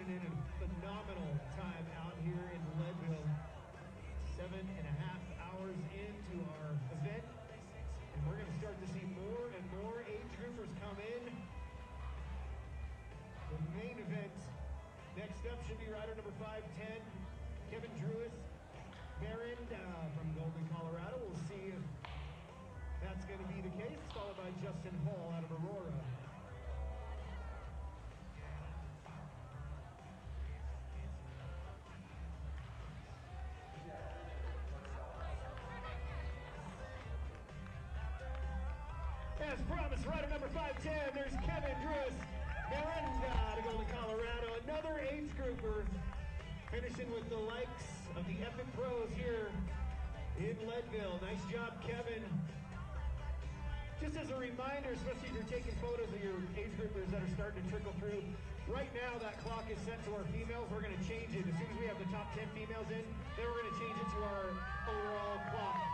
putting in a phenomenal time out here in Leadville. 7.5 hours into our event, and we're going to start to see more and more age groupers come in. The main event next up should be rider number 510, Kevin Drewis, Barron from Golden, Colorado. We'll see if that's going to be the case, followed by Justin Hall out of Aurora. As promised, rider number 510, there's Kevin Drewis, Miranda out of Golden, Colorado. Another age grouper finishing with the likes of the Epic Pros here in Leadville. Nice job, Kevin. Just as a reminder, especially if you're taking photos of your age groupers that are starting to trickle through, right now that clock is set to our females. We're going to change it. As soon as we have the top 10 females in, then we're going to change it to our overall clock.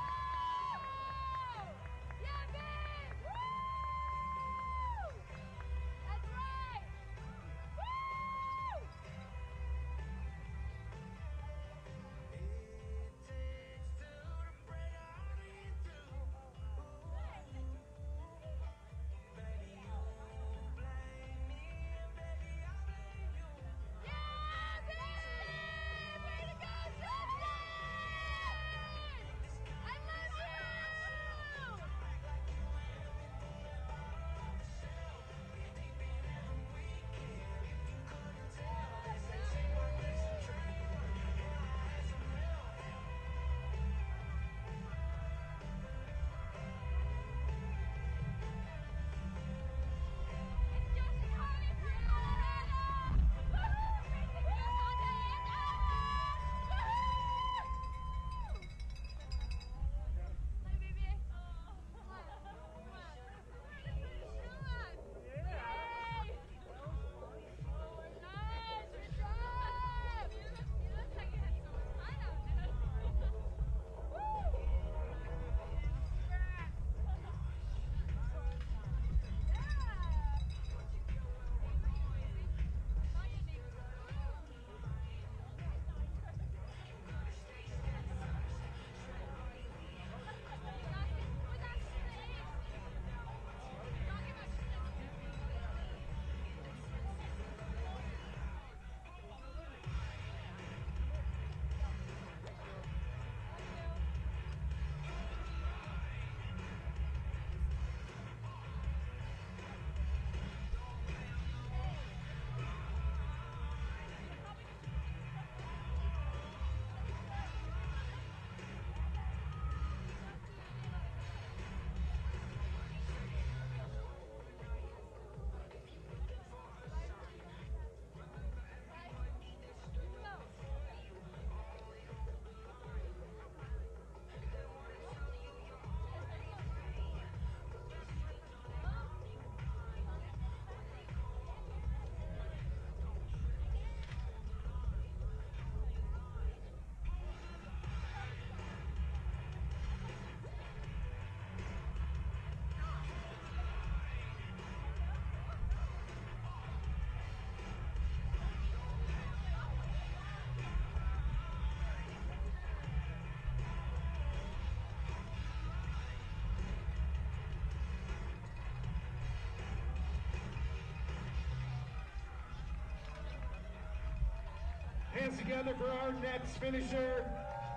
Hands together for our next finisher.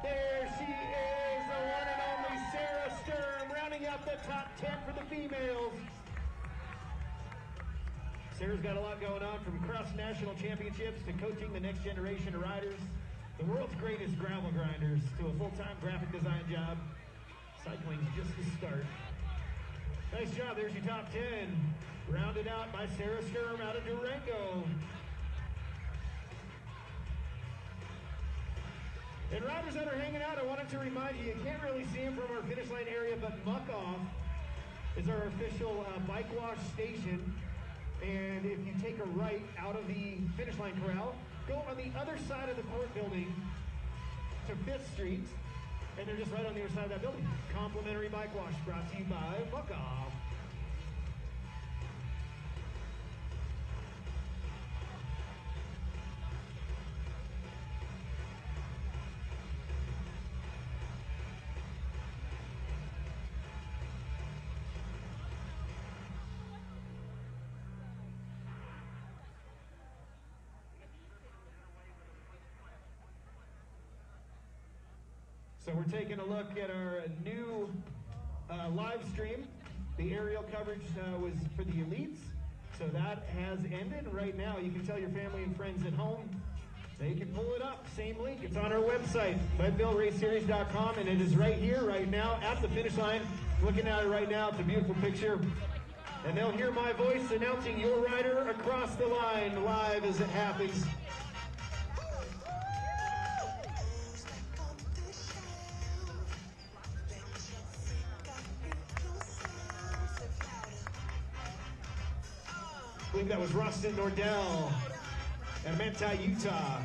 There she is, the one and only Sarah Sturm, rounding out the top 10 for the females. Sarah's got a lot going on, from cross-national championships to coaching the next generation of riders, the world's greatest gravel grinders, to a full-time graphic design job. Cycling's just the start. Nice job, there's your top 10. Rounded out by Sarah Sturm out of Durango. And riders that are hanging out, I wanted to remind you, you can't really see them from our finish line area, but Muck Off is our official bike wash station. And if you take a right out of the finish line corral, go on the other side of the court building to 5th Street, and they're just right on the other side of that building. Complimentary bike wash brought to you by Muck Off. So we're taking a look at our new live stream. The aerial coverage was for the elites, so that has ended. Right now, you can tell your family and friends at home, they can pull it up. Same link. It's on our website, LeadvilleRaceSeries.com, and it is right here, right now, at the finish line. Looking at it right now. It's a beautiful picture. And they'll hear my voice announcing your rider across the line live as it happens. I believe that was Rustin Nordell, Atlanta, Utah.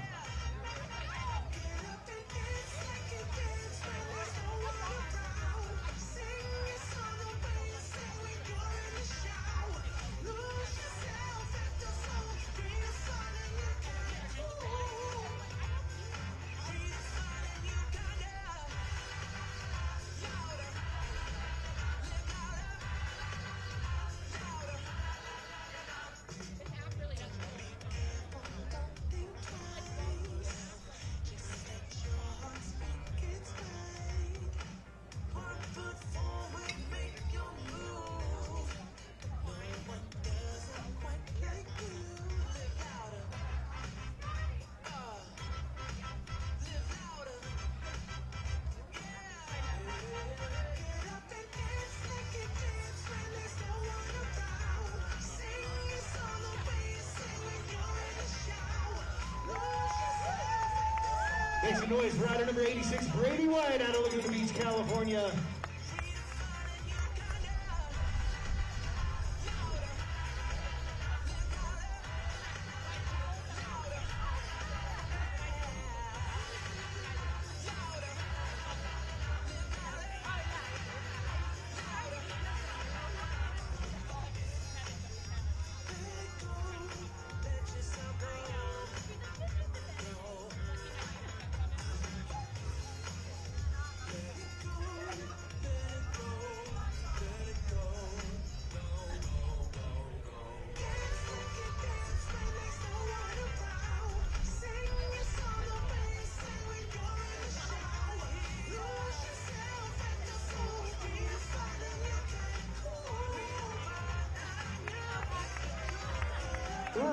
Make some noise, rider number 86, Brady White, out of Laguna Beach, California.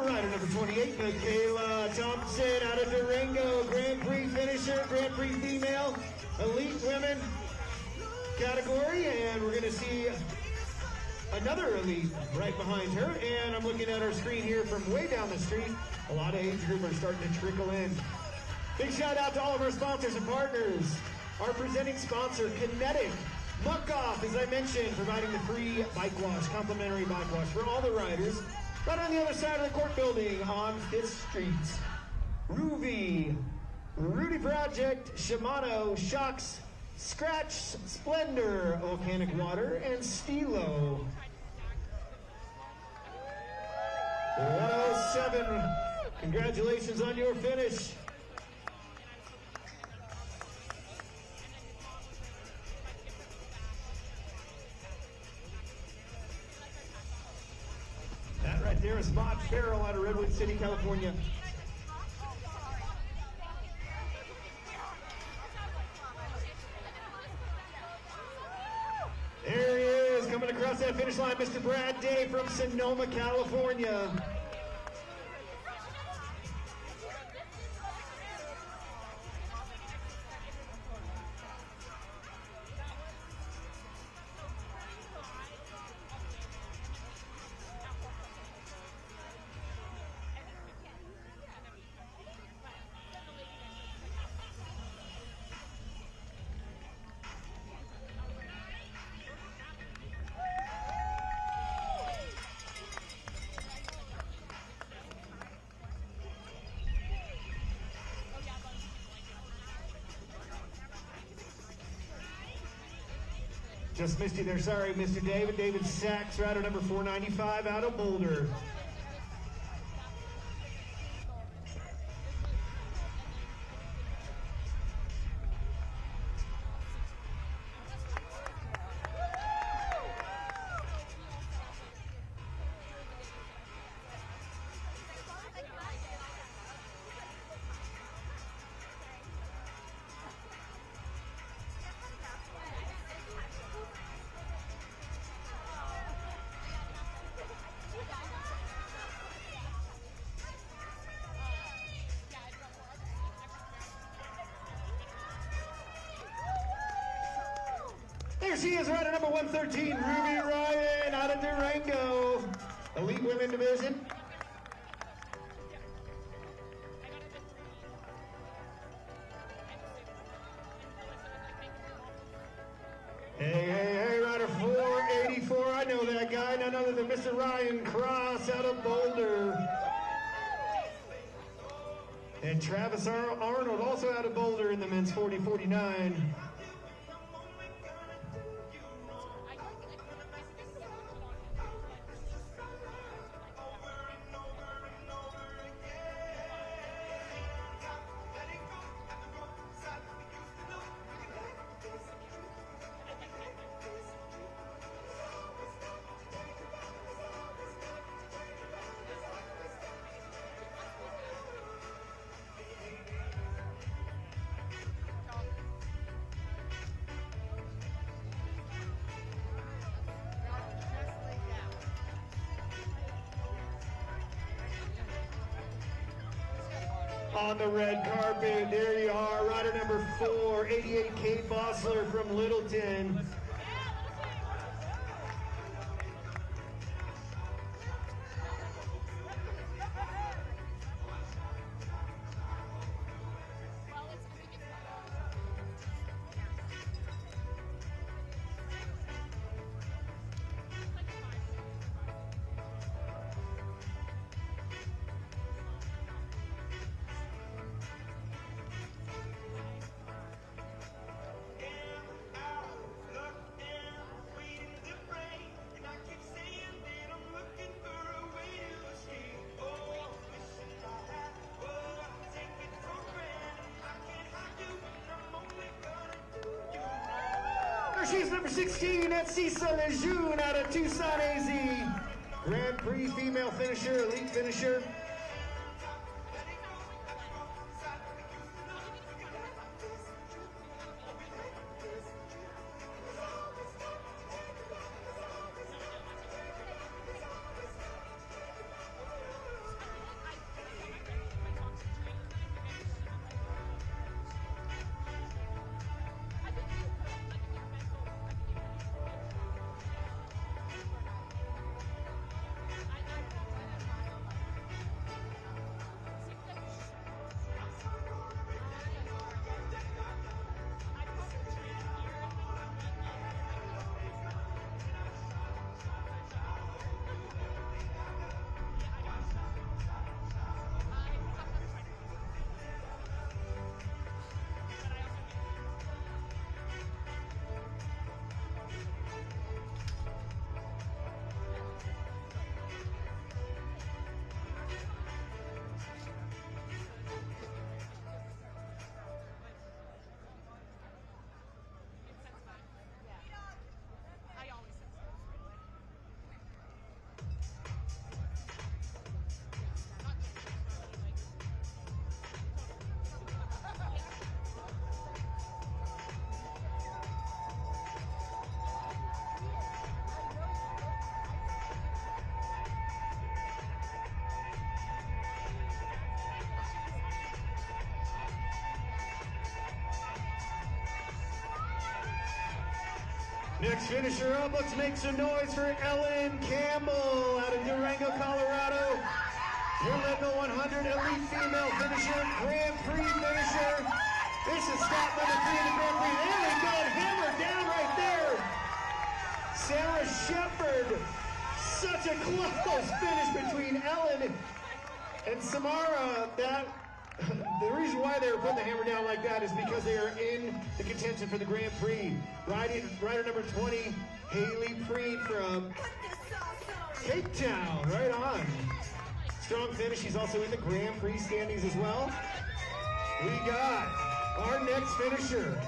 Rider number 28, Michaela Thompson, out of Durango, Grand Prix finisher, Grand Prix female, elite women category, and we're going to see another elite right behind her. And I'm looking at our screen here from way down the street. A lot of age group are starting to trickle in. Big shout out to all of our sponsors and partners. Our presenting sponsor, Kenetik. Muck Off, as I mentioned, providing the free bike wash, complimentary bike wash for all the riders. Right on the other side of the court building on 5th Street. Ruby, Rudy Project, Shimano, Shocks, Scratch, Splendor, Volcanic Water, and Stilo. 107. Congratulations on your finish. That right there is Mott Farrell out of Redwood City, California. There he is, coming across that finish line, Mr. Brad Day from Sonoma, California. Just missed you there, sorry, Mr. David. David Sachs, rider number 495 out of Boulder. she is, rider number 113, Ruby Ryan out of Durango, Elite Women Division. Hey, rider 484, I know that guy, none other than Mr. Ryan Cross out of Boulder. And Travis Arnold also out of Boulder in the men's 40-49. On the red carpet, there you are, rider number 488, Kate Bossler from Littleton. She's number 16, that's Cisa Lejeune out of Tucson, AZ. Grand Prix female finisher, elite finisher. Next finisher up, let's make some noise for Ellen Campbell out of Durango, Colorado. Your level 100 elite female finisher, Grand Prix finisher. This is stop number 3 in the Grand Prix. There we go, hammered down right there. Sarah Shepard. Such a close finish between Ellen and Samara. The reason why they were putting the hammer down like that is because they are in the contention for the Grand Prix. Rider number 20, Haley Preen from Cape Town, right on. Strong finish, she's also in the Grand Prix standings as well. We got our next finisher.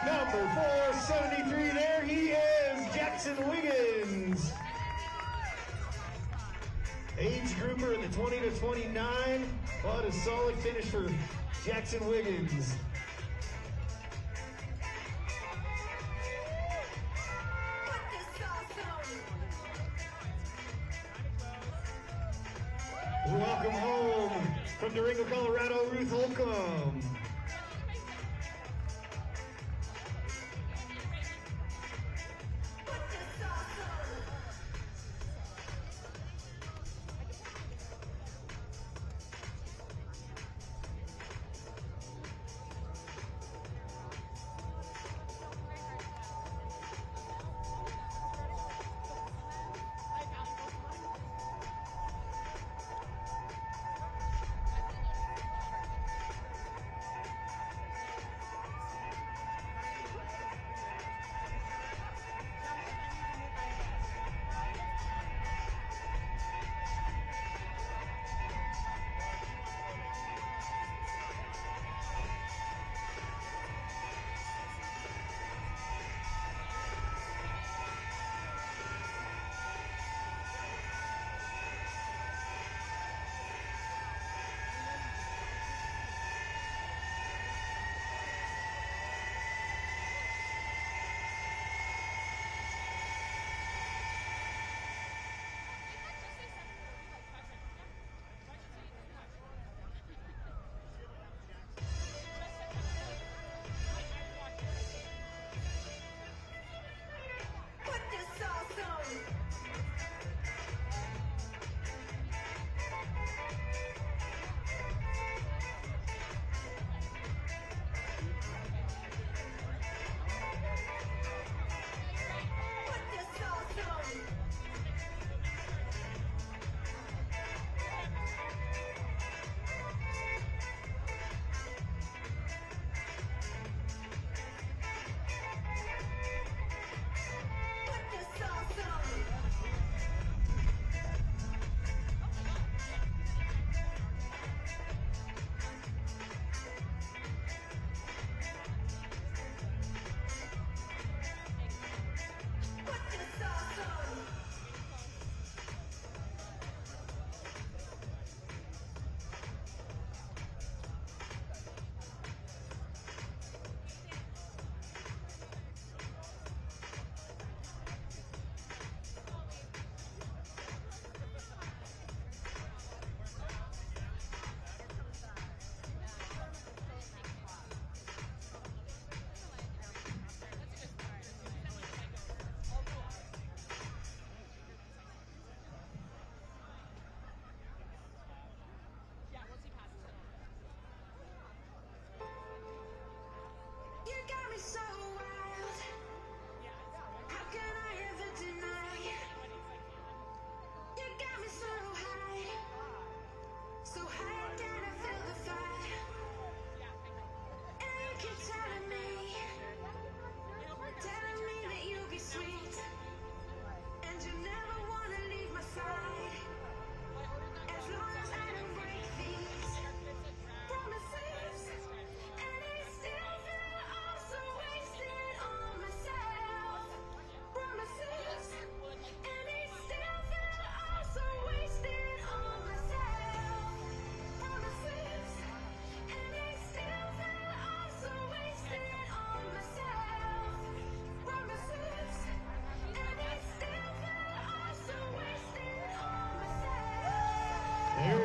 Number 473, there he is, Jackson Wiggins. Age grouper in the 20 to 29. What a solid finish for Jackson Wiggins. Welcome home from Durango, Colorado, Ruth Holcomb.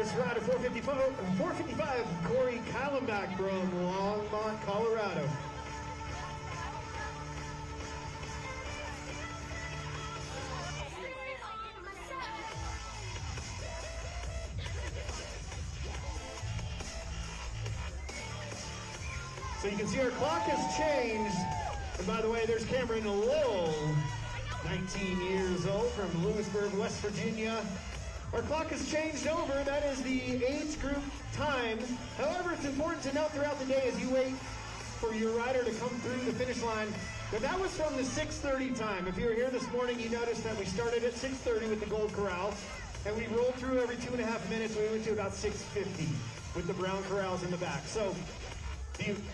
is rider 455, Corey Kallenbach from Longmont, Colorado. So you can see our clock has changed. And by the way, there's Cameron Lowell, 19 years old from Lewisburg, West Virginia. Our clock has changed over. That is the age group time. However, it's important to note throughout the day as you wait for your rider to come through the finish line that was from the 6:30 time. If you were here this morning, you noticed that we started at 6:30 with the Gold Corral, and we rolled through every 2.5 minutes. We went to about 6:50 with the brown corrals in the back. So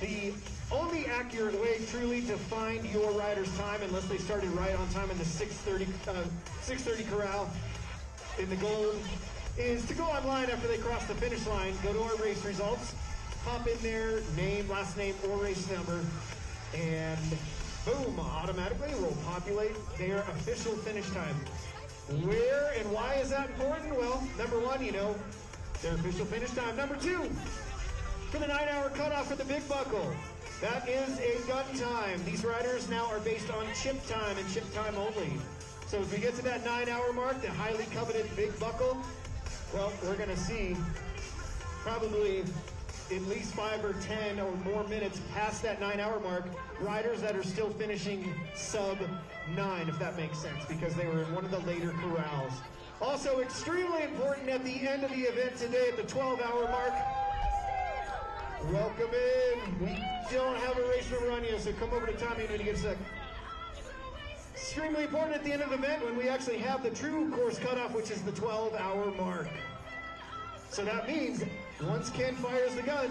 the only accurate way truly to find your rider's time, unless they started right on time in the 6:30 corral in the gold, is to go online after they cross the finish line, go to our race results, pop in their name, last name, or race number, and boom, automatically will populate their official finish time. Where and why is that important? Well, number one, you know, their official finish time. Number two, for the 9-hour cutoff for the Big Buckle. That is a gun time. These riders now are based on chip time and chip time only. So as we get to that 9-hour mark, the highly coveted Big Buckle, well, we're going to see probably at least 5 or 10 or more minutes past that 9-hour mark, riders that are still finishing sub 9, if that makes sense, because they were in one of the later corrals. Also extremely important at the end of the event today at the 12-hour mark, welcome in. We don't have a race number on you, so come over to Tommy when you get a sec. Extremely important at the end of the event when we actually have the true course cutoff, which is the 12-hour mark. So that means once Ken fires the gun,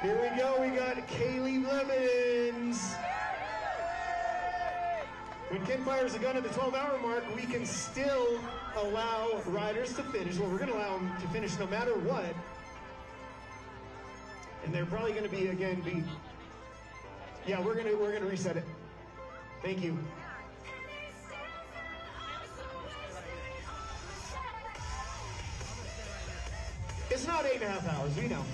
here we go, we got Kaylee Blevins. When Ken fires the gun at the 12-hour mark, we can still allow riders to finish. Well, we're going to allow them to finish no matter what. And they're probably going to be, again, yeah, we're gonna reset it. Thank you. It's not 8.5 hours, we know.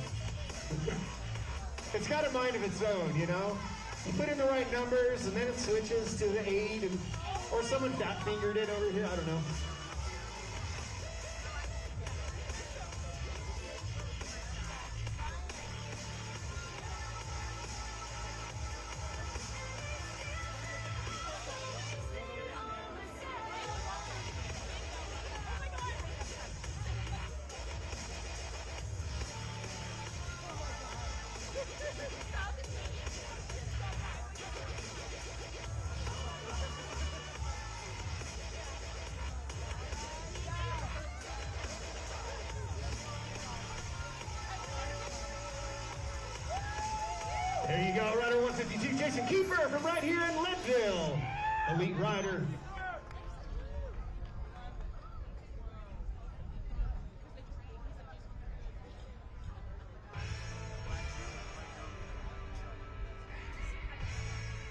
It's got a mind of its own, you know? You put in the right numbers, and then it switches to the 8, or someone fat-fingered it over here, I don't know. There you go, rider 152, Jason Keeper from right here in Leadville. Elite rider.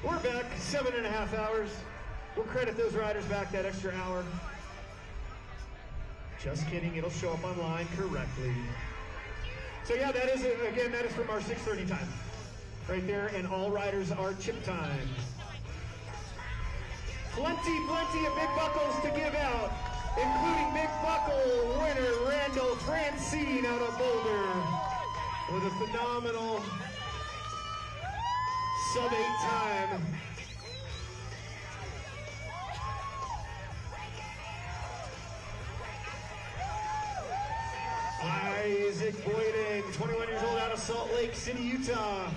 We're back, 7.5 hours. We'll credit those riders back that extra hour. Just kidding, it'll show up online correctly. So yeah, that is, again, that is from our 6:30 time. Right there, and all riders are chip time. Plenty of big buckles to give out, including Big Buckle winner Randall Francine out of Boulder with a phenomenal sub-8 time. Isaac Boyden, 21 years old, out of Salt Lake City, Utah.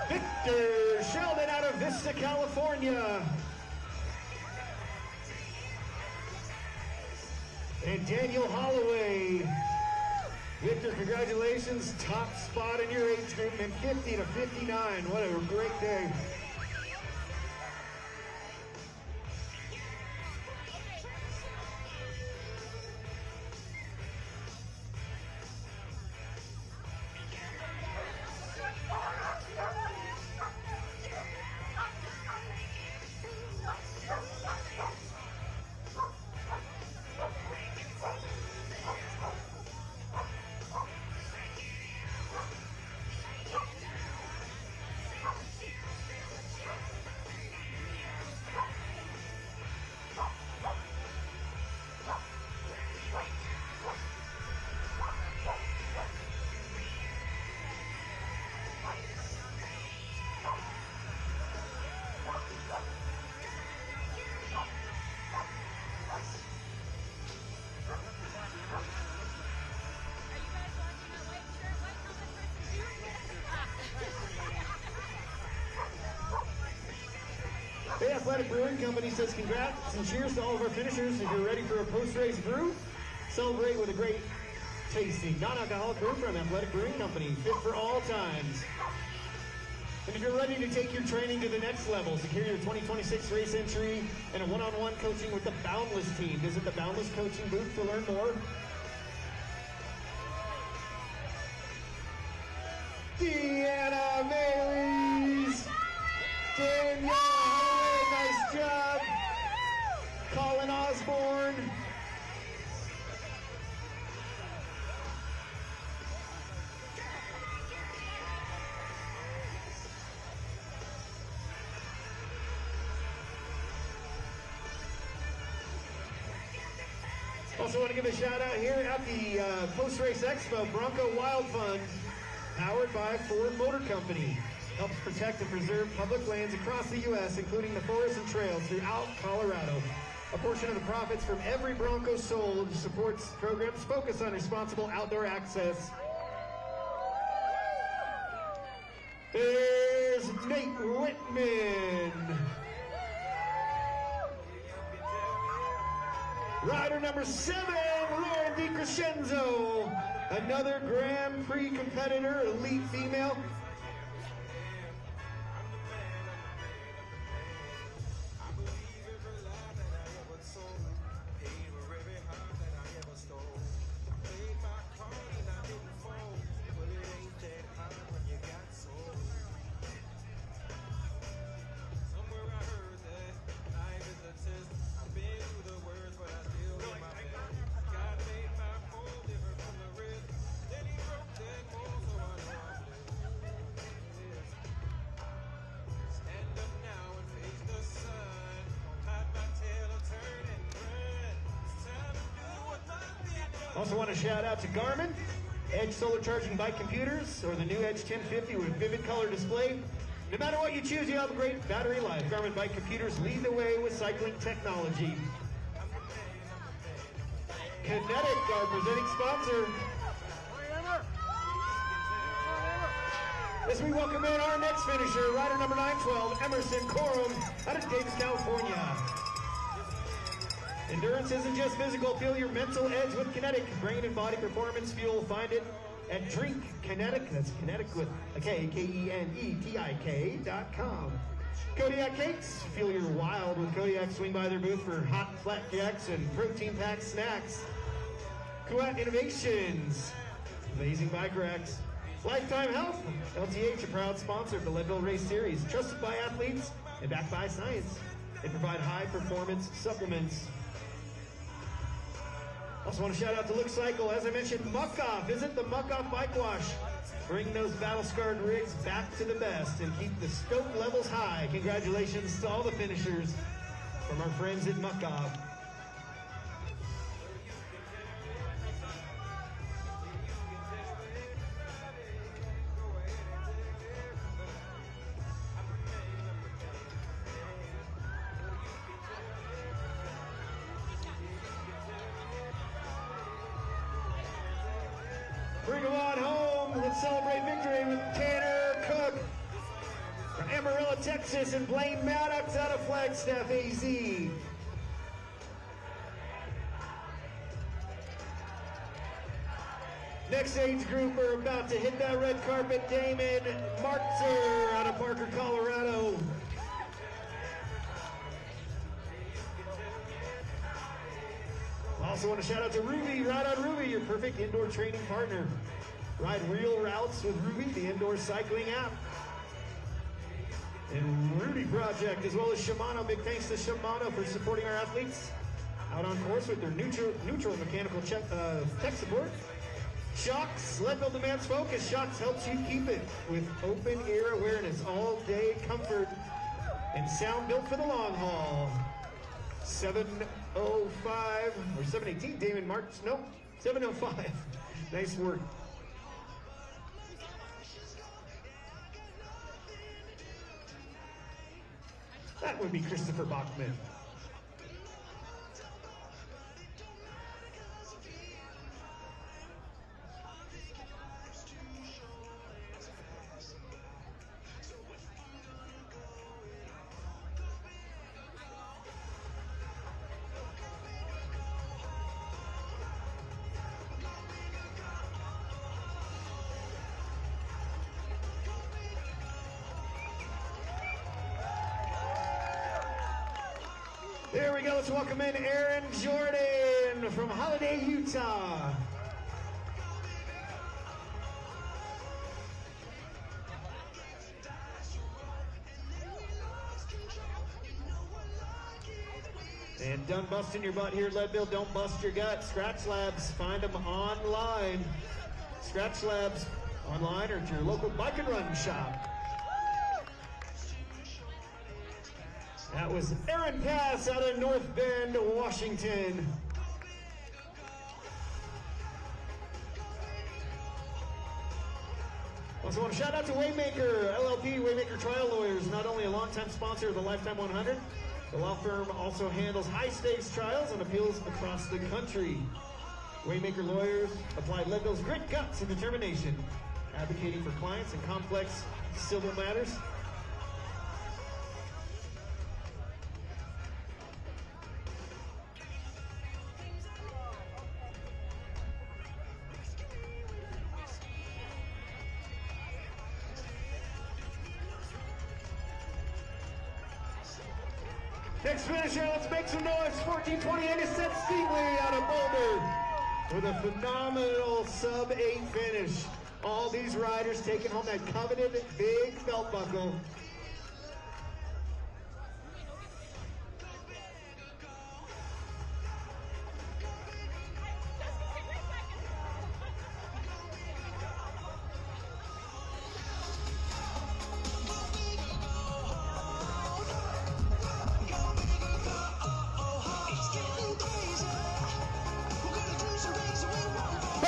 Victor Sheldon out of Vista, California. And Daniel Holloway. Victor, congratulations. Top spot in your age group in 50 to 59. What a great day. Athletic Brewing Company says congrats and cheers to all of our finishers. If you're ready for a post-race brew, celebrate with a great tasting non-alcoholic brew from Athletic Brewing Company, fit for all times. And if you're ready to take your training to the next level, secure your 2026 race entry and a one-on-one coaching with the Boundless team. Visit the Boundless coaching booth to learn more. Deanna Mayleys, Danielle Holloway, nice job. Colin Osborne. Also want to give a shout out here at the Post-Race Expo, Bronco Wild Fund, powered by Ford Motor Company. Helps protect and preserve public lands across the U.S., including the forests and trails throughout Colorado. A portion of the profits from every Bronco sold supports programs focused on responsible outdoor access. There's Nate Whitman. Rider number 7, Lauren DiCrescenzo, another Grand Prix competitor, elite female. Also want to shout out to Garmin, Edge solar charging bike computers, or the new Edge 1050 with vivid color display. No matter what you choose, you have a great battery life. Garmin bike computers lead the way with cycling technology. Kenetik, our presenting sponsor. As we welcome in our next finisher, rider number 912, Emerson Corum, out of Davis, California. Endurance isn't just physical. Feel your mental edge with Kenetik. Brain and body performance fuel. Find it at Kenetik. That's Kenetik with a K, Kenetik.com. Kodiak Cakes. Feel your wild with Kodiak. Swing by their booth for hot flapjacks and protein-packed snacks. Kuat Innovations. Amazing bike racks. Lifetime Health. LTH, a proud sponsor of the Leadville Race Series. Trusted by athletes and backed by science. They provide high-performance supplements. Also want to shout out to Look Cycle. As I mentioned, Muck Off. Visit the Muck Off Bike Wash. Bring those battle-scarred rigs back to the best and keep the stoke levels high. Congratulations to all the finishers from our friends at Muck Off. Bring them on home. Let's celebrate victory with Tanner Cook from Amarillo, Texas, and Blaine Maddox out of Flagstaff, AZ. Next age group are about to hit that red carpet. Damon Martzer out of Parker, Colorado. Also want to shout out to Ruby, Ride on Ruby, your perfect indoor training partner. Ride real routes with Ruby, the indoor cycling app. And Rudy Project, as well as Shimano. Big thanks to Shimano for supporting our athletes out on course with their neutral mechanical tech support. Shocks, Leadville demands focus. Shocks helps you keep it with open ear awareness, all day comfort, and sound built for the long haul. 7:05 or 7:18, Damon March, no, 7:05. Nice work. That would be Christopher Bachman. There we go. Let's welcome in Aaron Jordan from Holiday, Utah. And done busting your butt here, Leadville. Don't bust your gut. Scratch Labs, find them online. Scratch Labs online or at your local bike and run shop. That was Aaron Pass out of North Bend, Washington. Also want to shout out to Waymaker, LLP, Waymaker Trial Lawyers, not only a longtime sponsor of the Lifetime 100, the law firm also handles high-stakes trials and appeals across the country. Waymaker Lawyers apply Leadville's grit, guts, and determination, advocating for clients in complex civil matters. Next finisher, let's make some noise. 1428 Seth Steatley out of Boulder with a phenomenal sub-8 finish. All these riders taking home that coveted big belt buckle.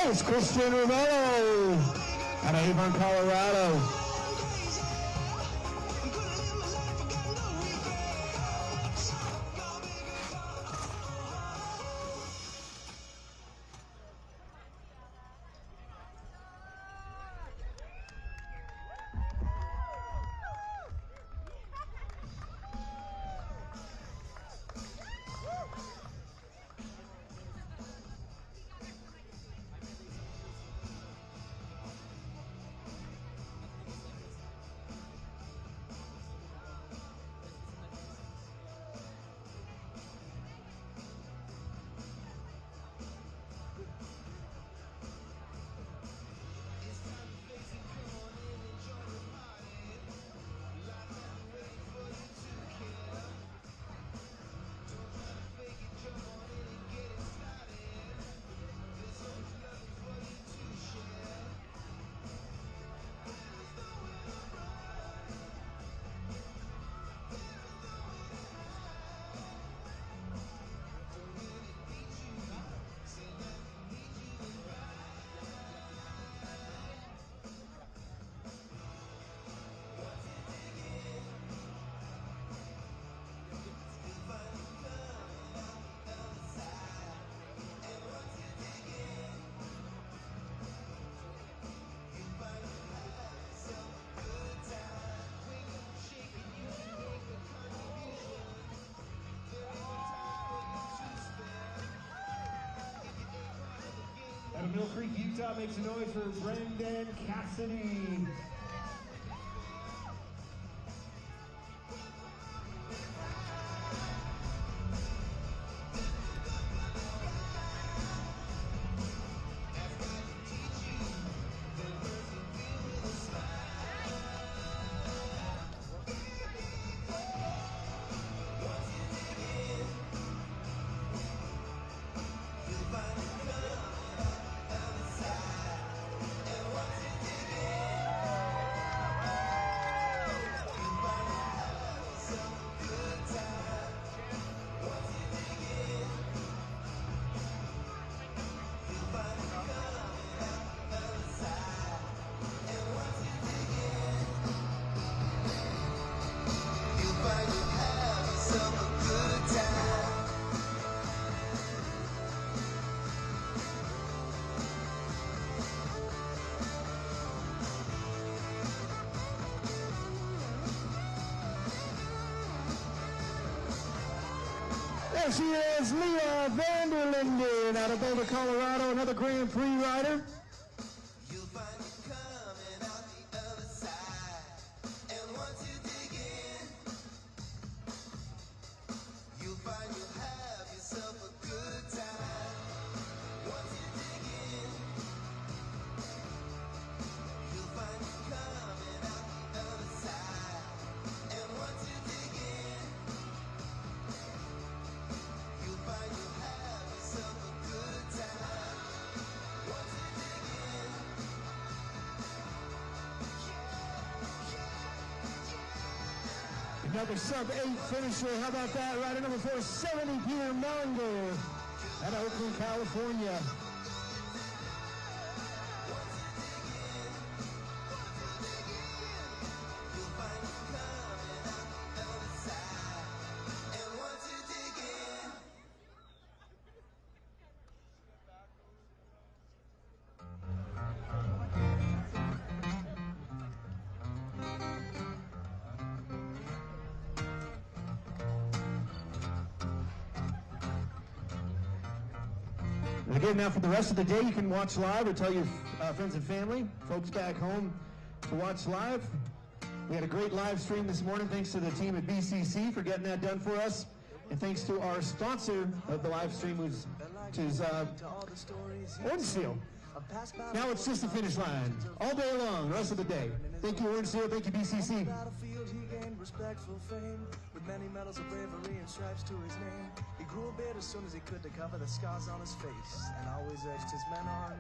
It's Christian Romero out of Avon, Colorado. Out of Mill Creek, Utah, makes a noise for Brendan Cassidy. There she is, Leah Vanderlinden out of Boulder, Colorado, another Grand Prix rider. You'll find it coming out the other side, and once you dig in, you'll find Another sub-8 finisher. How about that? Rider number 470, Peter Munger out of Oakland, California. And again, now for the rest of the day, you can watch live or tell your friends and family, folks back home, to watch live. We had a great live stream this morning. Thanks to the team at BCC for getting that done for us. And thanks to our sponsor of the live stream, which is Orange Seal. Now it's just the finish line. All day long, the rest of the day. Thank you, Orange Seal. Thank you, BCC. Respectful fame, with many medals of bravery and stripes to his name. He grew a beard as soon as he could to cover the scars on his face, and always urged his men on.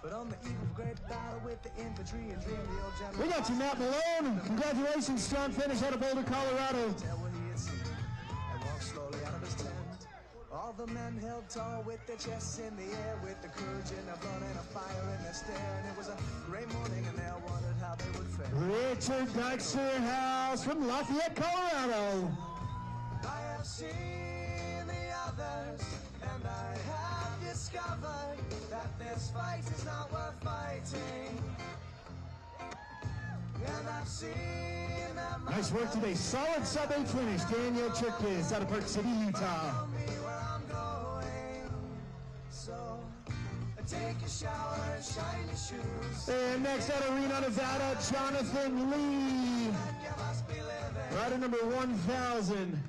But on the eve of great battle with the infantry and dream, the old general... We got you, Matt Malone. Congratulations, strong finish out of Boulder, Colorado. Tell what he had seen, and walked slowly out of his tent. All the men held tall with their chests in the air, with the courage in their blood and a fire in their stare. And it was a great morning, and they all wondered how they would fare. Richard Dykstra House from Lafayette, Colorado. I have seen the others, and I have discovered that this fight is not worth fighting. And I've seen them. Nice work today. Solid sub-8 finish. Daniel Churkis out of Park City, Utah. Take a shower and shine your shoes. And next out of Reno, Nevada, Jonathan Lee. Rider number 1000.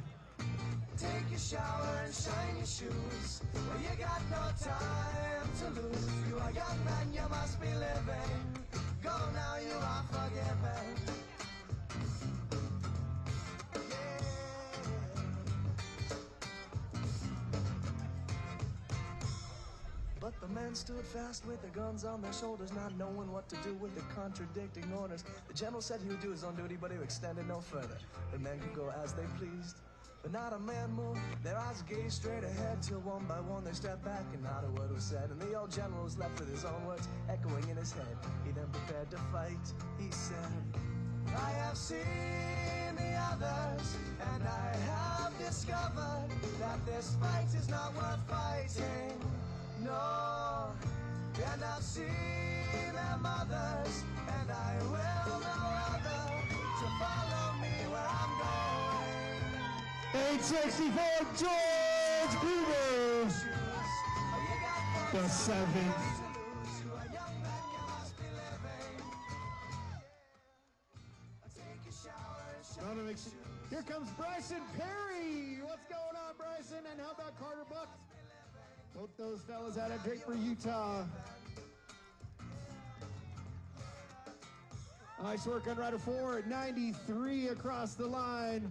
Take a shower and shine your shoes. Well, you got no time to lose. You are young man, you must be living. Go now, you are forgiven. But the men stood fast with their guns on their shoulders, not knowing what to do with the contradicting orders. The general said he would do his own duty, but he extended no further. The men could go as they pleased, but not a man moved. Their eyes gazed straight ahead, till one by one they stepped back and not a word was said. And the old general was left with his own words echoing in his head. He then prepared to fight. He said, I have seen the others, and I have discovered that this fight is not worth fighting. No, and I've seen their mothers, and I will no other to follow me where I'm going. 864 George Gruber, the 7th. Here comes Bryson Perry. What's going on, Bryson? And how about Carter Buck? Both those fellas out of Draper, Utah. Nice work on Rider 4 at 93 across the line.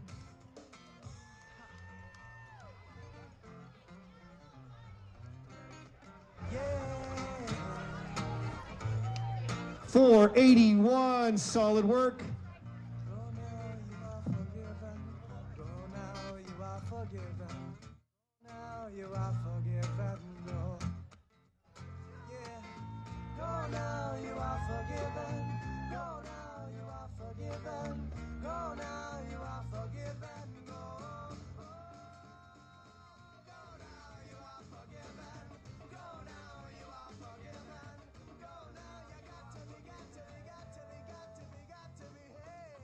Yeah. 481, solid work. Now you are forgiven, go. Yeah. Go now, you are forgiven. Go now, you are forgiven. Go now, you are forgiven, go. Go now, you are forgiven. Go now, you are forgiven. Go now, you got to be, got to be, got to be, got to be, got to be, hey.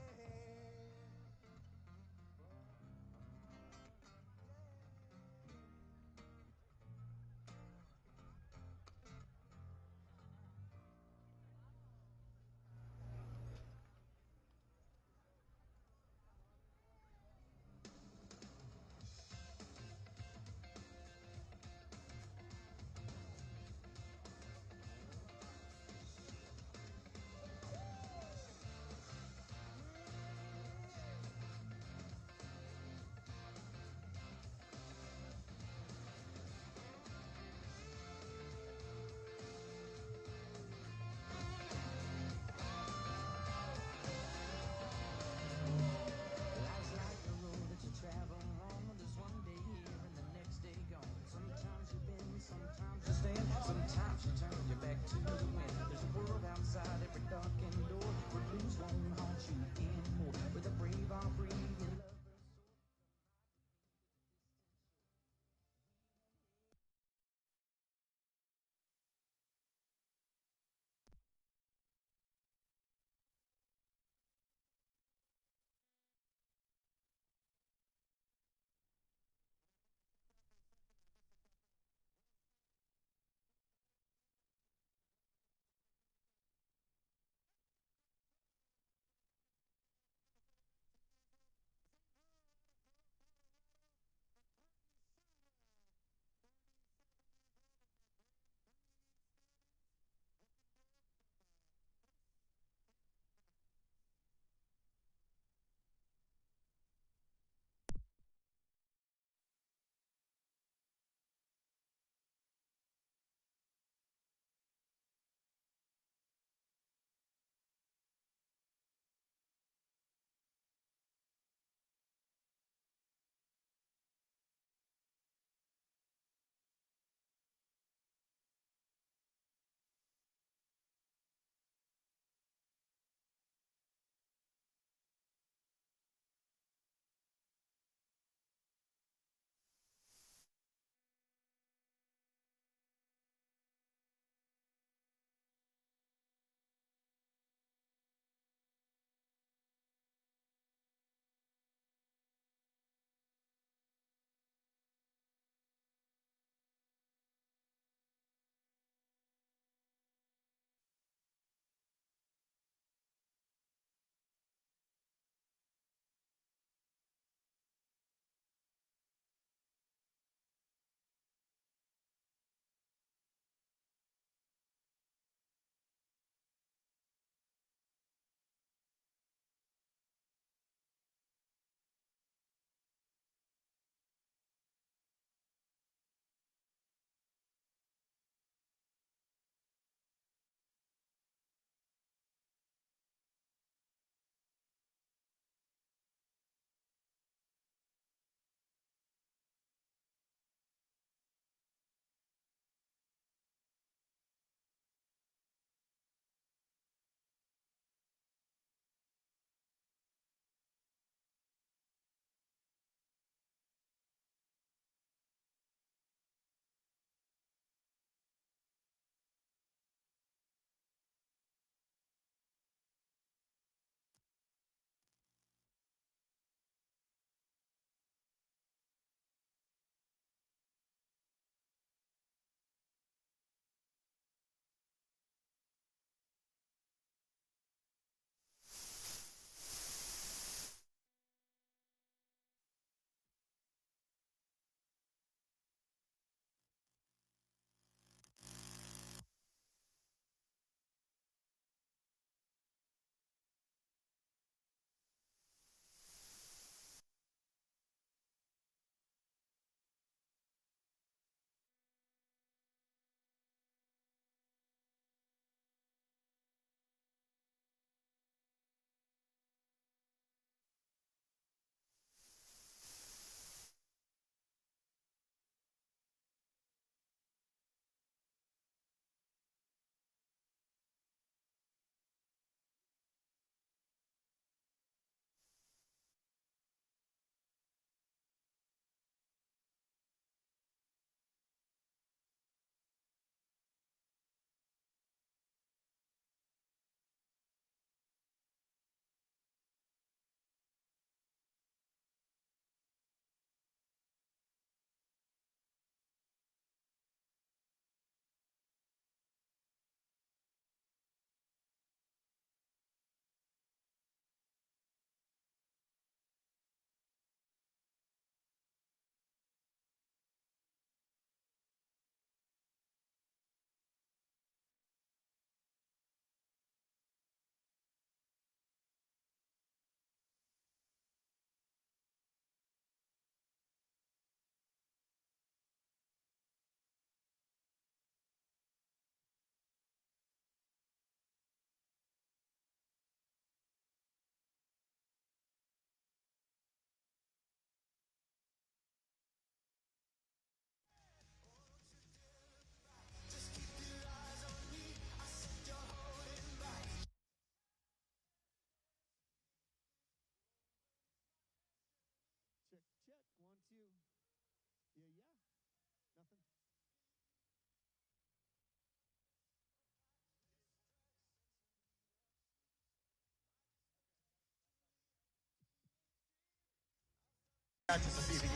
Just to see if he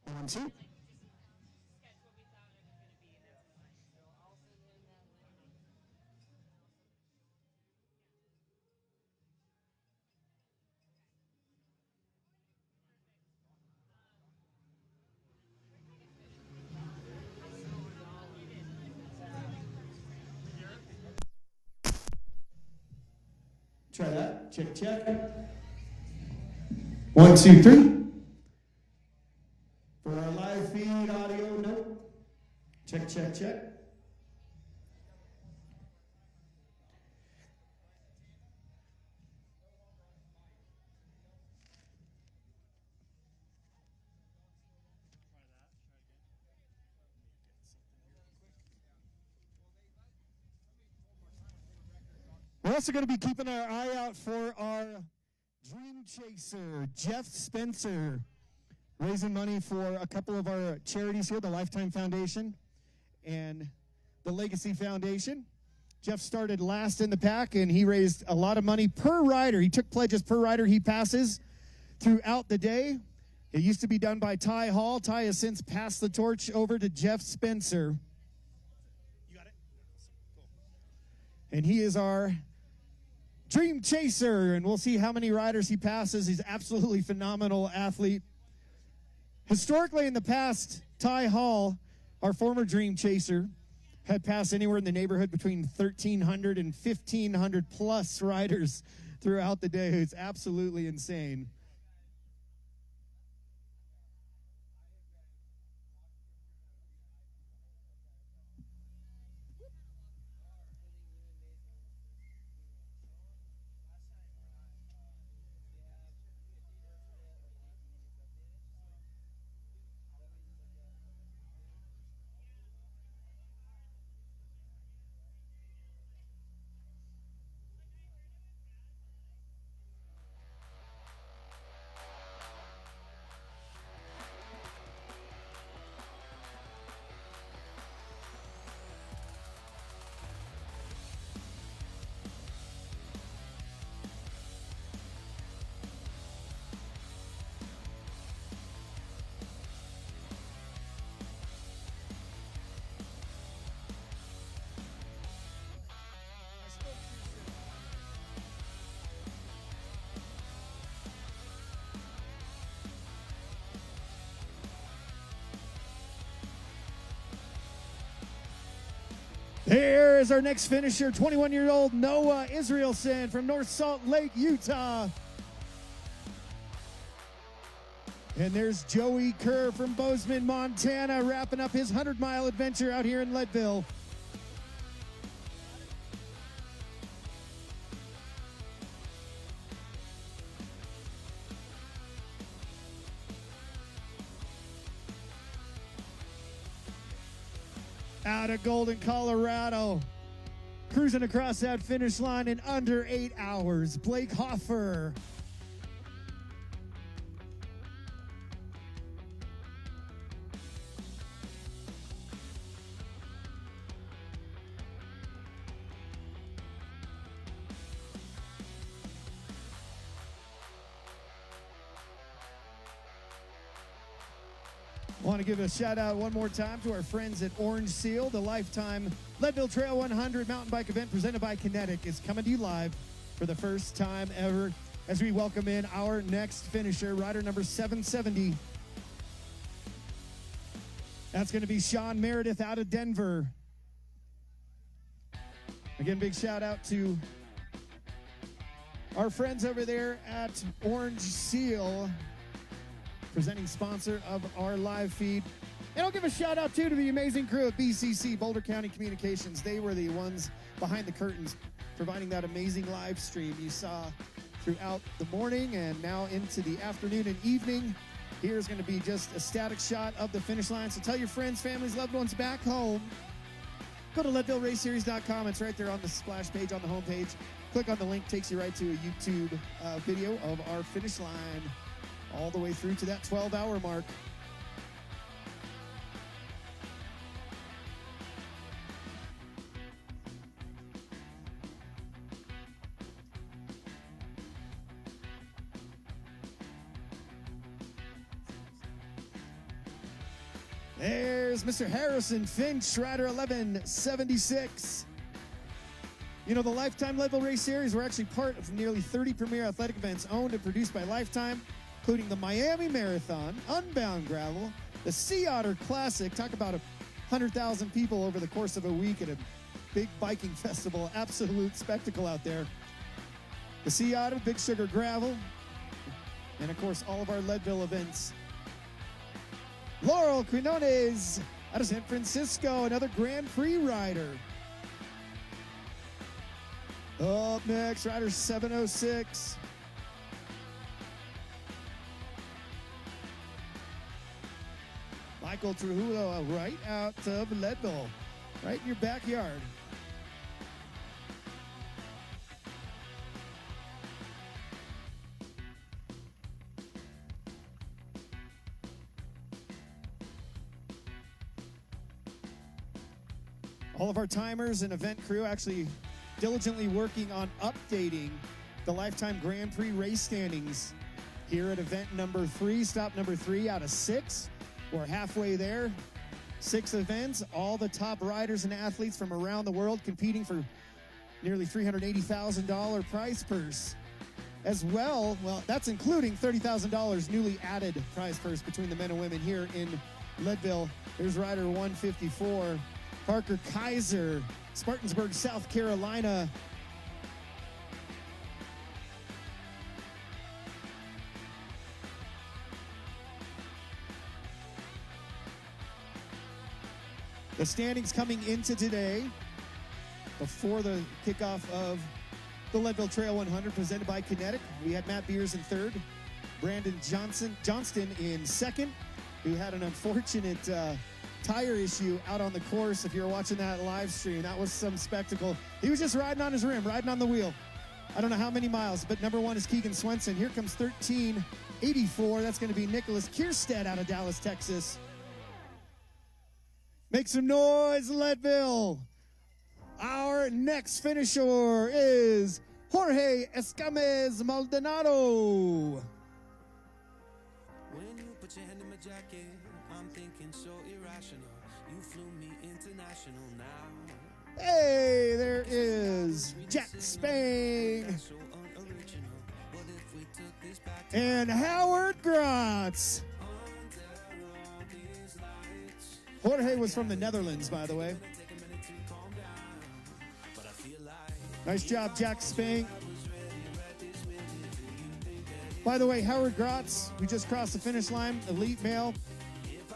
One, two. Try that. Check, check. 1, 2, 3. For our live feed audio, nope. Check, check, check. We're also going to be keeping our eye out for our Dreamchaser, Jeff Spencer, raising money for a couple of our charities here, the Lifetime Foundation and the Legacy Foundation. Jeff started last in the pack, and he raised a lot of money per rider. He took pledges per rider he passes throughout the day. It used to be done by Ty Hall. Ty has since passed the torch over to Jeff Spencer. You got it? Cool. And he is our Dreamchaser, and we'll see how many riders he passes. He's an absolutely phenomenal athlete. Historically, in the past, Ty Hall, our former Dreamchaser, had passed anywhere in the neighborhood between 1,300 and 1,500 plus riders throughout the day. It's absolutely insane. Here is our next finisher, 21-year-old Noah Israelson from North Salt Lake, Utah. And there's Joey Kerr from Bozeman, Montana, wrapping up his 100-mile adventure out here in Leadville. Out of Golden, Colorado, cruising across that finish line in under 8 hours, Blake Hoffer. I want to give a shout out one more time to our friends at Orange Seal. The Lifetime Leadville Trail 100 mountain bike event presented by Kenetik is coming to you live for the first time ever as we welcome in our next finisher, rider number 770. That's going to be Sean Meredith out of Denver. Again, big shout out to our friends over there at Orange Seal, presenting sponsor of our live feed. And I'll give a shout out too to the amazing crew at BCC, Boulder County Communications. They were the ones behind the curtains providing that amazing live stream you saw throughout the morning and now into the afternoon and evening. Here's going to be just a static shot of the finish line. So tell your friends, families, loved ones back home, Go to LeadvilleRaceSeries.com. It's right there on the splash page on the homepage. Click on the link, takes you right to a YouTube video of our finish line all the way through to that 12-hour mark. There's Mr. Harrison Finch, rider 1176. You know, the Lifetime Leadville Race Series, we're actually part of nearly 30 premier athletic events owned and produced by Lifetime, including the Miami Marathon, Unbound Gravel, the Sea Otter Classic. Talk about 100,000 people over the course of a week at a big biking festival. Absolute spectacle out there. The Sea Otter, Big Sugar Gravel, and of course all of our Leadville events. Laurel Quinones out of San Francisco, another Grand Prix rider. Up next, rider 706. Michael Trujillo, right out of Leadville, right in your backyard. All of our timers and event crew actually diligently working on updating the Lifetime Grand Prix race standings here at event number 3, stop number 3 out of 6. We're halfway there. 6 events, all the top riders and athletes from around the world competing for nearly $380,000 prize purse. As well, that's including $30,000 newly added prize purse between the men and women here in Leadville. There's rider 154. Parker Kaiser, Spartansburg, South Carolina. The standings coming into today, before the kickoff of the Leadville Trail 100 presented by Kenetik. We had Matt Beers in third, Brandon Johnston in second, who had an unfortunate tire issue out on the course. If you're watching that live stream, that was some spectacle. He was just riding on his rim, riding on the wheel. I don't know how many miles, but number 1 is Keegan Swenson. Here comes 1384. That's going to be Nicholas Kierstead out of Dallas, Texas. Make some noise, Leadville. Our next finisher is Jorge Escames Maldonado. When you put your hand in my jacket, I'm thinking so irrational. You flew me international now. Hey, there is Jack Spang So unoriginal. What if we took this back and Howard Grotz. under all these lights? Jorge was from the Netherlands, by the way. Take a minute to calm down. But I feel like Nice job, Jack Spang. By the way, Howard Grotz, we just crossed the finish line, elite male.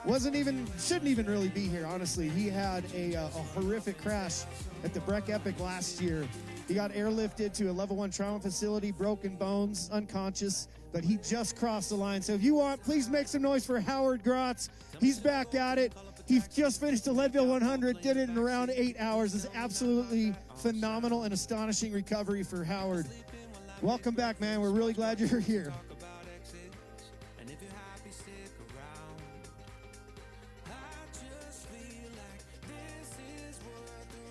Shouldn't even really be here, honestly. He had a horrific crash at the Breck Epic last year. He got airlifted to a level 1 trauma facility, broken bones, unconscious, but he just crossed the line. So if you want, please make some noise for Howard Grotz. He's back at it. He just finished the Leadville 100, did it in around 8 hours. It's absolutely phenomenal and astonishing recovery for Howard. Welcome back, man. We're really glad you're here. and if you're happy, stick around. I just feel like this is worth the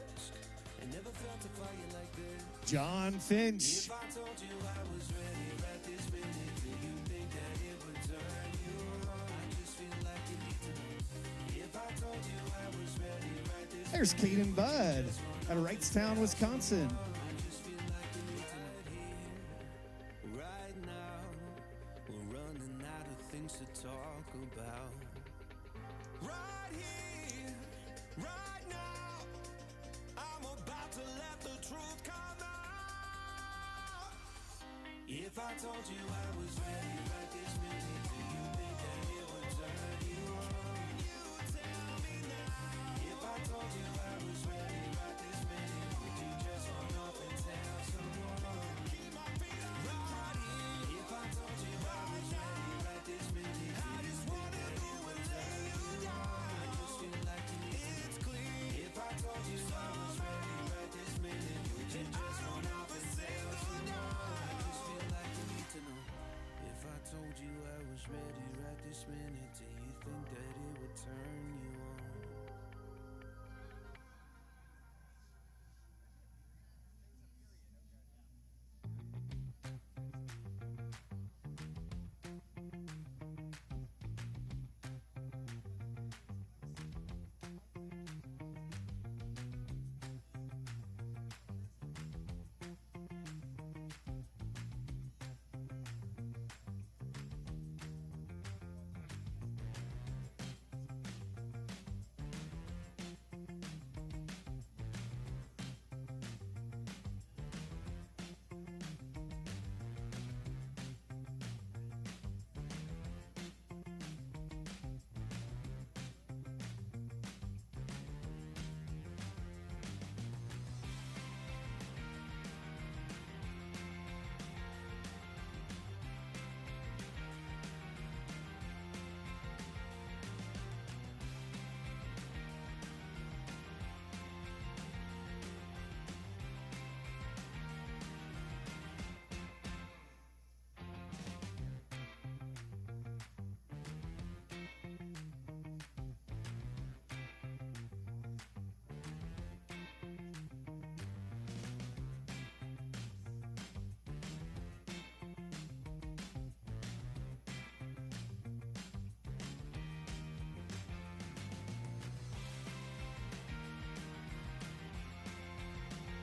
risk. I never felt a fire like this. John Finch. If I told you I was ready right this minute, do you think that it would turn you on? I just feel like you need to know. If I told you I was ready right this minute, There's Caden Budd out of Wrightstown, Wisconsin. I just feel like you need to know. Right now, we're running out of things to talk about. Right here, right now, I'm about to let the truth come out. If I told you I was ready right this minute, do you think that it would turn you on? You tell me now. If I told you I was ready right this minute, would you just run off and tell someone? Keep my feet on the ground. If I told you I was ready right this minute, I just wanna do it let you down. I just feel like you need it's clear.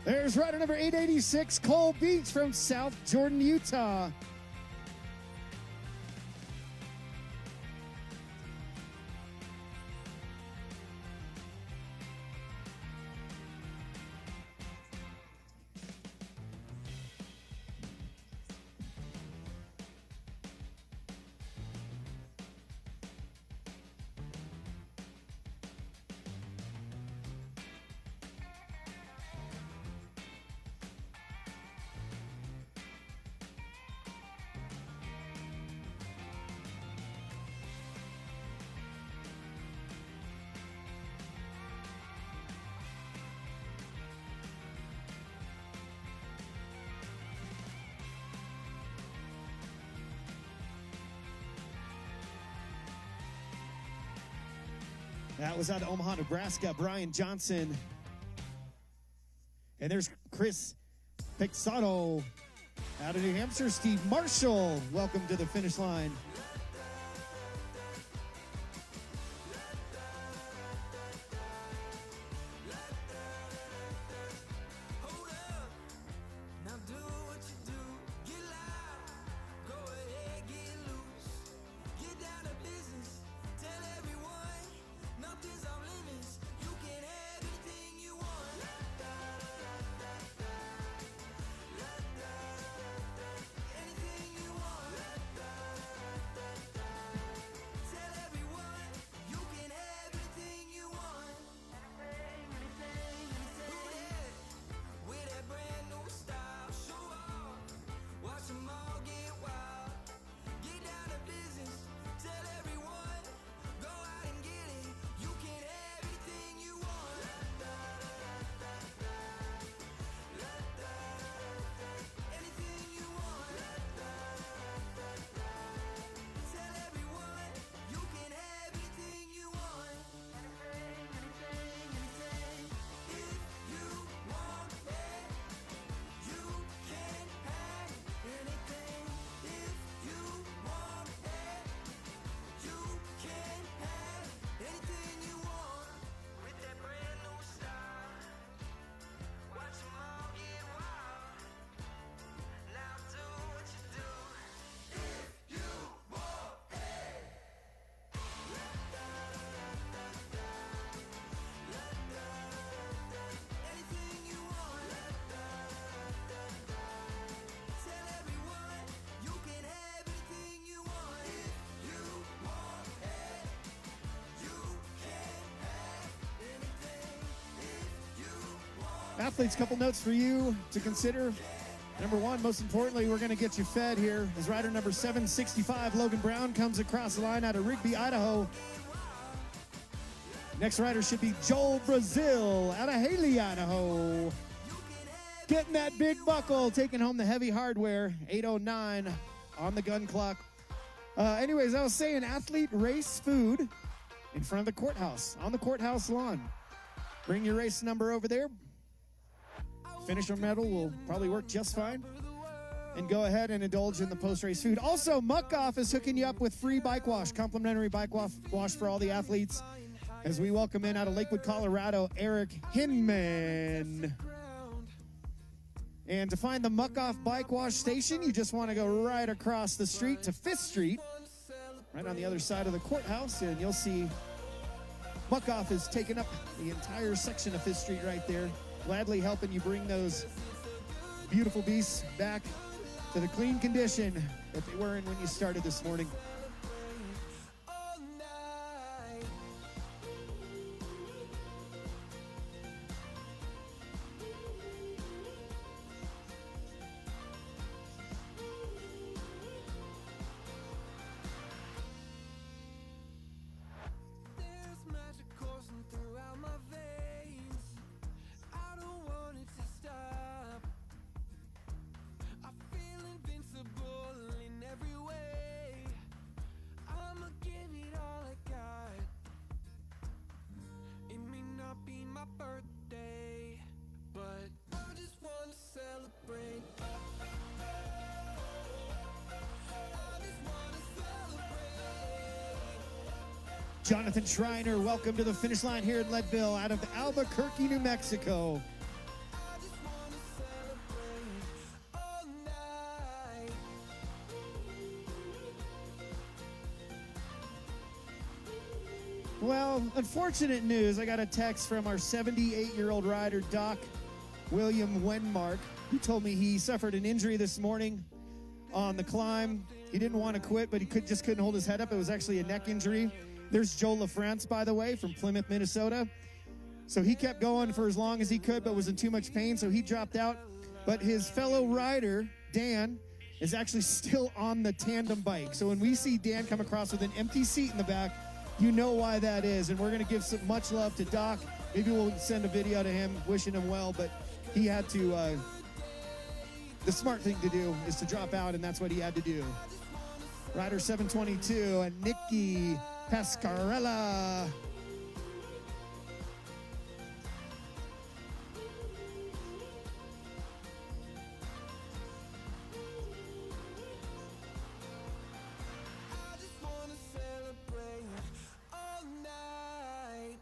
There's rider number 886, Cole Beach from South Jordan, Utah. That was out of Omaha, Nebraska, Brian Johnson. And there's Chris Pixato. Out of New Hampshire, Steve Marshall. Welcome to the finish line. Athletes, couple notes for you to consider. Number one, most importantly, we're going to get you fed here. As rider number 765, Logan Brown, comes across the line out of Rigby, Idaho. Next rider should be Joel Brazil out of Haley, Idaho. Getting that big buckle, taking home the heavy hardware, 8:09 on the gun clock. Anyways, I was saying athlete race food in front of the courthouse, on the courthouse lawn. Bring your race number over there. Finisher medal will probably work just fine. And go ahead and indulge in the post-race food. Also, Muck Off is hooking you up with free bike wash, complimentary bike wash for all the athletes. As we welcome in out of Lakewood, Colorado, Eric Hinman. And to find the Muck Off Bike Wash Station, you just want to go right across the street to 5th Street, right on the other side of the courthouse, and you'll see Muck Off is taking up the entire section of 5th Street right there, gladly helping you bring those beautiful beasts back to the clean condition that they were in when you started this morning. Jonathan Schreiner, welcome to the finish line here in Leadville out of Albuquerque, New Mexico. Well, unfortunate news. I got a text from our 78-year-old rider, Doc William Wenmark, who told me he suffered an injury this morning on the climb. He didn't want to quit, but he just couldn't hold his head up. It was actually a neck injury. There's Joe LaFrance, by the way, from Plymouth, Minnesota. So he kept going for as long as he could, but was in too much pain, so he dropped out. But his fellow rider, Dan, is actually still on the tandem bike. So when we see Dan come across with an empty seat in the back, you know why that is. And we're going to give some much love to Doc. Maybe we'll send a video to him wishing him well, but he had to, the smart thing to do is to drop out, and that's what he had to do. Rider 722, and Nikki Pascarella. I just wanna celebrate all night.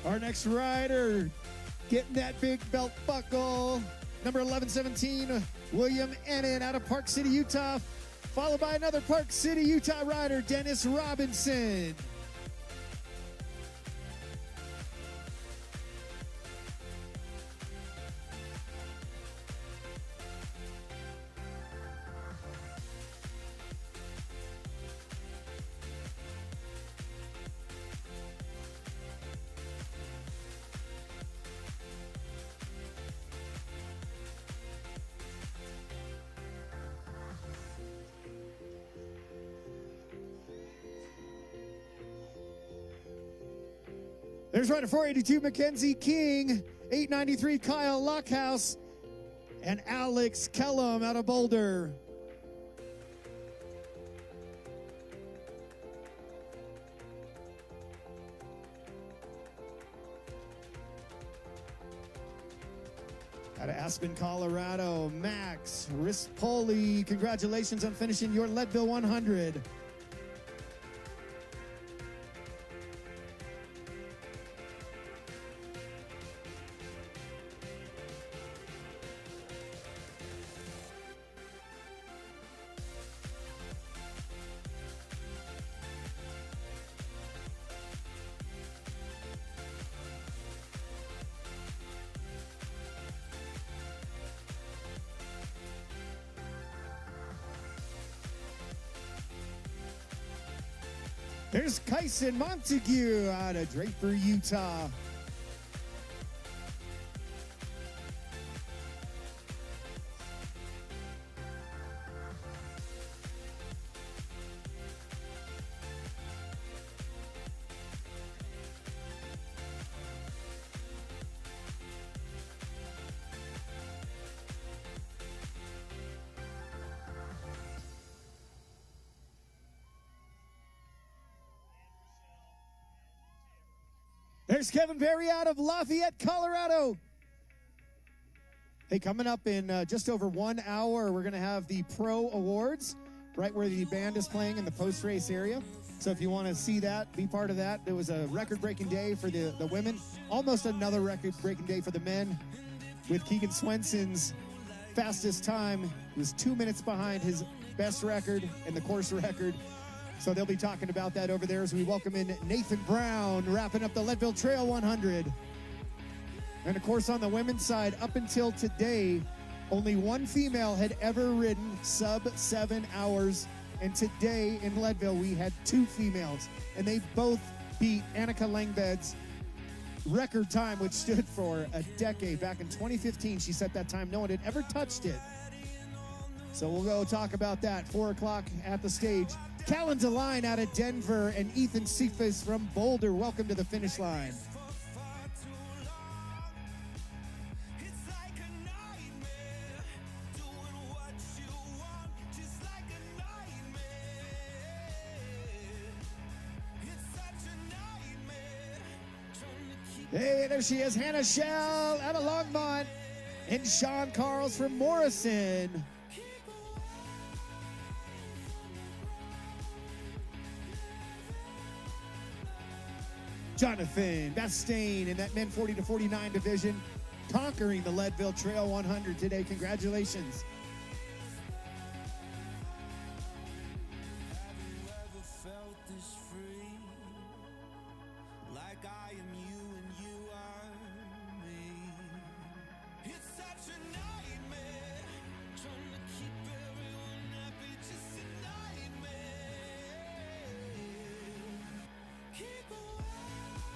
Our next rider getting that big belt buckle, number 1117, William Ennin out of Park City, Utah, followed by another Park City, Utah rider, Dennis Robinson. There's rider 482, Mackenzie King, 893, Kyle Lockhouse, and Alex Kellum out of Boulder. Out of Aspen, Colorado, Max Rispoli. Congratulations on finishing your Leadville 100. There's Kyson Montague out of Draper, Utah. There's Kevin Berry out of Lafayette, Colorado. Hey, coming up in just over 1 hour, we're going to have the Pro Awards right where the band is playing in the post-race area. So if you want to see that, be part of that. It was a record-breaking day for the women. Almost another record-breaking day for the men with Keegan Swenson's fastest time. He was 2 minutes behind his best record and the course record. So they'll be talking about that over there as we welcome in Nathan Brown, wrapping up the Leadville Trail 100. And of course, on the women's side, up until today, only one female had ever ridden sub 7 hours. And today in Leadville, we had 2 females. And they both beat Annika Langbed's record time, which stood for a decade. Back in 2015, she set that time. No one had ever touched it. So we'll go talk about that. 4 o'clock at the stage. Callan DeLine out of Denver and Ethan Cephas from Boulder. Welcome to the finish line. Hey, there she is, Hannah Shell out of Longmont, and Sean Carls from Morrison. Jonathan Bastain in that men 40 to 49 division, conquering the Leadville Trail 100 today. Congratulations. Have you ever felt this free? Like I am you and you are me. It's such a nightmare. Trying to keep everyone happy, just a nightmare. Keep away from the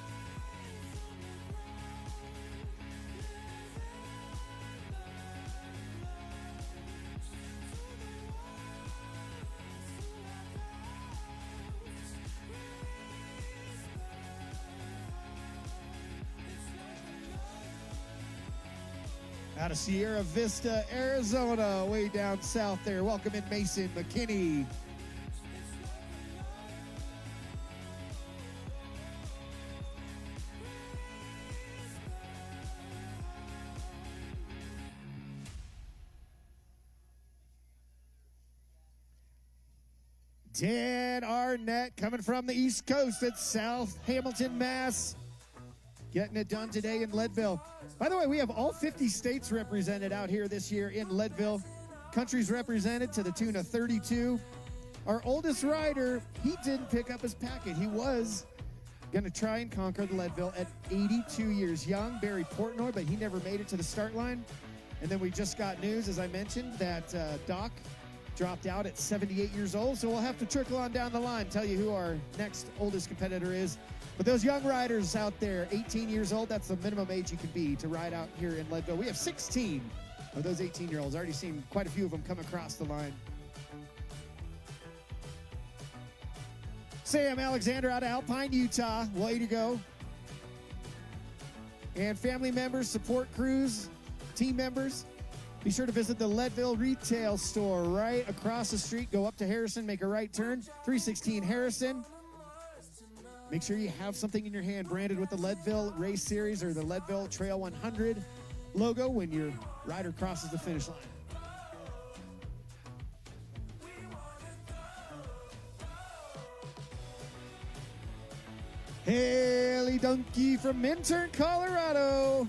Out of Sierra Vista, Arizona, way down south there. Welcome in Mason McKinney. Dan Arnett coming from the East Coast at South Hamilton, Mass. Getting it done today in Leadville. By the way, we have all 50 states represented out here this year in Leadville. Countries represented to the tune of 32. Our oldest rider, he didn't pick up his packet. He was going to try and conquer the Leadville at 82 years young, Barry Portnoy, but he never made it to the start line. And then we just got news, as I mentioned, that Doc dropped out at 78 years old. So we'll have to trickle on down the line, tell you who our next oldest competitor is. But those young riders out there, 18 years old, that's the minimum age you can be to ride out here in Leadville. We have 16 of those 18-year-olds. Already seen quite a few of them come across the line. Sam Alexander out of Alpine, Utah. Way to go. And family members, support crews, team members, be sure to visit the Leadville retail store right across the street. Go up to Harrison, make a right turn, 316 Harrison. Make sure you have something in your hand branded with the Leadville Race Series or the Leadville Trail 100 logo when your rider crosses the finish line. Haley Dunkey from Minturn, Colorado.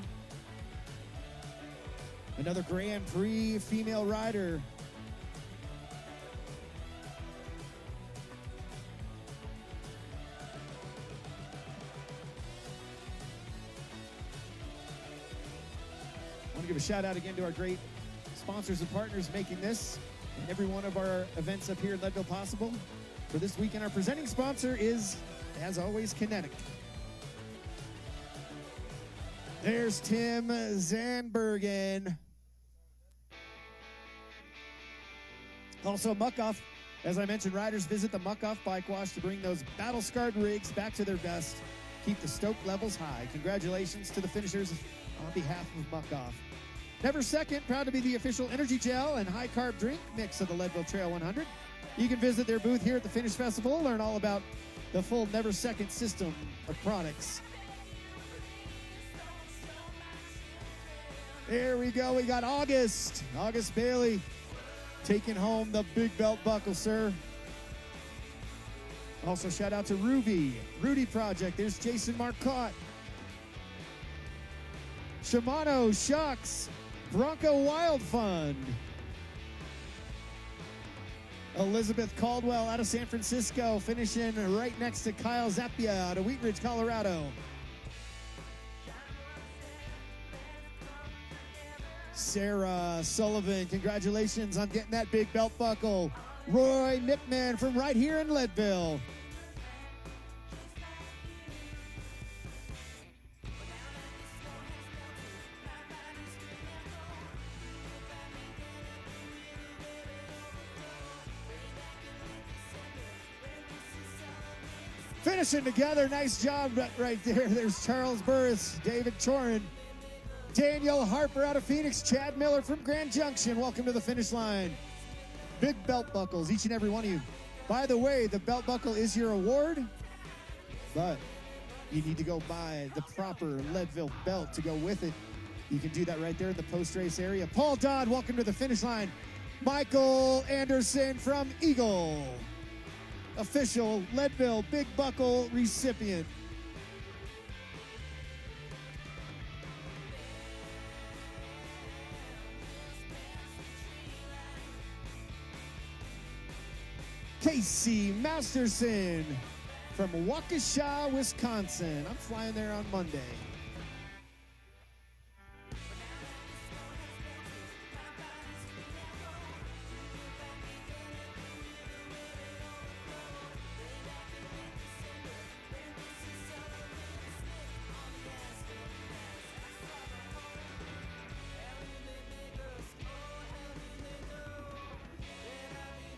Another Grand Prix female rider. I want to give a shout out again to our great sponsors and partners making this and every one of our events up here in Leadville possible. For this weekend, our presenting sponsor is, as always, Kenetik. There's Tim Zandbergen. Also, Muck-Off. As I mentioned, riders visit the Muck-Off Bike Wash to bring those battle-scarred rigs back to their best. Keep the stoke levels high. Congratulations to the finishers on behalf of Muck-Off. Never Second, proud to be the official energy gel and high-carb drink mix of the Leadville Trail 100. You can visit their booth here at the Finish Festival, learn all about the full Never Second system of products. There we go. We got August Bailey taking home the big belt buckle, sir. Also, shout out to Rudy Project. There's Jason Marcotte. Shimano Shocks Bronco Wild Fund. Elizabeth Caldwell out of San Francisco, finishing right next to Kyle Zappia out of Wheat Ridge, Colorado. Sarah Sullivan, congratulations on getting that big belt buckle. Roy Nipman from right here in Leadville. Finishing together, nice job right there. There's Charles Burris, David Chorin, Daniel Harper out of Phoenix, Chad Miller from Grand Junction. Welcome to the finish line. Big belt buckles, each and every one of you. By the way, the belt buckle is your award, but you need to go buy the proper Leadville belt to go with it. You can do that right there in the post-race area. Paul Dodd, welcome to the finish line. Michael Anderson from Eagle, official Leadville Big Buckle recipient. Casey Masterson from Waukesha, Wisconsin. I'm flying there on Monday.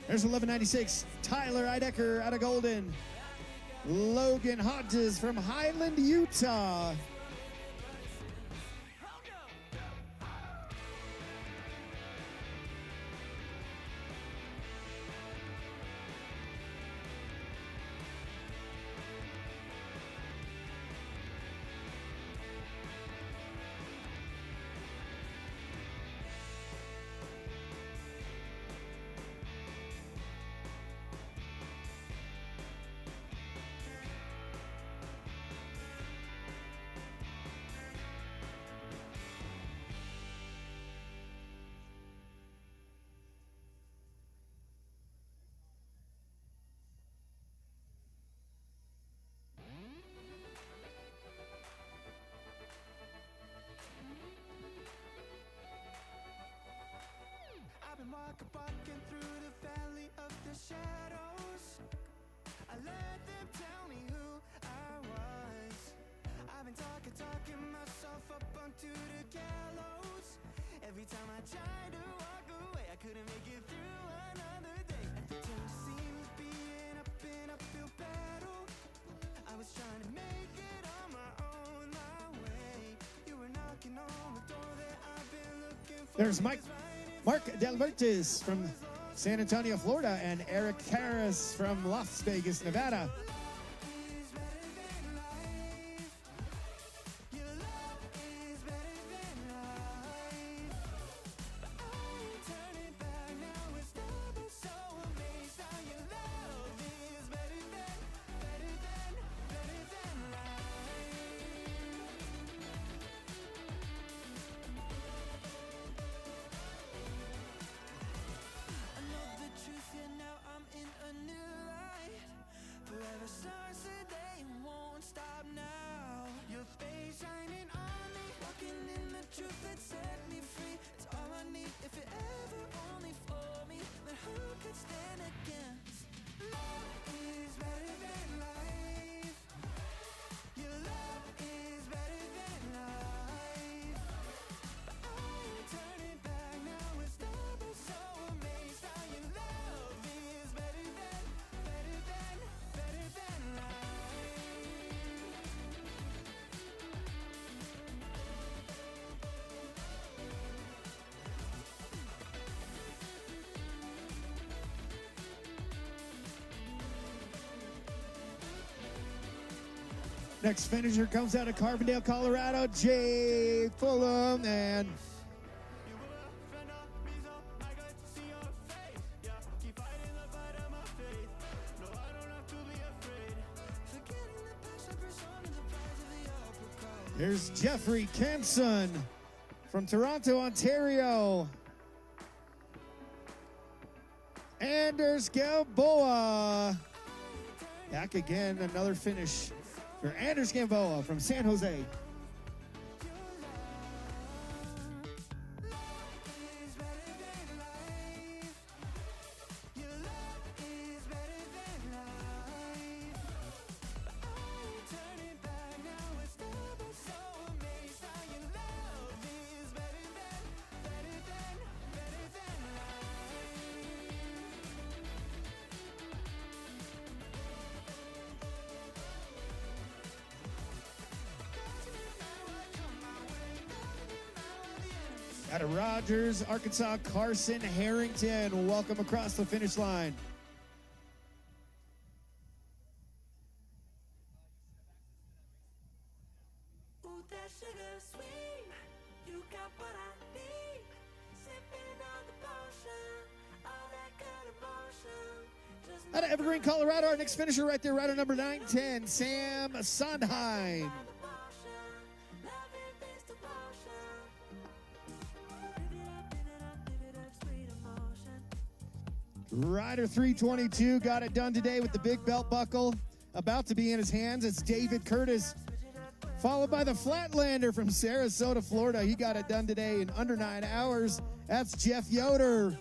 There's 1196, Tyler Eidecker out of Golden. Logan Hodges from Highland, Utah. Walking through the valley of the shadows, I let them tell me who I was. I've been talking myself up onto the gallows. Every time I tried to walk away, I couldn't make it through another day. Everything seems being up in uphill battle. I was trying to make it on my own, my way. You were knocking on the door that I've been looking for. There's Mark Delbertis from San Antonio, Florida, and Eric Harris from Las Vegas, Nevada. Next finisher comes out of Carbondale, Colorado, Jay Fulham, and here's Jeffrey Campson from Toronto, Ontario. Anders Gamboa back again, another finish for Anders Gamboa from San Jose. Out of Rogers, Arkansas, Carson Harrington. Welcome across the finish line. that sugar sweet. You got what I need. Sipping on the potion. All that good emotion. Just Out of Evergreen, Colorado, our next finisher right there, rider number 910, Sam Sondheim. Rider 322 got it done today with the big belt buckle. About to be in his hands, it's David Curtis. Followed by the Flatlander from Sarasota, Florida. He got it done today in under 9 hours. That's Jeff Yoder.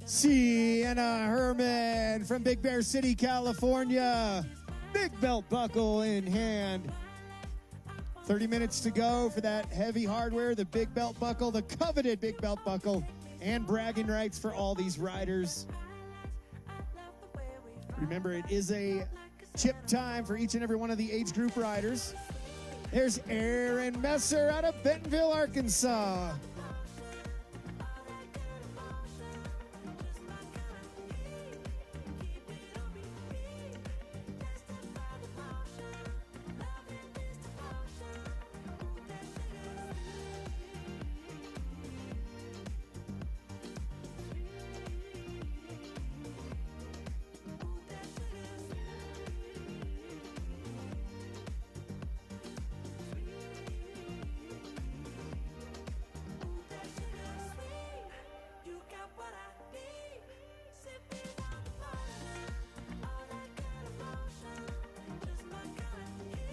Sienna Herman from Big Bear City, California. Big belt buckle in hand. 30 minutes to go for that heavy hardware, the big belt buckle, the coveted big belt buckle, and bragging rights for all these riders. Remember, it is a chip time for each and every one of the age group riders. There's Aaron Messer out of Bentonville, Arkansas.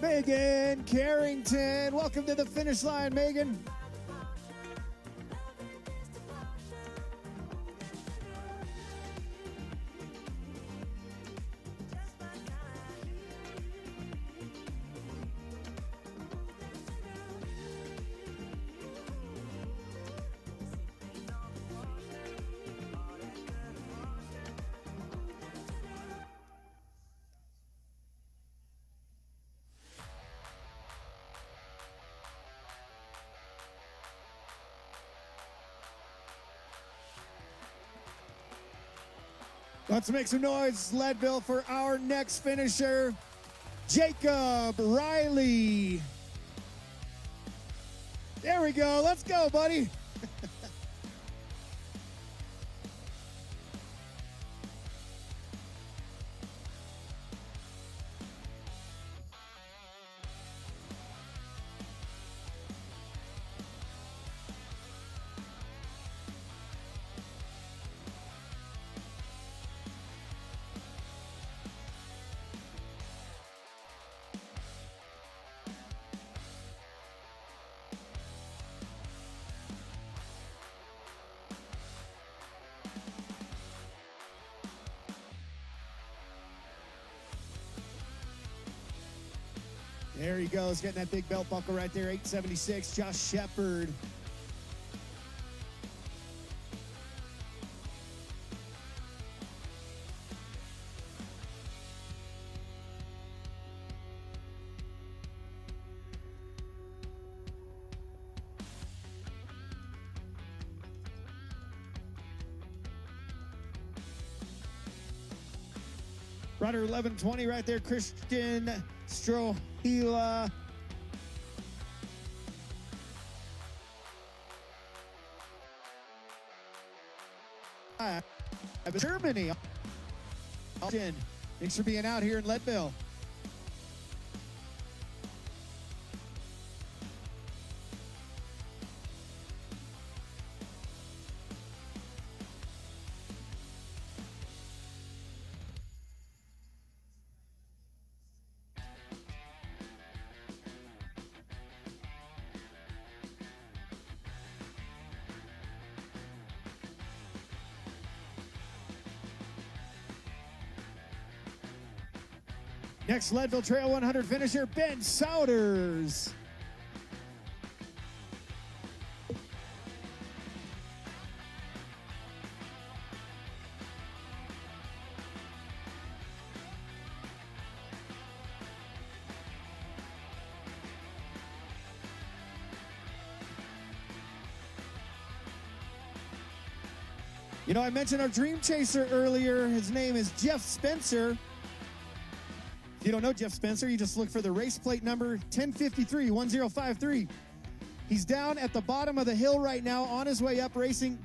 Megan Carrington, welcome to the finish line, Megan. Let's make some noise, Leadville, for our next finisher, Jacob Riley. There we go. Let's go, buddy. There he goes, getting that big belt buckle right there, 876, Josh Shepard. Rider 1120 right there, Christian Strohila. Germany. Thanks for being out here in Leadville. Next, Leadville Trail 100 finisher, Ben Souders. You know, I mentioned our Dreamchaser earlier. His name is Jeff Spencer. If you don't know Jeff Spencer, you just look for the race plate number 1053, 1053. He's down at the bottom of the hill right now on his way up, racing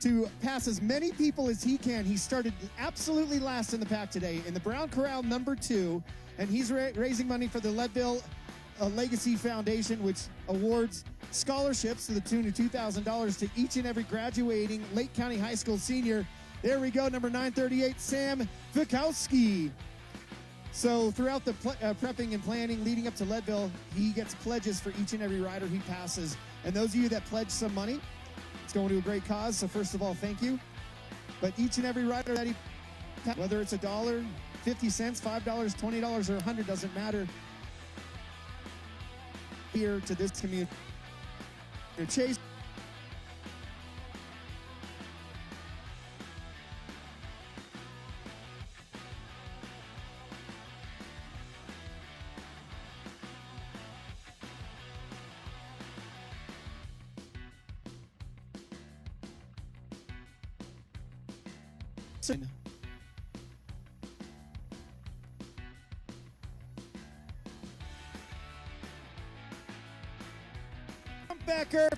to pass as many people as he can. He started absolutely last in the pack today in the Brown Corral number 2, and he's raising money for the Leadville Legacy Foundation, which awards scholarships to the tune of $2,000 to each and every graduating Lake County High School senior. There we go, number 938, Sam Vikowski. So throughout the prepping and planning leading up to Leadville, he gets pledges for each and every rider he passes. And those of you that pledge some money, it's going to a great cause. So first of all, thank you. But each and every rider that he, whether it's $1, 50 cents, $5, $20, or $100, doesn't matter. Here to this community. Chase. Becker,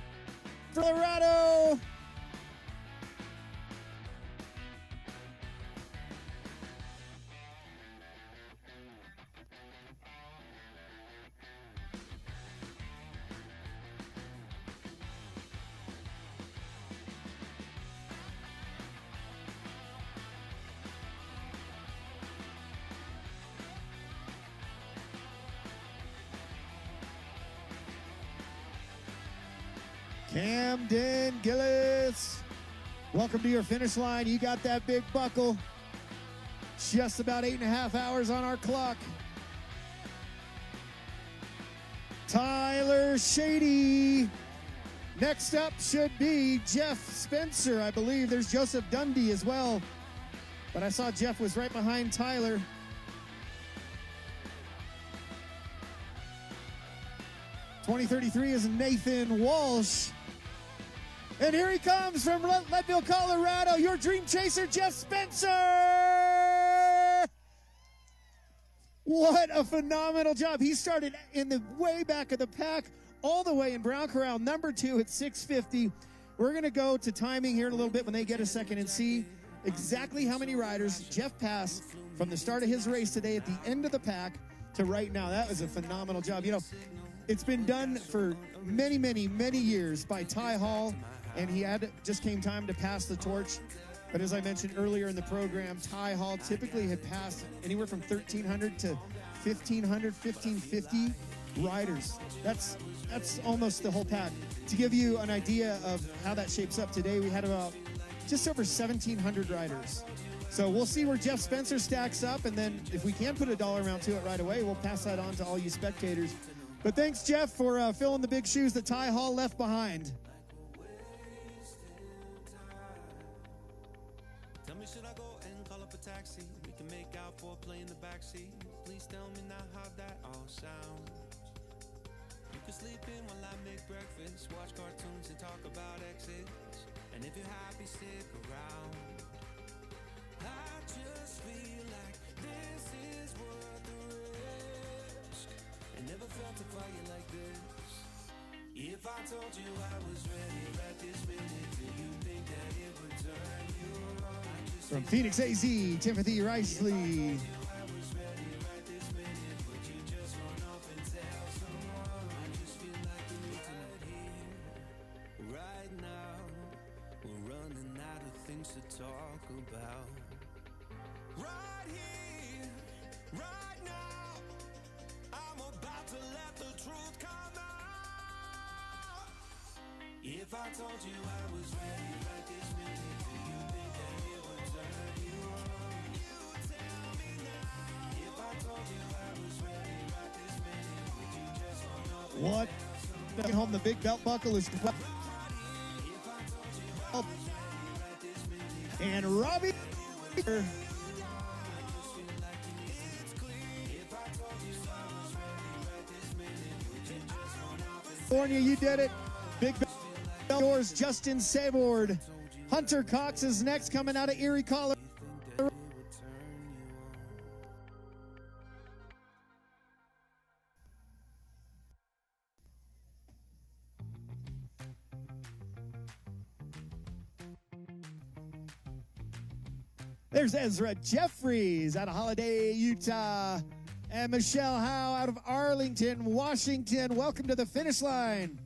Colorado. Camden Gillis, welcome to your finish line. You got that big buckle. Just about 8.5 hours on our clock. Tyler Shady. Next up should be Jeff Spencer, I believe. There's Joseph Dundee as well. But I saw Jeff was right behind Tyler. '33 is Nathan Walsh. And here he comes from Leadville, Colorado, your Dreamchaser, Jeff Spencer! What a phenomenal job. He started in the way back of the pack, all the way in Brown Corral, number 2 at 6:50. We're going to go to timing here in a little bit when they get a second and see exactly how many riders Jeff passed from the start of his race today at the end of the pack to right now. That was a phenomenal job. You know, it's been done for many, many, many years by Ty Hall, and just came time to pass the torch. But as I mentioned earlier in the program, Ty Hall typically had passed anywhere from 1,300 to 1,500, 1,550 riders. That's almost the whole pack. To give you an idea of how that shapes up today, we had about just over 1,700 riders. So we'll see where Jeff Spencer stacks up, and then if we can put a dollar amount to it right away, we'll pass that on to all you spectators. But thanks, Jeff, for filling the big shoes that Ty Hall left behind. Tell me, should I go and call up a taxi? We can make out for play in the backseat. Please tell me now how that all sounds. You can sleep in while I make breakfast, watch cartoons and talk about exits. And if you're happy, stick around. I just feel like this is worth the risk. I never felt a fire like this. If I told you I was ready right this minute, do you think that it would turn you on? From Phoenix AZ, Timothy Riceley. Right now, we're running out of things to talk about. Right here, right now, I'm about to let the truth come out. If I told you I was ready right this minute, do you think that it would turn you on? You tell me now. If I told you I was What? Taking home the big belt buckle is and Robbie. California, you did it. Big belt yours, Justin Sabord. Hunter Cox is next, coming out of Erie, Colorado. There's Ezra Jeffries out of Holiday, Utah. And Michelle Howe out of Arlington, Washington. Welcome to the finish line.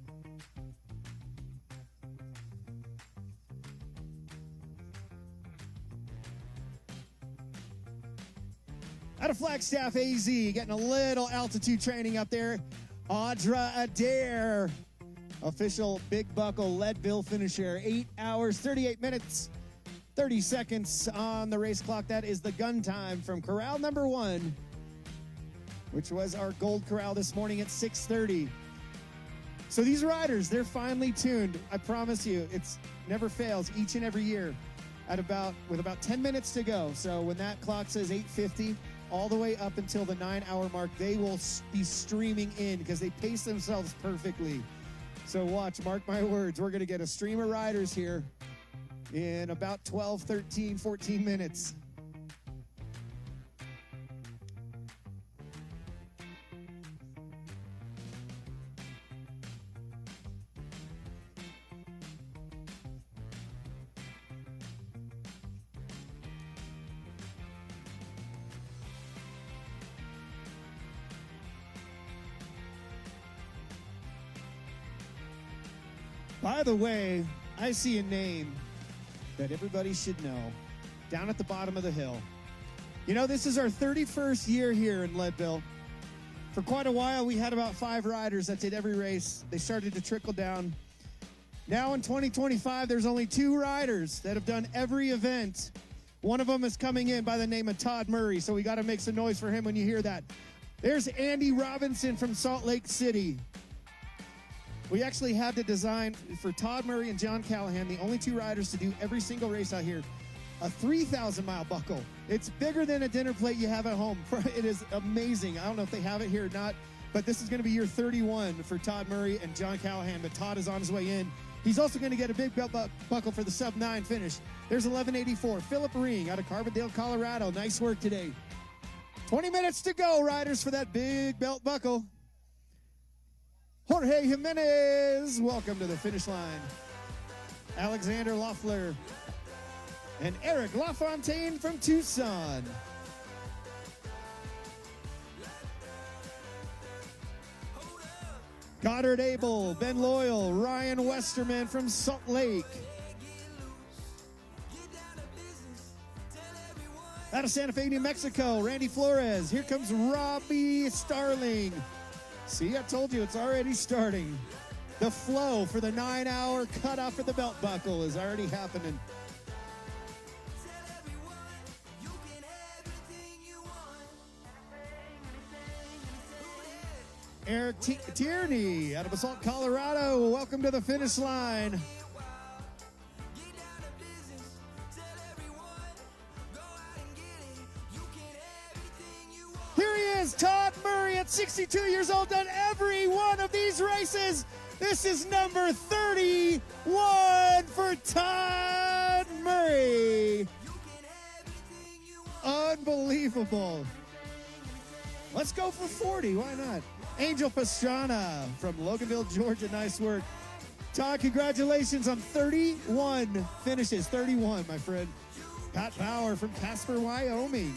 Out of Flagstaff, AZ, getting a little altitude training up there. Audra Adair, official Big Buckle Leadville finisher. 8 hours, 38 minutes, 30 seconds on the race clock. That is the gun time from corral number 1, which was our gold corral this morning at 6:30. So these riders, they're finely tuned. I promise you, it's never fails each and every year with about 10 minutes to go. So when that clock says 8:50, all the way up until the 9-hour mark, they will be streaming in because they pace themselves perfectly. So watch, mark my words, we're going to get a stream of riders here in about 12, 13, 14 minutes. By the way, I see a name that everybody should know down at the bottom of the hill. You know, this is our 31st year here in Leadville. For quite a while, we had about 5 riders that did every race. They started to trickle down. Now in 2025, there's only 2 riders that have done every event. One of them is coming in by the name of Todd Murray, so we got to make some noise for him when you hear that. There's Andy Robinson from Salt Lake City. We actually had to design for Todd Murray and John Callahan, the only 2 riders to do every single race out here, a 3,000-mile buckle. It's bigger than a dinner plate you have at home. It is amazing. I don't know if they have it here or not, but this is going to be year 31 for Todd Murray and John Callahan, but Todd is on his way in. He's also going to get a big belt buckle for the sub-9 finish. There's 1184, Philip Ring out of Carbondale, Colorado. Nice work today. 20 minutes to go, riders, for that big belt buckle. Jorge Jimenez, welcome to the finish line. Alexander Loeffler and Eric LaFontaine from Tucson. Goddard Abel, Ben Loyal, Ryan Westerman from Salt Lake. Out of Santa Fe, New Mexico, Randy Flores. Here comes Robbie Starling. See, I told you, it's already starting. The flow for the 9-hour cutoff for the belt buckle is already happening. Eric Tierney out of Basalt, Colorado. Welcome to the finish line. Here he is, Todd Murray at 62 years old, done every one of these races. This is number 31 for Todd Murray. Unbelievable. Let's go for 40, why not? Angel Pastrana from Loganville, Georgia, nice work. Todd, congratulations on 31 finishes, 31, my friend. Pat Bauer from Casper, Wyoming.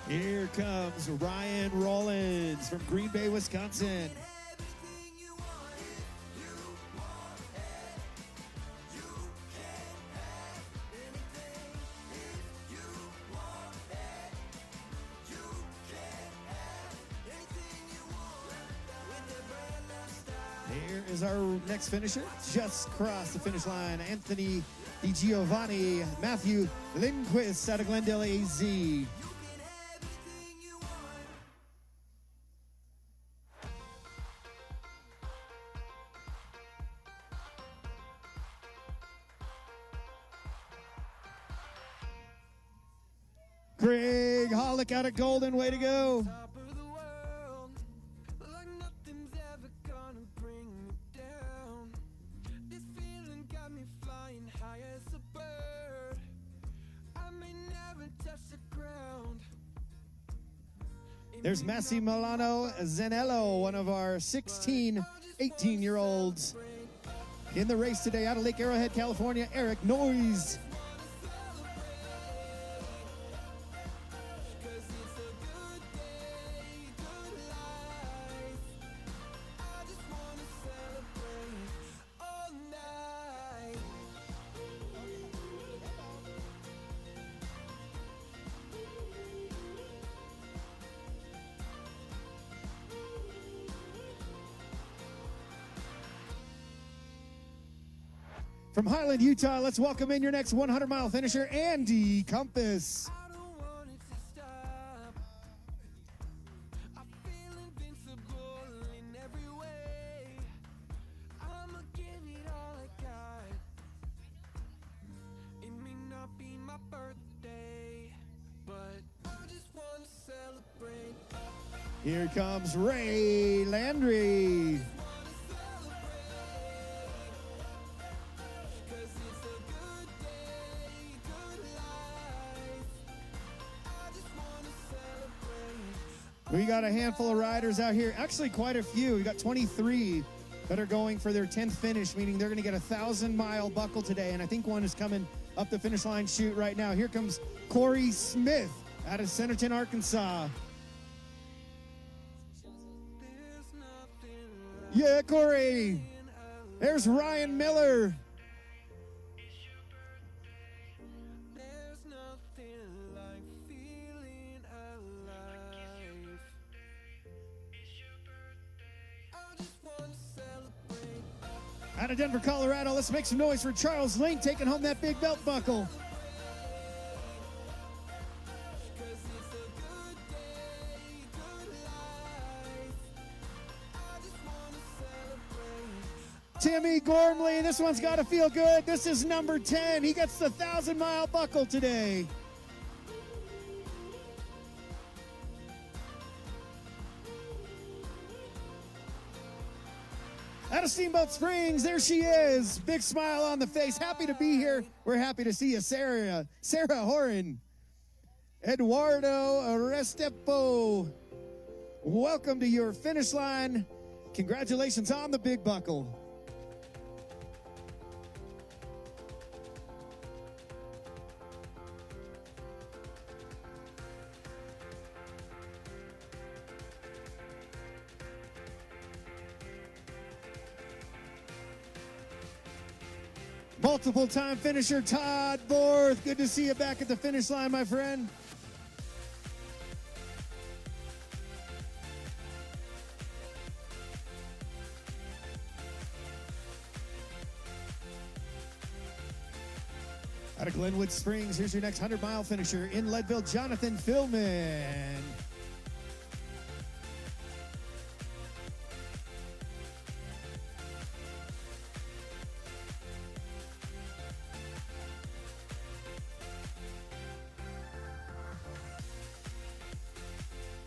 Here comes Ryan Rollins from Green Bay, Wisconsin. Here is our next finisher. Just crossed the finish line. Anthony Di Giovanni, Matthew Lindquist out of Glendale, AZ. Greg Hollick out of Golden, way to go. Top of the world, like nothing's ever gonna bring me down. This feeling got me flying high as a bird. I may never touch the ground. There's Massi Milano Zanello, one of our 16, 18-year-olds in the race today out of Lake Arrowhead, California, Eric Noyes. From Highland, Utah, let's welcome in your next 100-mile finisher, Andy Compass. I don't want it to stop. I feel invincible in every way. I'ma give it all I got. It may not be my birthday, but I just want to celebrate. Here comes Ray Landry. We got a handful of riders out here, actually quite a few. We got 23 that are going for their 10th finish, meaning they're going to get a 1,000-mile buckle today, and I think one is coming up the finish line chute right now. Here comes Corey Smith out of Centerton, Arkansas. Yeah, Corey. There's Ryan Miller. There's nothing like feeling alive. I just want to celebrate. Out of Denver, Colorado, let's make some noise for Charles Link taking home that big belt buckle. Timmy Gormley, this one's got to feel good. This is number 10. He gets the 1,000-mile buckle today. Out of Steamboat Springs, there she is. Big smile on the face. Happy to be here. We're happy to see you, Sarah Horan. Eduardo Restepo, welcome to your finish line. Congratulations on the big buckle. Multiple-time finisher Todd Borth. Good to see you back at the finish line, my friend. Out of Glenwood Springs, here's your next 100-mile finisher in Leadville, Jonathan Philman.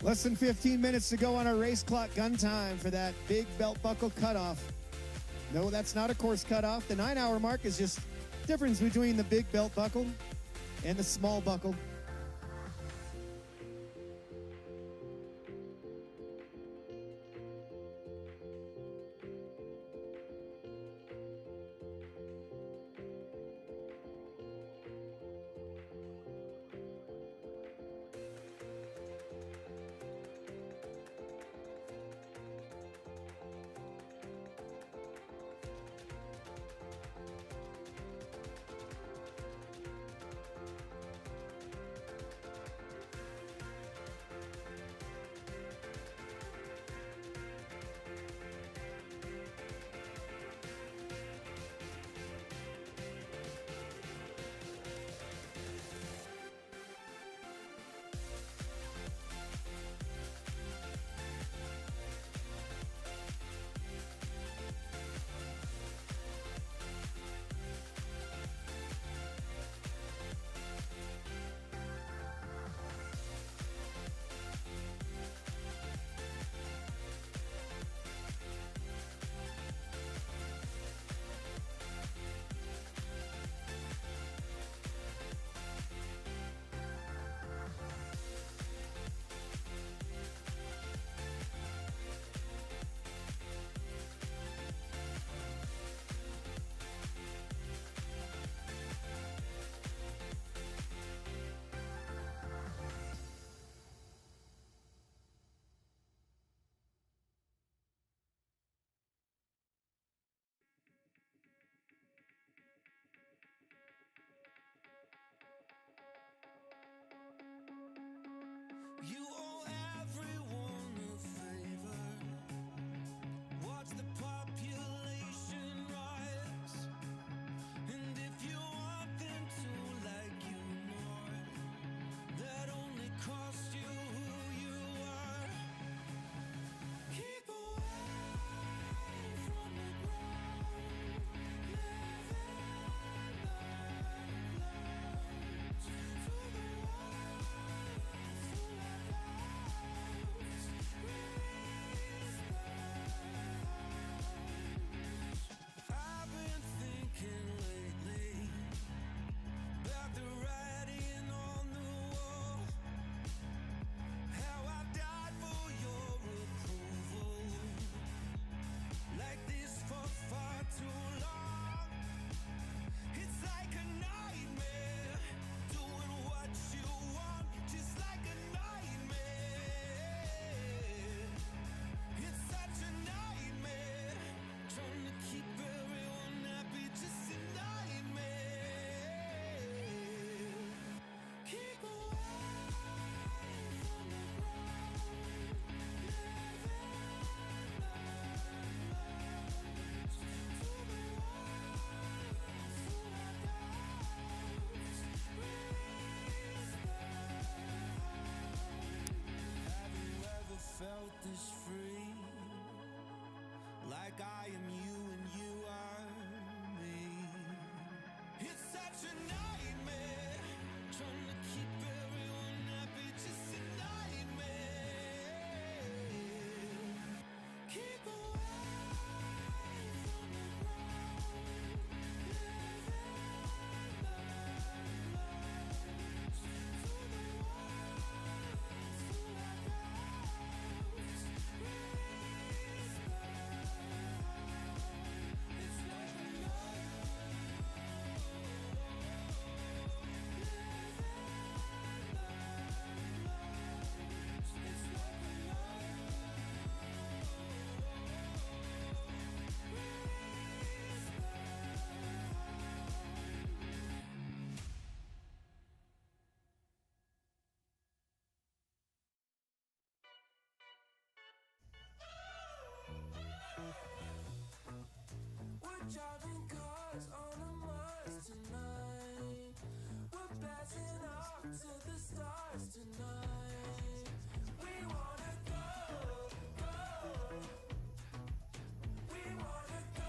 Less than 15 minutes to go on our race clock gun time for that big belt buckle cutoff. No, that's not a course cutoff. The 9-hour mark is just difference between the big belt buckle and the small buckle.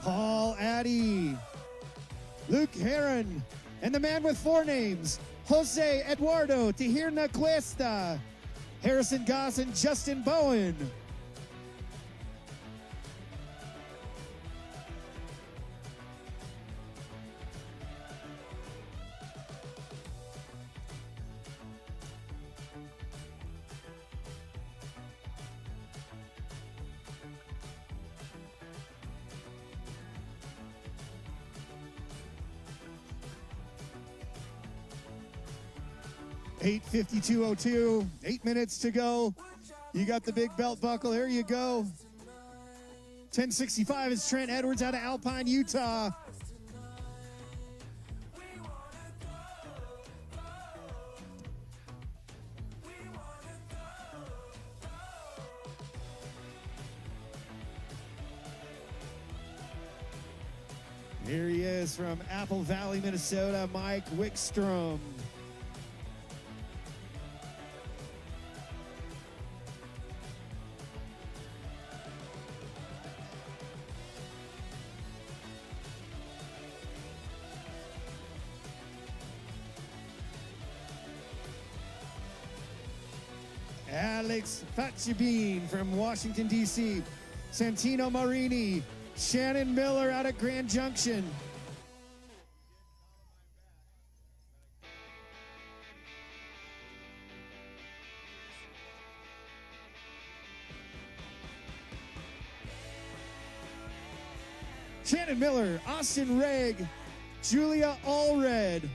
Paul Addy, Luke Heron, and the man with 4 names, Jose Eduardo Tihirna Cuesta, Harrison Goss, and Justin Bowen. $8:52:02, 8 minutes to go. You got the big belt buckle. There you go. 10:65 is Trent Edwards out of Alpine, Utah. Here he is from Apple Valley, Minnesota, Mike Wickstrom. Alex Fatchabine from Washington, D.C. Santino Marini. Shannon Miller out of Grand Junction. Shannon Miller, Austin Reg, Julia Allred.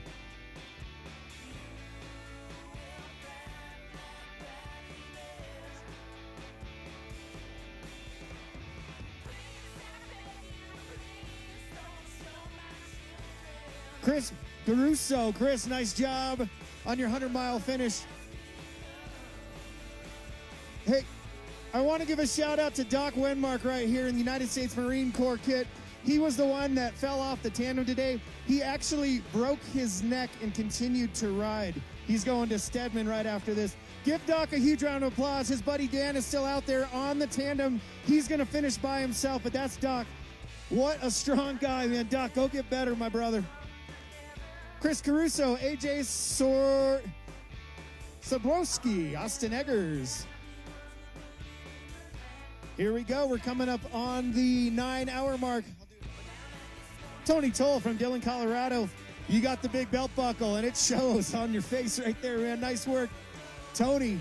Chris Caruso. Chris, nice job on your 100-mile finish. Hey, I want to give a shout out to Doc Wenmark right here in the United States Marine Corps kit. He was the one that fell off the tandem today. He actually broke his neck and continued to ride. He's going to Stedman right after this. Give Doc a huge round of applause. His buddy Dan is still out there on the tandem. He's going to finish by himself, but that's Doc. What a strong guy, man. Doc, go get better, my brother. Chris Caruso, AJ Sabrowski, Austin Eggers. Here we go. We're coming up on the 9-hour mark. Tony Toll from Dillon, Colorado. You got the big belt buckle, and it shows on your face right there, man. Nice work, Tony.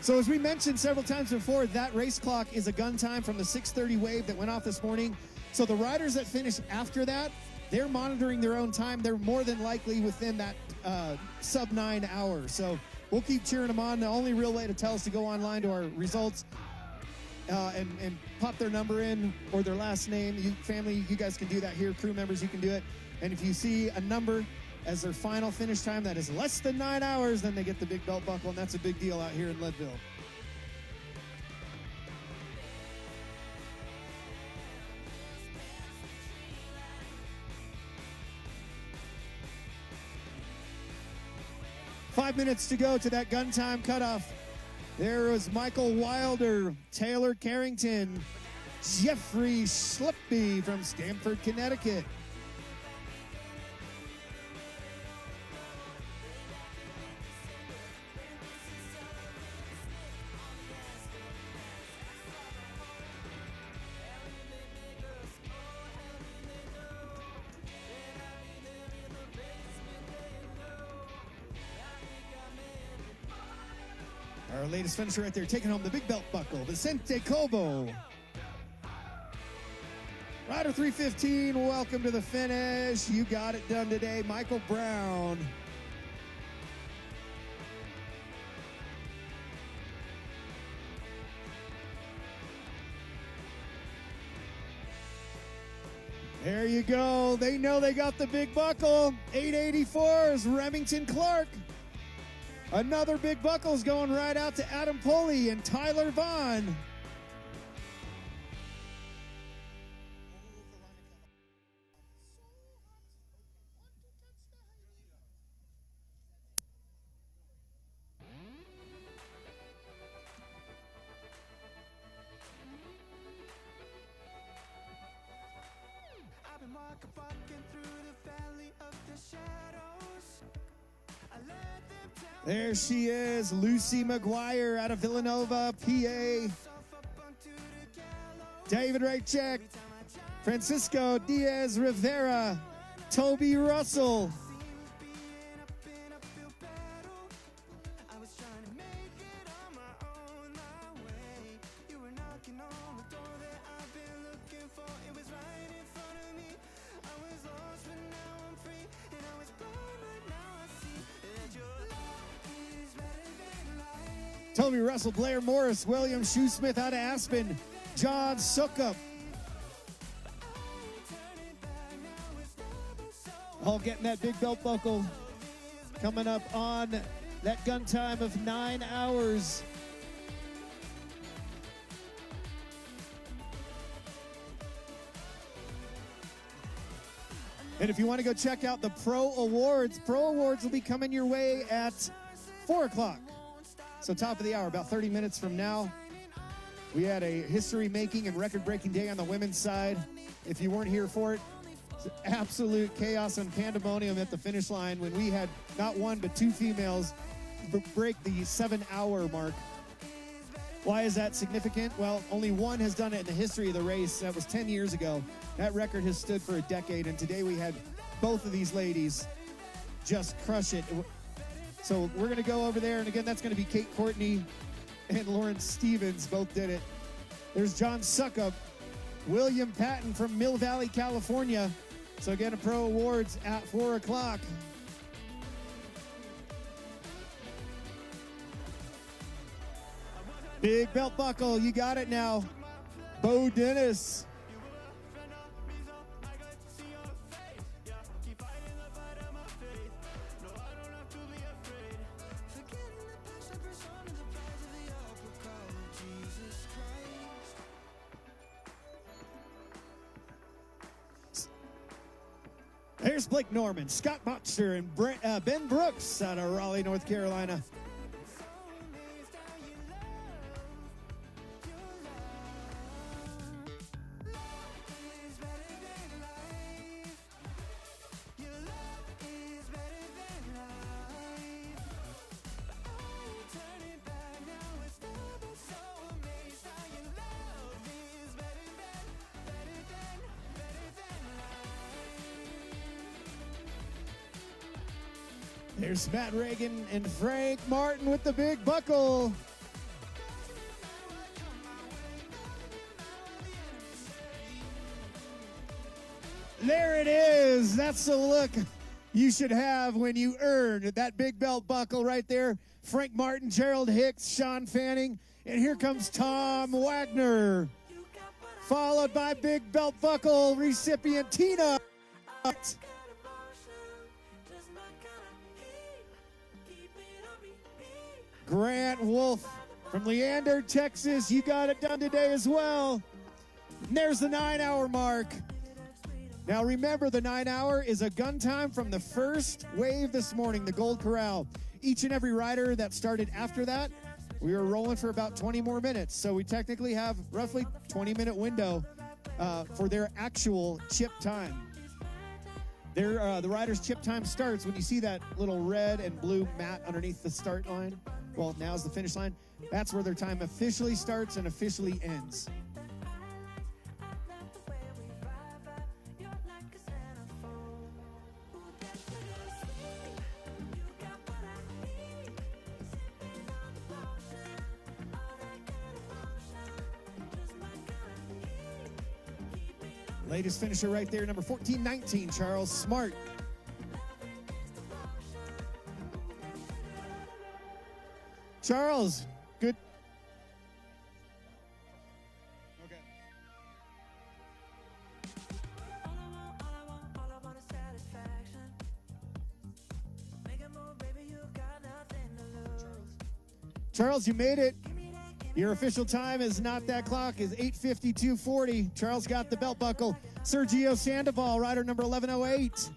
So as we mentioned several times before, that race clock is a gun time from the 6:30 wave that went off this morning. So the riders that finish after that, they're monitoring their own time. They're more than likely within that sub 9 hours. So we'll keep cheering them on. The only real way to tell us to go online to our results and pop their number in or their last name. You, family, you guys can do that here. Crew members, you can do it. And if you see a number as their final finish time that is less than 9 hours, then they get the big belt buckle, and that's a big deal out here in Leadville. Five minutes to go to that gun time cutoff. There was Michael Wilder, Taylor Carrington, Jeffrey Slippy from Stamford, Connecticut. Our latest finisher right there, taking home the big belt buckle, Vicente Cobo. Rider 315, welcome to the finish. You got it done today, Michael Brown. There you go. They know they got the big buckle. 884 is Remington Clark. Another big buckle's going right out to Adam Pulley and Tyler Vaughn. There she is, Lucy McGuire out of Villanova, PA. David Raycheck, Francisco Diaz Rivera, Toby Russell. Toby Russell, Blair Morris, William Shoesmith out of Aspen, John Sukup. All getting that big belt buckle coming up on that gun time of 9 hours. And if you want to go check out the Pro Awards will be coming your way at 4 o'clock. So top of the hour, about 30 minutes from now. We had a history-making and record-breaking day on the women's side. If you weren't here for it, it's absolute chaos and pandemonium at the finish line when we had not one but two females break the 7-hour mark. Why is that significant? Well, only one has done it in the history of the race. That was 10 years ago. That record has stood for a decade, and today we had both of these ladies just crush it. So we're going to go over there, and again, that's going to be Kate Courtney and Lauren Stevens. Both did it. There's John Sukup, William Patton from Mill Valley, California. So again, a Pro Awards at 4 o'clock. Big belt buckle, you got it now. Bo Dennis. There's Blake Norman, Scott Botcher, and Ben Brooks out of Raleigh, North Carolina. There's Matt Reagan and Frank Martin with the big buckle. There it is. That's the look you should have when you earn that big belt buckle right there. Frank Martin, Gerald Hicks, Sean Fanning, and here comes Tom Wagner. Followed by big belt buckle recipient Tina. Grant Wolf from Leander, Texas. You got it done today as well. And there's the 9-hour mark. Now remember, the 9-hour is a gun time from the first wave this morning, the Gold Corral. Each and every rider that started after that, we were rolling for about 20 more minutes. So we technically have roughly 20-minute window for their actual chip time. The rider's chip time starts when you see that little red and blue mat underneath the start line. Well, now's the finish line. That's where their time officially starts and officially ends. Latest finisher right there, number 1419, Charles Smart. Charles, good. Okay. Charles, you made it. Your official time is not that clock, is 8:52:40. Charles got the belt buckle. Sergio Sandoval, rider number 1108.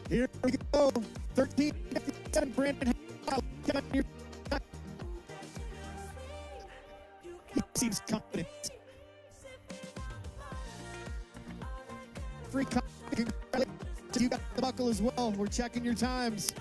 Here we go. 13:57. Brandon. He seems confident. Free congratulations. You got the buckle as well. We're checking your times.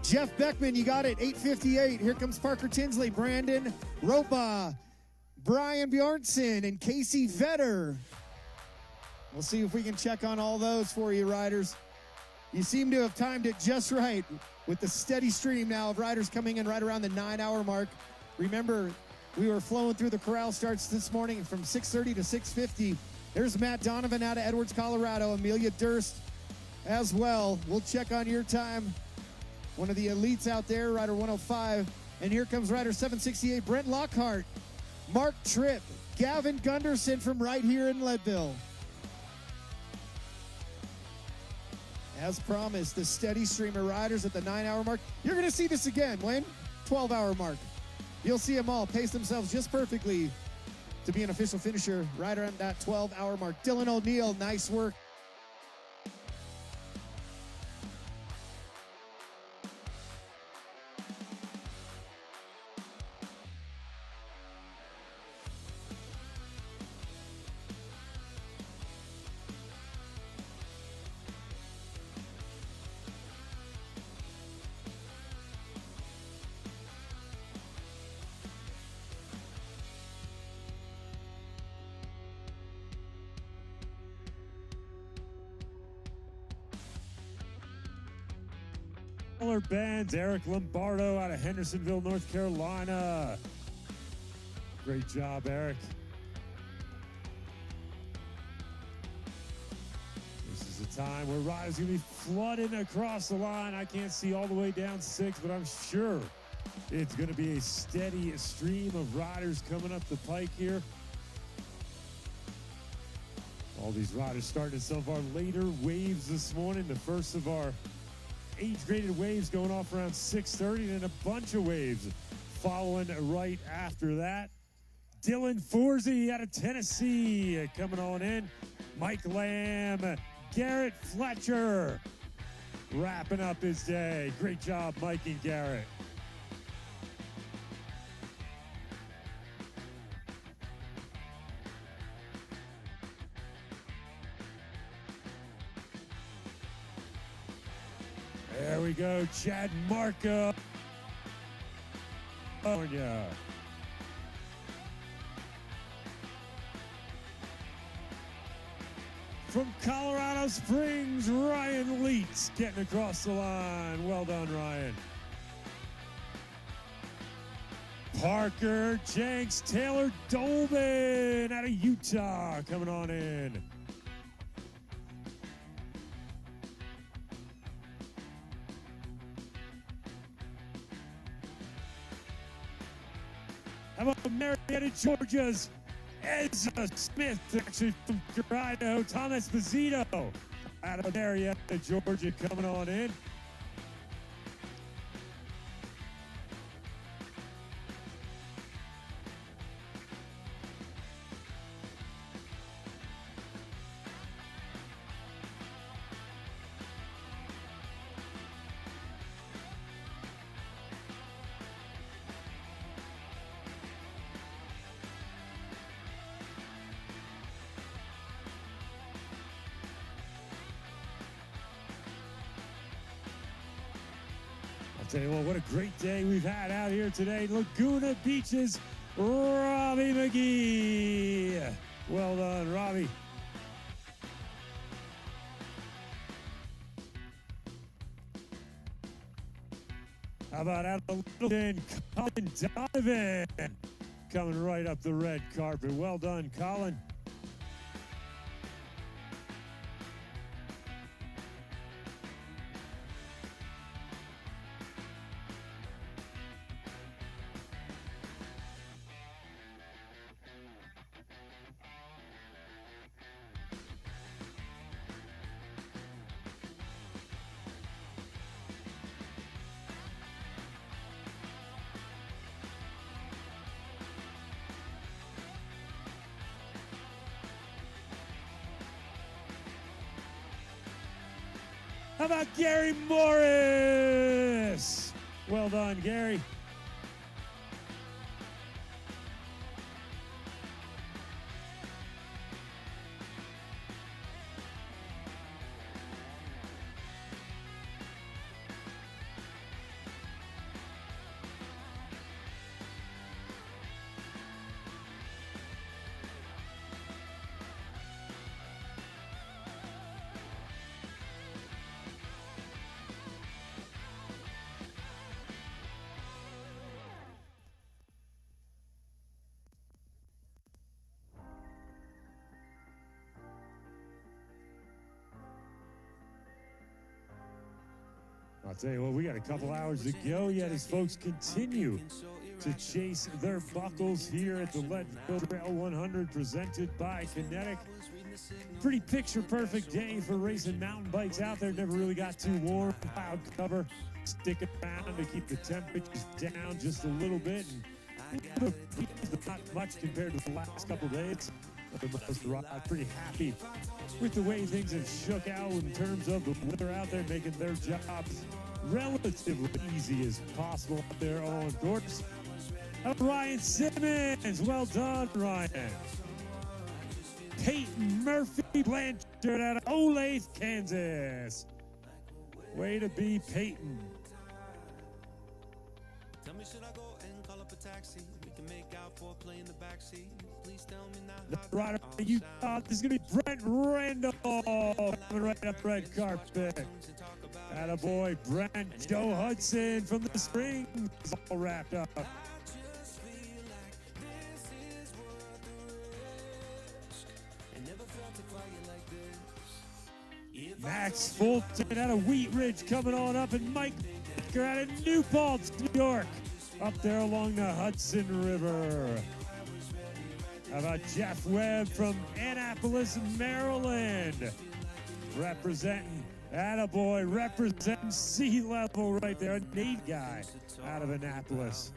Jeff Beckman, you got it, 8:58. Here comes Parker Tinsley, Brandon Ropa, Brian Bjornson, and Casey Vetter. We'll see if we can check on all those for you, riders. You seem to have timed it just right with the steady stream now of riders coming in right around the 9-hour mark. Remember, we were flowing through the corral starts this morning from 6:30 to 6:50. There's Matt Donovan out of Edwards, Colorado. Amelia Durst as well. We'll check on your time. One of the elites out there, rider 105. And here comes rider 768, Brent Lockhart, Mark Tripp, Gavin Gunderson from right here in Leadville. As promised, the steady stream of riders at the 9-hour mark. You're going to see this again, Wayne. 12-hour mark. You'll see them all pace themselves just perfectly to be an official finisher right around that 12-hour mark. Dylan O'Neill, nice work. Bands, Eric Lombardo out of Hendersonville, North Carolina. Great job, Eric. This is a time where riders going to be flooding across the line. I can't see all the way down 6, but I'm sure it's going to be a steady stream of riders coming up the pike here. All these riders starting some of our later waves this morning. The first of our age-graded waves going off around 6:30, and a bunch of waves following right after that. Dylan Forsey out of Tennessee coming on in. Mike Lamb, Garrett Fletcher wrapping up his day. Great job, Mike and Garrett. There we go, Chad Marco. California. From Colorado Springs, Ryan Leitz getting across the line. Well done, Ryan. Parker Jenks, Taylor Dolben out of Utah coming on in. How about Marietta, Georgia's Ezra Smith, actually from Idaho. Thomas Bazito out of Marietta, Georgia, coming on in. Tell you what a great day we've had out here today. Laguna Beach's Robbie McGee. Well done, Robbie. How about out of Littleton, Colin Donovan coming right up the red carpet. Well done, Colin. about Gary Morris? Well done, Gary. I'll tell you what, we got a couple hours to go yet as folks continue to chase their buckles here at the Leadville Trail 100 presented by Kenetik. Pretty picture-perfect day for racing mountain bikes out there. Never really got too warm. Cloud cover sticking around to keep the temperatures down just a little bit. And not much compared to the last couple of days. I'm pretty happy with the way things have shook out in terms of the weather out there, making their jobs relatively easy as possible out there on course. Ryan Simmons, well done, Ryan. Peyton Murphy Blanchard out of Olathe, Kansas. Way to be, Peyton. Tell me, should I go and call up a taxi? We can make out for play in the backseat. Please tell me now. The rider you thought this is going to be Brent Randall coming right up the red carpet. Attaboy, Brent. Joe Hudson from the Springs all wrapped up. Max Fulton out of Wheat Ridge coming on up, and Mike Baker out of New Paltz, New York, up there along the Hudson River. How about Jeff Webb from Annapolis, Maryland, representing Attaboy, representing sea level right there, a Nate guy out of Annapolis.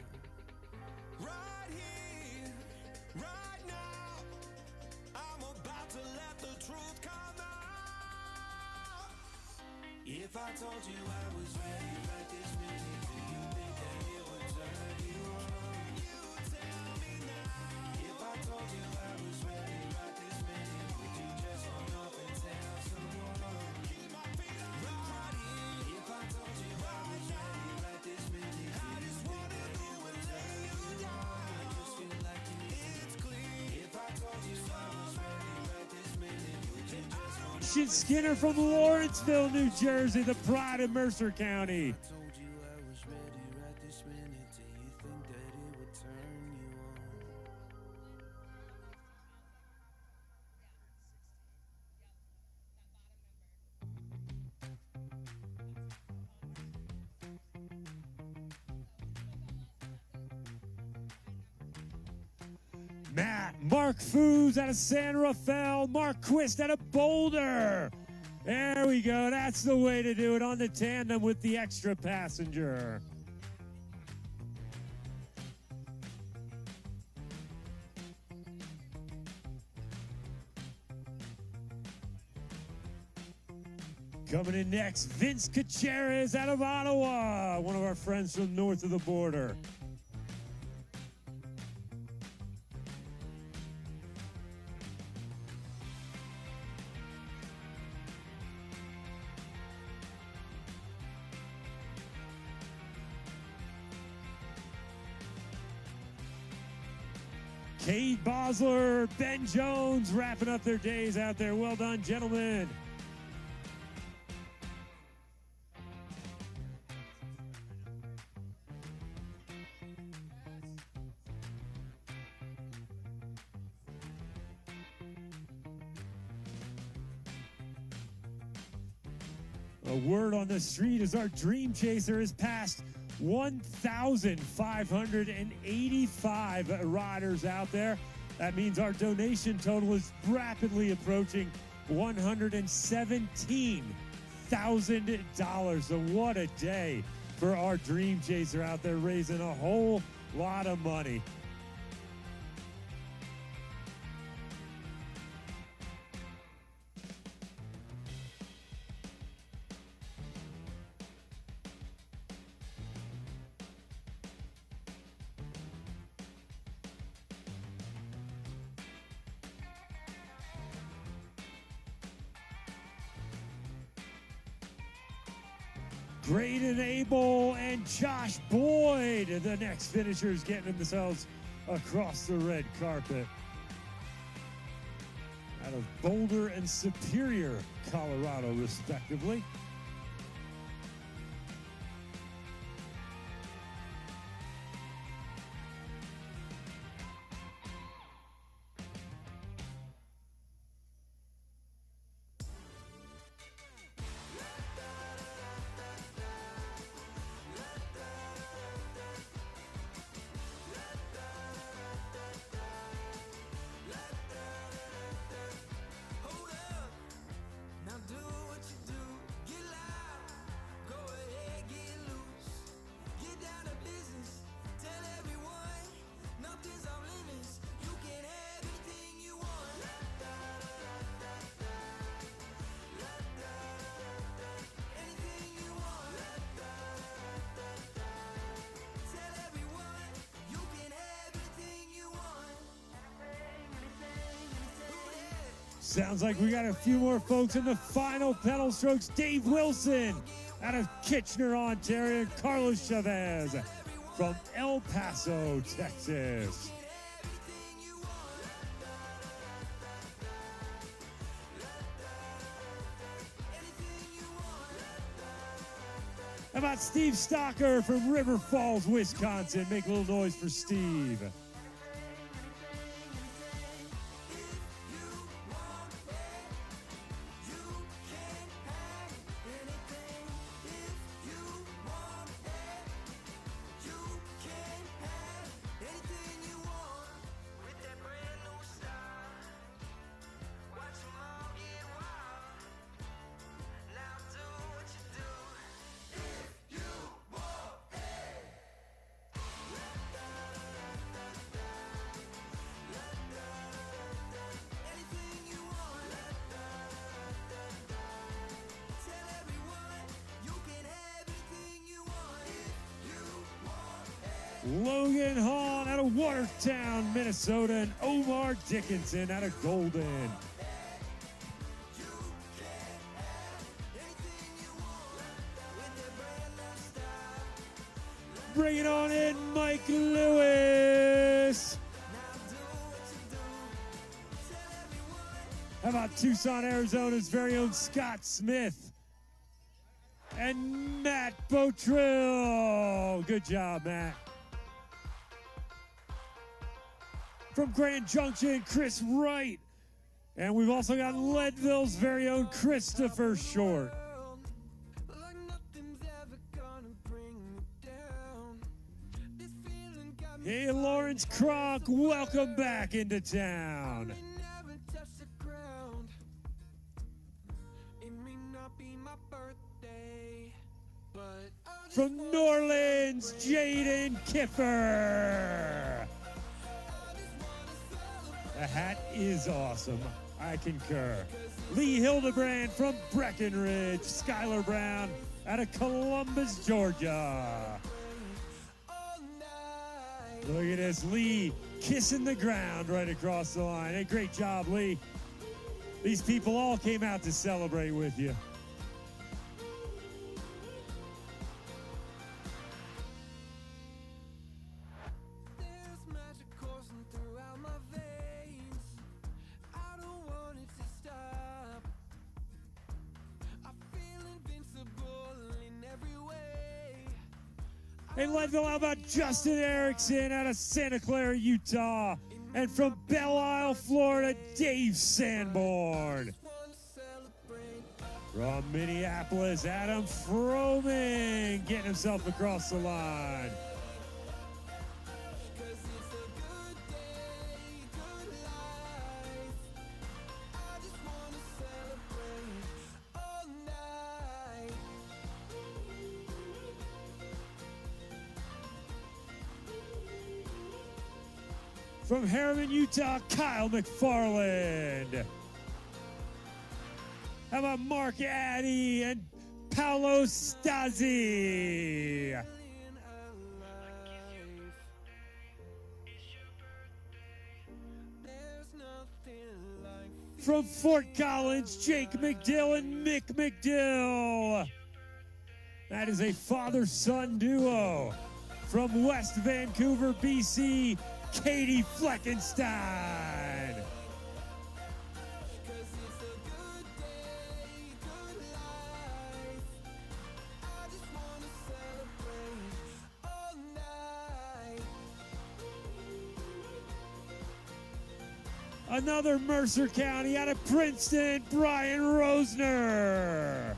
If I told you I was ready right this minute, do you think that it would turn you on? You tell me now. If I told you I was ready right this minute, would you just run off and tell someone? Keep my feet on the body. If I told you I was ready right this minute, I just wanna do and lay you down. I just feel like it's clean. If I told you I was ready right this minute, would you just run off? Skinner from Lawrenceville, New Jersey, the pride of Mercer County. I told you I was ready right this minute. Do you think that it would turn you Mark Foos out of San Rafael. Mark Quist out of Boulder. There we go. That's the way to do it on the tandem with the extra passenger. Coming in next, Vince Gutierrez out of Ottawa, one of our friends from north of the border. Cade Bosler, Ben Jones wrapping up their days out there. Well done, gentlemen. A word on the street is our Dreamchaser has passed 1,585 riders out there. That means our donation total is rapidly approaching $117,000. So what a day for our Dreamchaser out there, raising a whole lot of money. Graydon Abel and Josh Boyd, the next finishers, getting themselves across the red carpet. Out of Boulder and Superior, Colorado, respectively. Sounds like we got a few more folks in the final pedal strokes. Dave Wilson out of Kitchener, Ontario. Carlos Chavez from El Paso, Texas. How about Steve Stocker from River Falls, Wisconsin? Make a little noise for Steve. Logan Hahn out of Watertown, Minnesota, and Omar Dickinson out of Golden. Bring it on in, Mike Lewis. How about Tucson, Arizona's very own Scott Smith and Matt Botrill. Good job, Matt. From Grand Junction, Chris Wright. And we've also got Leadville's very own Christopher Short. Hey, Lawrence Kronk, welcome back into town. From New Orleans, Jaden Kiffer. The hat is awesome. I concur. Lee Hildebrand from Breckenridge. Skylar Brown out of Columbus, Georgia. Look at this. Lee kissing the ground right across the line. Hey, great job, Lee. These people all came out to celebrate with you. Hey, Leadville, how about Justin Erickson out of Santa Clara, Utah? And from Belle Isle, Florida, Dave Sanborn. From Minneapolis, Adam Froman getting himself across the line. From Harriman, Utah, Kyle McFarland. How about Mark Addy and Paolo Stasi? From Fort Collins, Jake McDill and Mick McDill. That is a father-son duo from West Vancouver, BC, Katie Fleckenstein. Another Mercer County out of Princeton, Brian Rosner.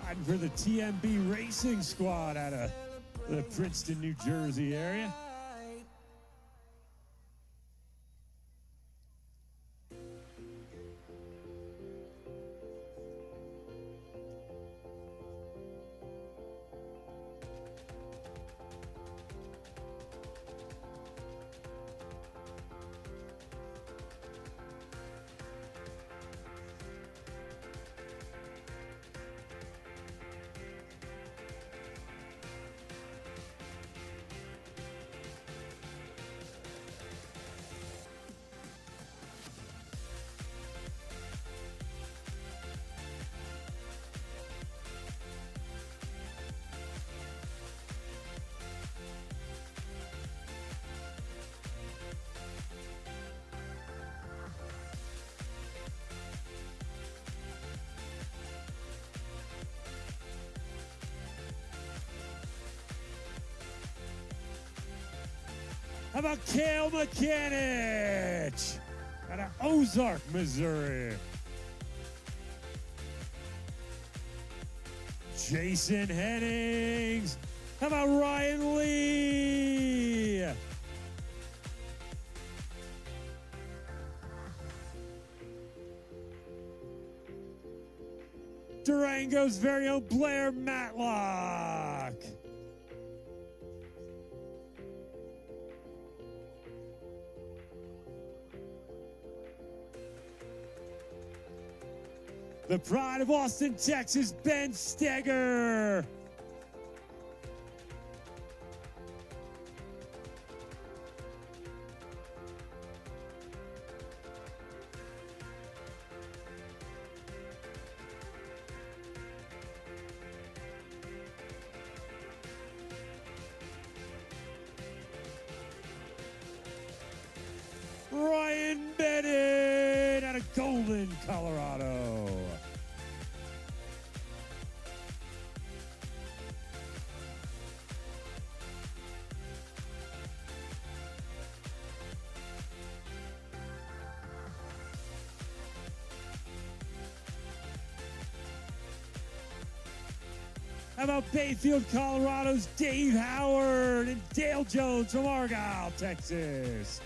Riding for the TMB Racing Squad out of the Princeton, New Jersey area. How about Cale Mechanic out of Ozark, Missouri? Jason Hennings. How about Ryan Lee? Durango's very own Blair Matlock. The pride of Austin, Texas, Ben Steger. Ryan Bennett out of Golden, Colorado. How about Bayfield, Colorado's Dave Howard and Dale Jones from Argyle, Texas?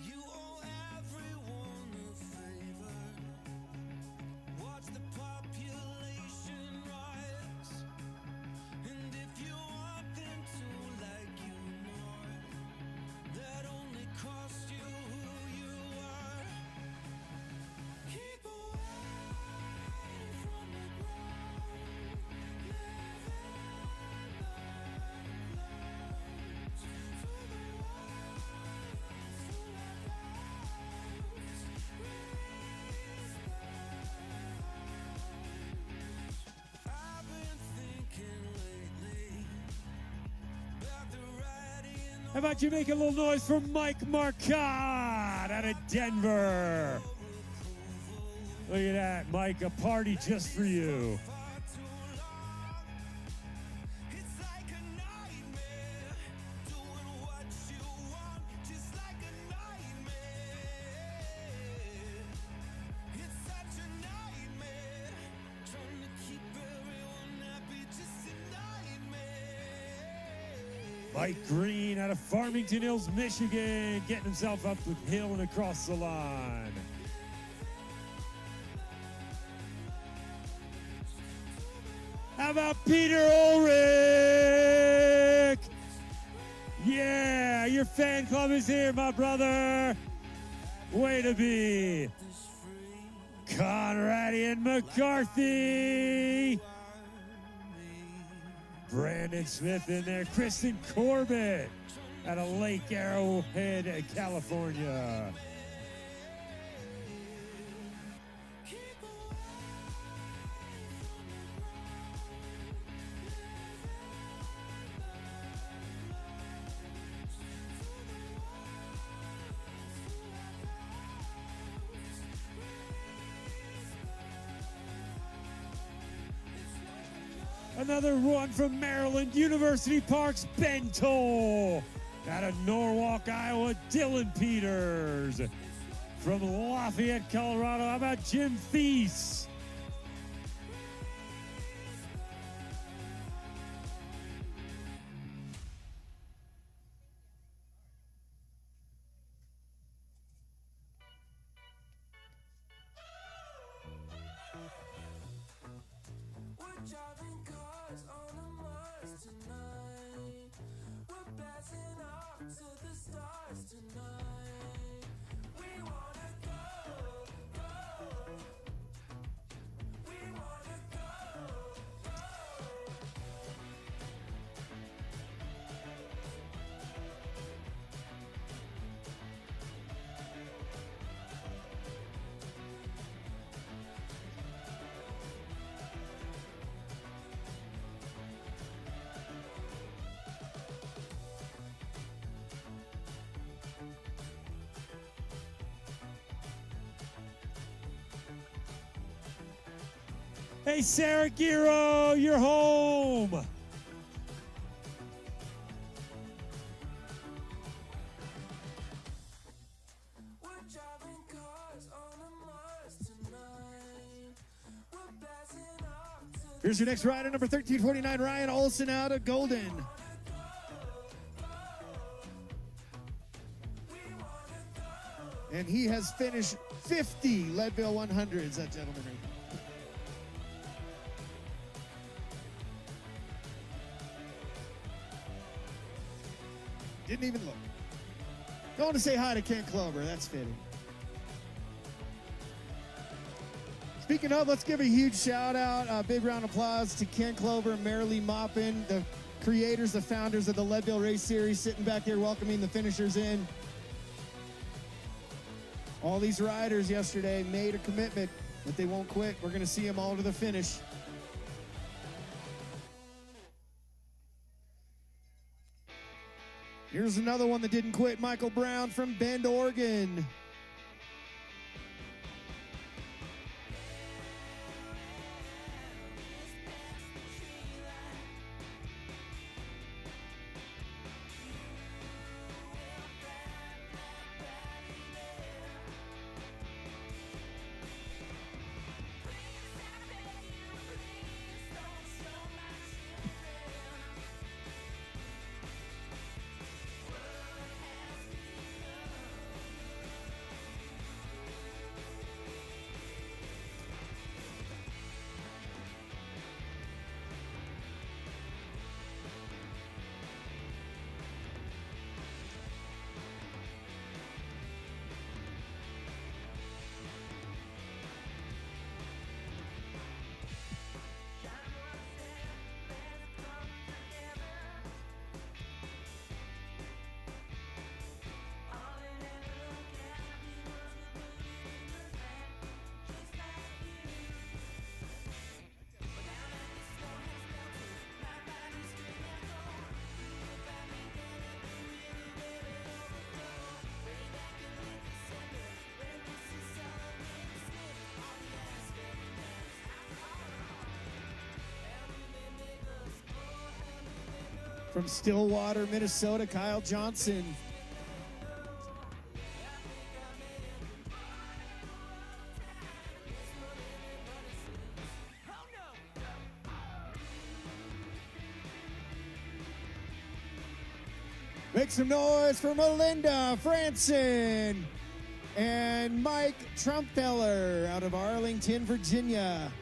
You owe everyone a favor. Watch the population rise. And if you want them to like you more, that only costs you who you are. Keep away from the ground. Live in the clouds. For the ones who have doubts, raise their hands. I've been thinking lately about the writing How about you make a little noise for Mike Marcotte out of Denver? Look at that, Mike, a party just for you. far too long. It's like a nightmare, doing what you want, just like a nightmare. It's such a nightmare, trying to keep everyone happy, just a nightmare. Mike Green out of Farmington Hills, Michigan, getting himself up the hill and across the line. How about Peter Ulrich? Yeah, your fan club is here, my brother. Way to be. Conradi and McCarthy. Brandon Smith in there. Kristen Corbett out of Lake Arrowhead, California. Another one from Maryland, University Parks, Bento. Out of Norwalk, Iowa, Dylan Peters. From Lafayette, Colorado, how about Jim Thies? Hey, Sarah Giro, you're home. Here's your next rider, number 1349, Ryan Olson out of Golden. And he has finished 50 Leadville 100s, that gentleman. Didn't even look. Going to say hi to Ken Clover. That's fitting. Speaking of, let's give a huge shout out, a big round of applause to Ken Clover and Marilee Maupin, the creators, the founders of the Leadville Race Series, sitting back there welcoming the finishers in. All these riders yesterday made a commitment that they won't quit. We're going to see them all to the finish. Here's another one that didn't quit, Michael Brown from Bend, Oregon. From Stillwater, Minnesota, Kyle Johnson. Make some noise for Melinda Franson and Mike Trumpeller out of Arlington, Virginia.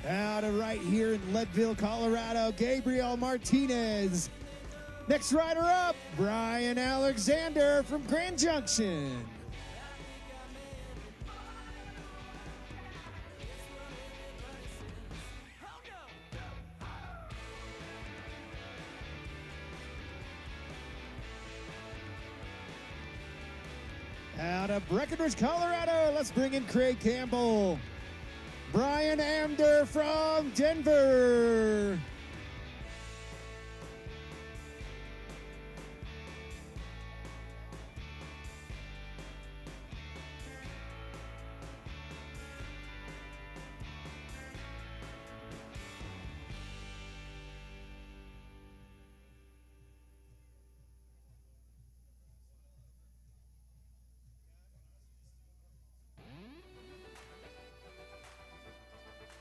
Out of right here in Leadville, Colorado, Gabriel Martinez. Next rider up, Brian Alexander from Grand Junction. Out of Breckenridge, Colorado, let's bring in Craig Campbell. Brian Amder from Denver.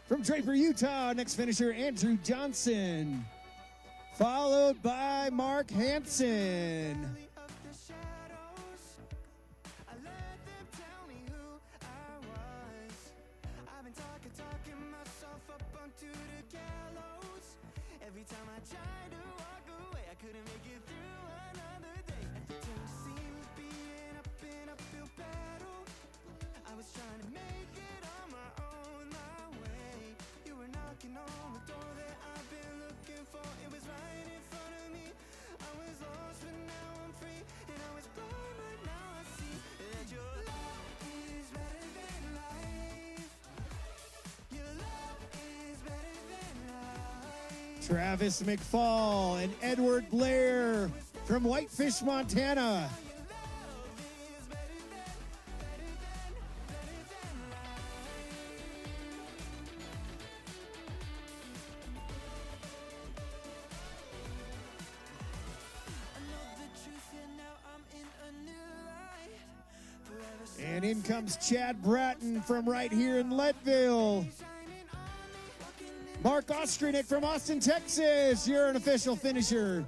From Draper, Utah, next finisher, Andrew Johnson. Followed by Mark Hansen. Every time I tried to walk away, I couldn't make it through another day. Didn't seem to be an uphill battle. I was trying to make it on my own, my way. You were knocking on the door that I've been looking for. It was right in front of me. I was lost, but now I'm free. And I was blind, but now I see that your love is better than life. Your love is better than life. Travis McFall and Edward Blair from Whitefish, Montana. And in comes Chad Bratton from right here in Leadville. Mark Ostrinick from Austin, Texas. You're an official finisher.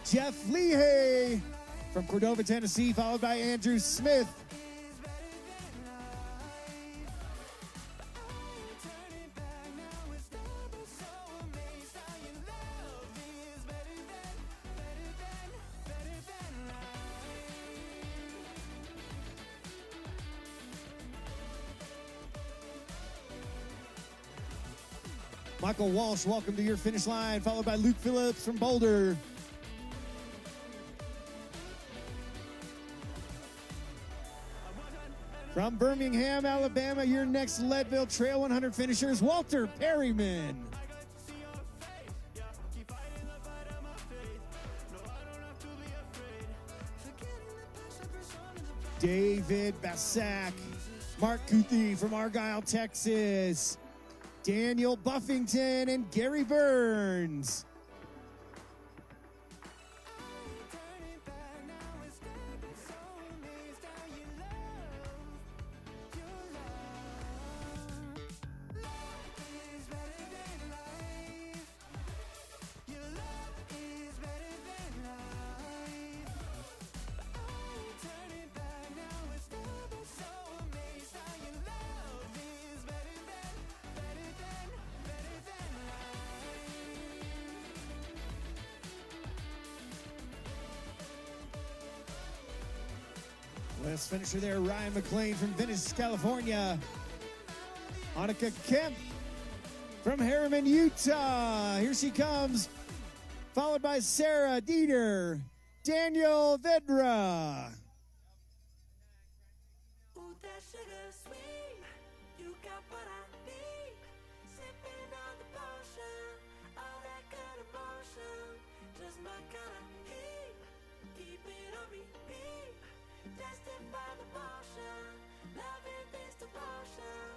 Jeff Leahy from Cordova, Tennessee, followed by Andrew Smith. Michael Walsh, welcome to your finish line, followed by Luke Phillips from Boulder. From Birmingham, Alabama, your next Leadville Trail 100 finishers, Walter Perryman. David Basak, Mark Kuthi from Argyle, Texas. Daniel Buffington and Gary Burns. Last finisher there, Ryan McLean from Venice, California. Annika Kemp from Harriman, Utah. Here she comes, followed by Sarah Dieter, Daniel Vedra. Ooh, that sugar sweet, you got what I need. Sipping on the potion, all that good emotion, just my kind of heat. Keep it on repeat, destined by the potion, loving this devotion.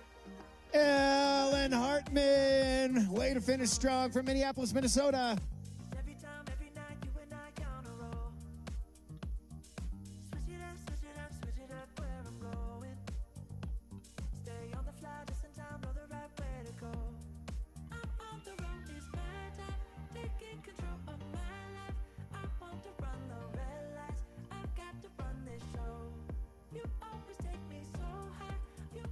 Ellen Hartman, way to finish strong from Minneapolis, Minnesota. Every time, every night, you and I on a roll. Switch it up where I'm going. Stay on the fly, just in time, know the right way to go. I'm on the road, it's my time, taking control of my life. I want to run the red lights, I've got to run this show. You always take me so high, you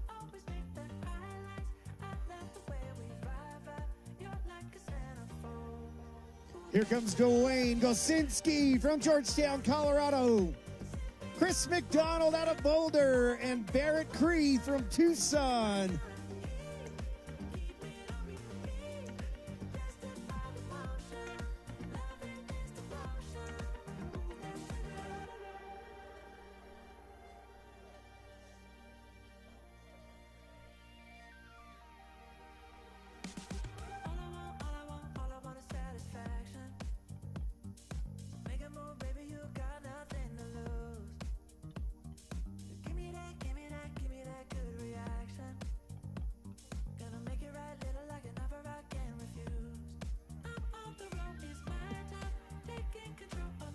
Here comes Dwayne Gosinski from Georgetown, Colorado. Chris McDonald out of Boulder, and Barrett Cree from Tucson.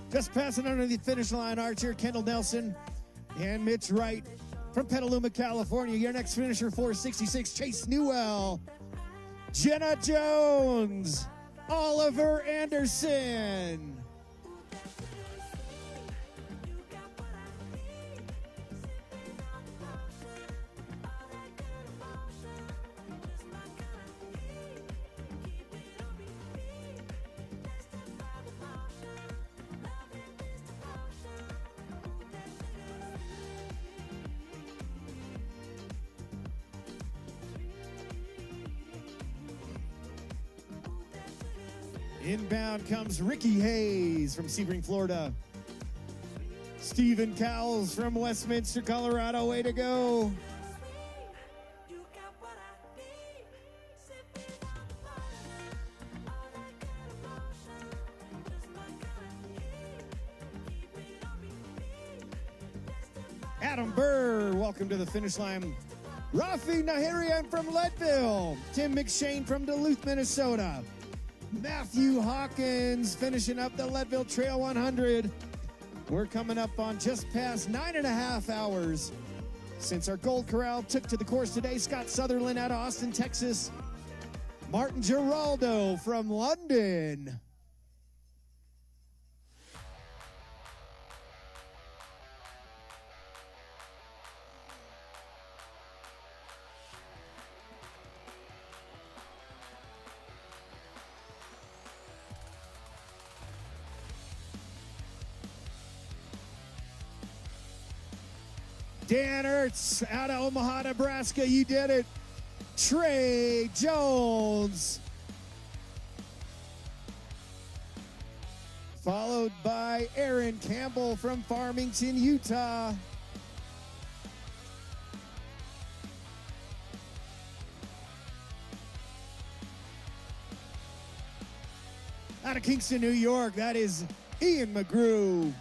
Just passing under the finish line, Archer, Kendall Nelson, and Mitch Wright from Petaluma, California. Your next finisher, 466, Chase Newell, Jenna Jones, Oliver Anderson. Inbound comes Ricky Hayes from Sebring, Florida. Stephen Cowles from Westminster, Colorado. Way to go. Adam Burr, welcome to the finish line. Rafi Nahirian from Leadville. Tim McShane from Duluth, Minnesota. Matthew Hawkins finishing up the Leadville Trail 100. We're coming up on just past 9.5 hours since our Gold Corral took to the course today. Scott Sutherland out of Austin, Texas. Martin Giraldo from London. Dan Ertz out of Omaha, Nebraska. You did it. Trey Jones. Followed by Aaron Campbell from Farmington, Utah. Out of Kingston, New York, that is Ian McGrew.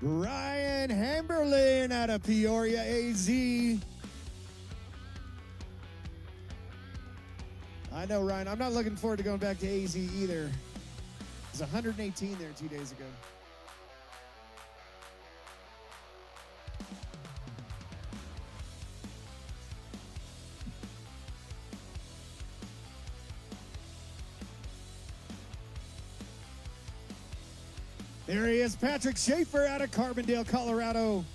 Ryan Hamberlin out of Peoria, AZ. I know, Ryan. I'm not looking forward to going back to AZ either. It was 118 there 2 days ago. There he is, Patrick Schaefer out of Carbondale, Colorado.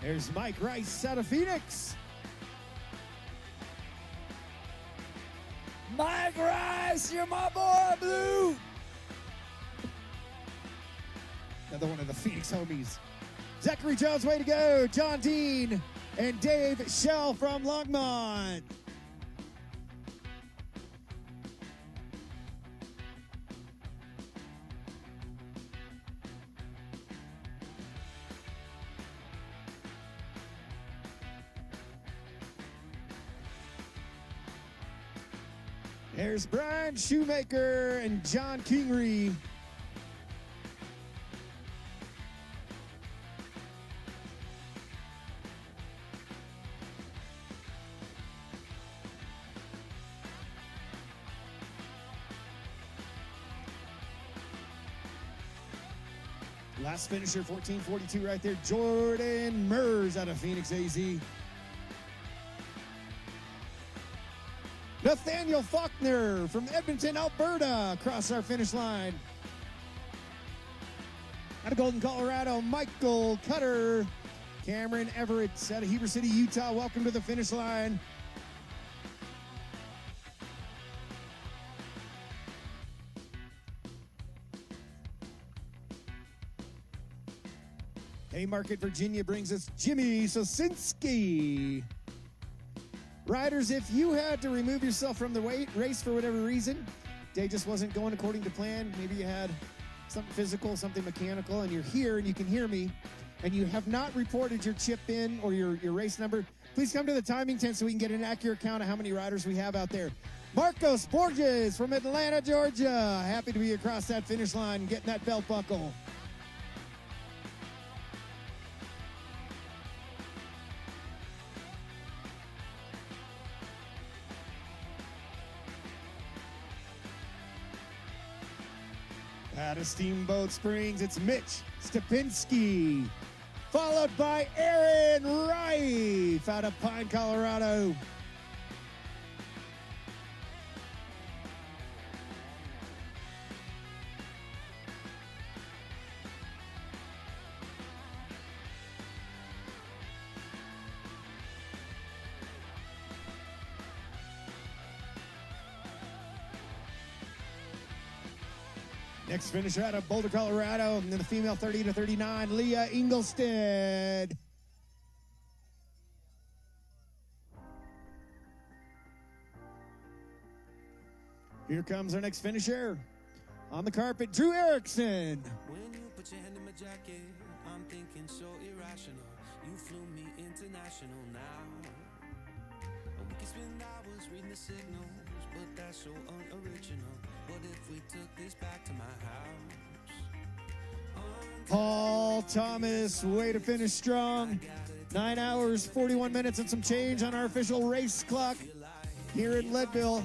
There's Mike Rice out of Phoenix. Mike Rice, you're my boy, Blue. Another one of the Phoenix homies. Zachary Jones, way to go. John Dean and Dave Shell from Longmont. There's Brian Shoemaker and John Kingery. Last finisher, 14:42 right there, Jordan Mers out of Phoenix, AZ. Nathaniel Faulkner from Edmonton, Alberta, across our finish line. Out of Golden, Colorado, Michael Cutter. Cameron Everett out of Heber City, Utah, welcome to the finish line. Haymarket, Virginia brings us Jimmy Sosinski. Riders, if you had to remove yourself from the race for whatever reason, day just wasn't going according to plan, maybe you had something physical, something mechanical, and you're here and you can hear me, and you have not reported your chip in or your race number, please come to the timing tent so we can get an accurate count of how many riders we have out there. Marcos Borges from Atlanta, Georgia. Happy to be across that finish line and getting that belt buckle. Out of Steamboat Springs, it's Mitch Stepinski, followed by Aaron Rife out of Pine, Colorado. Next finisher out of Boulder, Colorado, and then the female 30 to 39, Leah Inglestead. Here comes our next finisher. On the carpet, Drew Erickson. When you put your hand in my jacket, I'm thinking so irrational. You flew me international now. We can spend hours reading the signals, but that's so unoriginal. What if we took this back to my house? Paul Thomas, way to finish strong. 9 hours, 41 minutes, and some change on our official race clock here in Leadville.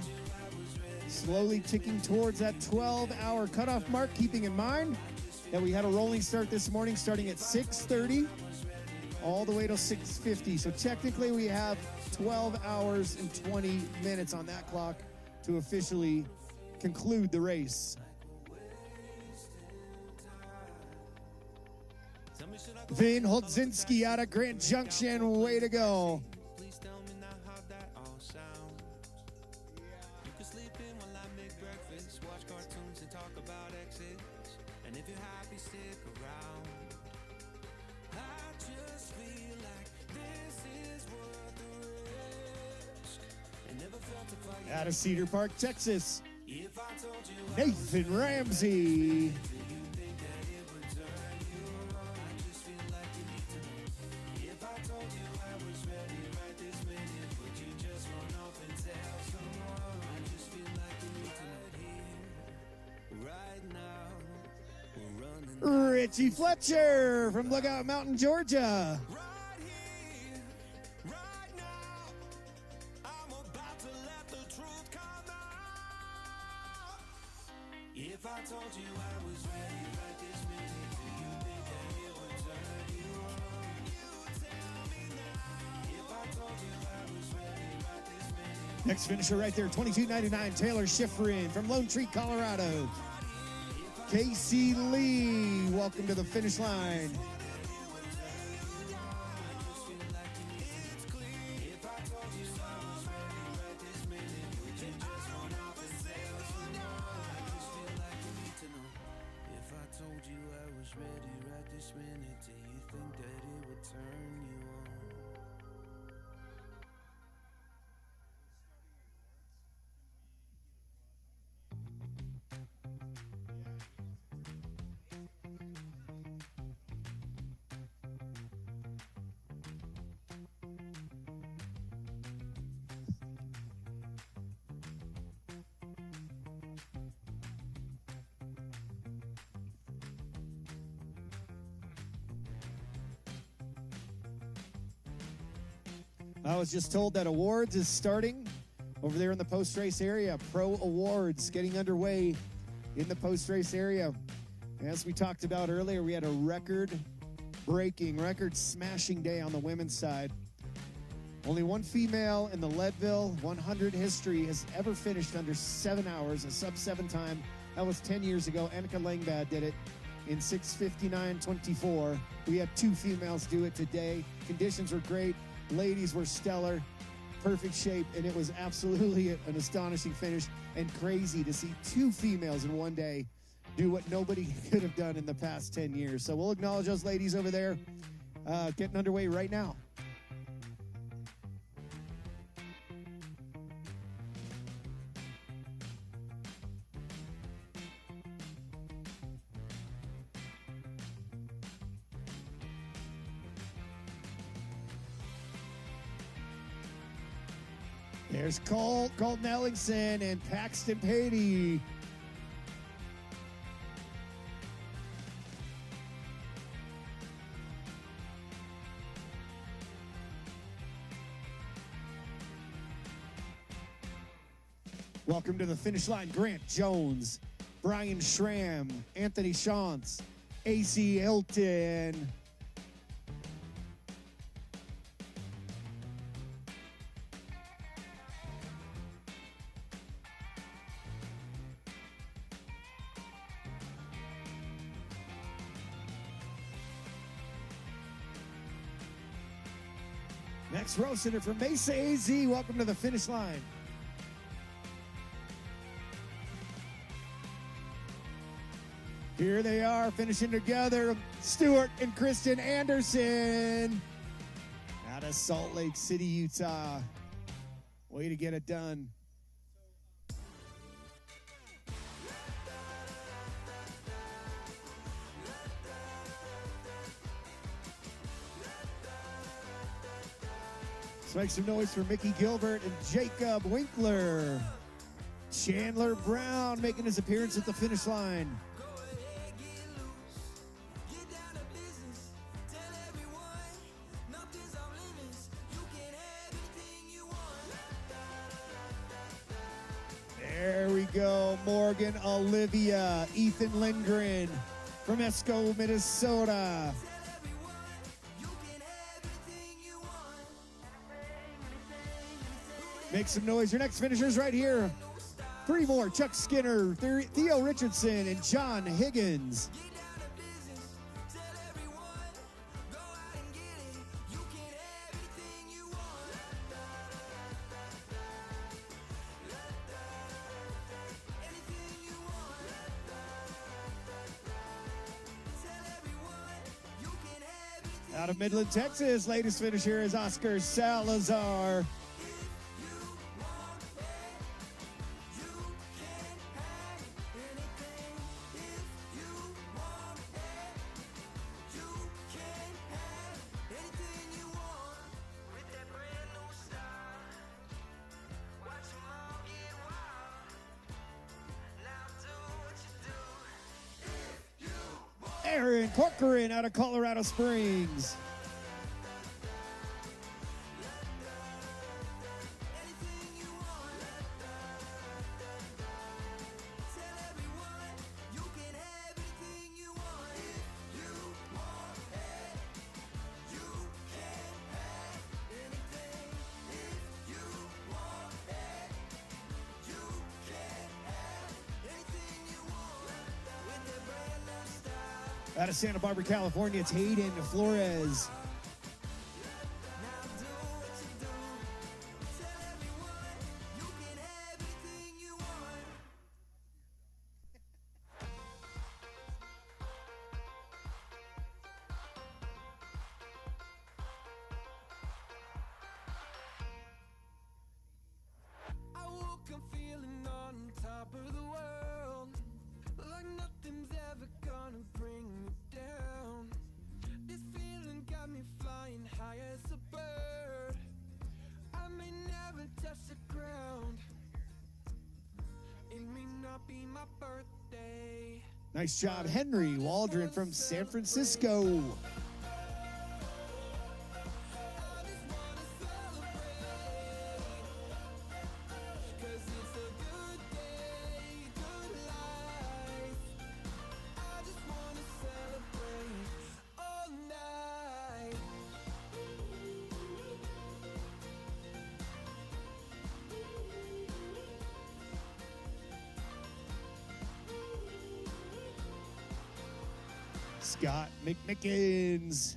Slowly ticking towards that 12-hour cutoff mark, keeping in mind that we had a rolling start this morning starting at 6:30 all the way till 6:50. So technically we have 12 hours and 20 minutes on that clock to officially conclude the race. Vin Holzinski out of Grand Junction, way to go. Please tell me now how that all sounds. You can sleep in while I make breakfast, watch cartoons and talk about exits. And if you're happy, stick around. I just feel like this is worth the risk. And never felt a fire. Out of Cedar Park, Texas, If I told you Nathan Ramsey. Richie Fletcher from Lookout Mountain, Georgia. right here, right now, I'm about to let the truth come out. If I told you I was ready right this minute, do you think that it would turn you on? You tell me now. If I told you I was ready right this minute. Next finisher right there, 22.99, Taylor Schifrin from Lone Tree, Colorado. Casey Lee, welcome to the finish line. If I told you I was ready right this minute, do you think that it would turn you on? I was just told that awards is starting over there in the post-race area. Pro Awards getting underway in the post-race area. As we talked about earlier, we had a record-breaking, record-smashing day on the women's side. Only one female in the Leadville 100 history has ever finished under 7 hours, a sub-7 time. That was 10 years ago. Annika Langbad did it in 6:59.24. We had 2 females do it today. Conditions were great. Ladies were stellar, perfect shape, and it was absolutely an astonishing finish and crazy to see 2 females in one day do what nobody could have done in the past 10 years. So we'll acknowledge those ladies over there getting underway right now. There's Colton Ellingson and Paxton Patey. Welcome to the finish line, Grant Jones, Brian Schramm, Anthony Shantz, AC Hilton. Next row center from Mesa AZ. Welcome to the finish line. Here they are finishing together. Stuart and Kristen Anderson out of Salt Lake City, Utah. Way to get it done. Let's make some noise for Mickey Gilbert and Jacob Winkler. Chandler Brown making his appearance at the finish line. There we go. Morgan Olivia, Ethan Lindgren from Esco, Minnesota. Make some noise. Your next finishers right here. 3 more. Chuck Skinner, Theo Richardson, and John Higgins. Out of Midland, Texas, latest finisher is Oscar Salazar. Aaron Corcoran out of Colorado Springs. Out of Santa Barbara, California, it's Hayden Flores. I woke up feeling on top of the world, like nothing's ever gonna bring me down. This feeling got me flying high as a bird. I may never touch the ground. It may not be my birthday. Nice job, Henry Waldron from San Francisco. I just wanna celebrate. Scott McMickens.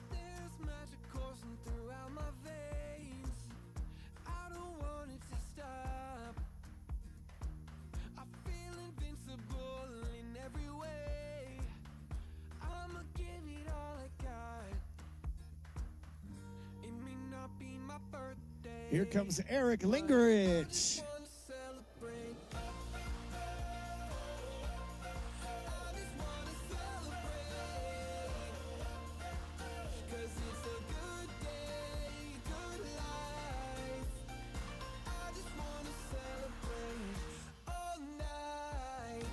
There's magic coursing throughout my veins. I don't want it to stop. I feel invincible in every way. I'ma give it all I got. It may not be my birthday. Here comes Eric Lingerich. I wanna celebrate. I just wanna celebrate. 'Cause it's a good day, good life. I just wanna celebrate all night.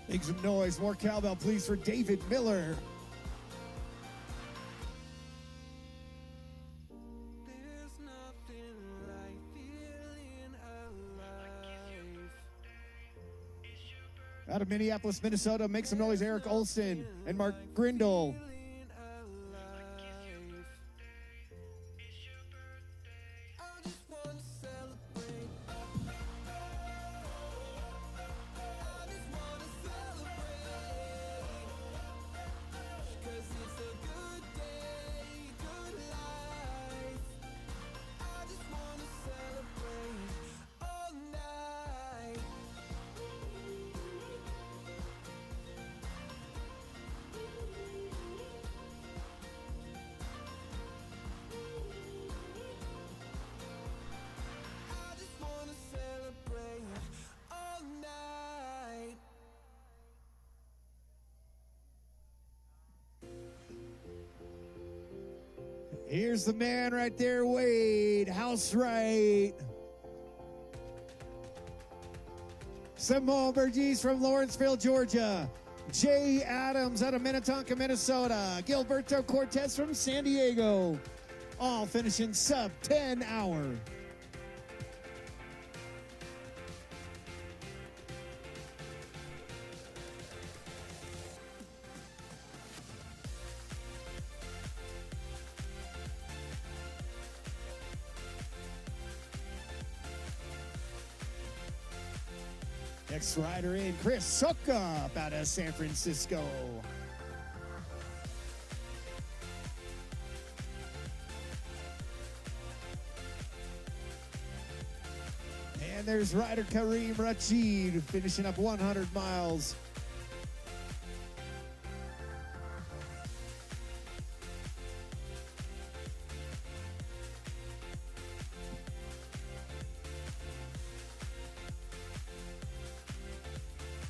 Make some noise. More cowbell, please, for David Miller. There's nothing like feeling alive. Out of Minneapolis, Minnesota, make some noise, Eric Olson and Mark Grindle. Feeling alive. I just wanna celebrate. I just wanna celebrate. 'Cause it's a good day, good life. I just wanna celebrate all night. I just wanna celebrate all night. Here's the man right there, Wade Housewright. Simone Burgess from Lawrenceville, Georgia. Jay Adams out of Minnetonka, Minnesota. Gilberto Cortez from San Diego. All finishing sub 10 hour. Next rider in, Chris Sukup out of San Francisco. And there's rider Kareem Rashid finishing up 100 miles.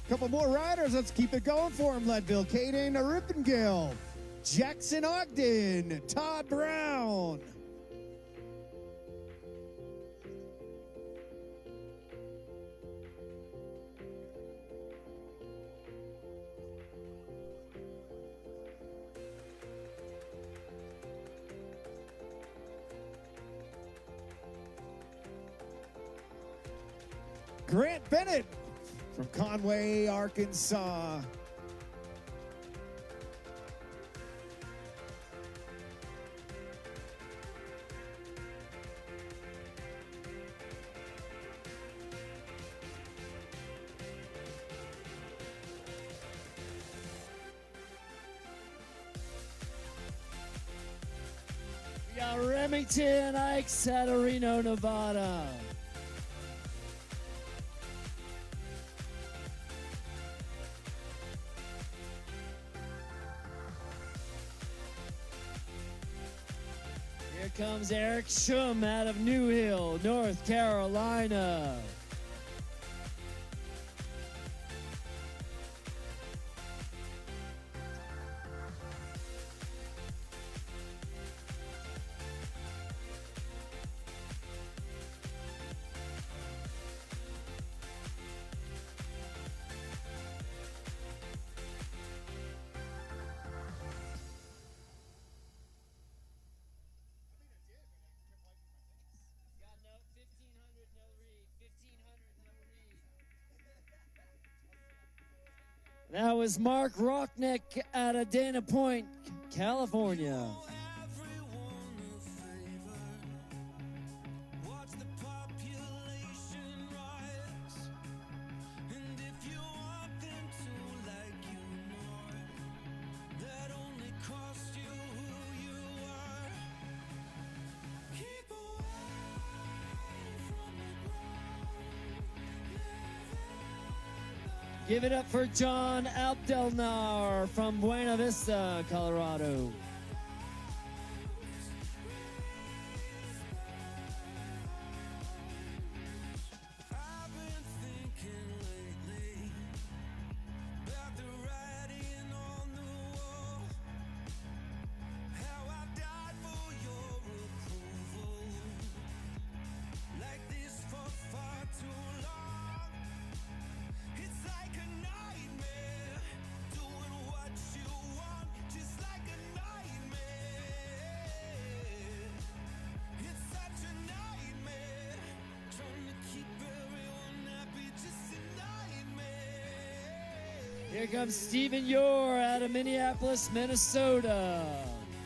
Couple more riders. Let's keep it going for him. Leadville, Caden Rippengill, Jackson Ogden, Todd Brown. Grant Bennett from Conway, Arkansas. We got Remington Ikes out of Reno, Nevada. Here comes Eric Schum out of New Hill, North Carolina. That was Mark Rockneck out of Dana Point, California. Everyone a favor. Watch the population Give it up for John Abdelnar from Buena Vista, Colorado. I've been thinking lately about the writing on the wall. How I died for your approval. Like this for far too long. It's like a nightmare. Doing what you want, just like a nightmare. It's such a nightmare. Trying to keep everyone happy, just a nightmare. Here comes Stephen Yore out of Minneapolis, Minnesota.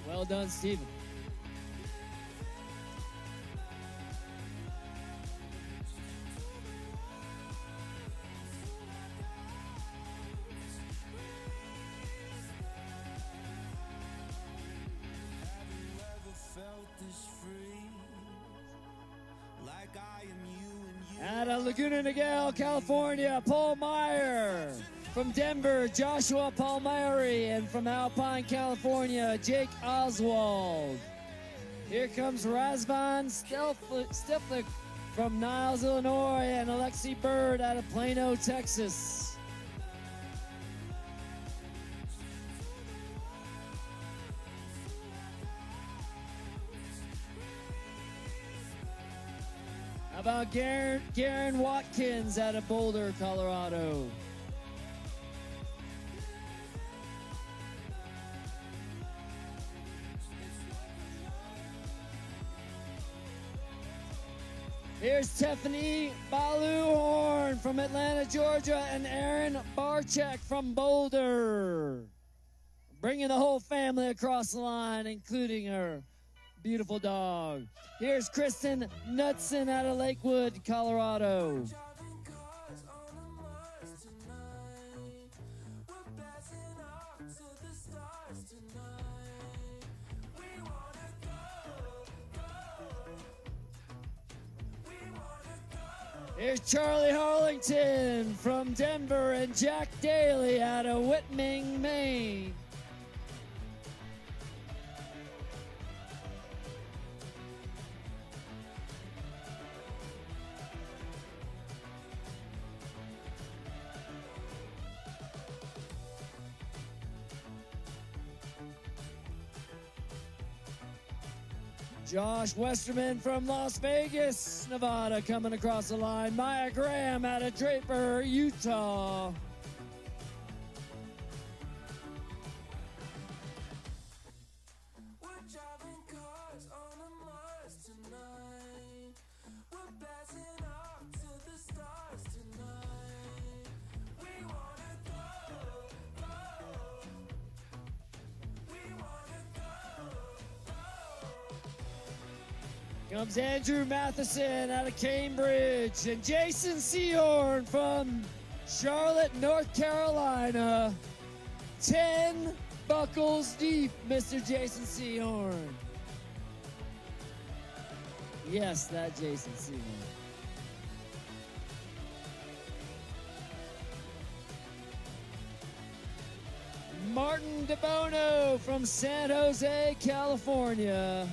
Well done, Stephen. Have you ever felt this free? Like I am you and you. Out of Laguna Niguel, California, Paul Meyer. From Denver, Joshua Palmieri. And from Alpine, California, Jake Oswald. Here comes Razvan Stiflik from Niles, Illinois, and Alexi Bird out of Plano, Texas. How about Garen Watkins out of Boulder, Colorado? Here's Tiffany Baluhorn from Atlanta, Georgia, and Aaron Barchek from Boulder. Bringing the whole family across the line, including her beautiful dog. Here's Kristen Knudsen out of Lakewood, Colorado. Driving cars on a Mars tonight. We're passing off to the stars tonight. We wanna go, go. We wanna go. Here's Charlie Harlington from Denver and Jack Daly out of Whitman, Maine. Josh Westerman from Las Vegas, Nevada, coming across the line. Maya Graham out of Draper, Utah. We're driving cars on a Mars tonight. We're passing off to the stars tonight. We wanna go, go. We wanna go, go. Comes Andrew Matheson out of Cambridge and Jason Seahorn from Charlotte, North Carolina. 10 buckles deep, Mr. Jason Seahorn. Yes, that Jason Seahorn. Martin DeBono from San Jose, California.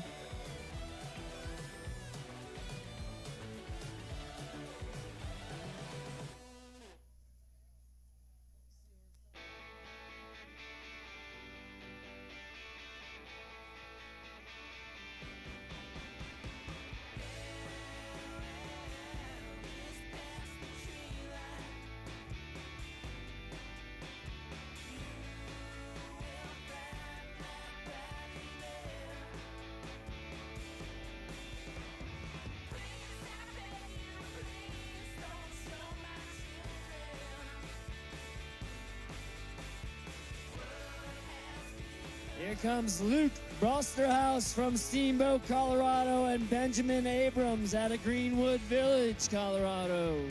Here comes Luke Brosterhouse from Steamboat, Colorado, and Benjamin Abrams out of Greenwood Village, Colorado.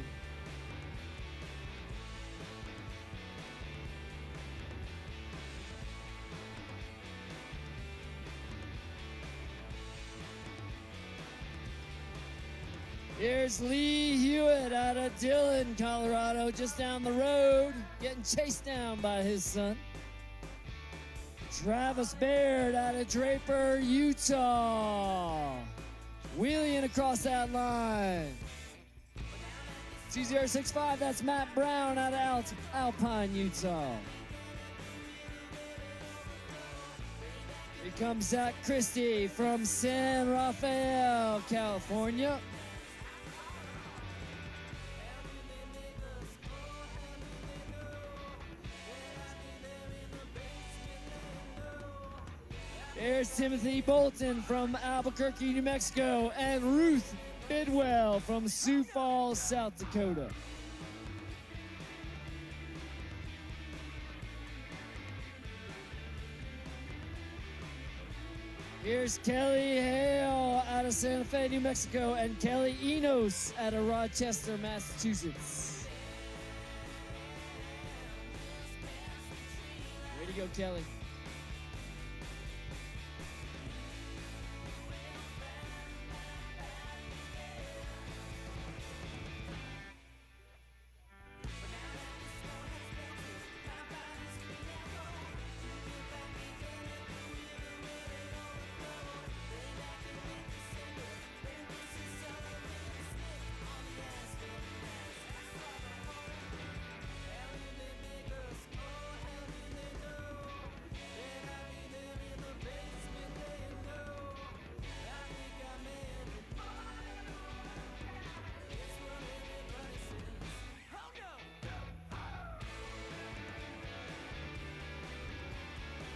Here's Lee Hewitt out of Dillon, Colorado, just down the road. getting chased down by his son. Travis Baird out of Draper, Utah. Wheeling across that line. 2065, that's Matt Brown out of Alpine, Utah. Here comes Zach Christie from San Rafael, California. There's Timothy Bolton from Albuquerque, New Mexico, and Ruth Bidwell from Sioux Falls, South Dakota. Here's Kelly Hale out of Santa Fe, New Mexico, and Kelly Enos out of Rochester, Massachusetts. Way to go, Kelly.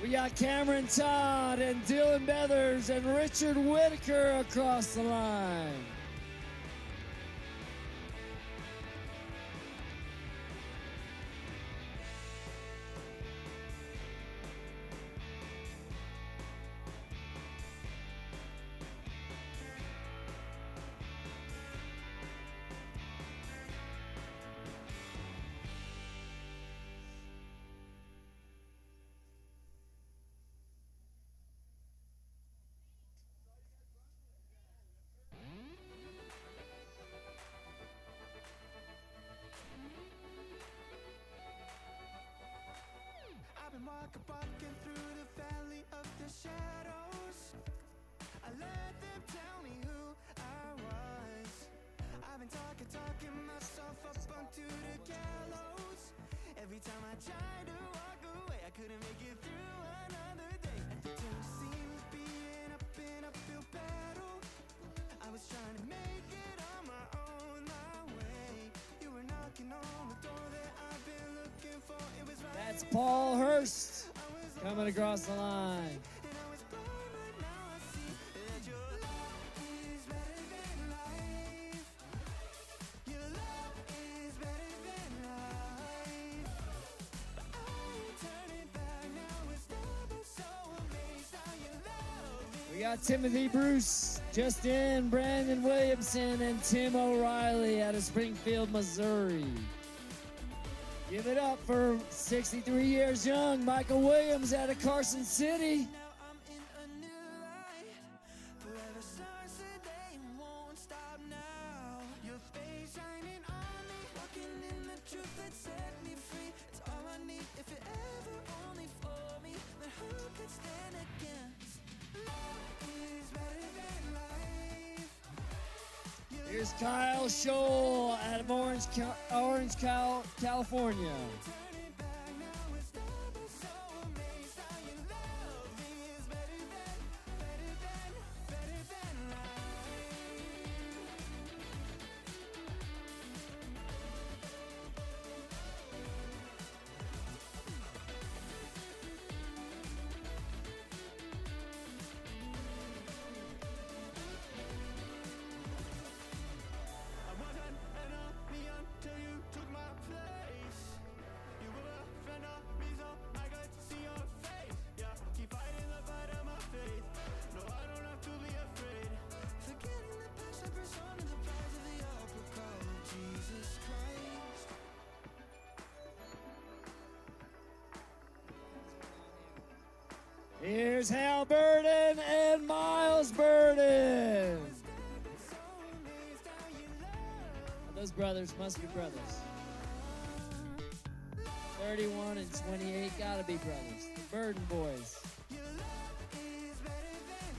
We got Cameron Todd and Dylan Beathers and Richard Whitaker across the line. Walking through the valley of the shadows. I let them tell me who I was. I've been talking myself up onto the gallows. Every time I tried to walk away, I couldn't make it through another day. And the terror seems being up in uphill battle. I was trying to make it on my own, my way. You were knocking on the door that I've been looking for. It was right. That's Paul Hurst coming across the line. We got Timothy Bruce, Justin Brandon Williamson, and Tim O'Reilly out of Springfield, Missouri. Give it up for 63 years young, Michael Williams out of Carson City. Here's Kyle Scholl out of Orange, California. Here's Hal Burden and Miles Burden. Those brothers must be brothers. 31 and 28. Gotta be brothers. The Burden Boys.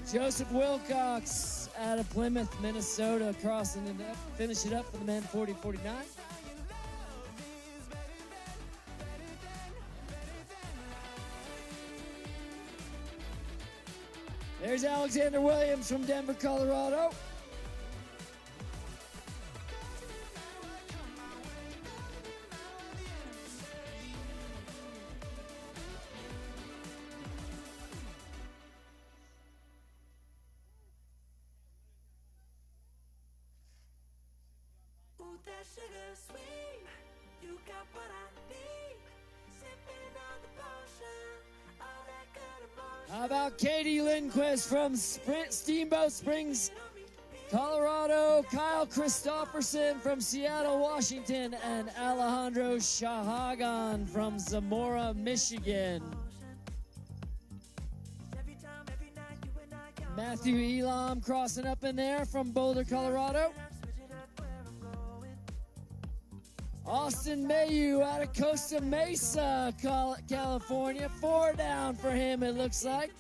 Joseph Wilcox out of Plymouth, Minnesota, crossing it up, finish it up for the men 40-49. There's Alexander Williams from Denver, Colorado. Ooh, that sugar sweet, you got what I need. Sipping on the potion, all that good emotion. How about Katie Lindquist from Steamboat Springs, Colorado, Kyle Christopherson from Seattle, Washington, and Alejandro Shahagan from Zamora, Michigan. Matthew Elam crossing up in there from Boulder, Colorado. Austin Mayu out of Costa Mesa, California. 4 down for him, it looks like.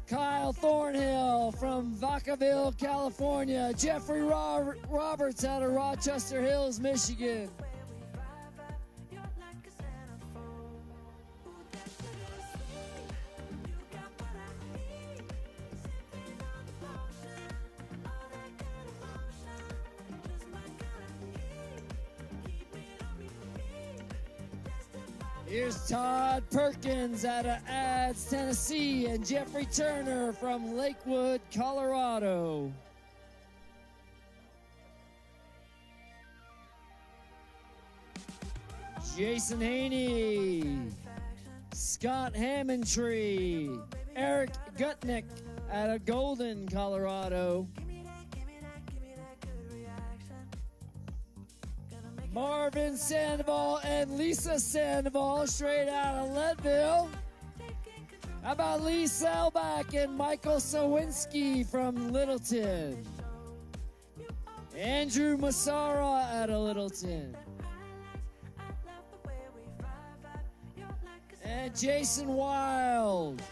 Kyle Thornhill from Vacaville, California. Jeffrey Roberts out of Rochester Hills, Michigan. Here's Todd Perkins out of Ads, Tennessee, and Jeffrey Turner from Lakewood, Colorado. Jason Haney, Scott Hammondtree, Eric Gutnick out of Golden, Colorado. Marvin Sandoval and Lisa Sandoval straight out of Leadville. How about Lee Selbach and Michael Sawinski from Littleton? Andrew Massara out of Littleton. And Jason Wild.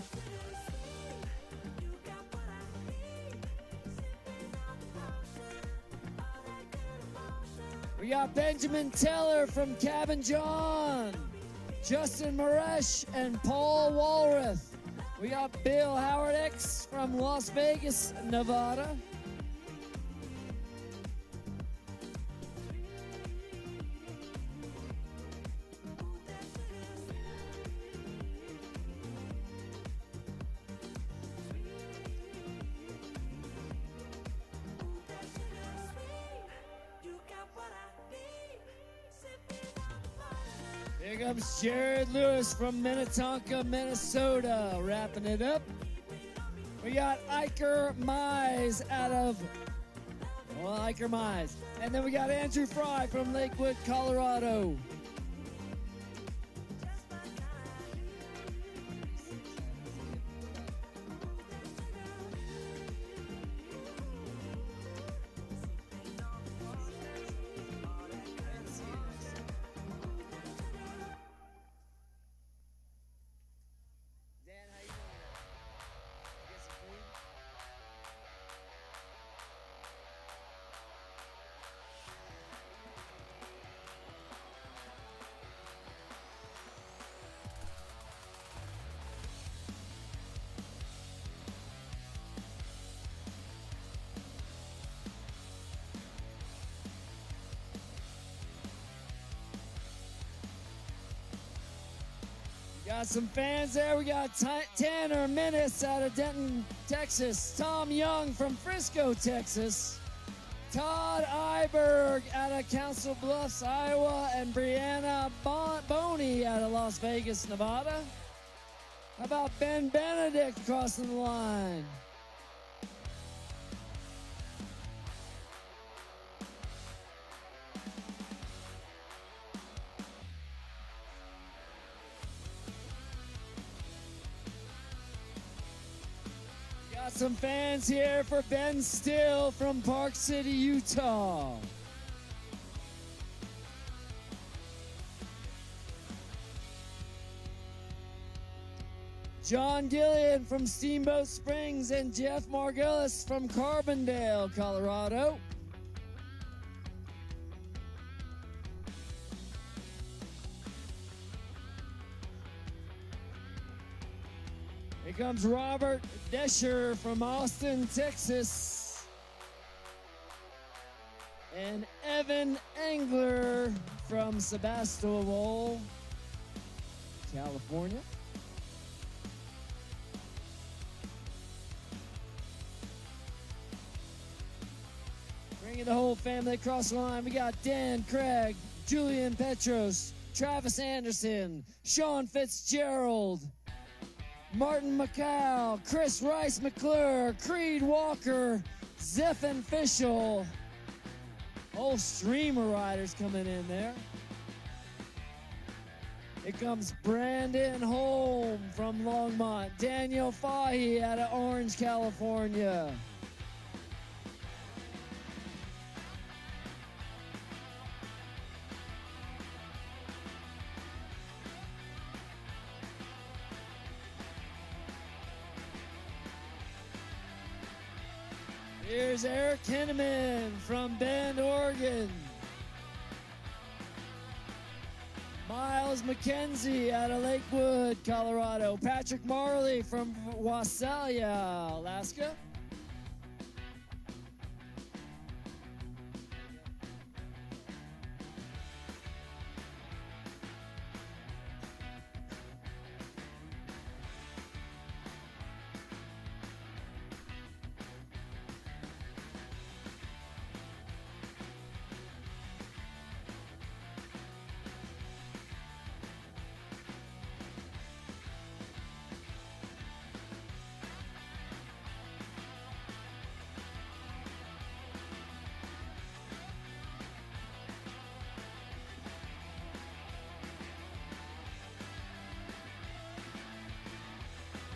We got Benjamin Teller from Cabin John, Justin Maresh, and Paul Walrath. We got Bill Howard X from Las Vegas, Nevada. Here comes Jared Lewis from Minnetonka, Minnesota, wrapping it up. We got Iker Mize out of, Iker Mize. And then we got Andrew Fry from Lakewood, Colorado. Got some fans there. We got Tanner Minnis out of Denton, Texas. Tom Young from Frisco, Texas. Todd Iberg out of Council Bluffs, Iowa. And Brianna Boney out of Las Vegas, Nevada. How about Ben Benedict crossing the line? Got some fans here for Ben Still from Park City, Utah. John Gillian from Steamboat Springs and Jeff Margillis from Carbondale, Colorado. Here comes Robert Descher from Austin, Texas. And Evan Engler from Sebastopol, California. Bringing the whole family across the line. We got Dan Craig, Julian Petros, Travis Anderson, Sean Fitzgerald, Martin McCall, Chris Rice McClure, Creed Walker, Zephan Fischel. Whole stream of riders coming in there. Here comes Brandon Holm from Longmont, Daniel Fahy out of Orange, California. Here's Eric Henneman from Bend, Oregon. Miles McKenzie out of Lakewood, Colorado. Patrick Marley from Wasalia, Alaska.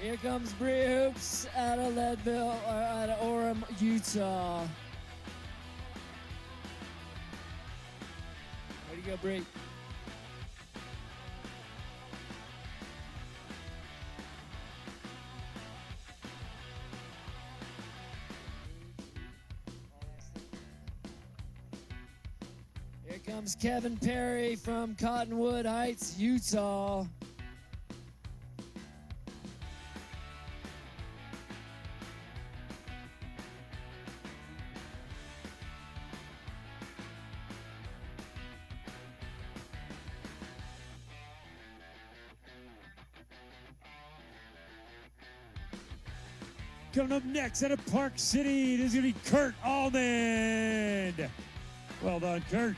Here comes Bree Hoops out of Leadville, or out of Orem, Utah. Way to go, Bree. Here comes Kevin Perry from Cottonwood Heights, Utah. Coming up next out of Park City, this is going to be Kurt Almond. Well done, Kurt.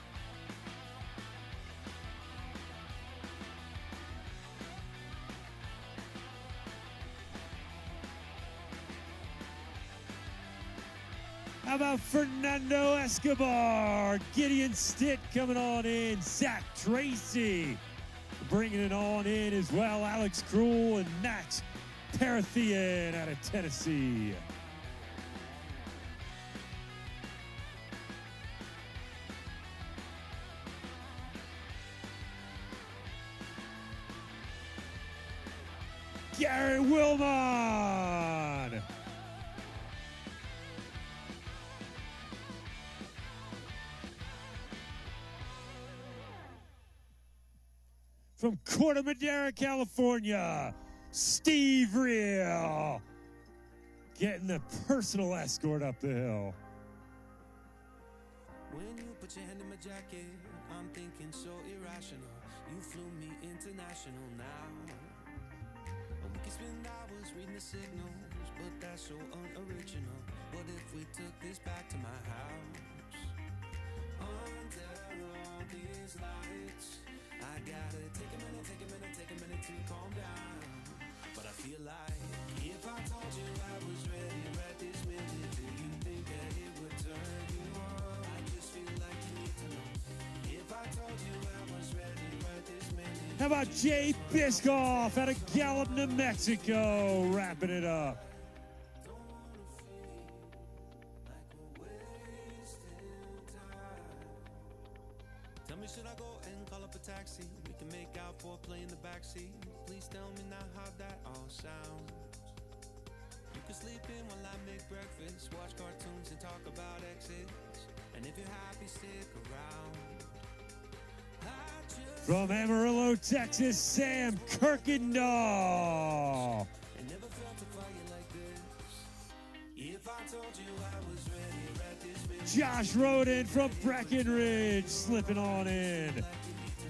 How about Fernando Escobar? Gideon Stitt coming on in. Zach Tracy bringing it on in as well. Alex Krull and Max Parathian out of Tennessee. Gary Wilmon. From Corte Madera, California, Steve Reel getting the personal escort up the hill. When you put your hand in my jacket, I'm thinking so irrational. You flew me international now. And we can spend hours reading the signals, but that's so unoriginal. What if we took this back to my house? Under all these lights, I gotta take a minute to calm down. But I feel like if I told you I was ready right this minute, do you think that it would turn you on? I just feel like you need to know. If I told you I was ready right this minute. How about Jay Biscoff out of Gallup, New Mexico, wrapping it up. Don't wanna feel like we're wasting time. Tell me, should I go and call up a taxi? We can make out for play in the backseat. Please tell me now how that all sounds. sleeping while I make breakfast, watch cartoons and talk about exes. And if you're happy, stick around. From Amarillo, Texas, Sam Kirkendall. I never felt a fire like this. If I told you I was ready right this minute. Josh Roden from Breckenridge slipping on in.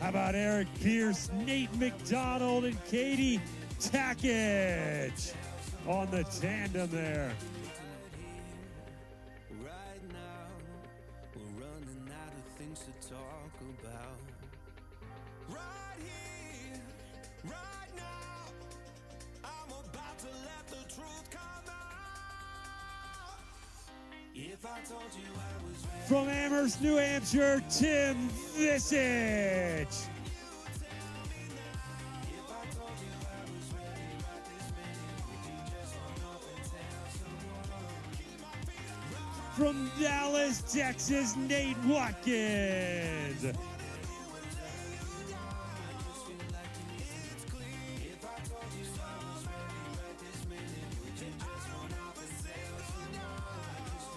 How about Eric Pierce, Nate McDonald, and Katie Tackage on the tandem there. Right now, we're running out of things to talk about. Right here, right now, I'm about to let the truth come out. If I told you I was ready. From Amherst, New Hampshire, Tim Visage. From Dallas, Texas, Nate Watkins.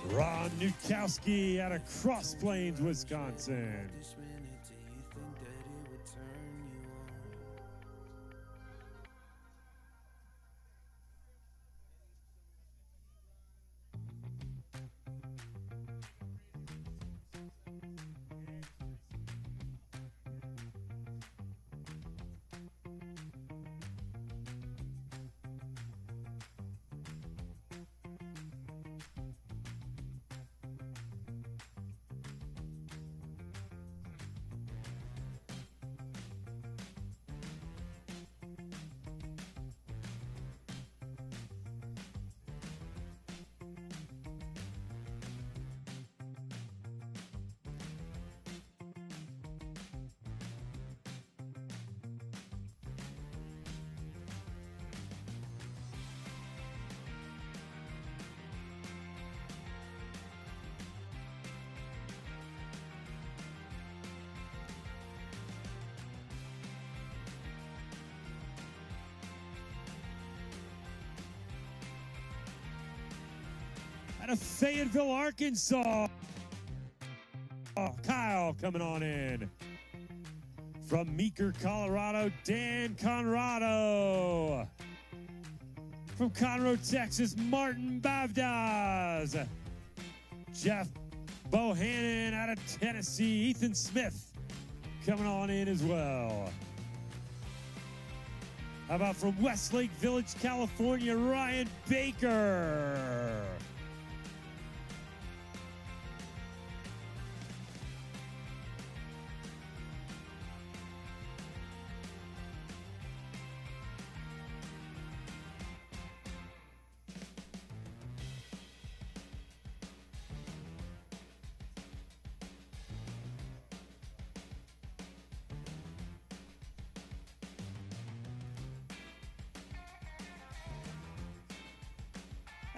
Ron Newkowski out of Cross Plains, Wisconsin. This minute, do you think that it would turn you on? Out of Fayetteville, Arkansas, Kyle coming on in. From Meeker, Colorado, Dan Conrado. From Conroe, Texas, Martin Bavdas. Jeff Bohannon out of Tennessee, Ethan Smith coming on in as well. How about from Westlake Village, California, Ryan Baker.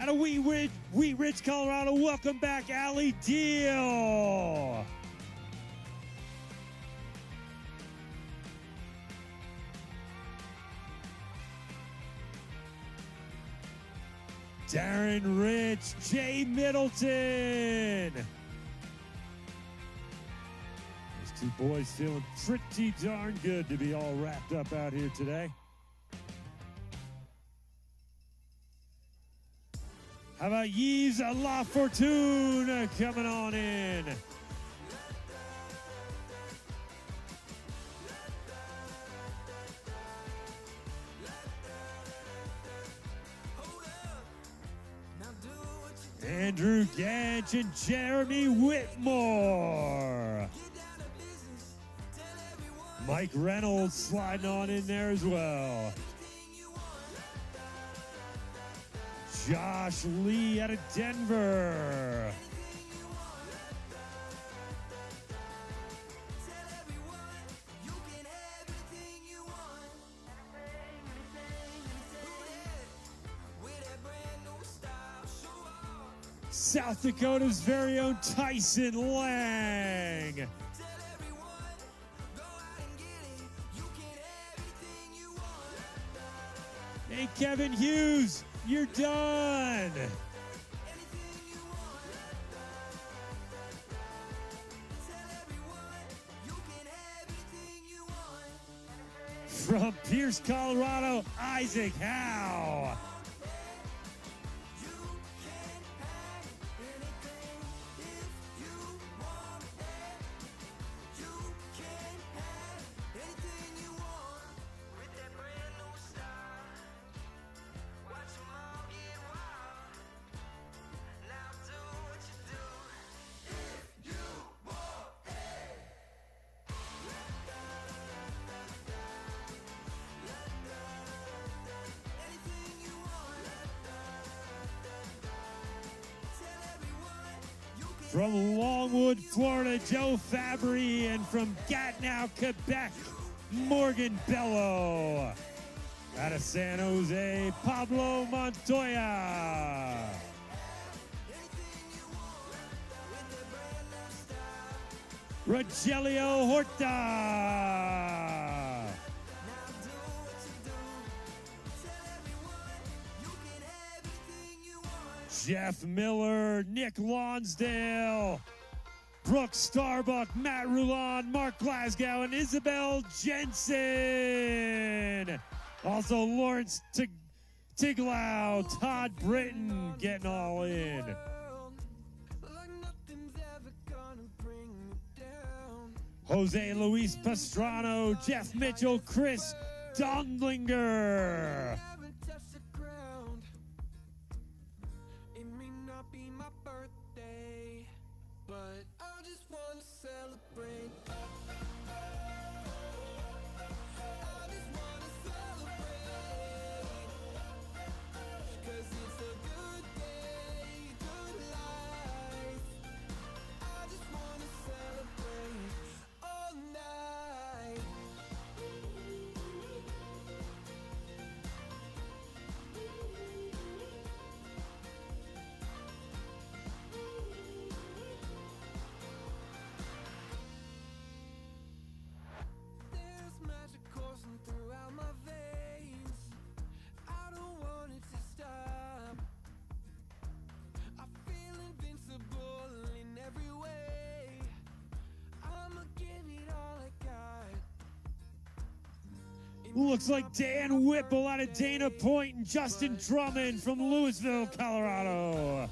Out of Wheat Ridge, Colorado, welcome back, Allie Deal. Darren Rich, Jay Middleton. Those two boys feeling pretty darn good to be all wrapped up out here today. How about Yves La Fortune coming on in? Andrew Ganch and Jeremy Whitmore. Mike Reynolds sliding on in there as well. Josh Lee out of Denver. South Dakota's very own Tyson Lang. And Kevin Hughes You're done. From Pierce, Colorado, Isaac Howe. From Longwood, Florida, Joe Fabry, and from Gatineau, Quebec, Morgan Bello. Out of San Jose, Pablo Montoya. Rogelio Horta. Jeff Miller, Nick Lonsdale, Brooke Starbuck, Matt Rulon, Mark Glasgow, and Isabel Jensen. Also Lawrence Tiglau, Todd Britton getting all in. Jose Luis Pastrano, Jeff Mitchell, Chris Dondlinger. Looks like Dan Whipple out of Dana Point and Justin Drummond from Louisville, Colorado.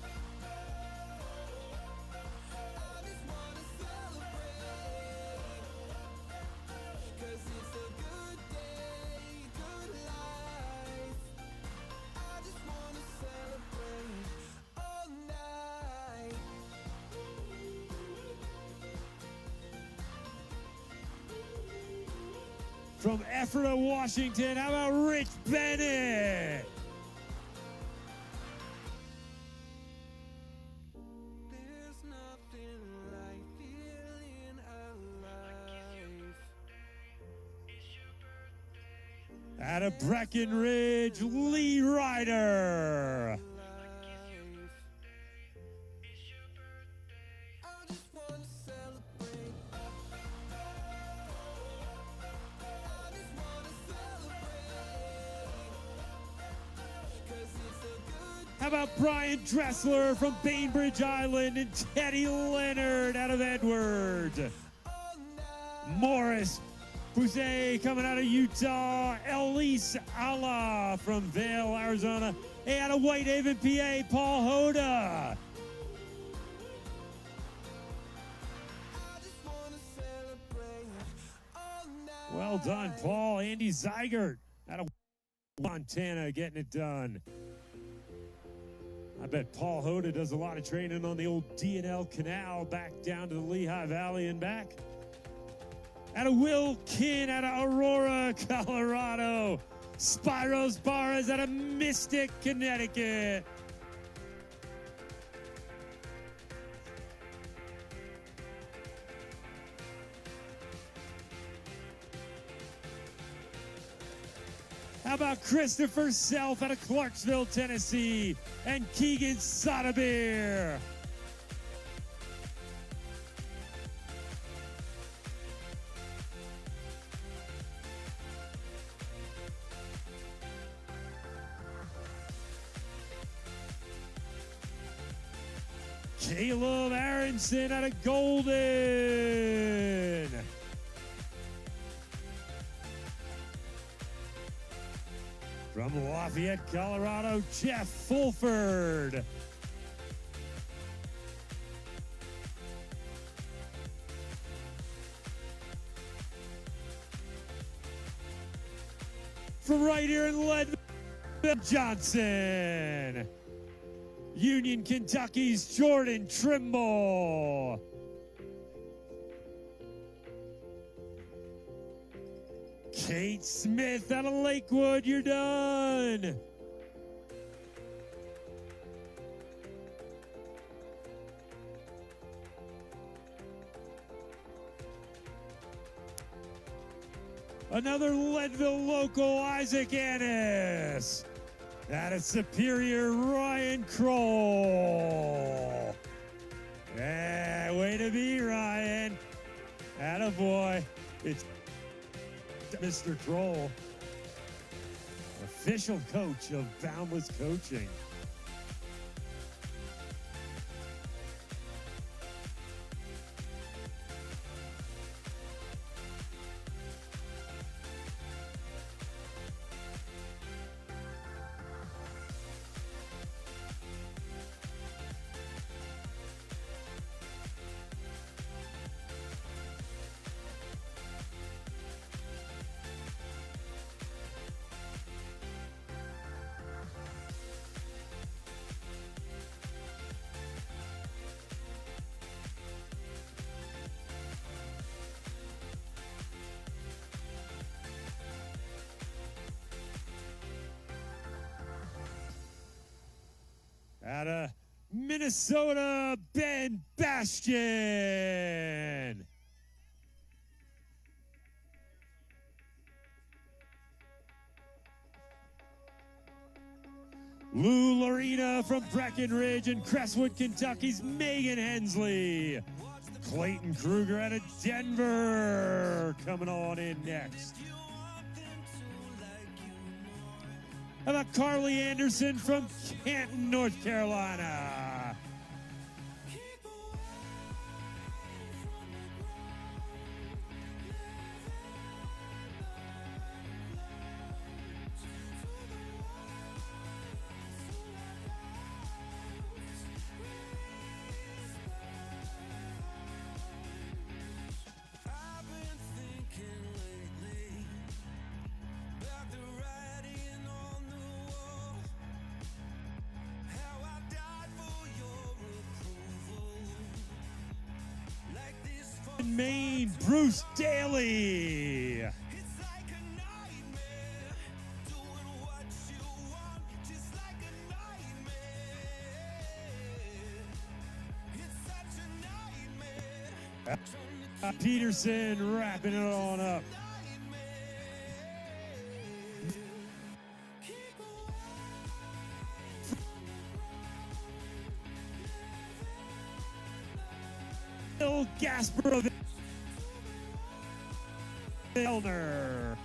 From Ephrata, Washington, how about Rich Bennett? There's nothing like feeling alive. Out of Breckenridge, Lee Ryder. How about Brian Dressler from Bainbridge Island and Teddy Leonard out of Edward? Morris Pousse coming out of Utah. Elise Allah from Vail, Arizona. Hey, out of Whitehaven, PA, Paul Hoda. Well done, Paul. Andy Zeigert out of Montana getting it done. I bet Paul Hoda does a lot of training on the old D&L Canal back down to the Lehigh Valley and back. Out of Will Kinn out of Aurora, Colorado. Spiros Barras out of Mystic, Connecticut. How about Christopher Self out of Clarksville, Tennessee, and Keegan Sotomayor? Caleb Aronson out of Golden. From Lafayette, Colorado, Jeff Fulford. From right here in Leadville, Johnson. Union, Kentucky's Jordan Trimble. Kate Smith out of Lakewood, you're done. Another Leadville local, Isaac Annis. Out of Superior, Ryan Kroll. Yeah, way to be, Ryan. Attaboy. It's Mr. Kroll, official coach of Boundless Coaching. Out of Minnesota, Ben Bastian. Lou Lorena from Breckenridge and Crestwood, Kentucky's Megan Hensley. Clayton Kruger out of Denver coming on in next. How about Carly Anderson from Canton, North Carolina? Maine, Bruce Daly. Peterson wrapping it on up. Phil Gasper of Elner.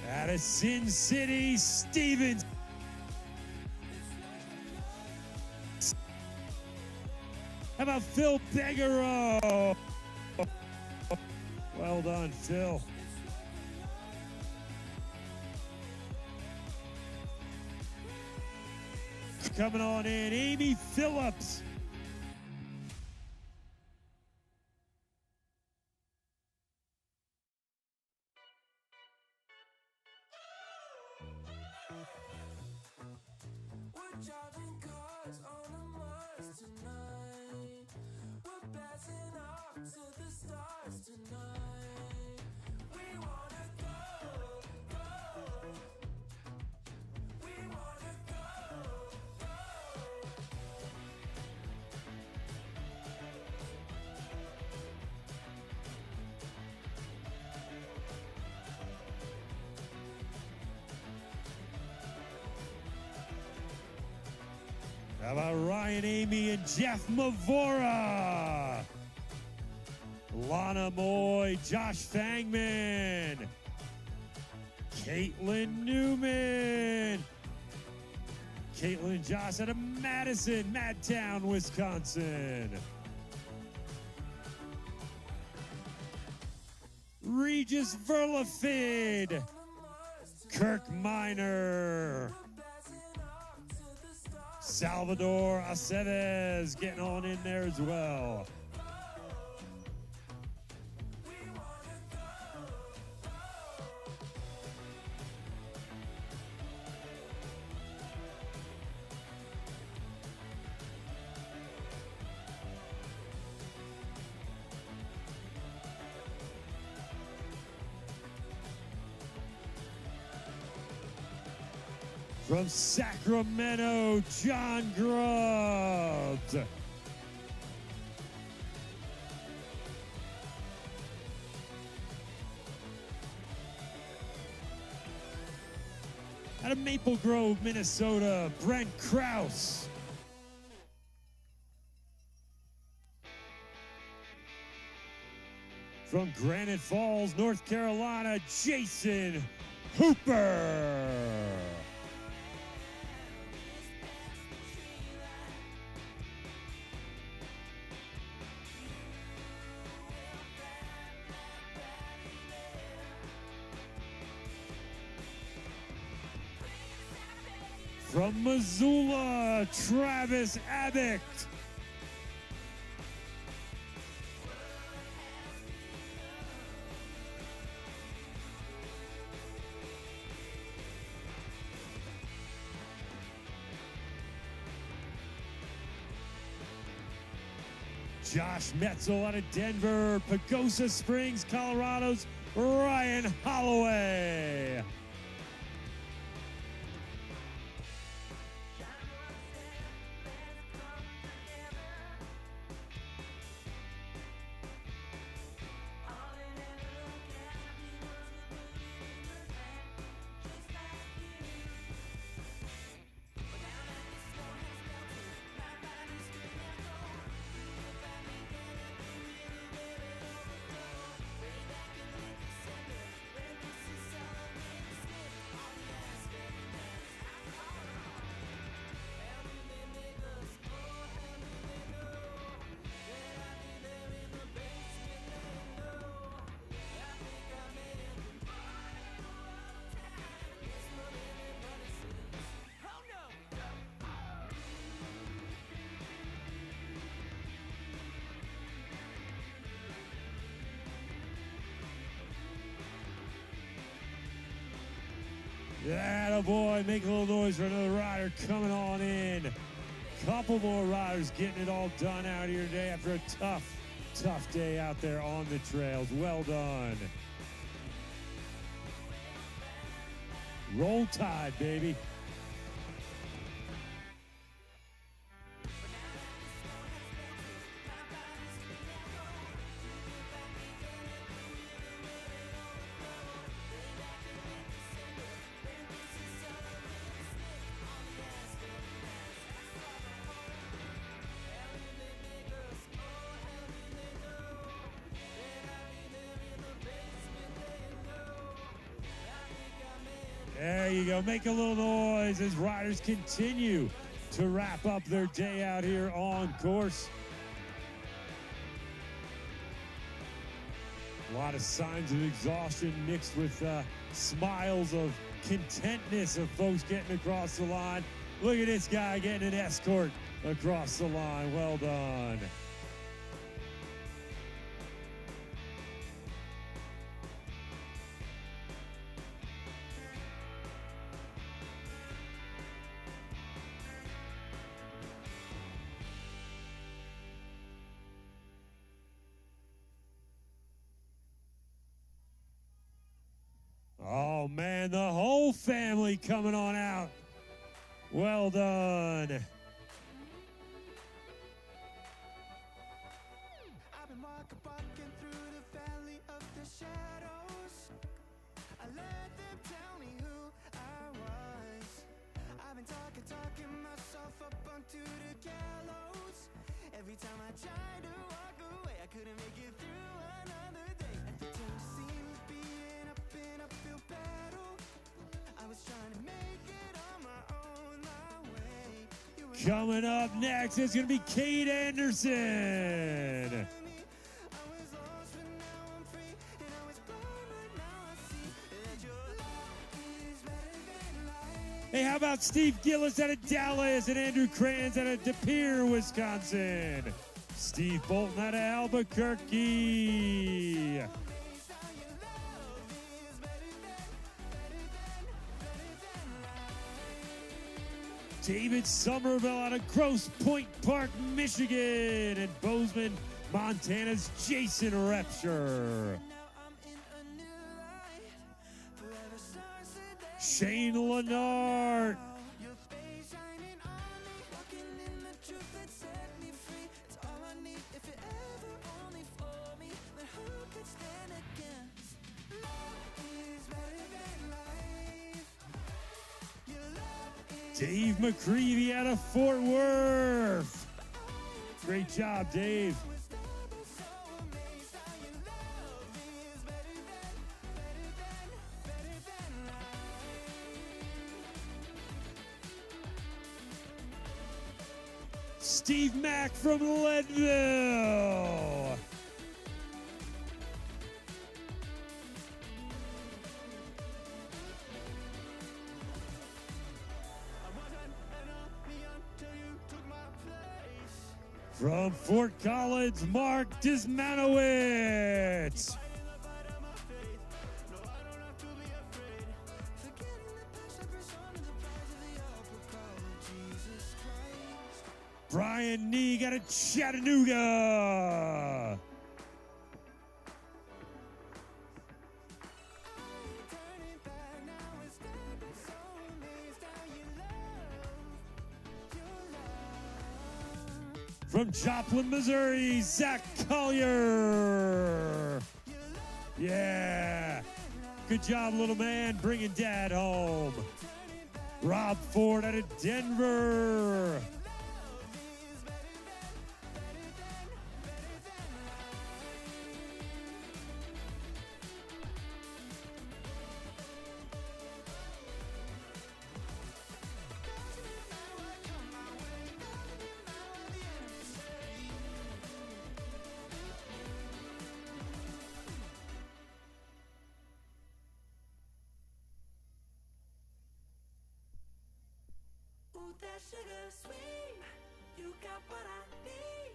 Out of Sin City, Stevens. How about Phil Begaro? Well done, Phil. Coming on in, Amy Phillips. We're driving cars on a Mars tonight. We're blasting off to the stars tonight. We wanna go, go. How about Ryan Amy and Jeff Mavora? Lana Moy, Josh Fangman. Caitlin Newman. Caitlin and Josh out of Madison, Madtown, Wisconsin. Regis Verlafid. Kirk Miner. Salvador Aceves getting on in there as well. From Sacramento, John Grubbs. Out of Maple Grove, Minnesota, Brent Krause. From Granite Falls, North Carolina, Jason Hooper. From Missoula, Travis Abbott. Josh Metzel out of Denver, Pagosa Springs, Colorado's Ryan Holloway. Attaboy, make a little noise for another rider coming on in. Couple more riders getting it all done out here today after a tough day out there on the trails. Well done. Roll Tide, baby. There you go. Make a little noise as riders continue to wrap up their day out here on course. A lot of signs of exhaustion mixed with smiles of contentness of folks getting across the line. Look at this guy getting an escort across the line. Well done. Oh, man, the whole family coming on out. Well done. I've been walking through the valley of the shadows. I let them tell me who I was. I I've been talking myself up onto the gallows. Every time I tried to walk away, I couldn't make it through another day. Everything seems being up in uphill battle. I was trying to make it on my own, my way. You were Coming up next is going to be Kate Anderson. I was lost, but now I'm free. And I was blind, but now I see that your love is better than life. Hey, how about Steve Gillis out of Dallas and Andrew Kranz out of De Pere, Wisconsin? Steve Bolton out of Albuquerque. David Somerville out of Grosse Pointe Park, Michigan. And Bozeman, Montana's Jason Repsher. Shane Lenart. Your face shining on me, walking in the truth that set me free. It's all I need if it ever only for me. Then who could stand against? Love is better than life. Your love is Dave McCreevy out of Fort Worth. Great job, Dave. was never so amazed how your love is better than life. Steve Mack from Leadville. I wasn't enemy until you took my place. From Fort Collins, Mark Dismanowitz. Fighting the fight of my faith. No, I don't have to be afraid. Forgetting the past, I press on to the prize of the upper call of Jesus Christ. Brian Neeg out of Chattanooga. Turning back now, instead been so amazed how you love. From Joplin, Missouri, Zach Collier. Yeah. Good job, little man, bringing dad home. Rob Ford out of Denver. Ooh, that sugar sweet, you got what I need.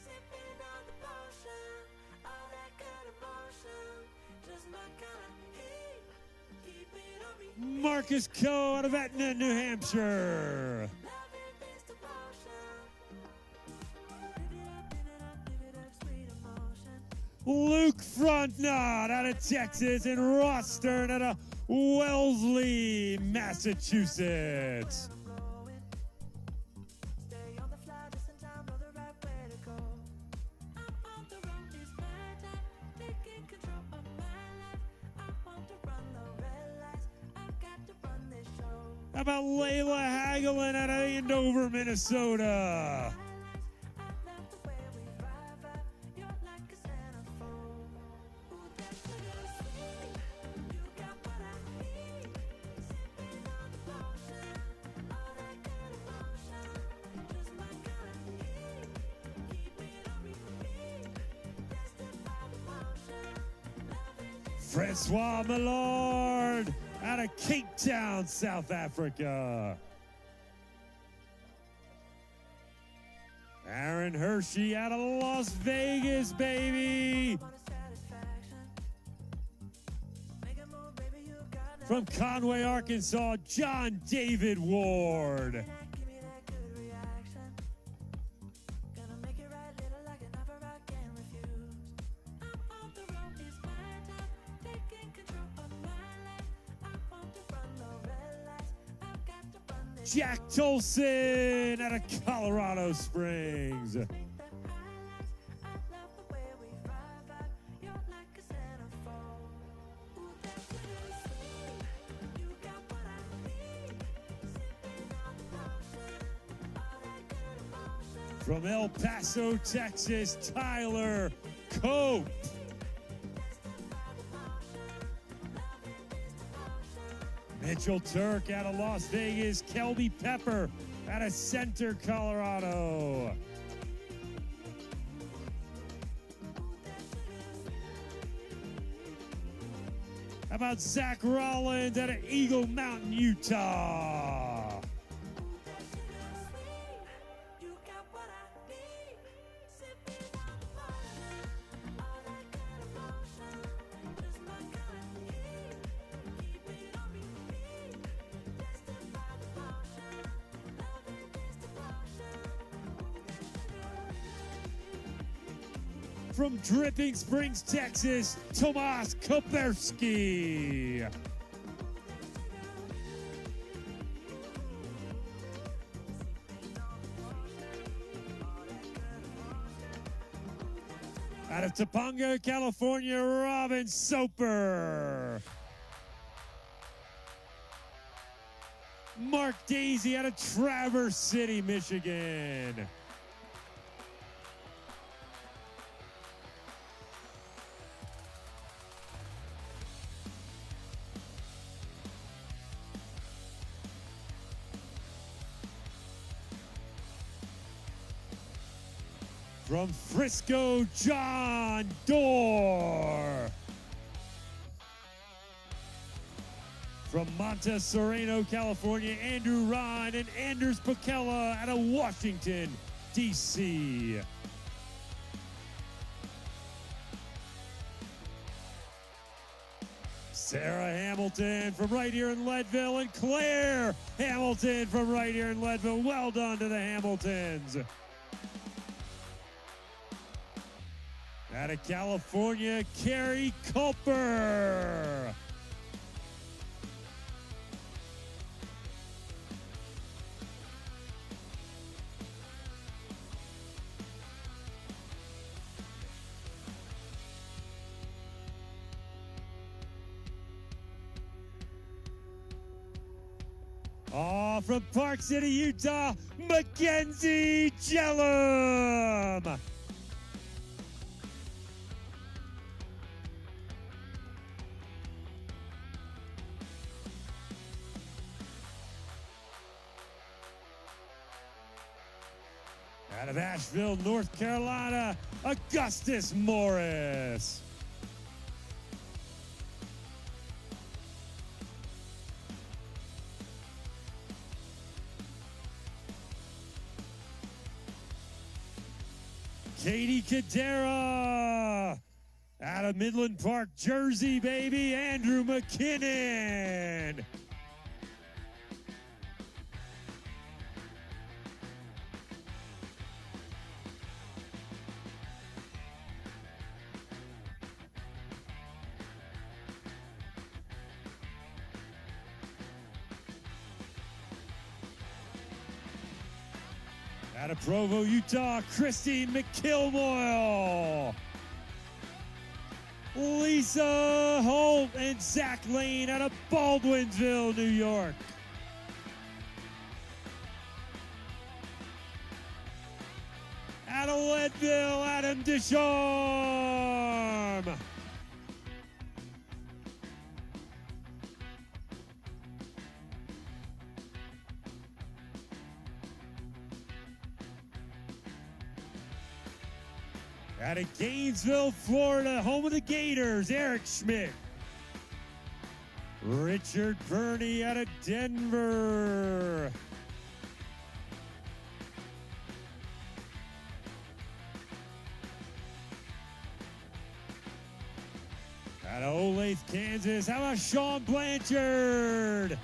Sipping on the potion, all that good emotion, just my kind of heat. Keep it on me. Marcus Coe out of Etna, New Hampshire. Loving this devotion. Live it up, live it up, sweet emotion. Luke Frontnod out of Texas and Ross Stern out of Wellesley, Massachusetts. Stay on the fly just in time, know the right way to go. I'm on the road, it's my time, taking control of my life. I want to run the red lights, I've got to run this show. How about Layla Hagelin out of Andover, Minnesota? I love the way we vibe, you're like a centerfold. Ooh, that sugar sweet, you got what I need. Sipping on the potion, all that good emotion, just my kind of heat. Keep it on repeat, tested by the motion, loving this. Francois Millard out of Cape Town, South Africa. Aaron Hershey out of Las Vegas, baby. Want a satisfaction. Make a move, baby, you got that. From Conway, Arkansas, John David Ward. Give me that good reaction. Gonna make it right, little like an offer I can't refuse. I'm on the road, it's my time, taking control of my life. I want to run the red lights, I've got to run this. Jack Tolson out of Colorado Springs. Make the highlights. I love the way we vibe, you're like a centerfold. Ooh, that sugar sweet, you got what I need. Sipping on From El Paso, Texas, Tyler Cope. Mitchell Turk out of Las Vegas. Kelby Pepper out of Center, Colorado. How about Zach Rollins out of Eagle Mountain, Utah? From Dripping Springs, Texas, Tomas Koperski. Out of Topanga, California, Robin Soper. Mark Daisy out of Traverse City, Michigan. From Frisco, John Dorr. From Monte Sereno, California, Andrew Ryan and Anders Pacella out of Washington, D.C. Sarah Hamilton from right here in Leadville, and Claire Hamilton from right here in Leadville. Well done to the Hamiltons. Out of California, Carrie Culper. From Park City, Utah, Mackenzie Jellum. Out of Asheville, North Carolina, Augustus Morris. Katie Cadera. Out of Midland Park, Jersey, baby, Andrew McKinnon. Out of Provo, Utah, Christine McKilmoyle. Lisa Holt and Zach Lane out of Baldwinsville, New York. Out of Leadville, Adam Descharme. Out of Gainesville, Florida, home of the Gators, Eric Schmidt. Richard Burney out of Denver. Out of Olathe, Kansas, how about Sean Blanchard?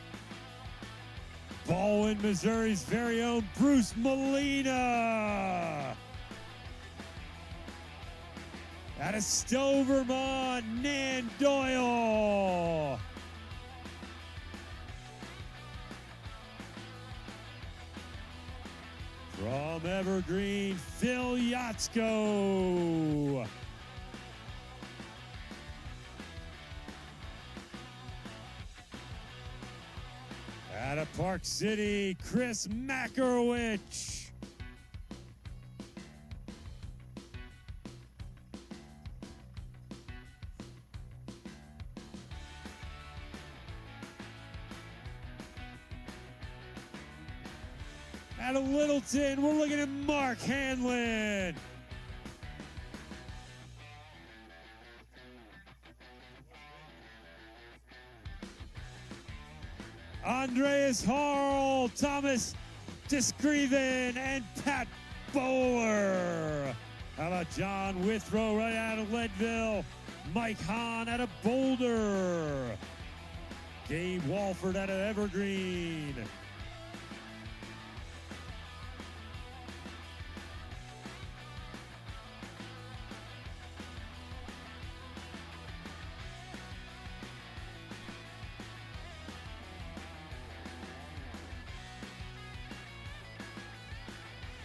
Baldwin, Missouri's very own Bruce Molina. Out of Stowe, Vermont, Nan Doyle. From Evergreen, Phil Yatsko. Out of Park City, Chris Makarowicz. Out of Littleton, we're looking at Mark Hanlon. Andreas Harl, Thomas Discreven, and Pat Bowler. How about John Withrow right out of Leadville? Mike Hahn out of Boulder. Gabe Walford out of Evergreen.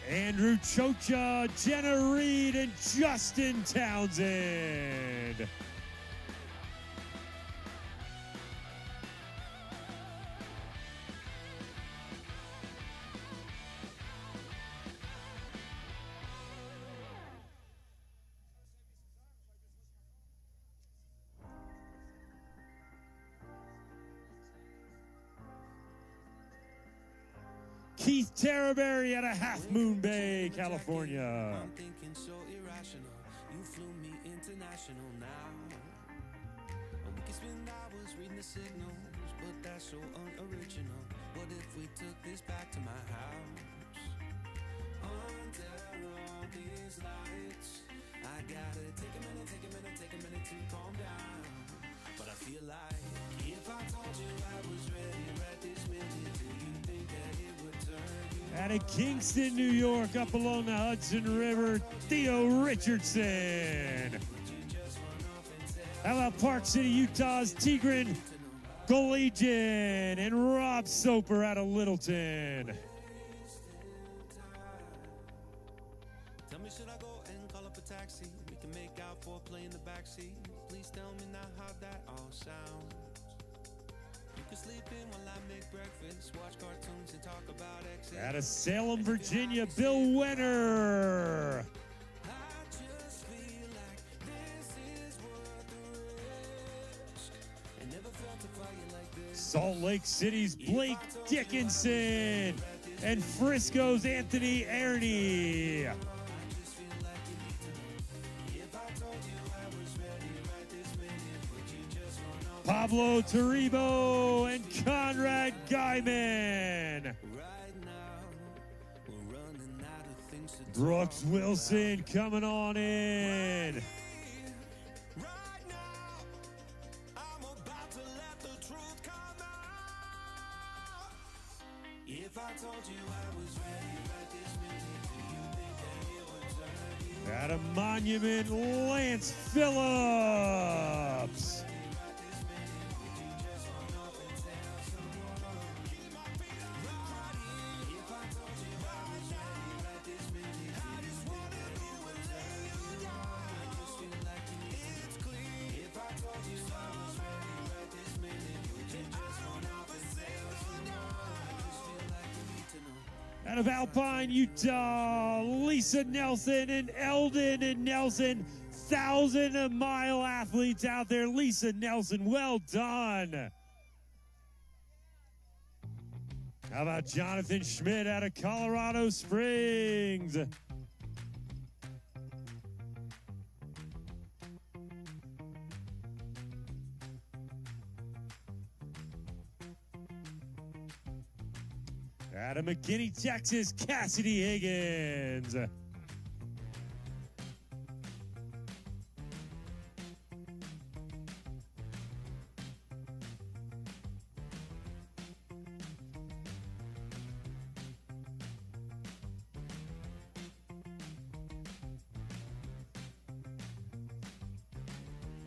Andrew Chocha, Jenna Reed, and Justin Townsend. Keith Terraberry out of Half Moon Bay, California. I'm thinking so irrational. You flew me international now. And we can spend hours reading the signals, but that's so unoriginal. What if we took this back to my house? Under all these lights, I gotta take a minute to calm down. But I feel like if I told you I was ready right this minute, do you think that it would turn you? Out of Kingston, New York, up along the Hudson River, Theo Richardson. How about Park City, Utah's Tigran Collegian and Rob Soper out of Littleton. Tell me, should I go and call up a taxi? We can make out for play in the backseat. Please tell me now how that all sounds. You can sleep in while I make breakfast, watch cartoons and talk about exes. Out of Salem, Virginia, Bill Wenner. I just feel like this is worth the risk. I never felt a fire like this. Salt Lake City's Blake Dickinson and Frisco's Anthony Ernie. Pablo Taribo and Conrad Guyman. Right now, we're running out of things to talk Brooks Wilson coming on in. Right now, I'm about to let the truth come out. If I told you I was ready right this minute, do you think that it would turn you? Out of Monument, Lance Phillips. Out of Alpine, Utah, Lisa Nelson and Eldon and Nelson. 1,000-mile athletes out there. Lisa Nelson, well done. How about Jonathan Schmidt out of Colorado Springs? Out of McKinney, Texas, Cassidy Higgins.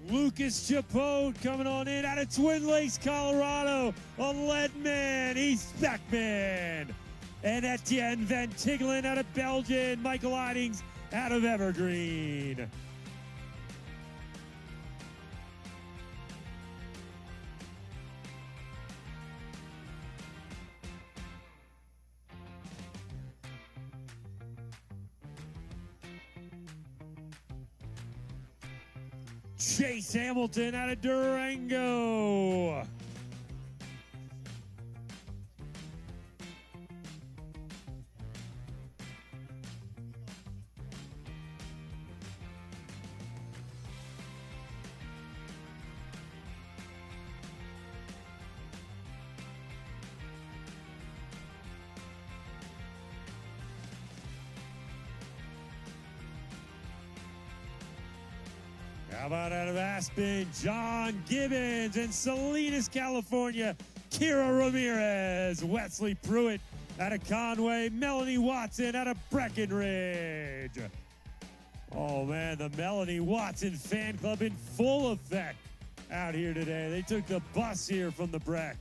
Lucas Chapote coming on in out of Twin Lakes, Colorado. A Leadman, East Beckman. And Etienne Van Tiggelen out of Belgium. Michael Idings out of Evergreen. Chase Hamilton out of Durango. How about out of Aspen, John Gibbons, and Salinas, California, Kira Ramirez, Wesley Pruitt out of Conway, Melanie Watson out of Breckenridge. Oh man, the Melanie Watson fan club in full effect out here today. They took the bus here from the Breck.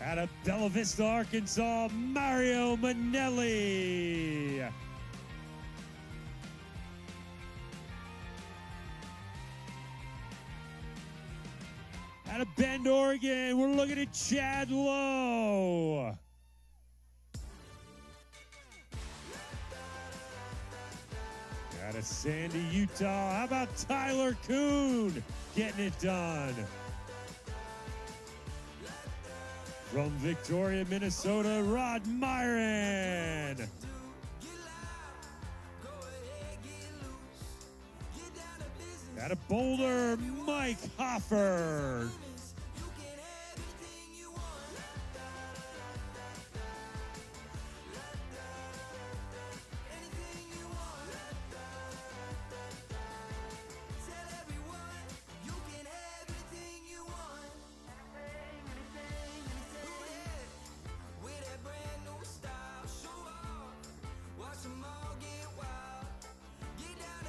Out of Bella Vista, Arkansas, Mario Manelli. Out of Bend, Oregon, we're looking at Chad Lowe. Out of Sandy, Utah, how about Tyler Kuhn getting it done? From Victoria, Minnesota, Rod Myron. Out of Boulder, Mike Hofford.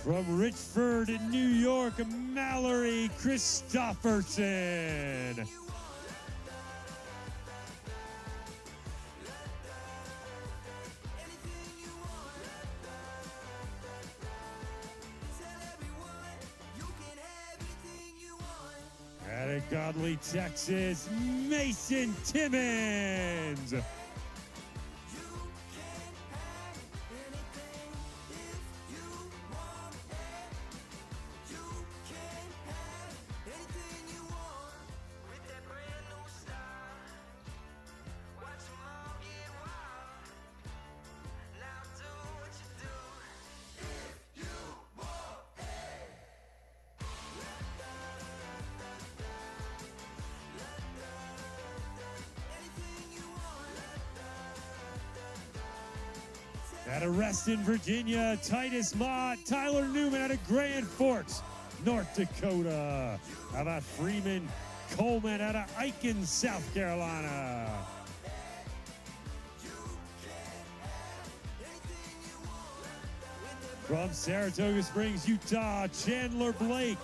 From Richford in New York, Mallory Christofferson. Out of Godly, Texas, Mason Timmons. Out of Reston, Virginia, Titus Mott, Tyler Newman out of Grand Forks, North Dakota. How about Freeman Coleman out of Aiken, South Carolina? From Saratoga Springs, Utah, Chandler Blake.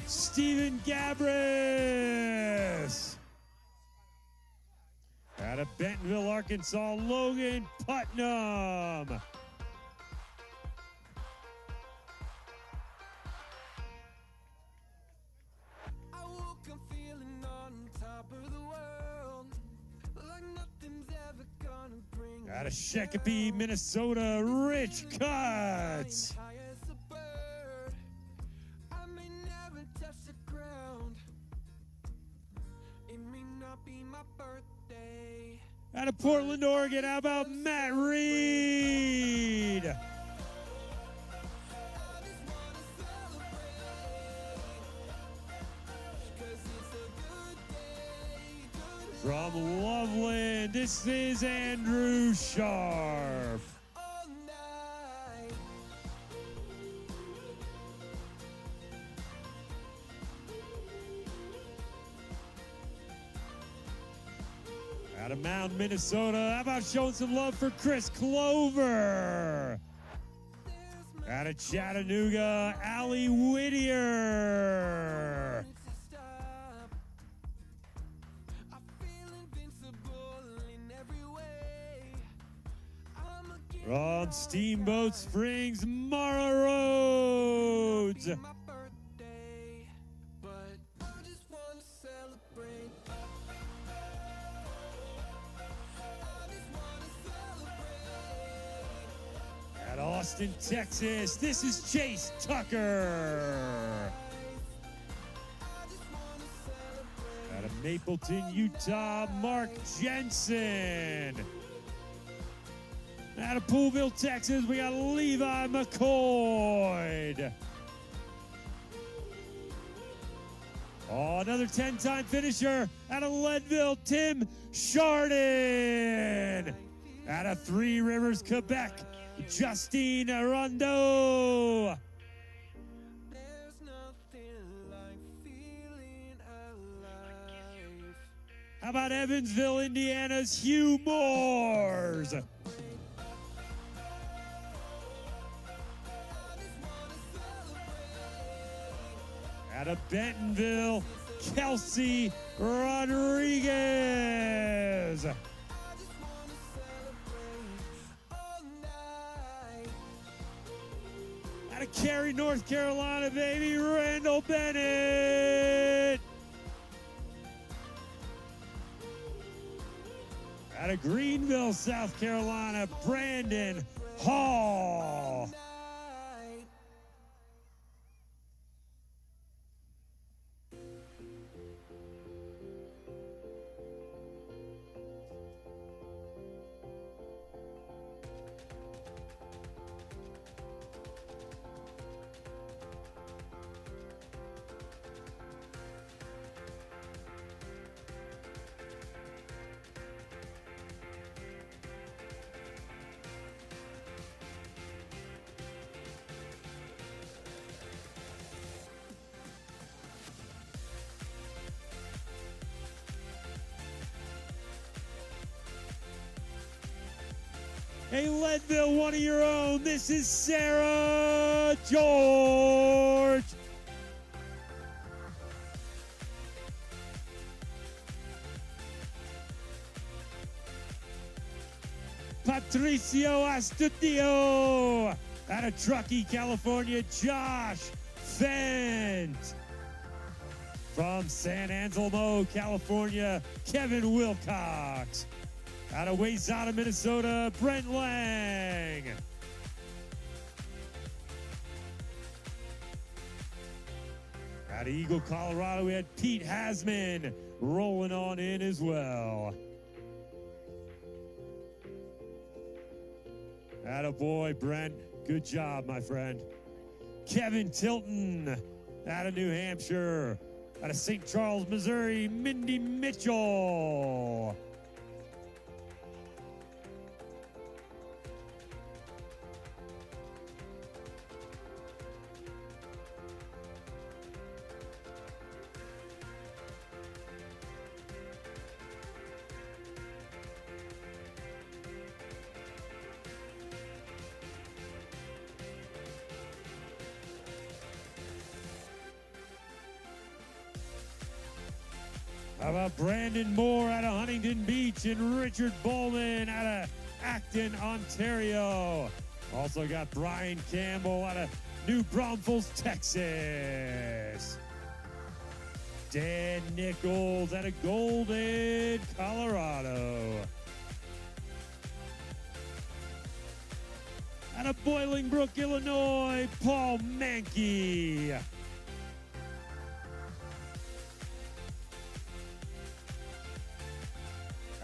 Stephen Gabris. Out of Bentonville, Arkansas, Logan Putnam. Out of Shakopee, Minnesota, Rich Cuts. Out of Portland, Oregon, how about Matt Reed? From Loveland, this is Andrew Sharp. Out of Mound, Minnesota, how about showing some love for Chris Clover? Out of Chattanooga, Allie Whittier. From Steamboat Springs, Mara Rhodes. At Austin, Texas, this is Chase Tucker. Out of Mapleton, Utah, Mark Jensen. Out of Poolville, Texas, we got Levi McCoy. Oh, another 10-time finisher out of Leadville, Tim Chardin. Out of Three Rivers, Quebec, Justine Rondeau. There's nothing like feeling alive. How about Evansville, Indiana's Hugh Moores? Out of Bentonville, Kelsey Rodriguez. Out of Cary, North Carolina, baby, Randall Bennett. Out of Greenville, South Carolina, Brandon Hall. Hey, Leadville, one of your own. This is Sarah George. Patricio Astudio. Out of Truckee, California, Josh Fent. From San Anselmo, California, Kevin Wilcox. Out of Wayzata, Minnesota, Brent Lang. Out of Eagle, Colorado, we had Pete Hasman rolling on in as well. Attaboy, Brent. Good job, my friend. Kevin Tilton out of New Hampshire. Out of St. Charles, Missouri, Mindy Mitchell. How about Brandon Moore out of Huntington Beach and Richard Bowman out of Acton, Ontario. Also got Brian Campbell out of New Braunfels, Texas. Dan Nichols out of Golden, Colorado. Out of Bolingbrook, Illinois, Paul Mankey.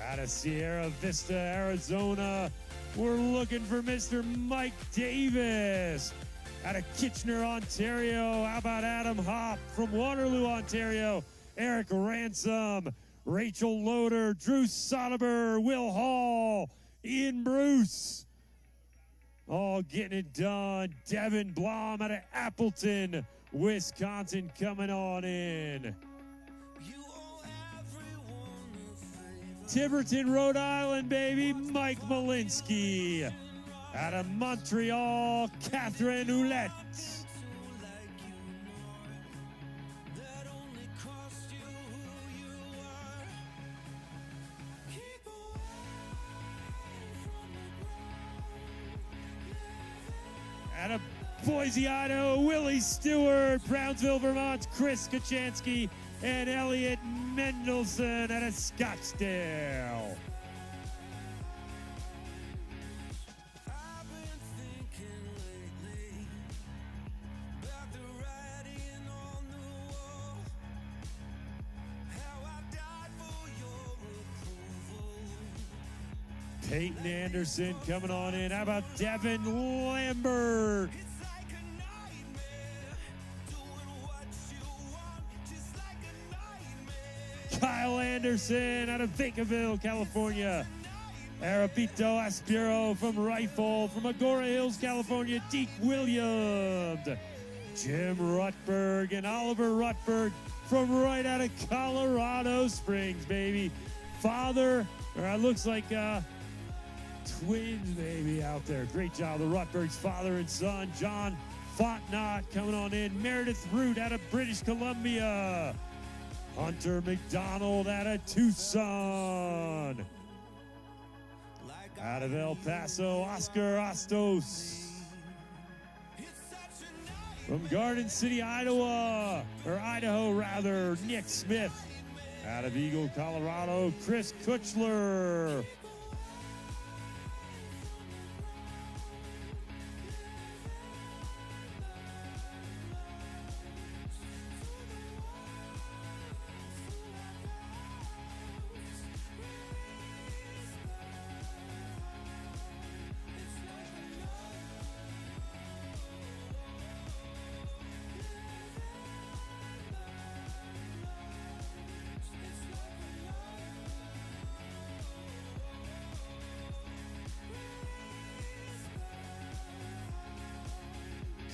Out of Sierra Vista, Arizona, we're looking for Mr. Mike Davis. Out of Kitchener, Ontario, how about Adam Hopp from Waterloo, Ontario? Eric Ransom, Rachel Loader, Drew Sotober, Will Hall, Ian Bruce. All getting it done. Devin Blom out of Appleton, Wisconsin, coming on in. Tiverton, Rhode Island, baby, Mike Malinsky. Out of Montreal, Catherine Ouellette. Out of Boise, Idaho, Willie Stewart, Brownsville, Vermont, Chris Kachansky, and Elliot Mendelson out of Scottsdale. Peyton Anderson coming on in. How about Devin Lambert? Kyle Anderson out of Vacaville, California. Arabito Aspiro from Rifle. From Agora Hills, California, Deke Williams. Jim Rutberg and Oliver Rutberg from right out of Colorado Springs, baby. Father, or it looks like twins, baby, out there. Great job, the Rutbergs, father and son. John Fontnot coming on in. Meredith Root out of British Columbia. Hunter McDonald out of Tucson. Out of El Paso, Oscar Ostos. From Garden City, Idaho, Nick Smith. Out of Eagle, Colorado, Chris Kuchler.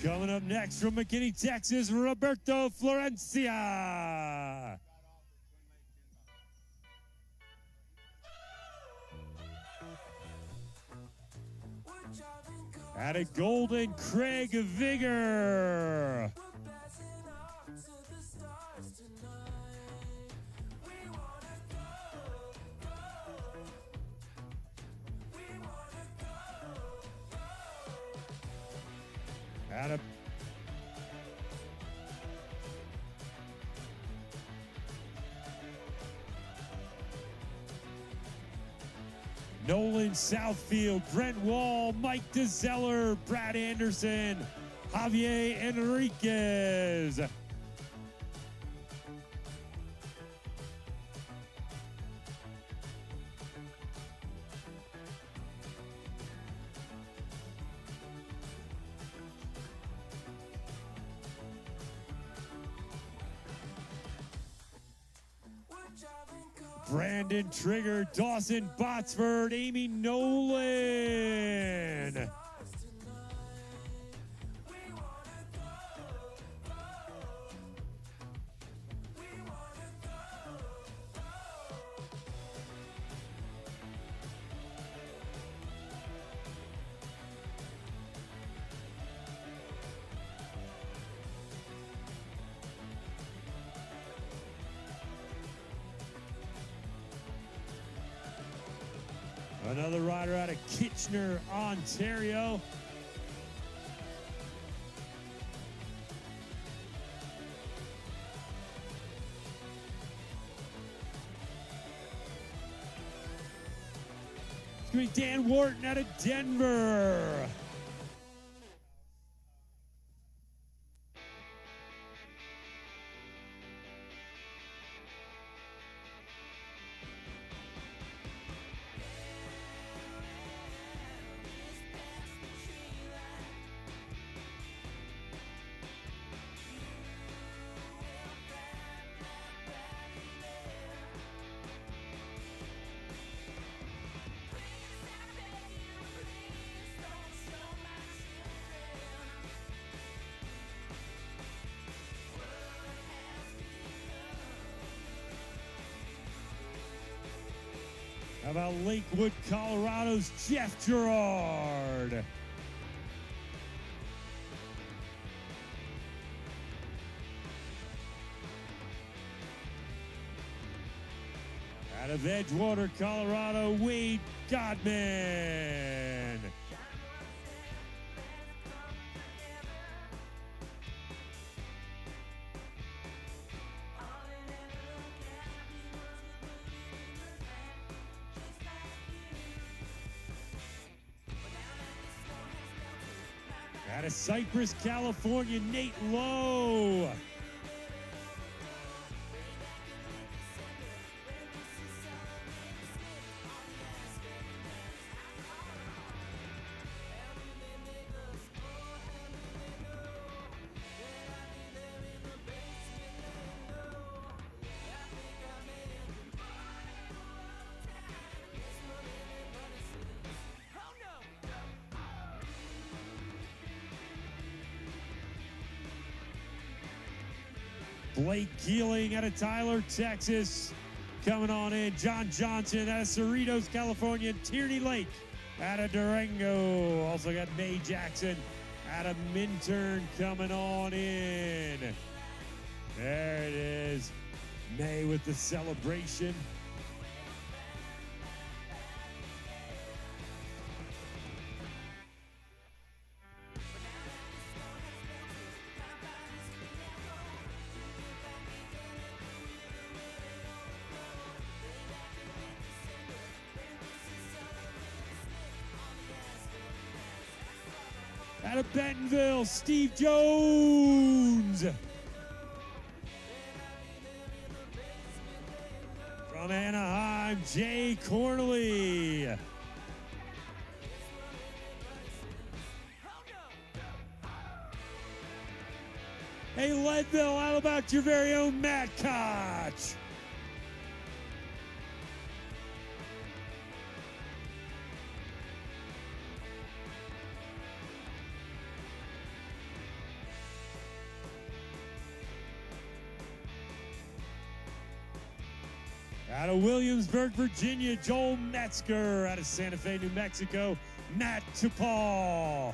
Coming up next from McKinney, Texas, Roberto Florencia. Out of Golden, Craig Vigor. Out of Nolan Southfield, Brent Wall, Mike DeZeller, Brad Anderson, Javier Enriquez. Brandon Trigger, Dawson Botsford, Amy Nolan. Another rider out of Kitchener, Ontario. It's going to be Dan Wharton out of Denver. How about Lakewood, Colorado's Jeff Gerard? Out of Edgewater, Colorado, Wade Godman. Out of Cypress, California, Nate Lowe. Blake Keeling out of Tyler, Texas, coming on in. John Johnson out of Cerritos, California. Tierney Lake out of Durango. Also got Mae Jackson out of Minturn coming on in. There it is. Mae with the celebration. Out of Bentonville, Steve Jones. From Anaheim, Jay Cornley. Hey, Leadville, how about your very own Matt Koch? Out of Williamsburg, Virginia, Joel Metzger. Out of Santa Fe, New Mexico, Matt Tupal.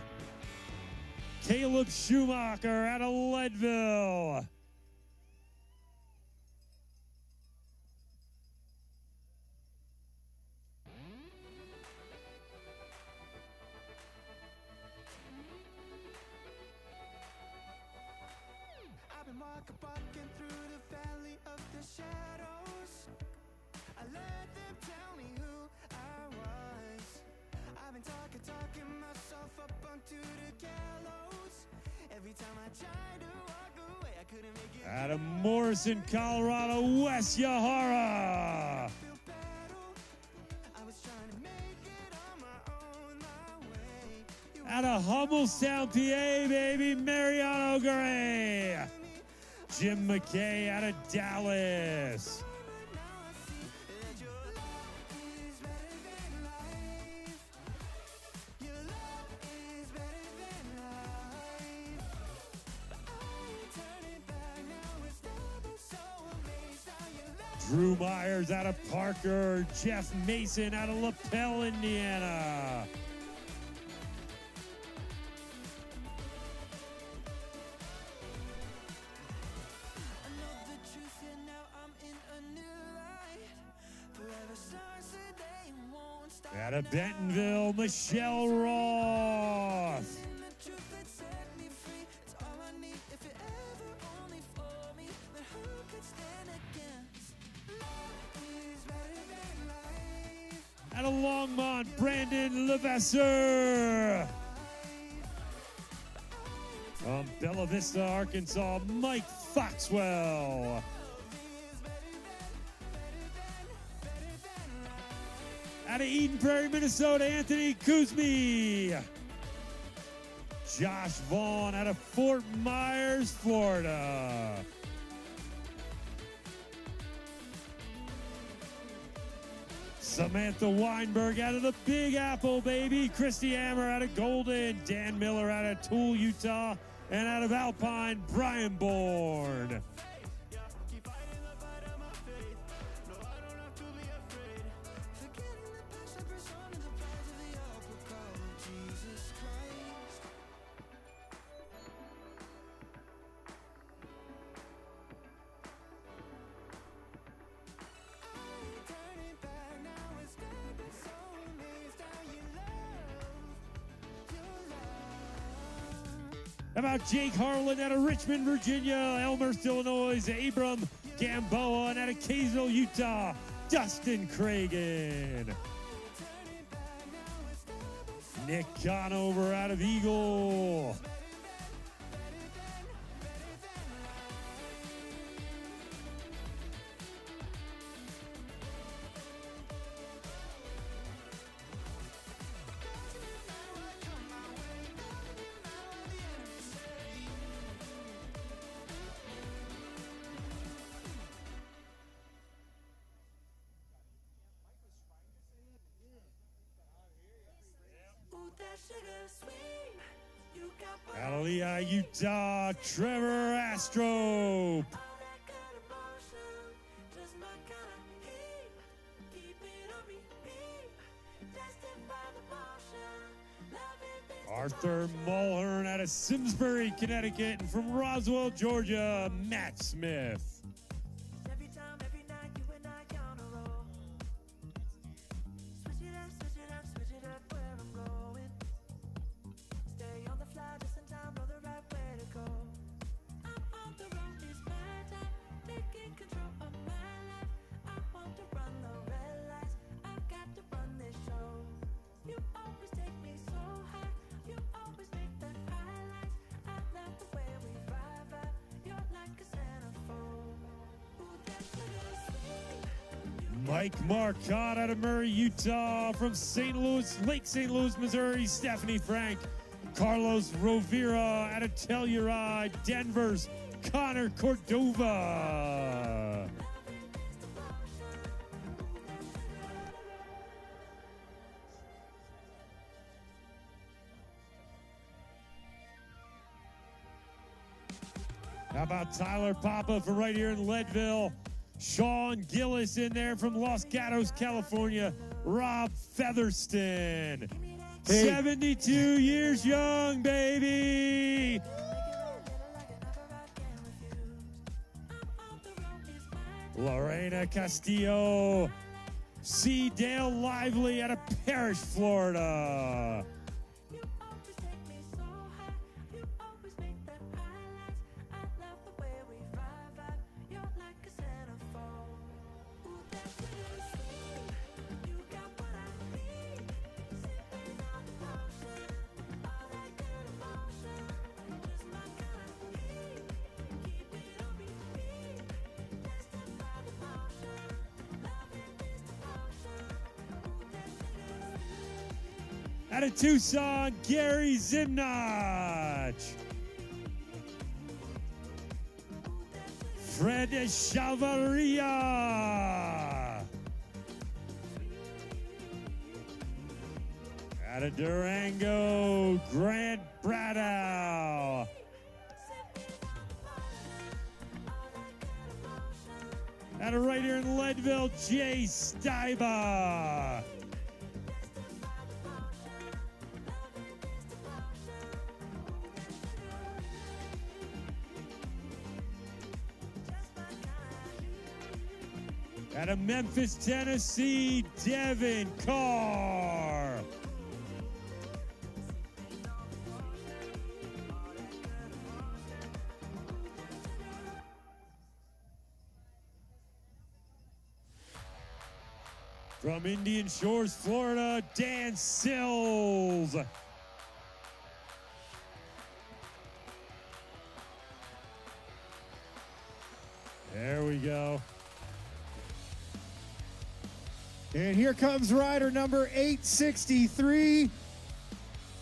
Caleb Schumacher out of Leadville. I've been walking through the valley of the shadows. I let them tell me who I was. I've been talking myself up onto the gallows. Every time I tried to walk away, I couldn't make it. Out of Morrison, Colorado, Wes Yahara. I was trying to make it on my own, my way. Out of Hummelstown, PA, baby, Mariano Gray. Jim McKay out of Dallas. Drew Myers out of Parker. Jeff Mason out of LaPel, Indiana. Out of Bentonville, Michelle Roth. Out of Longmont, Brandon Levasseur. From Bella Vista, Arkansas, Mike Foxwell. Out of Eden Prairie, Minnesota, Anthony Kuzmi. Josh Vaughn out of Fort Myers, Florida. Samantha Weinberg out of the Big Apple, baby. Christy Hammer out of Golden. Dan Miller out of Toole, Utah. And out of Alpine, Brian Bourne. How about Jake Harlan out of Richmond, Virginia, Elmhurst, Illinois, Abram Gamboa, and out of Kaysville, Utah, Dustin Cragen. Nick Conover out of Eagle. Out of Lehigh, Utah, Trevor Astrop. Arthur Mulhern out of Simsbury, Connecticut, and from Roswell, Georgia, Matt Smith. Every time, every night, you and I on a roll. Switch it up where I'm going. Stay on the fly, just in time, know the right way to go. I'm on the road, it's my time, taking control of my life. I want to run the red lights, I've got to run this show. You always take me so high, you always make the highlights. I love the way we vibe, you're like a centerfold. Ooh, that's what Mike Marcotte out of Murray, Utah, from St. Louis, Lake St. Louis, Missouri, Stephanie Frank. Carlos Rovira out of Telluride, Denver's Connor Cordova. How about Tyler Papa from right here in Leadville? Sean Gillis in there from Los Gatos, California. Rob Featherston. 72 years young, baby. Lorena Castillo. C. Dale Lively out of Parrish, Florida. you always take me so high, you always make the highlights. I love the way we vibe, you're like a centerfold. Ooh, that's really sweet, you got what I need. Sipping on the potion, all that good emotion, just my kind of heat. Keep it on repeat, tested by the motion, loving this devotion. Ooh, that's really sweet. Out of Tucson, Gary Zimnach. Fred Chavaria. Out of Durango, Grant Bradow. Out of right here in Leadville, Jay Steiba. Out of Memphis, Tennessee, Devin Carr. From Indian Shores, Florida, Dan Sills. There we go. And here comes rider number 863.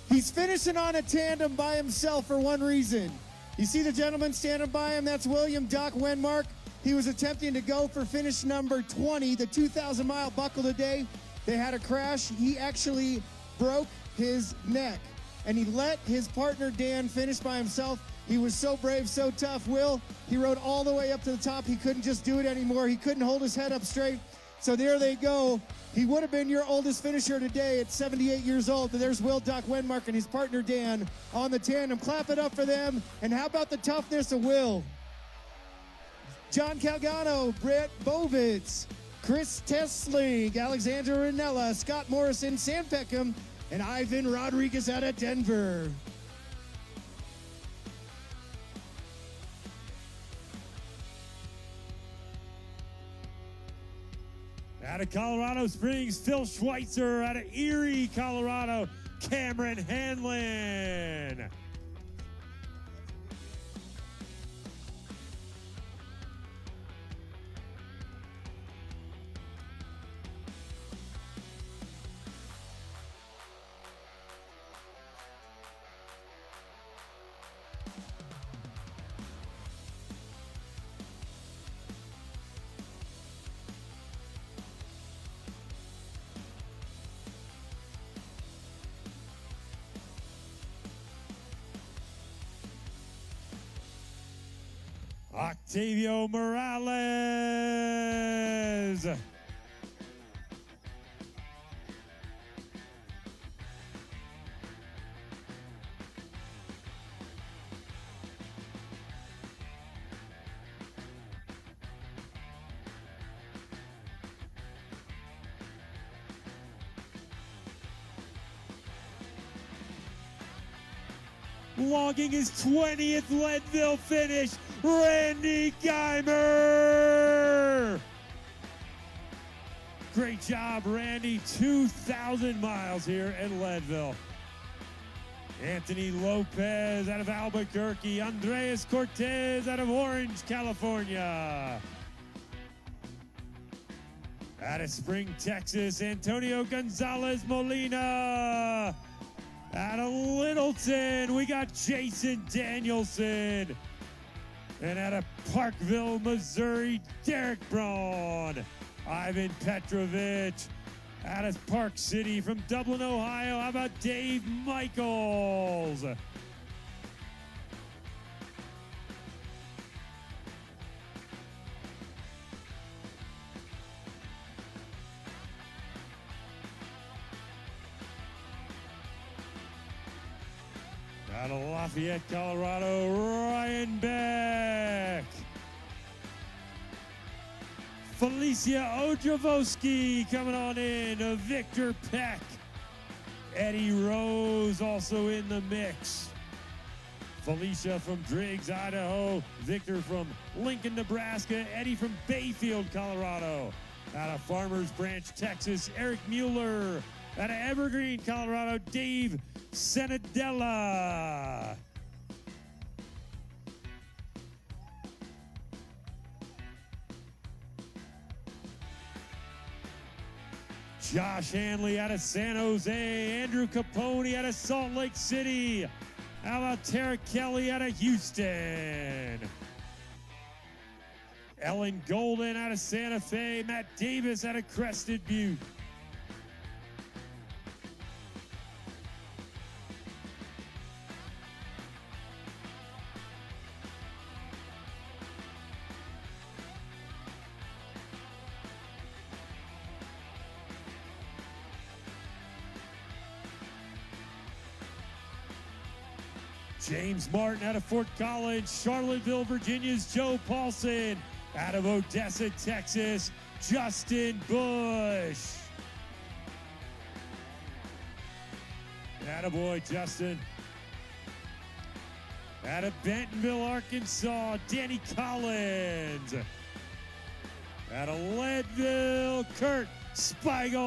He's finishing on a tandem by himself for one reason. You see the gentleman standing by him? That's William Doc Wenmark. He was attempting to go for finish number 20, the 2,000-mile buckle today. They had a crash. He actually broke his neck, and he let his partner Dan finish by himself. He was so brave, so tough. Will, he rode all the way up to the top. He couldn't just do it anymore. He couldn't hold his head up straight. So there they go. He would have been your oldest finisher today at 78 years old. But there's Will Doc Wenmark and his partner Dan on the tandem. Clap it up for them. And how about the toughness of Will? John Calgano, Brett Bovitz, Chris Tesling, Alexander Ranella, Scott Morrison, Sam Peckham, and Ivan Rodriguez out of Denver. Out of Colorado Springs, Phil Schweitzer. Out of Erie, Colorado, Cameron Hanlon. Octavio Morales. logging his 20th Leadville finish, Randy Geimer. Great job, Randy. 2,000 miles here at Leadville. Anthony Lopez out of Albuquerque. Andreas Cortez out of Orange, California. Out of Spring, Texas, Antonio Gonzalez Molina. Out of Littleton, we got Jason Danielson. And out of Parkville, Missouri, Derek Braun. Ivan Petrovich. Out of Park City from Dublin, Ohio, how about Dave Michaels? Out of Lafayette, Colorado, Ryan Beck. Felicia Ojavoski coming on in. Victor Peck. Eddie Rose also in the mix. Felicia from Driggs, Idaho. Victor from Lincoln, Nebraska. Eddie from Bayfield, Colorado. Out of Farmers Branch, Texas, Eric Mueller. Out of Evergreen, Colorado, Dave Senadella. Josh Hanley out of San Jose. Andrew Capone out of Salt Lake City. How about Tara Kelly out of Houston? Ellen Golden out of Santa Fe. Matt Davis out of Crested Butte. James Martin out of Fort College. Charlottesville, Virginia's Joe Paulson. Out of Odessa, Texas, Justin Bush. Attaboy, Justin. Out of Bentonville, Arkansas, Danny Collins. Out of Leadville, Kurt Spiegel.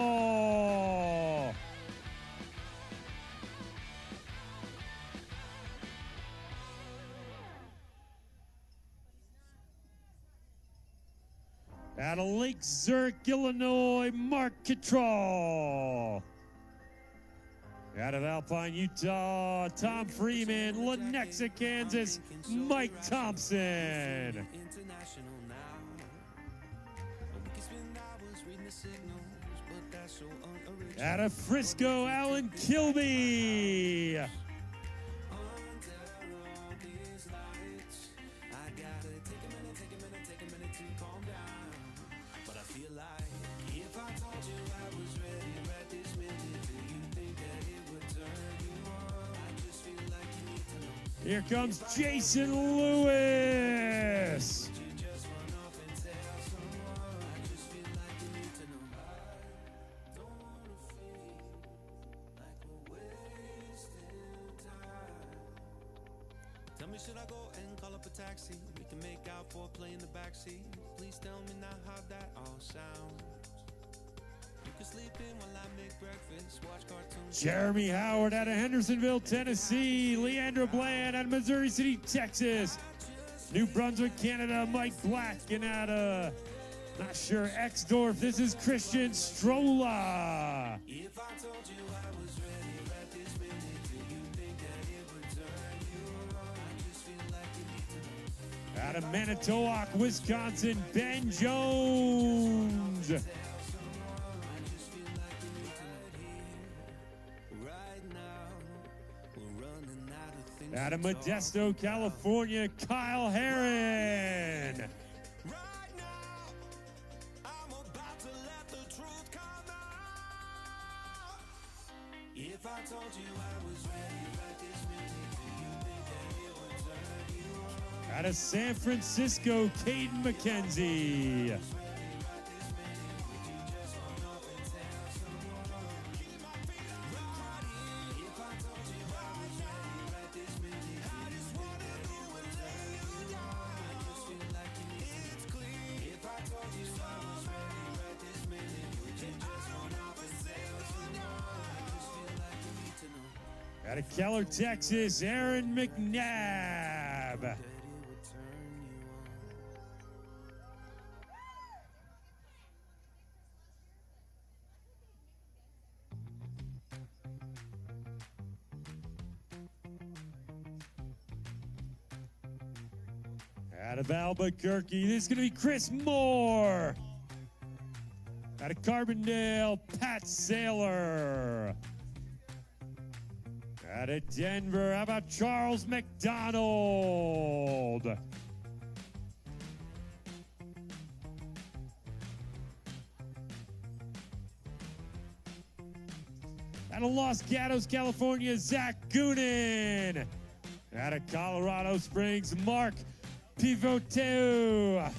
Out of Lake Zurich, Illinois, Mark Kittrell. Out of Alpine, Utah, Tom Freeman. Lenexa, Kansas, Mike Thompson. Out of Frisco, Alan Kilby. Here comes Jason Lewis. Tell me, should I go and call up a taxi? We can make out for play in the backseat. Please tell me now how that all sounds. You can sleep in while I make breakfast, watch cartoons. Jeremy Howard out of Hendersonville, Tennessee. Leandra Bland out of Missouri City, Texas. New Brunswick, Canada, Mike Black. And out of, not sure, Exdorf, this is Christian Strola. If I told you I was ready right this minute, do you think that it would turn you on? I just feel like you need to know. Out of Manitowoc, Wisconsin, Ben Jones. Out of Modesto, California, Kyle Herron. Right now, I'm about to let the truth come out. If I told you I was ready right this minute, do you think that it would turn you on? Out of San Francisco, Caden McKenzie. Out of Keller, Texas, Aaron McNabb. Out of Albuquerque, this is going to be Chris Moore. Out of Carbondale, Pat Saylor. Out of Denver, how about Charles McDonald? Out of Los Gatos, California, Zach Goonan. Out of Colorado Springs, Mark Pivoteu.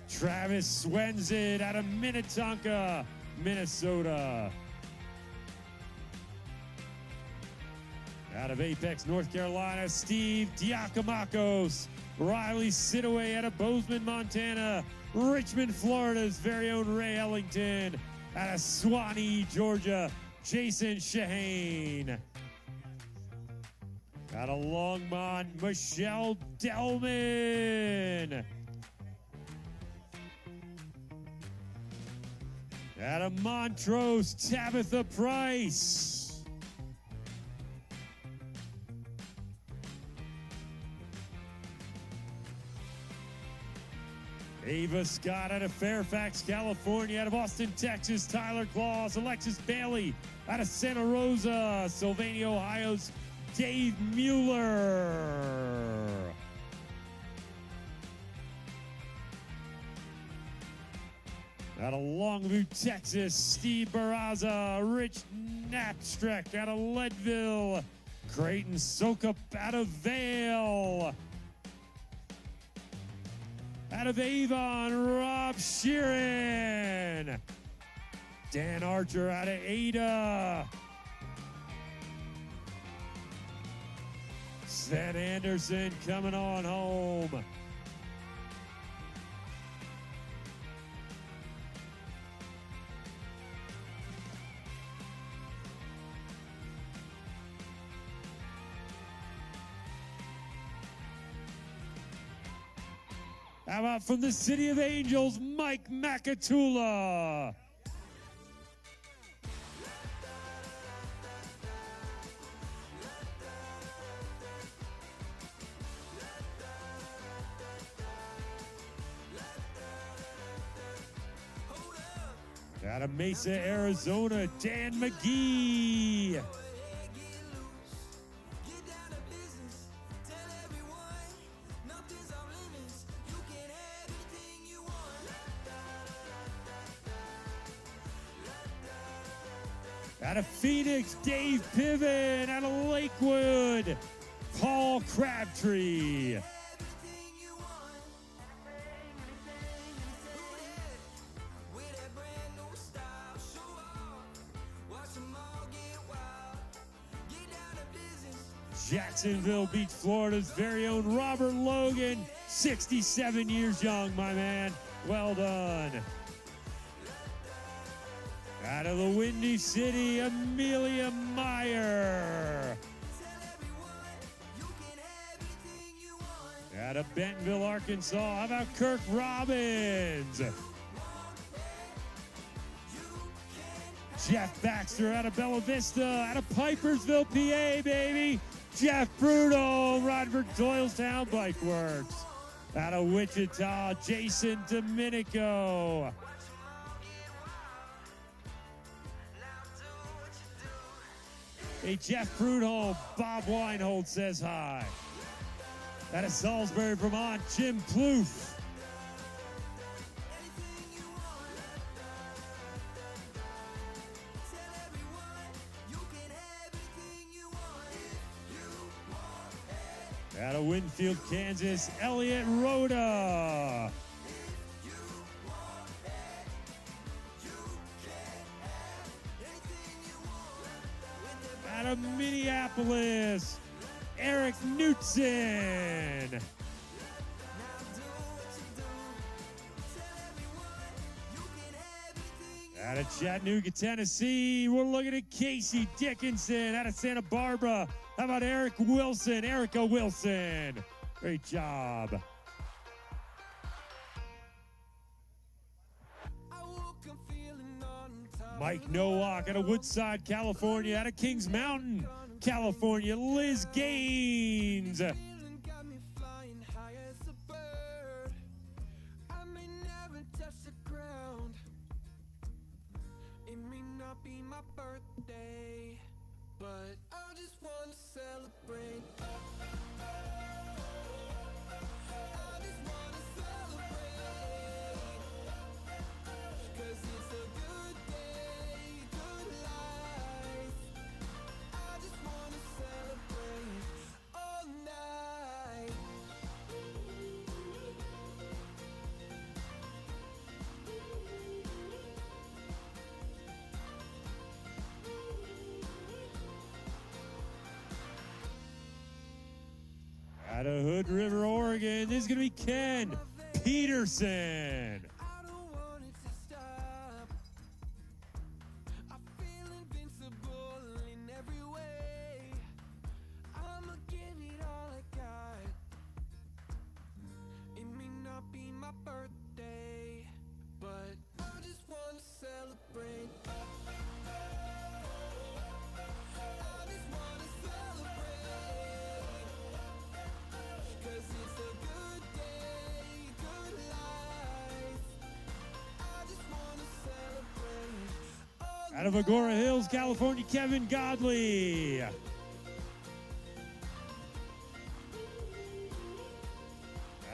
Travis Swenson out of Minnetonka, Minnesota. Out of Apex, North Carolina, Steve Diakomakos. Riley Sidaway out of Bozeman, Montana. Richmond, Florida's very own Ray Ellington. Out of Swanee, Georgia, Jason Shahane. Out of Longmont, Michelle Delman. Out of Montrose, Tabitha Price. Ava Scott out of Fairfax, California. Out of Austin, Texas, Tyler Claus. Alexis Bailey out of Santa Rosa, Sylvania, Ohio's Dave Mueller. Out of Longview, Texas, Steve Barraza. Rich Knapstreck out of Leadville. Creighton Sokup out of Vale. Out of Avon, Rob Sheeran. Dan Archer out of Ada. Sven Anderson coming on home. How about from the City of Angels, Mike Makatula? Out of Mesa, Arizona, Dan McGee. Out of Phoenix, Dave Piven. Out of Lakewood, Paul Crabtree. Jacksonville Beach, Florida's very own Robert Logan, 67 years young, my man. Well done. Out of the Windy City, Amelia Meyer. Out of Bentonville, Arkansas, how about Kirk Robbins? Jeff Baxter out of Bella Vista, out of Pipersville, PA, baby. Jeff Bruno, Roderick Doylestown Bike Works. Out of Wichita, Jason Domenico. Hey, Jeff Prudhomme, Bob Weinhold says hi. Out of Salisbury, Vermont, Jim Plouffe. Out of Winfield, Kansas, Elliot Rhoda. Out of Minneapolis, Eric Knutson. Out of Chattanooga, Tennessee, we're looking at Casey Dickinson. Out of Santa Barbara, how about Erica Wilson? Great job. Mike Nowak out of Woodside, California. Out of Kings Mountain, California, Liz Gaines. Got me flying high as a bird. I may never touch the ground. It may not be my birthday, but I just want to celebrate. I just want to celebrate. 'Cause it's a good day, good life. I just want to celebrate all night. Out of Hood River, Oregon, this is going to be Ken Peterson. I don't want it to stop. I feel invincible in every way. I'ma give it all I got. It may not be my birthday, but I just want to celebrate. I just want to celebrate. 'Cause it's a good day, good life. I just want to celebrate all Out of Agora Hills, California, Kevin Godley. Out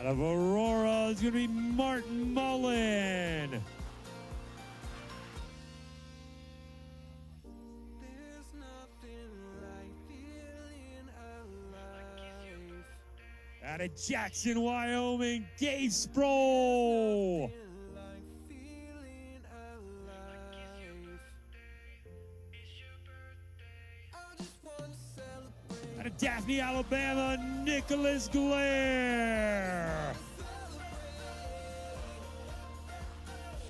of Aurora, it's going to be Martin Mullen. There's nothing like feeling alive. Out of Jackson, Wyoming, Dave Sproul. Like feeling alive. I just want to celebrate. Out of Daphne, Alabama, Nicholas Glare.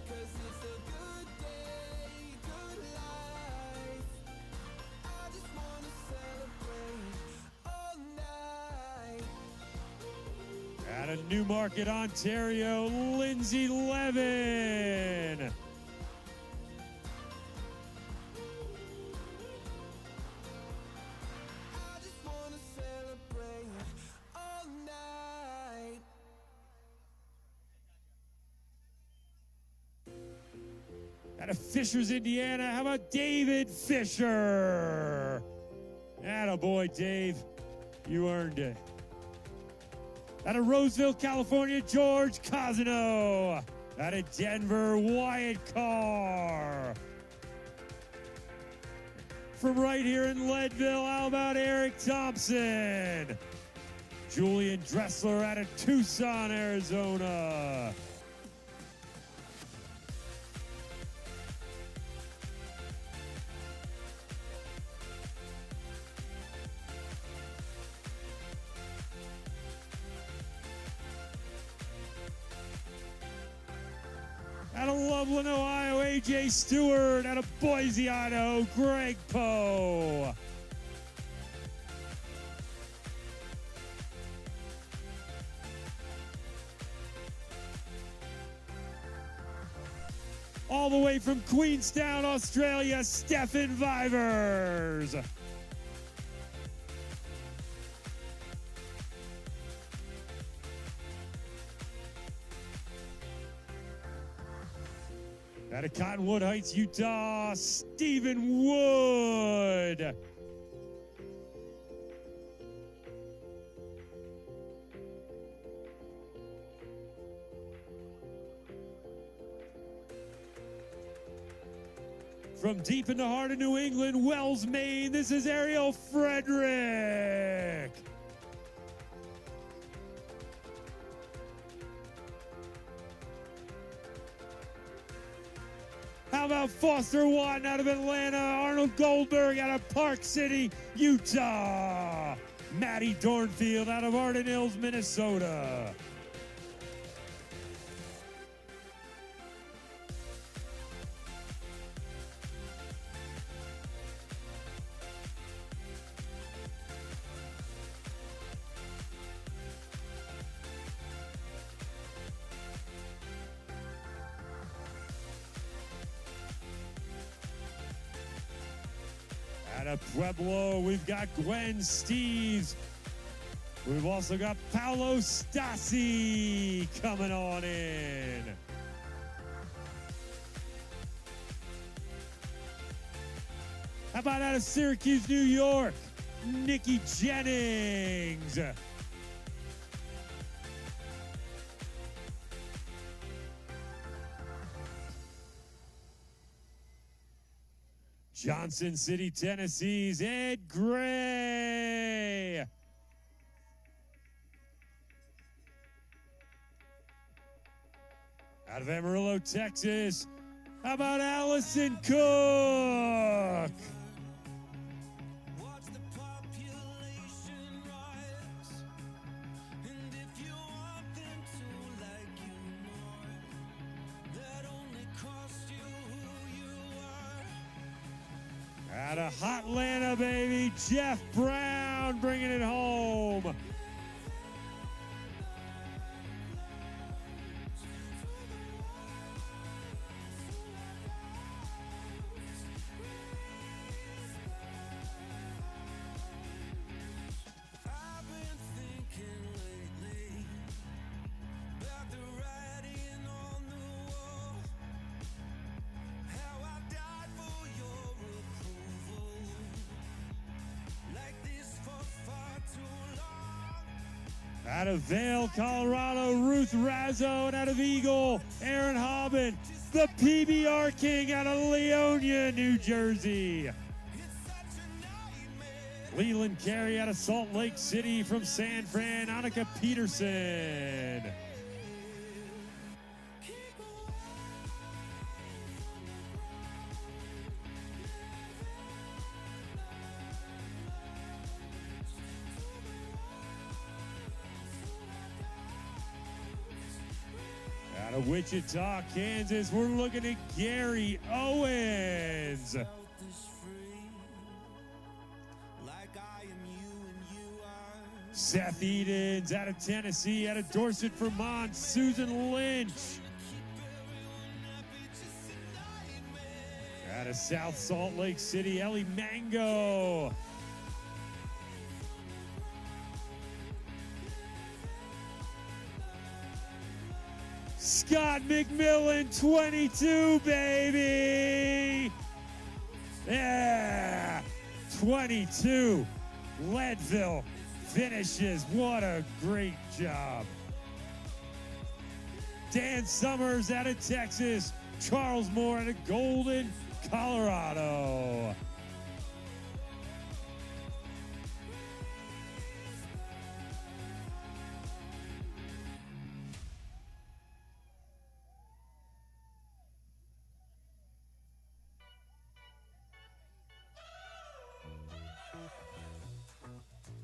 'Cause it's a good day, good life. I just want to celebrate all night. Out of Newmarket, Ontario, Lindsay Levin. I just want to celebrate all night. Out of Fishers, Indiana, how about David Fisher? Attaboy, Dave. You earned it. Out of Roseville, California, George Cosino. Out of Denver, Wyatt Carr. From right here in Leadville, how about Eric Thompson? Julian Dressler out of Tucson, Arizona. Out of Loveland, Ohio, A.J. Stewart. Out of Boise, Idaho, Greg Poe. All the way from Queenstown, Australia, Stefan Vivers. Out of Cottonwood Heights, Utah, Stephen Wood. From deep in the heart of New England, Wells, Maine, this is Ariel Frederick. How about Foster Watton out of Atlanta, Arnold Goldberg out of Park City, Utah, Maddie Dornfield out of Arden Hills, Minnesota. of Pueblo, we've got Gwen Steves. We've also got Paolo Stasi coming on in. How about out of Syracuse, New York, Nikki Jennings. Johnson City, Tennessee's Ed Gray. Out of Amarillo, Texas, how about Allison Cook? Watch the population rise, and if you want them to like you more, that only costs you who you are. Out of Hotlanta, baby, Jeff Brown bringing it home. I've been thinking lately about the writing on the wall, how I died for your approval, like this for far too long. Out of Vail, Colorado, Ruth Razzo, and out of Eagle, Aaron Hobbin, the PBR King out of Leonia, New Jersey. It's such a nightmare. Leland Carey out of Salt Lake City from San Fran, Annika Peterson. Out of Wichita, Kansas, we're looking at Gary Owens. South is free, like I am you and you are. Seth Edens out of Tennessee, out of Dorset, Vermont, Susan Lynch. Out of South Salt Lake City, Ellie Mango. Scott McMillan, 22, baby. Yeah, 22. Leadville finishes. What a great job. Dan Summers out of Texas. Charles Moore out of Golden, Colorado.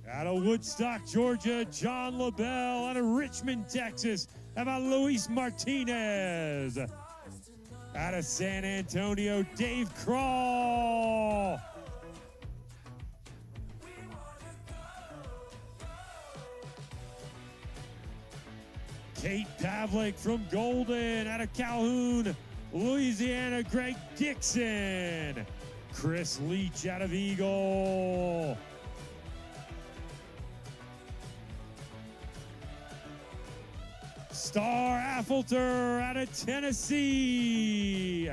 Out of Woodstock, Georgia, John LaBelle. Out of Richmond, Texas, how about Luis Martinez? Out of San Antonio, Dave Kroll. Kate Pavlik from Golden. Out of Calhoun, Louisiana, Greg Dixon. Chris Leach out of Eagle. Star Affolter out of Tennessee.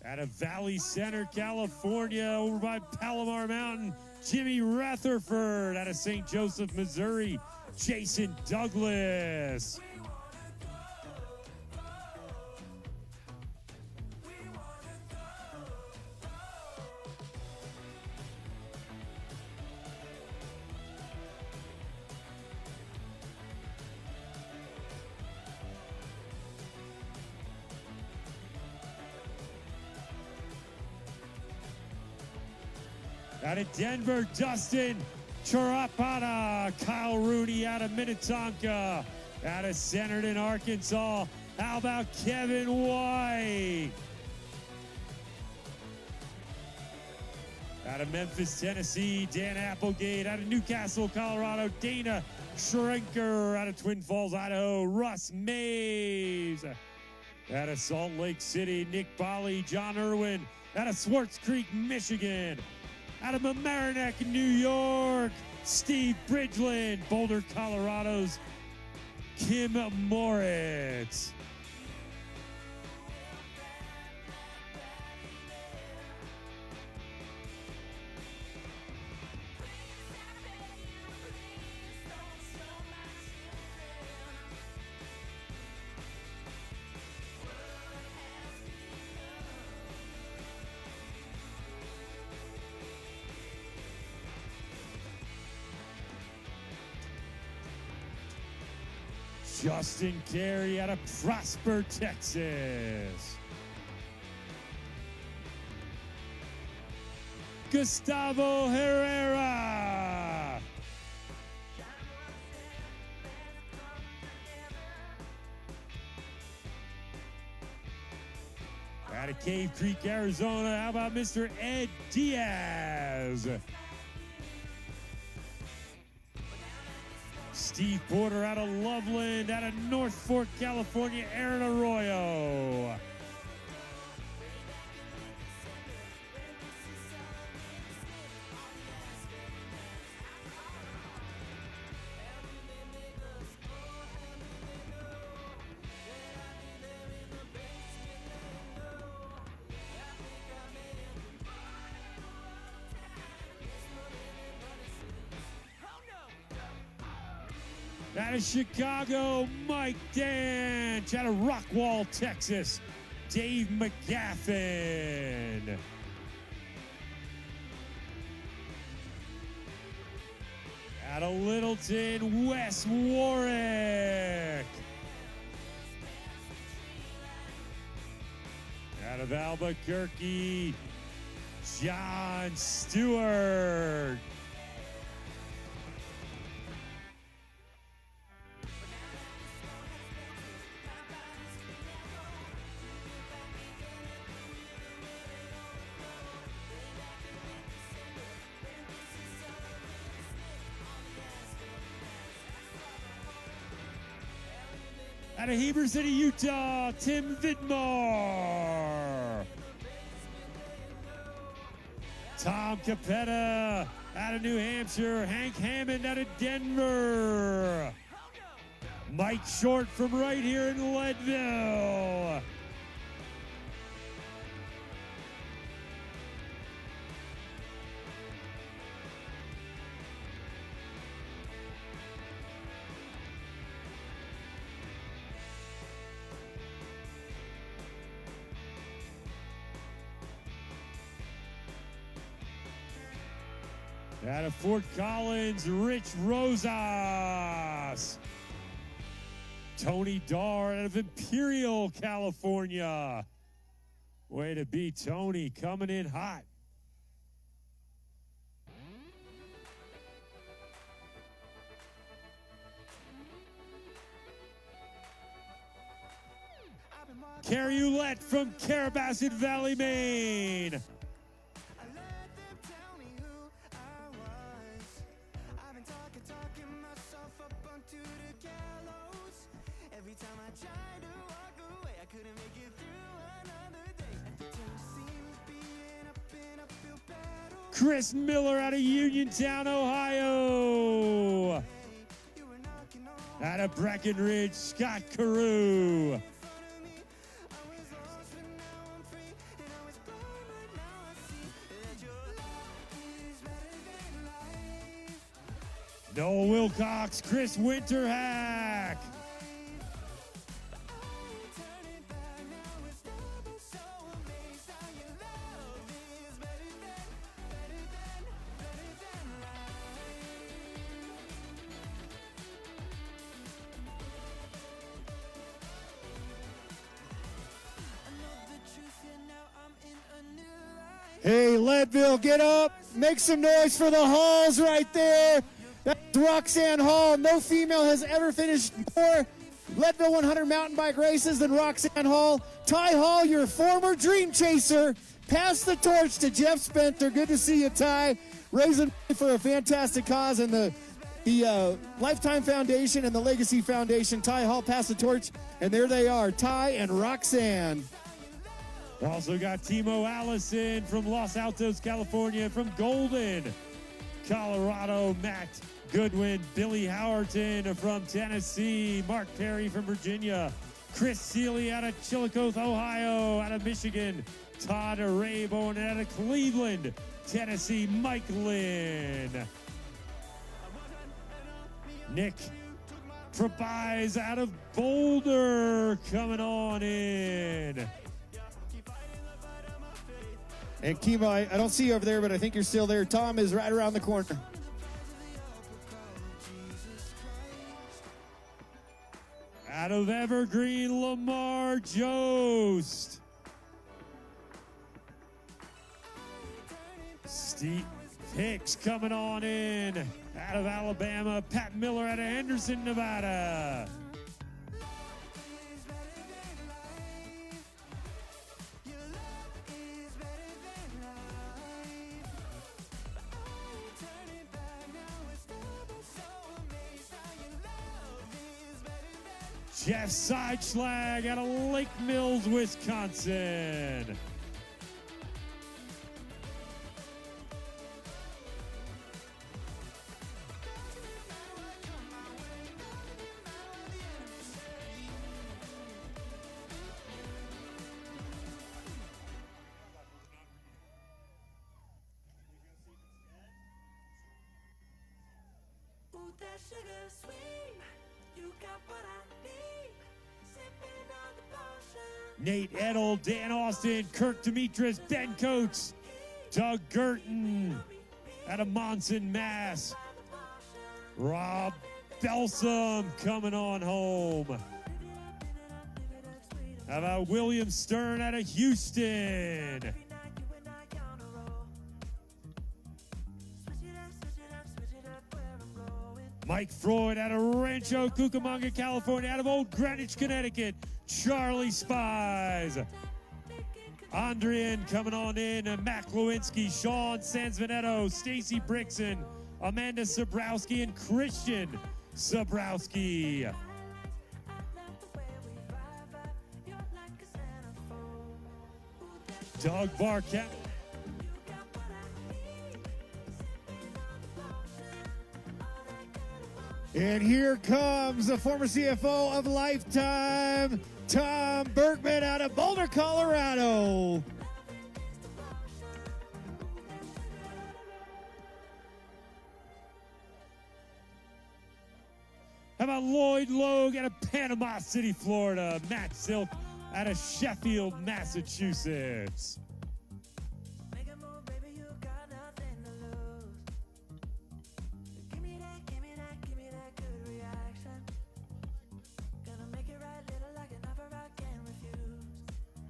Out of Valley Center, California, over by Palomar Mountain, Jimmy Rutherford. Out of St. Joseph, Missouri, Jason Douglas. Out of Denver, Dustin Charapata. Kyle Rooney out of Minnetonka. Out of Centerton, Arkansas, how about Kevin White? Out of Memphis, Tennessee, Dan Applegate. Out of Newcastle, Colorado, Dana Schrenker. Out of Twin Falls, Idaho, Russ Mays. Out of Salt Lake City, Nick Bali, John Irwin. Out of Swartz Creek, Michigan. Out of Mamaroneck, New York, Steve Bridgeland. Boulder, Colorado's Kim Moritz. Justin Carey out of Prosper, Texas. Gustavo Herrera. Out of Cave Creek, Arizona, how about Mr. Ed Diaz? Steve Porter out of Loveland. Out of North Fork, California, Aaron Arroyo. Out of Chicago, Mike Danch. Out of Rockwall, Texas, Dave McGaffin. Out of Littleton, Wes Warwick. Out of Albuquerque, John Stewart. Out of Heber City, Utah, Tim Vidmar. Tom Capetta out of New Hampshire. Hank Hammond out of Denver. Mike Short from right here in Leadville. Out of Fort Collins, Rich Rosas. Tony Darr out of Imperial, California. Way to be, Tony, coming in hot. Carrie Ouellette from Carabasset Valley, Maine. Chris Miller out of Uniontown, Ohio. Out of Breckenridge, Scott Carew. Noah Wilcox, Chris Winterhack. Hey, Leadville, get up. Make some noise for the Halls right there. That's Roxanne Hall. No female has ever finished more Leadville 100 mountain bike races, then Roxanne Hall. Ty Hall, your former Dreamchaser, pass the torch to Jeff Spencer. Good to see you, Ty. Raising money for a fantastic cause, and the Lifetime Foundation and the Legacy Foundation. Ty Hall passed the torch, and there they are, Ty and Roxanne. Also got Timo Allison from Los Altos, California. From Golden, Colorado, Matt Goodwin. Billy Howerton from Tennessee. Mark Perry from Virginia. Chris Seeley out of Chillicothe, Ohio. Out of Michigan, Todd Rayborn. Out of Cleveland, Tennessee, Mike Lynn. Nick Prabais out of Boulder coming on in. And Kimo, I don't see you over there, but I think you're still there. Tom is right around the corner. Out of Evergreen, Lamar Jost. Steve Hicks coming on in. Out of Alabama, Pat Miller out of Henderson, Nevada. Jeff Sideschlag out of Lake Mills, Wisconsin. Ooh, that sugar sweet. You got what I need. Sipping on the potion. Nate Edel, Dan Austin, Kirk Demetris, Ben Coates, Doug Girton out of Monson, Mass. Rob Belsom coming on home. How about William Stern out of Houston? Mike Freud out of Rancho Cucamonga, California. Out of Old Greenwich, Connecticut, Charlie Spies. Andrian coming on in. Matt Lewinsky, Sean Sansvenetto, Stacy Brixon, Amanda Sabrowski, and Christian Sabrowski. Doug Barkat. And here comes the former CFO of Lifetime, Tom Bergman out of Boulder, Colorado. How about Lloyd Logue out of Panama City, Florida? Matt Silk out of Sheffield, Massachusetts. Make a move, baby, you got nothing to lose. Give me that good reaction. Gonna make it right, little like an offer I can't refuse.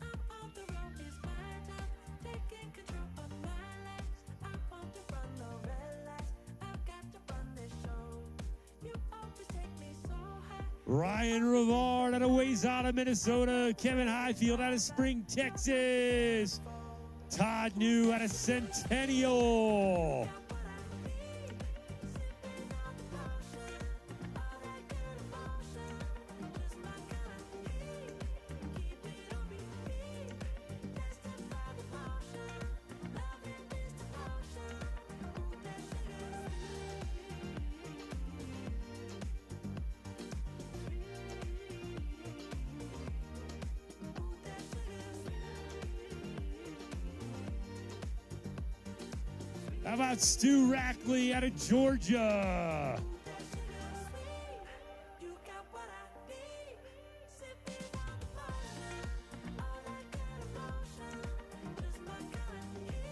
I'm on the road, it's my time. Taking control of my life. I want to run the red lights. I've got to run this show. You always take me so high. Ryan Rivard out of Wayzata, Minnesota. Kevin Highfield out of Spring, Texas. Todd New out of Centennial. How about Stu Rackley out of Georgia? You got what I need. Sipping on the potion. All that good emotion. Just my kind of heat.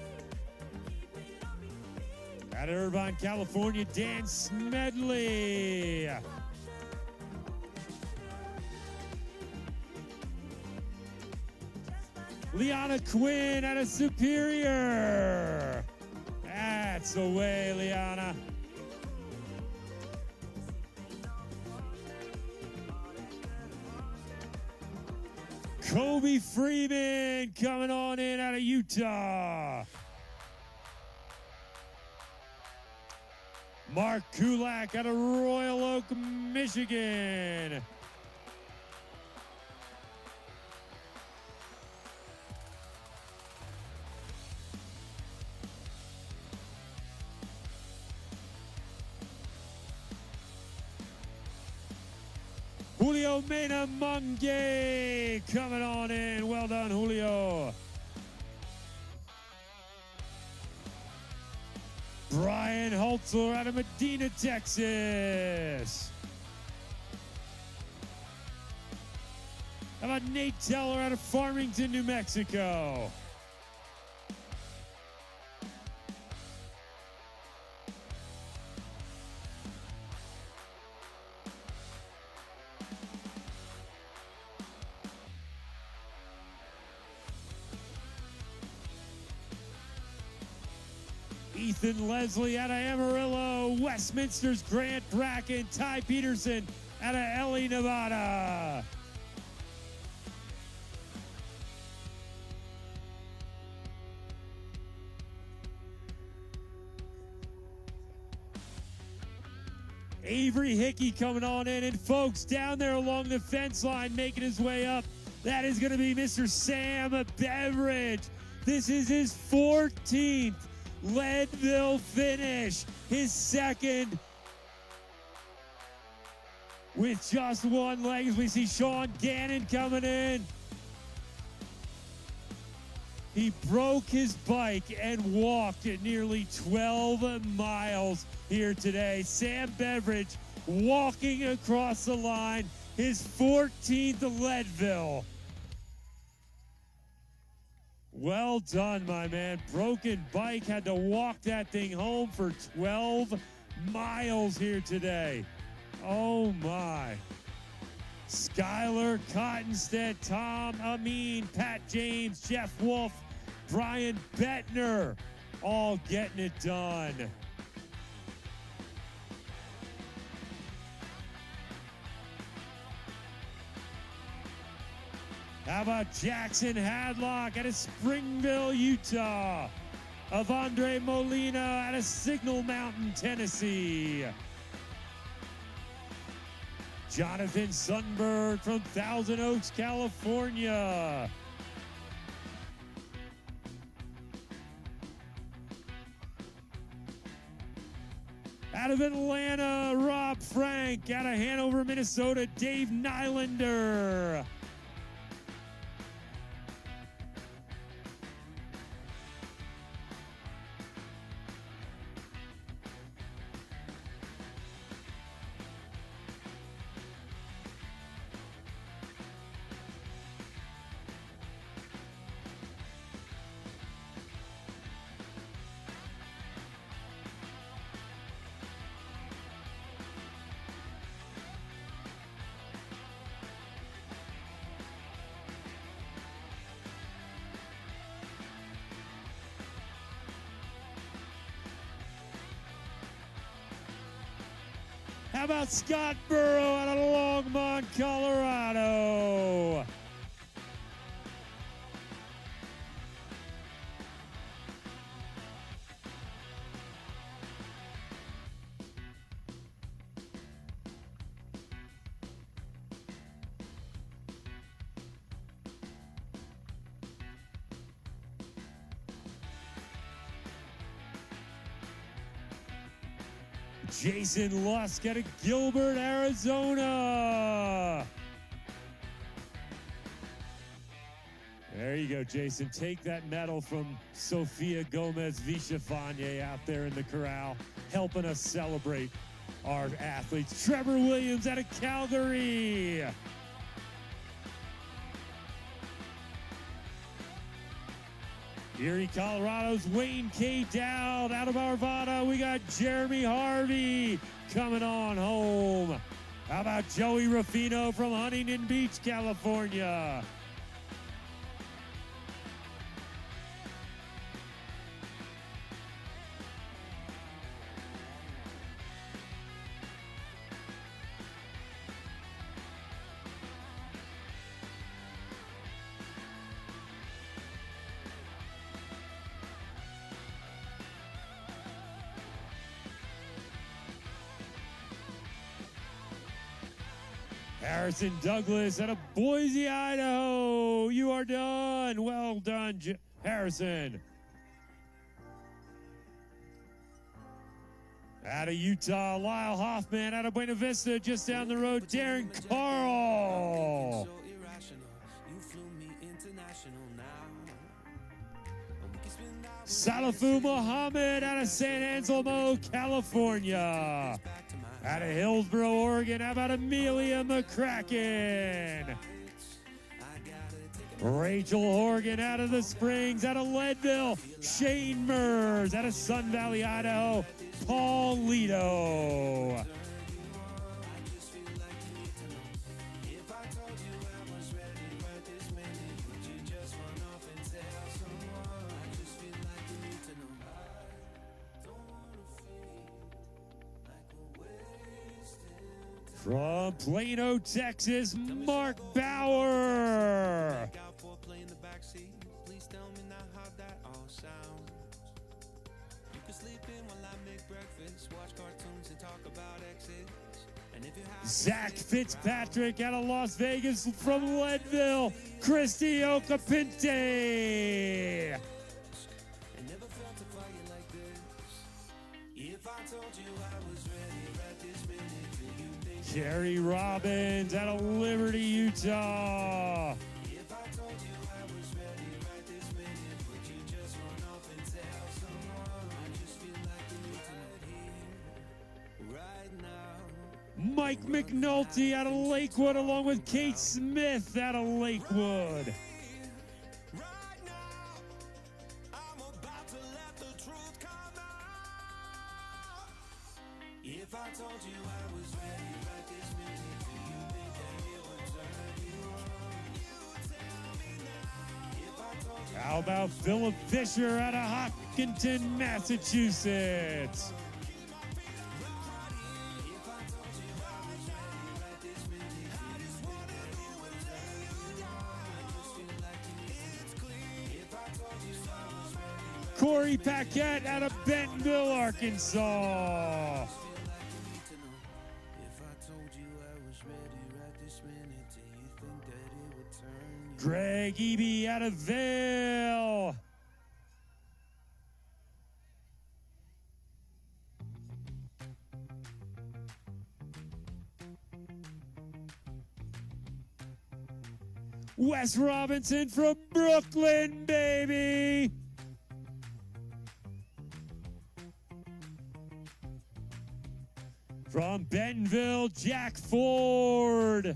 Keep it on repeat. Out of Irvine, California, Dan Smedley. Liana Quinn out of Superior. That's the way, Liana. Kobe Freeman coming on in out of Utah. Mark Kulak out of Royal Oak, Michigan. Julio Mena Mungue coming on in. Well done, Julio. Brian Holtzler out of Medina, Texas. How about Nate Teller out of Farmington, New Mexico? Ethan Leslie out of Amarillo, Westminster's Grant Bracken, Ty Peterson out of LA, Nevada. Avery Hickey coming on in, and folks down there along the fence line making his way up, that is going to be Mr. Sam Beveridge. This is his 14th Leadville finish, his second with just one leg. As we see Sean Gannon coming in. He broke his bike and walked at nearly 12 miles here today. Sam Beveridge walking across the line, his 14th Leadville. Well done, my man. Broken bike, had to walk that thing home for 12 miles here today. Oh, my. Skylar Cottonstead, Tom Amin, Pat James, Jeff Wolf, Brian Bettner, all getting it done. How about Jackson Hadlock out of Springville, Utah? Avandre Molina out of Signal Mountain, Tennessee. Jonathan Sundberg from Thousand Oaks, California. Out of Atlanta, Rob Frank. Out of Hanover, Minnesota, Dave Nylander. How about Scott Burrow out of Longmont, Colorado? Jason Lusk out of Gilbert, Arizona. There you go, Jason. Take that medal from Sofia Gomez Vichafanye out there in the corral, helping us celebrate our athletes. Trevor Williams out of Calgary. Erie, Colorado's Wayne K. Dowd. Out of Arvada, we got Jeremy Harvey coming on home. How about Joey Ruffino from Huntington Beach, California? Harrison Douglas out of Boise, Idaho. You are done. Well done, Harrison. Out of Utah, Lyle Hoffman. Out of Buena Vista, just down the road, Darren Carl. Salafu Muhammad out of San Anselmo, California. Out of Hillsboro, Oregon, how about Amelia McCracken? Rachel Horgan out of the Springs, out of Leadville, Shane Mers, out of Sun Valley, Idaho, Paul Lito. From Plano, Texas, Mark Bauer. Zach Fitzpatrick out of Las Vegas from Leadville, Christy Ocapinte. Jerry Robbins out of Liberty, Utah. Mike McNulty out of Lakewood, along with Kate Smith out of Lakewood. How about Philip Fisher out of Hopkinton, Massachusetts? Corey Paquette out of Bentonville, Arkansas. Greg Eby out of Vail. Wes Robinson from Brooklyn, baby. From Bentonville, Jack Ford.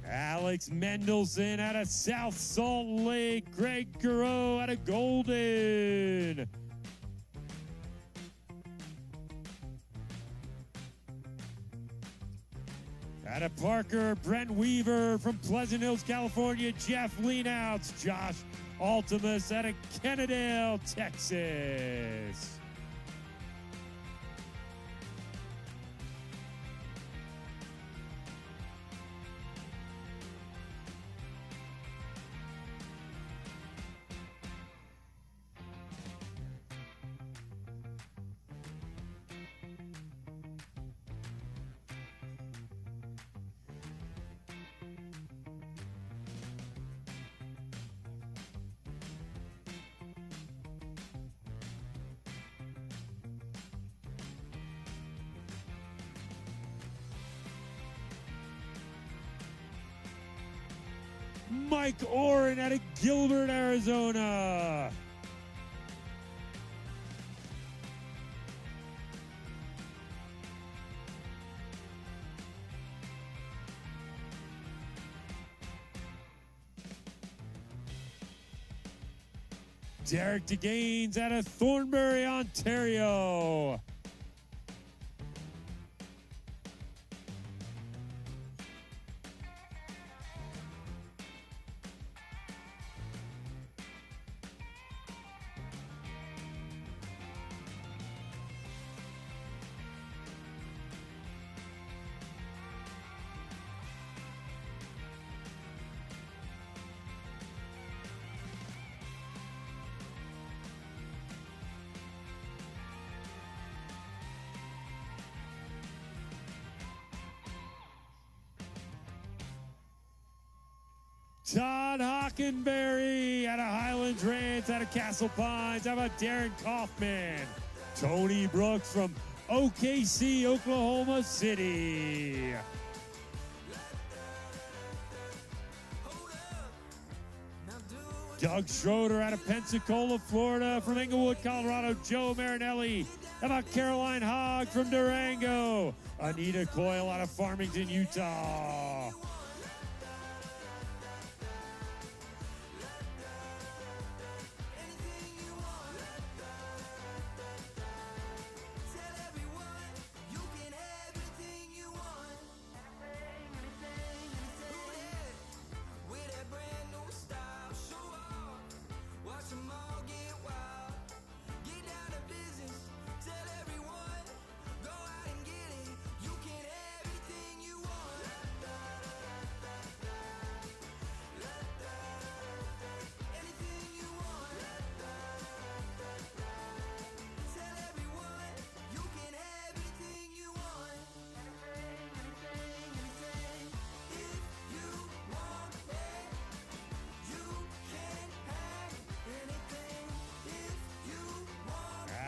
Alex Mendelson out of South Salt Lake. Greg Garreau out of Golden. Out of Parker, Brent Weaver from Pleasant Hills, California. Jeff Leanouts. Josh Altimus out of Kennedale, Texas. Mike Oren out of Gilbert, Arizona. Derek DeGaines out of Thornbury, Ontario. Todd Hockenberry out of Highlands Ranch, out of Castle Pines. How about Darren Kaufman? Tony Brooks from OKC, Oklahoma City. Doug Schroeder out of Pensacola, Florida. From Englewood, Colorado, Joe Marinelli. How about Caroline Hogg from Durango? Anita Coyle out of Farmington, Utah.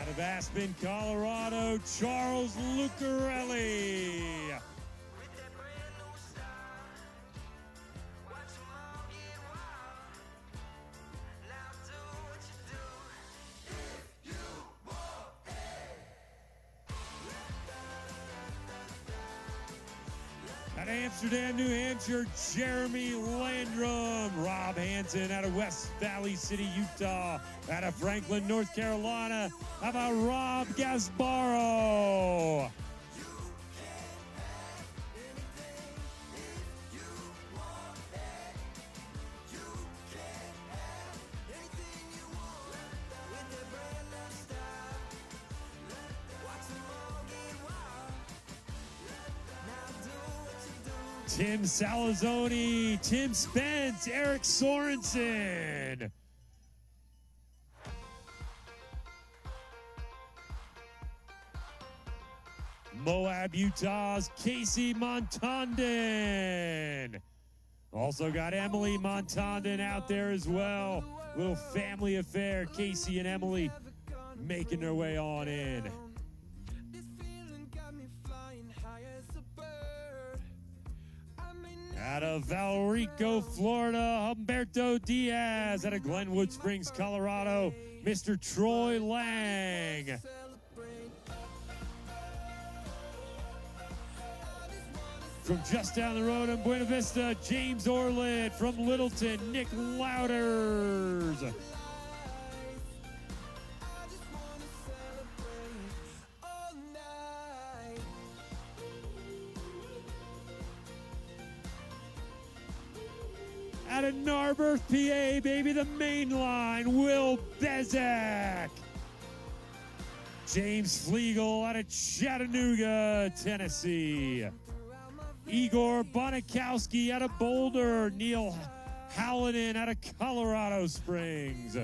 Out of Aspen, Colorado, Charles Lucarelli. Out of Amsterdam, New Hampshire, Jeremy Landrum. Rob Hansen out of West Valley City, Utah. Out of Franklin, North Carolina, how about Rob Gasbaro? Tim Salazzoni, Tim Spence, Eric Sorensen. Moab, Utah's Casey Montandon. Also got Emily Montandon out there as well. Little family affair, Casey and Emily making their way on in. Out of Valrico, Florida, Humberto Diaz. Out of Glenwood Springs, Colorado, Mr. Troy Lang. From just down the road in Buena Vista, James Orland. From Littleton, Nick Louders. Out of Narberth, PA, baby, the main line, Will Bezek. James Flegel out of Chattanooga, Tennessee. Igor Bonikowski out of Boulder. Neil Hallinan out of Colorado Springs.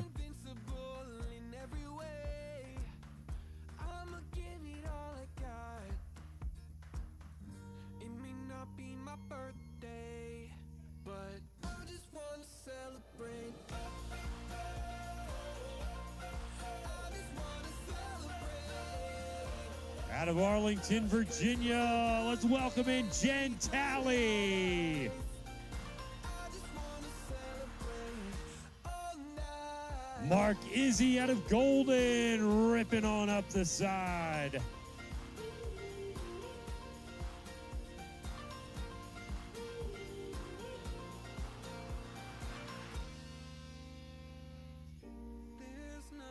Out of Arlington, Virginia, let's welcome in Jen Talley. Mark Izzy out of Golden, ripping on up the side.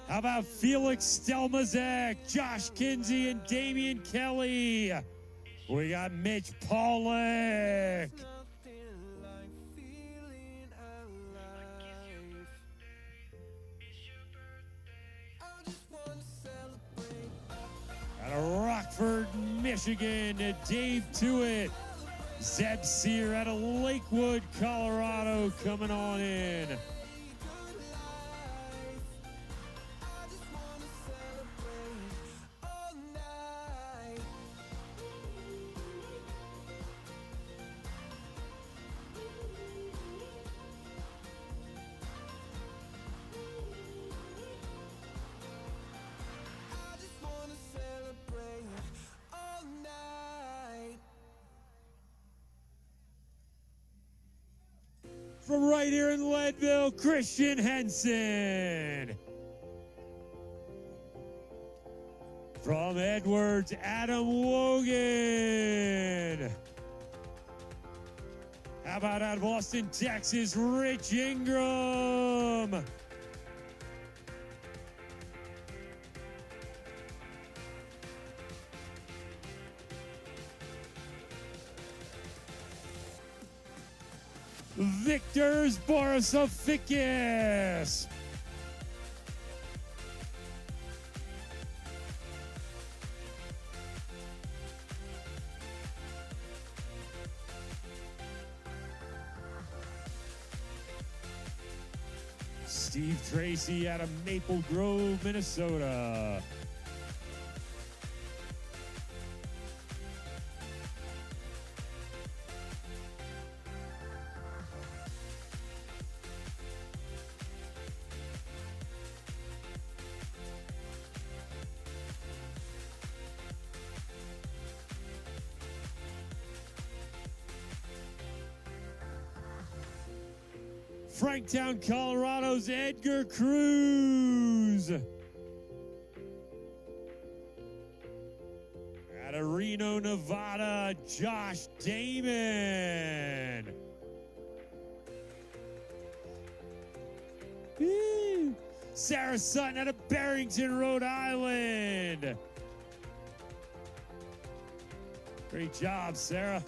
How about Felix Stelmazek, Josh Kinsey, and Damian Kelly? We got Mitch Pollock. Out of Rockford, Michigan, Dave Tewitt. Zeb Sear out of Lakewood, Colorado, coming on in. From right here in Leadville, Christian Henson. From Edwards, Adam Wogan. How about out of Austin, Texas, Rich Ingram. Victor's Borisofikis. Steve Tracy out of Maple Grove, Minnesota. Franktown, Colorado's Edgar Cruz. Out of Reno, Nevada, Josh Damon. Woo. Sarah Sutton out of Barrington, Rhode Island. Great job, Sarah.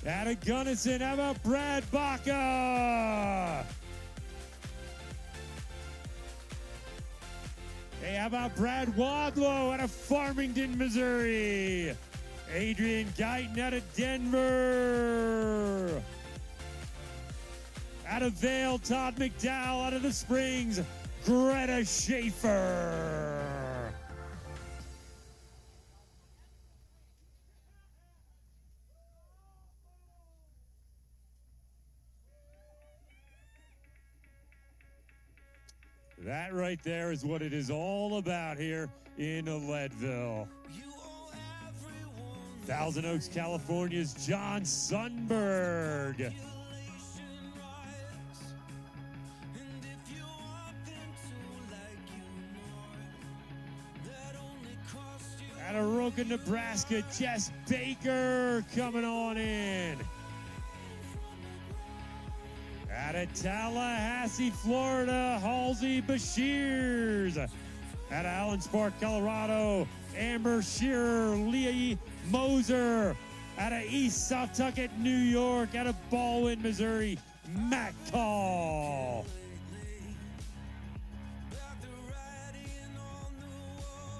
Out of Gunnison, how about Brad Baca? Hey, how about Brad Wadlow out of Farmington, Missouri? Adrian Guyton out of Denver. Out of Vail, Todd McDowell. Out of the Springs, Greta Schaefer. That right there is what it is all about here in Leadville. Thousand Oaks, California's John Sundberg. Out of Roca, Nebraska, Jess Baker coming on in. Out of Tallahassee, Florida, Halsey Bashirs. Out of Allen Park, Colorado, Amber Shearer, Lee Moser. Out of East Sawtucket, New York. Out of Baldwin, Missouri, Matt Call.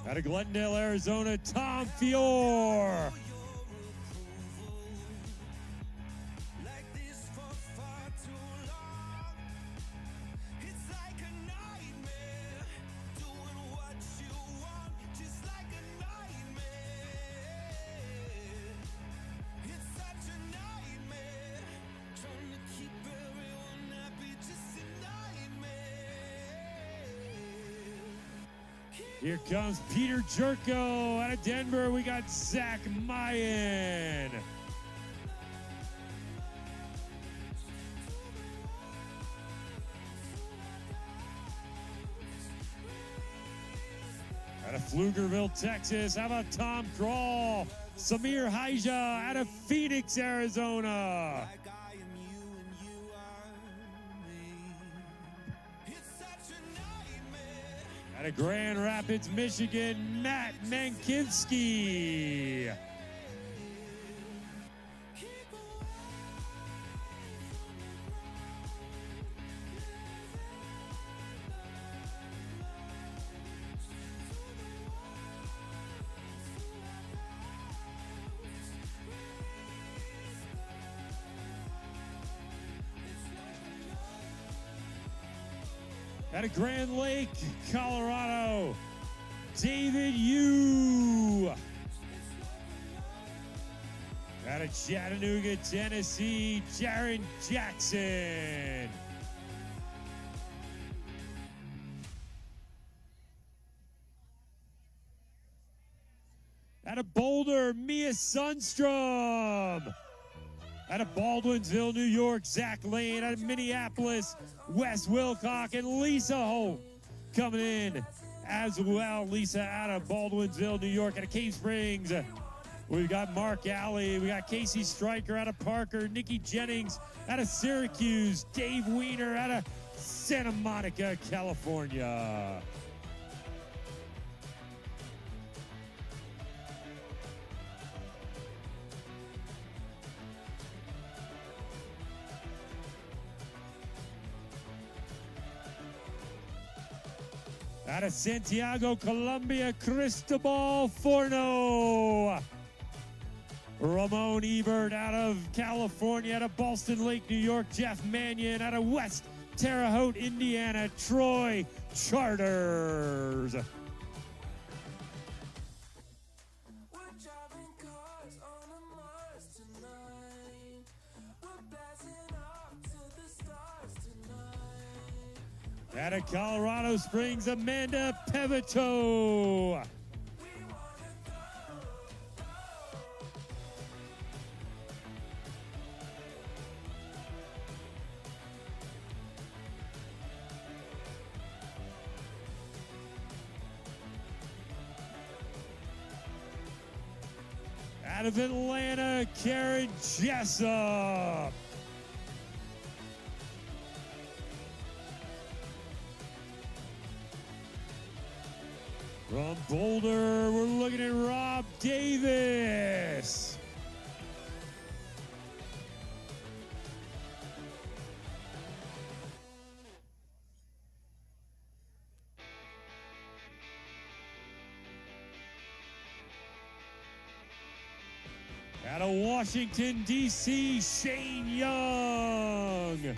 Out of Glendale, Arizona, Tom Fior. Here comes Peter Jerko out of Denver. We got Zach Mayen. Out of Pflugerville, Texas. How about Tom Kroll? Samir Haija out of Phoenix, Arizona. Out of Grand Rapids, Michigan, Matt Mankiewski. Out of Grand Lake, Colorado, David Yu. Out of Chattanooga, Tennessee, Jaron Jackson. Out of Boulder, Mia Sundstrom. Out of Baldwinsville, New York, Zach Lane. Out of Minneapolis, Wes Wilcock and Lisa Holt coming in as well. Lisa out of Baldwinsville, New York. Out of Cave Springs, we've got Mark Alley. We got Casey Stryker out of Parker. Nikki Jennings out of Syracuse. Dave Weiner out of Santa Monica, California. Out of Santiago, Colombia, Cristobal Forno. Ramon Ebert out of California. Out of Ballston Lake, New York, Jeff Mannion. Out of West Terre Haute, Indiana, Troy Charters. We're driving cars on a Mars tonight. We're blasting off to the stars tonight. Out of Colorado Springs, Amanda Pevito. Out of Atlanta, Karen Jessup. From Boulder, we're looking at Rob Davis. Out of Washington, D.C., Shane Young.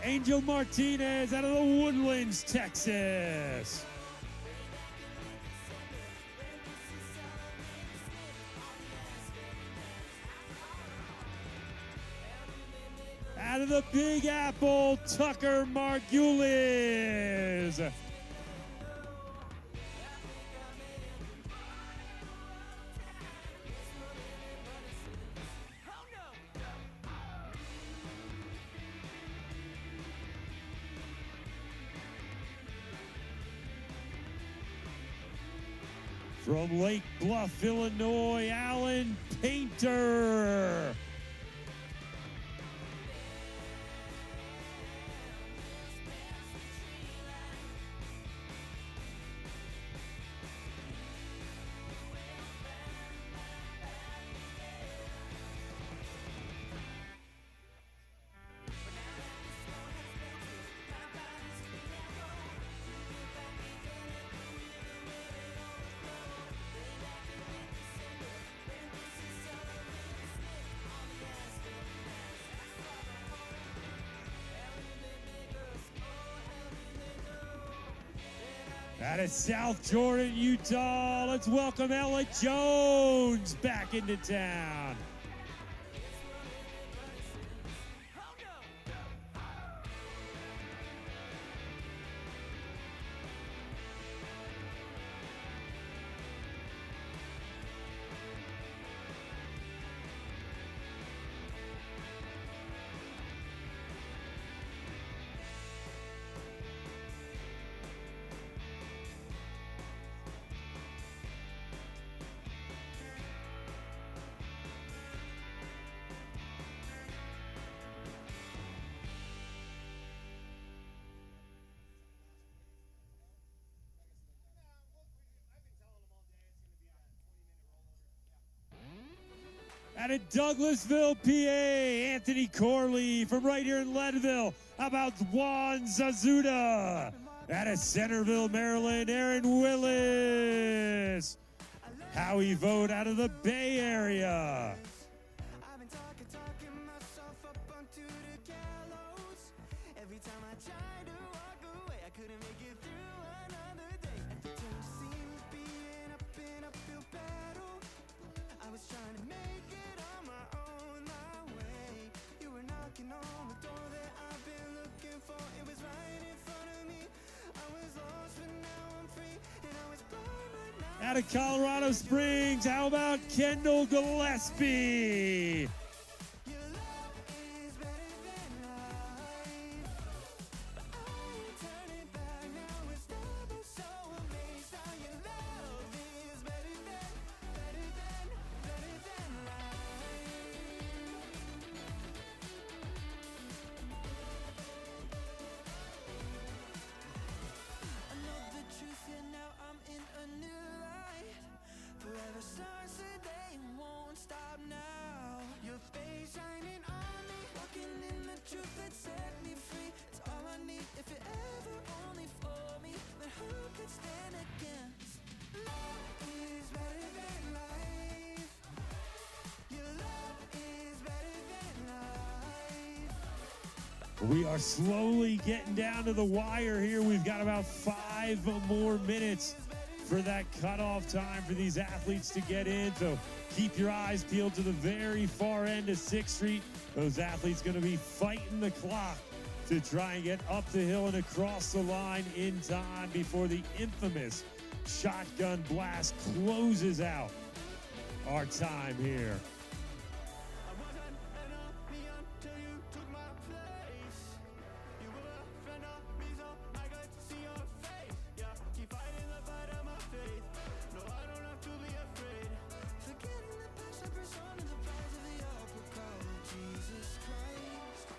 Angel Martinez out of the Woodlands, Texas. Out of the Big Apple, Tucker Margulies. From Lake Bluff, Illinois, Alan Painter. Out of South Jordan, Utah, let's welcome Ella Jones back into town. Out of Douglasville, PA, Anthony Corley. From right here in Leadville, how about Juan Zazuda? Out of Centerville, Maryland, Aaron Willis. Howie Vogt out of the Bay Area. I've been talking myself up onto the gallows. Every time I try to walk away, I couldn't make it through another day. Every turn seems being up an uphill battle. I was trying to make it on my own, my way. You were knocking on the door that I've been looking for. It was right in front of me. I was lost, but now I'm free. And I was blind, but now Out of Colorado Springs, how about Kendall Gillespie? your love is better than life. But I ain't turning back now. It's double so amazed how your love is better than life. I know the truth, yeah, now I'm in a new light. Forever starts today and won't stop now. Your face shining on me, walking in the truth that set me free. It's all I need if it ever only for me. Then who could stand against? Love is better than life. Your love is better than life. We are slowly getting down to the wire here. We've got about 5 more minutes for that cutoff time for these athletes to get in. So keep your eyes peeled to the very far end of 6th Street. Those athletes going to be fighting the clock to try and get up the hill and across the line in time before the infamous shotgun blast closes out our time here. I wasn't an enemy until you took my place. You were a friend of me, so I got to see your face. Yeah, keep fighting the fight of my faith. No, I don't have to be afraid. Forgetting the past, I press on to the prize of the upper call of Jesus Christ.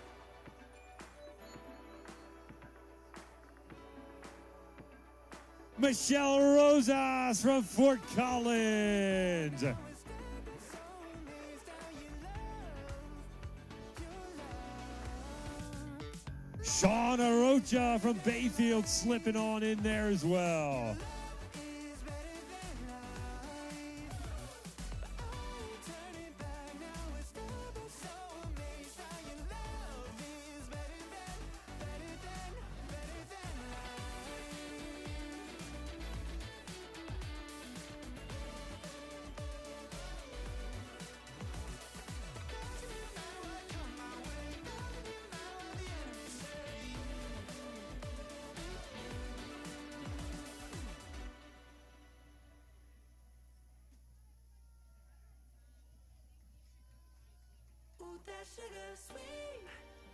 Michelle Rosas from Fort Collins. I was standing so amazed how you love your love. Shauna Rocha from Bayfield slipping on in there as well. Is better than life. But I ain't turning back now. It's double so amazed how your love is better than life. Doesn't matter what come my way. Doesn't matter what the enemy say. Ooh, that sugar sweet.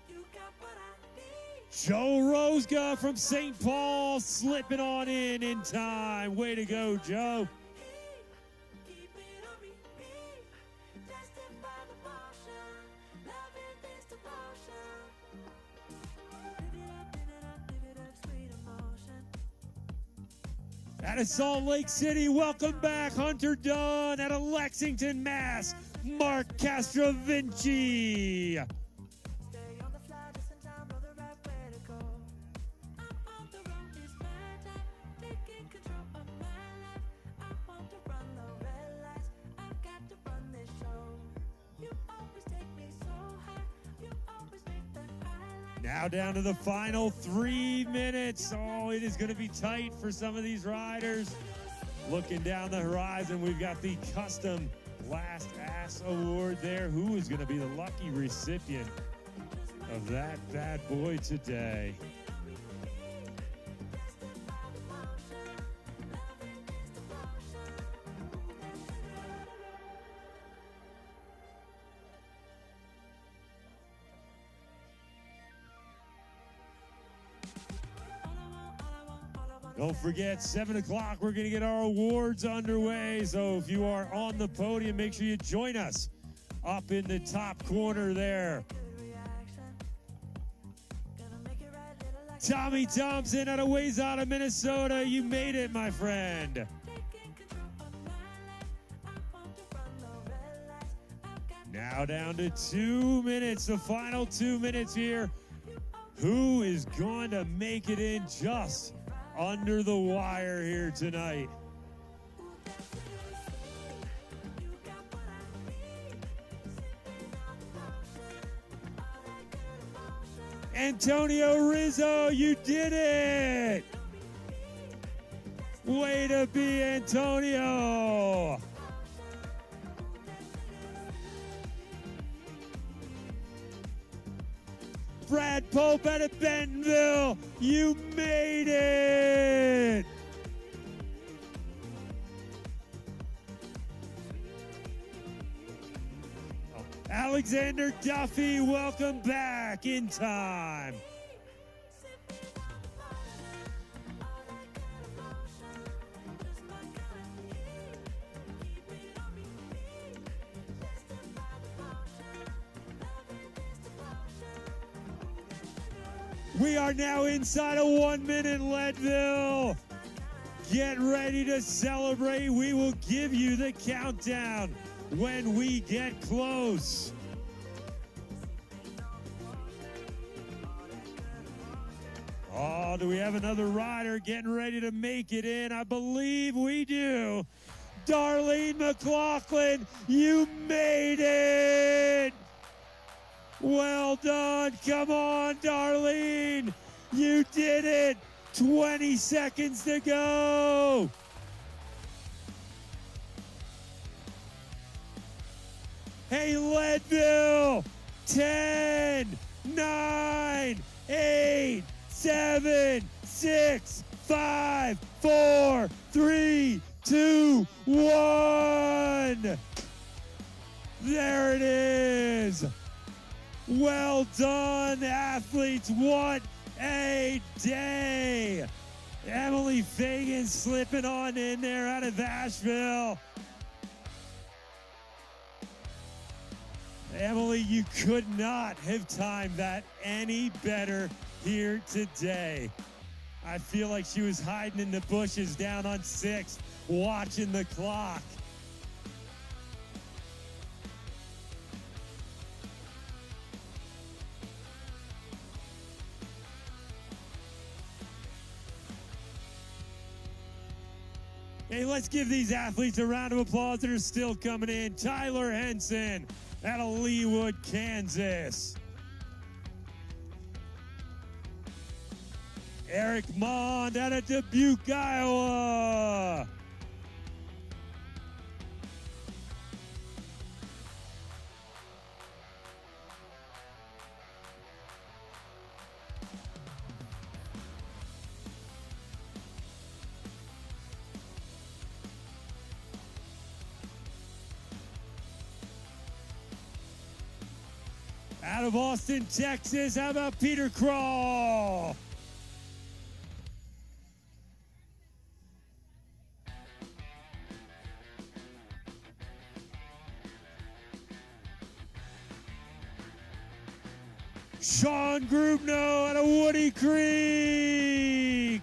You got what I need. Joe Rosga from St. Paul slipping on in time. Way to go, Joe. Keep it on repeat. Tested by the potion. Loving this devotion. Live it up, sweet emotion. Out of Salt Lake City, welcome back, Hunter Dunn. Out of Lexington, Mass, Mark Castrovinci. Stay on the fly just in time, know the right way to go. I'm on the road, it's my time, taking control of my life. I want to run the red lights, I've got to run this show. You always take me so high, you always make the highlight. Now down to the final 3 minutes. Oh, it is going to be tight for some of these riders. Looking down the horizon, we've got the custom Last Ass Award there. Who is going to be the lucky recipient of that bad boy today? Don't forget, 7 o'clock, we're going to get our awards underway. So if you are on the podium, make sure you join us up in the top corner there. Tommy Thompson out of Wayzata, Minnesota. You made it, my friend. Now down to 2 minutes, the final 2 minutes here. Who is going to make it in just under the wire here tonight? Antonio Rizzo, you did it! Way to be, Antonio! Brad Pope out of Bentonville, you made it! Alexander Duffy, welcome back in time. We are now inside of 1 minute, Leadville. Get ready to celebrate. We will give you the countdown when we get close. Oh, do we have another rider getting ready to make it in? I believe we do. Darlene McLaughlin, you made it! Well done. Come on, Darlene. You did it. 20 seconds to go. Hey, Leadville. 10, 9, 8, 7, 6, 5, 4, 3, 2, 1. There it is. Well done, athletes. What a day. Emily Fagan slipping on in there out of Asheville. Emily, you could not have timed that any better here today. I feel like she was hiding in the bushes down on 6, watching the clock. Hey, let's give these athletes a round of applause that are still coming in. Tyler Henson out of Leawood, Kansas. Eric Mond out of Dubuque, Iowa. Out of Austin, Texas, how about Peter Crawl? Sean Grubno out of Woody Creek.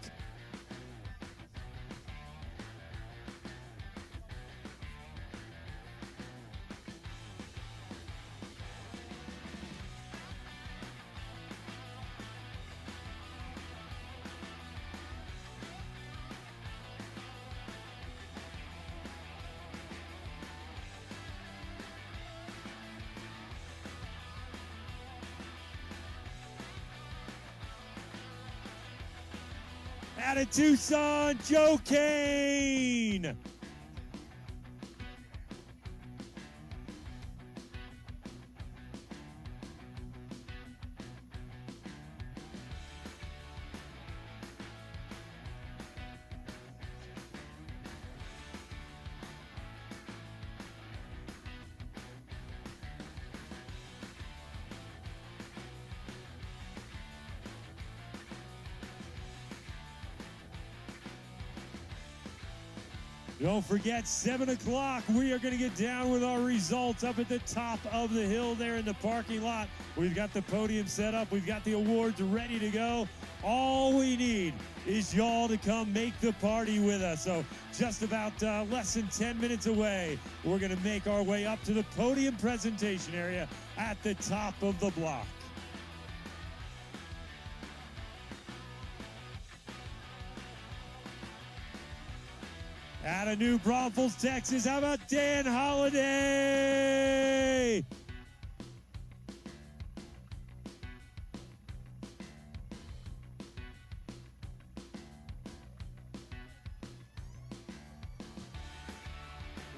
Out of Tucson, Joe Kane. Don't forget, 7 o'clock, we are going to get down with our results up at the top of the hill there in the parking lot. We've got the podium set up. We've got the awards ready to go. All we need is y'all to come make the party with us. So just about less than 10 minutes away, we're going to make our way up to the podium presentation area at the top of the block. Out of New Braunfels, Texas, how about Dan Holliday?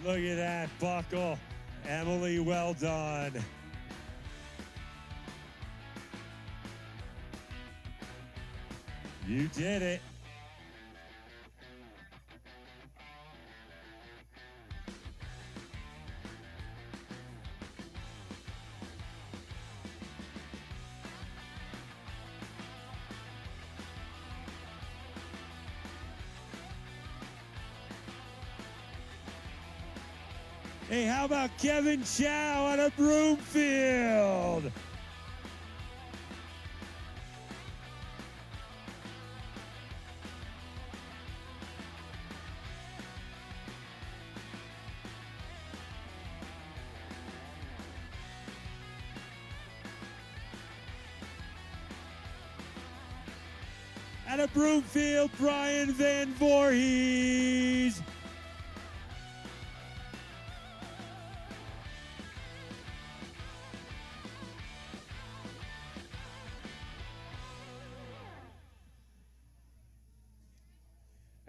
Look at that buckle. Emily, well done. You did it. Hey, how about Kevin Chow out of Broomfield? Out of Broomfield, Brian Van Voorhees.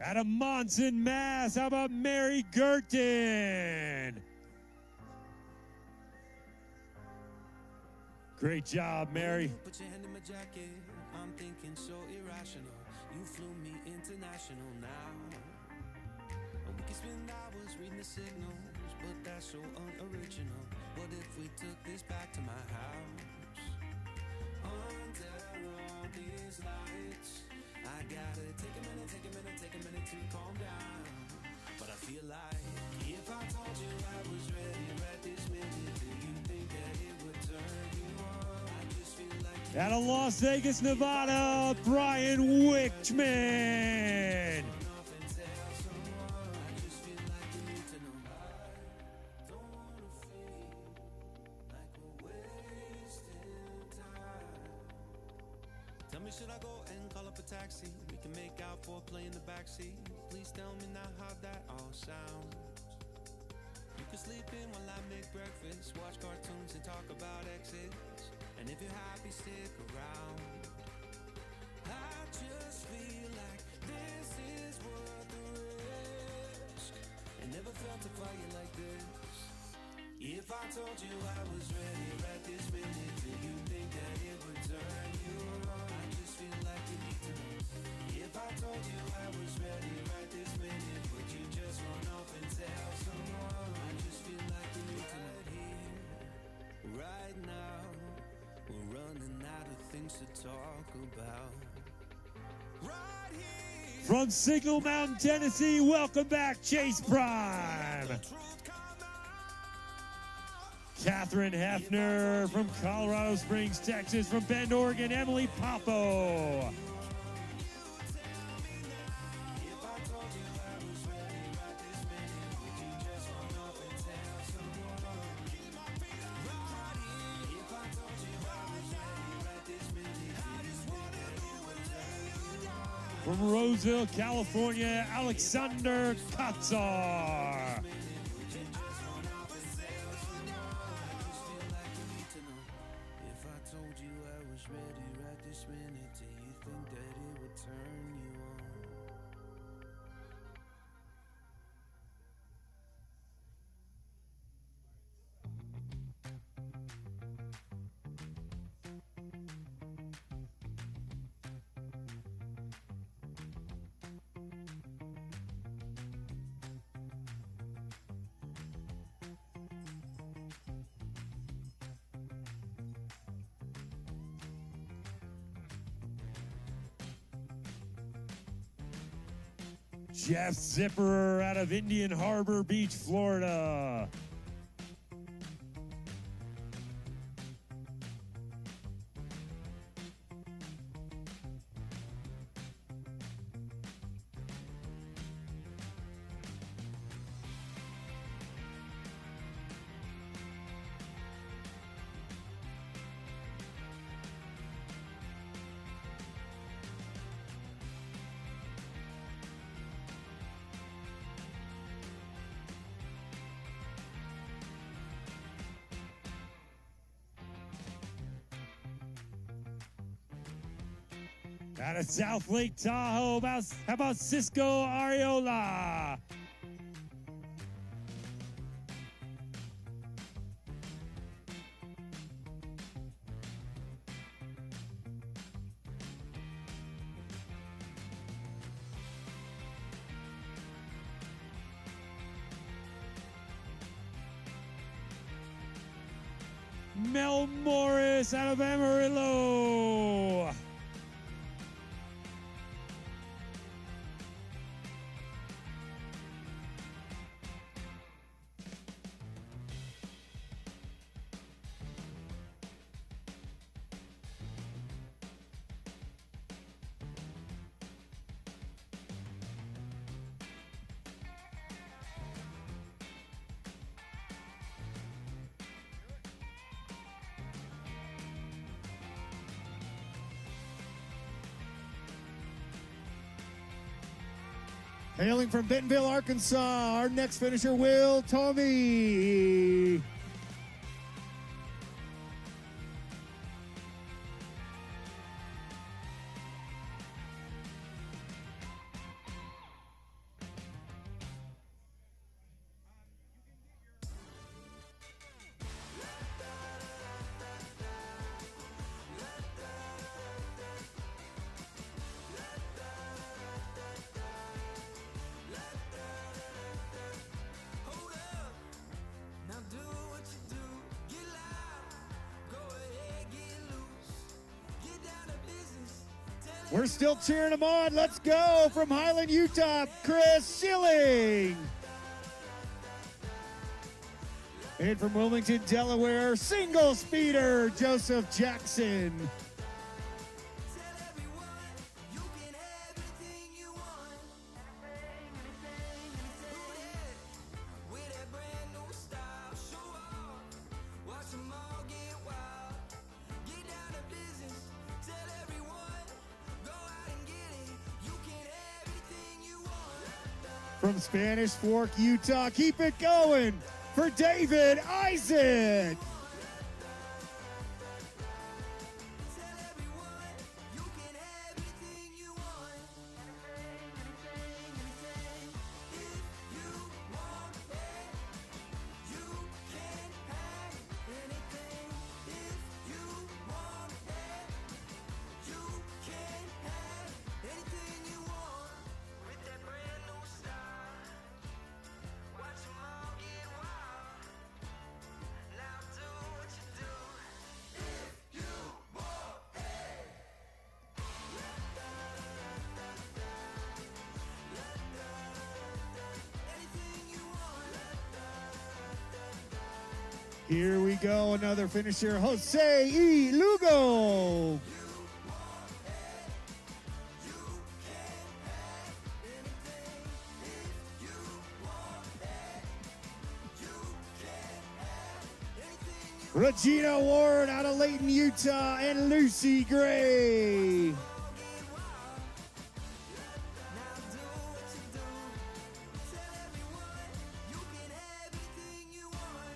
Out of Monson, Mass, how about Mary Gerton? Great job, Mary. Put your hand in my jacket. I'm thinking so irrational. You flew me international now. We can spend hours reading the signals, but that's so unoriginal. What if we took this back to my house? Under all these lights, I gotta take a minute to calm down. But I feel like if I told you I was ready right this minute, do you think that it would turn you on? I just feel like Out of Las Vegas, Nevada, Brian Wichman. Tell me, should I go and call up a taxi? We can make out for play in the backseat. Please tell me now how that all sounds. You can sleep in while I make breakfast, watch cartoons and talk about exes. And if you're happy, stick around. I just feel like this is worth the risk. And never felt a fire like this. If I told you I was ready right this minute, do you think that it would turn you on? I just feel like you need to know. If I told you I was ready right this minute, would you just run off and tell someone? I just feel like you need to know. Right now, we're running out of things to talk about. Right here. From Signal Mountain, Tennessee, welcome back, Chase Prime. Catherine Hefner from Colorado Springs, Texas. From Bend, Oregon, Emily Popo. From Roseville, California, Alexander Katzar. Jeff Zipperer out of Indian Harbor Beach, Florida. Out of South Lake Tahoe, how about Cisco Ariola? Mel Morris out of Amarillo. Hailing from Bentonville, Arkansas, our next finisher, Will Tomey. Hold up, now do what you do. Get loud, go ahead, get loose. Get down to business. Tell We're still cheering them on. Let's go from Highland, Utah, Chris Schilling. And from Wilmington, Delaware, single speeder, Joseph Jackson. Tell everyone you can have anything you want. With that brand new style, show off. Watch them all get wild. Get down to business. Tell everyone, go out and get it. You can have anything you want. From Spanish Fork, Utah, keep it going for David Isaac. Tell everyone you can have anything you want. If you want it, you can have anything. If you want it, you can have anything you want. With that brand new style, watch them all get wild. Now do what you do. If you want it. Anything you want. Here we go, another finisher, Jose E. Lugo. Regina Ward out of Layton, Utah, and Lucy Gray. Now do what you do. Tell everyone you can have anything you want.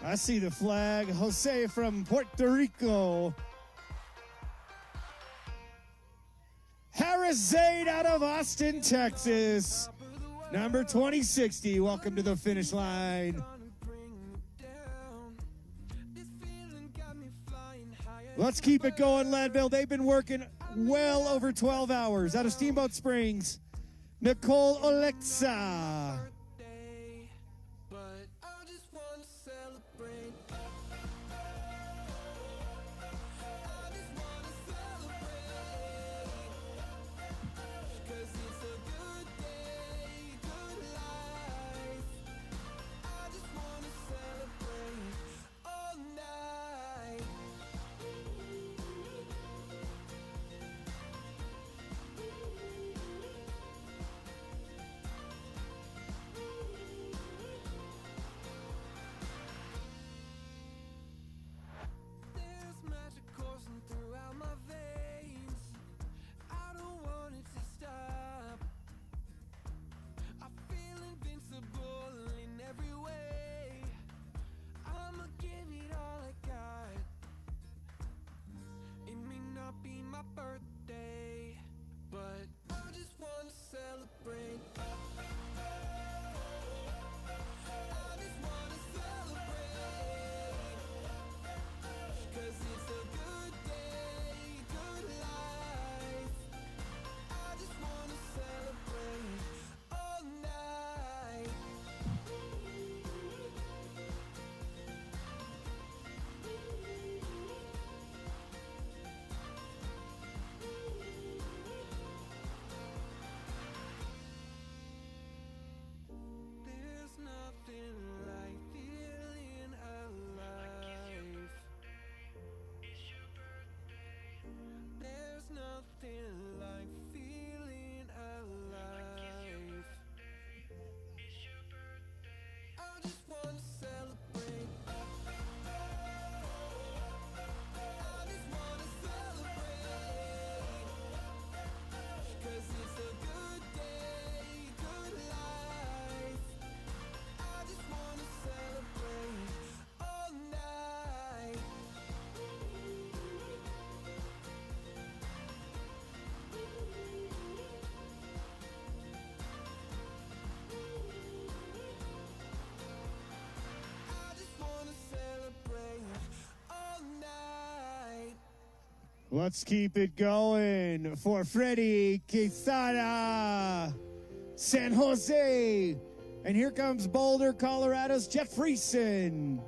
I see the flag. Jose from Puerto Rico. Harris Zaid out of Austin, Texas. Number 2060. Welcome to the finish line. Gonna bring me down. This feeling got me flying higher. Let's keep it going, Leadville. They've been working well over 12 hours. Out of Steamboat Springs, Nicole Alexa. Day, but I just want to celebrate. I just want to celebrate. Let's keep it going for Freddie Quesada, San Jose. And here comes Boulder, Colorado's Jeff Friesen.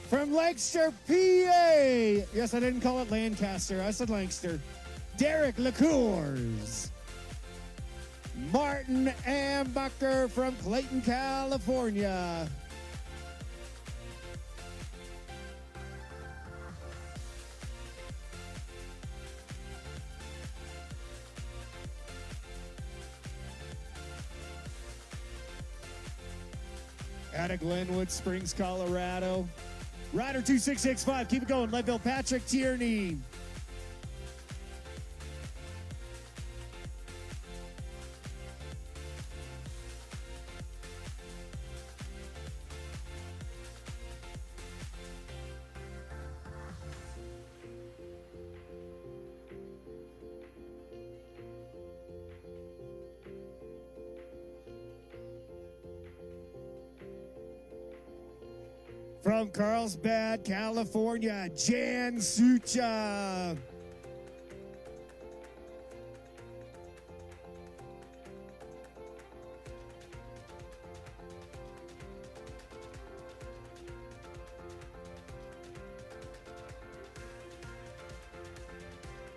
From Lancaster, PA. Yes, I didn't call it Lancaster. I said Lancaster. Derek LaCours. Martin Ambacher from Clayton, California. Out of Glenwood Springs, Colorado. Rider 2665, keep it going. Leadville, Patrick Tierney. From Carlsbad, California, Jan Sucha.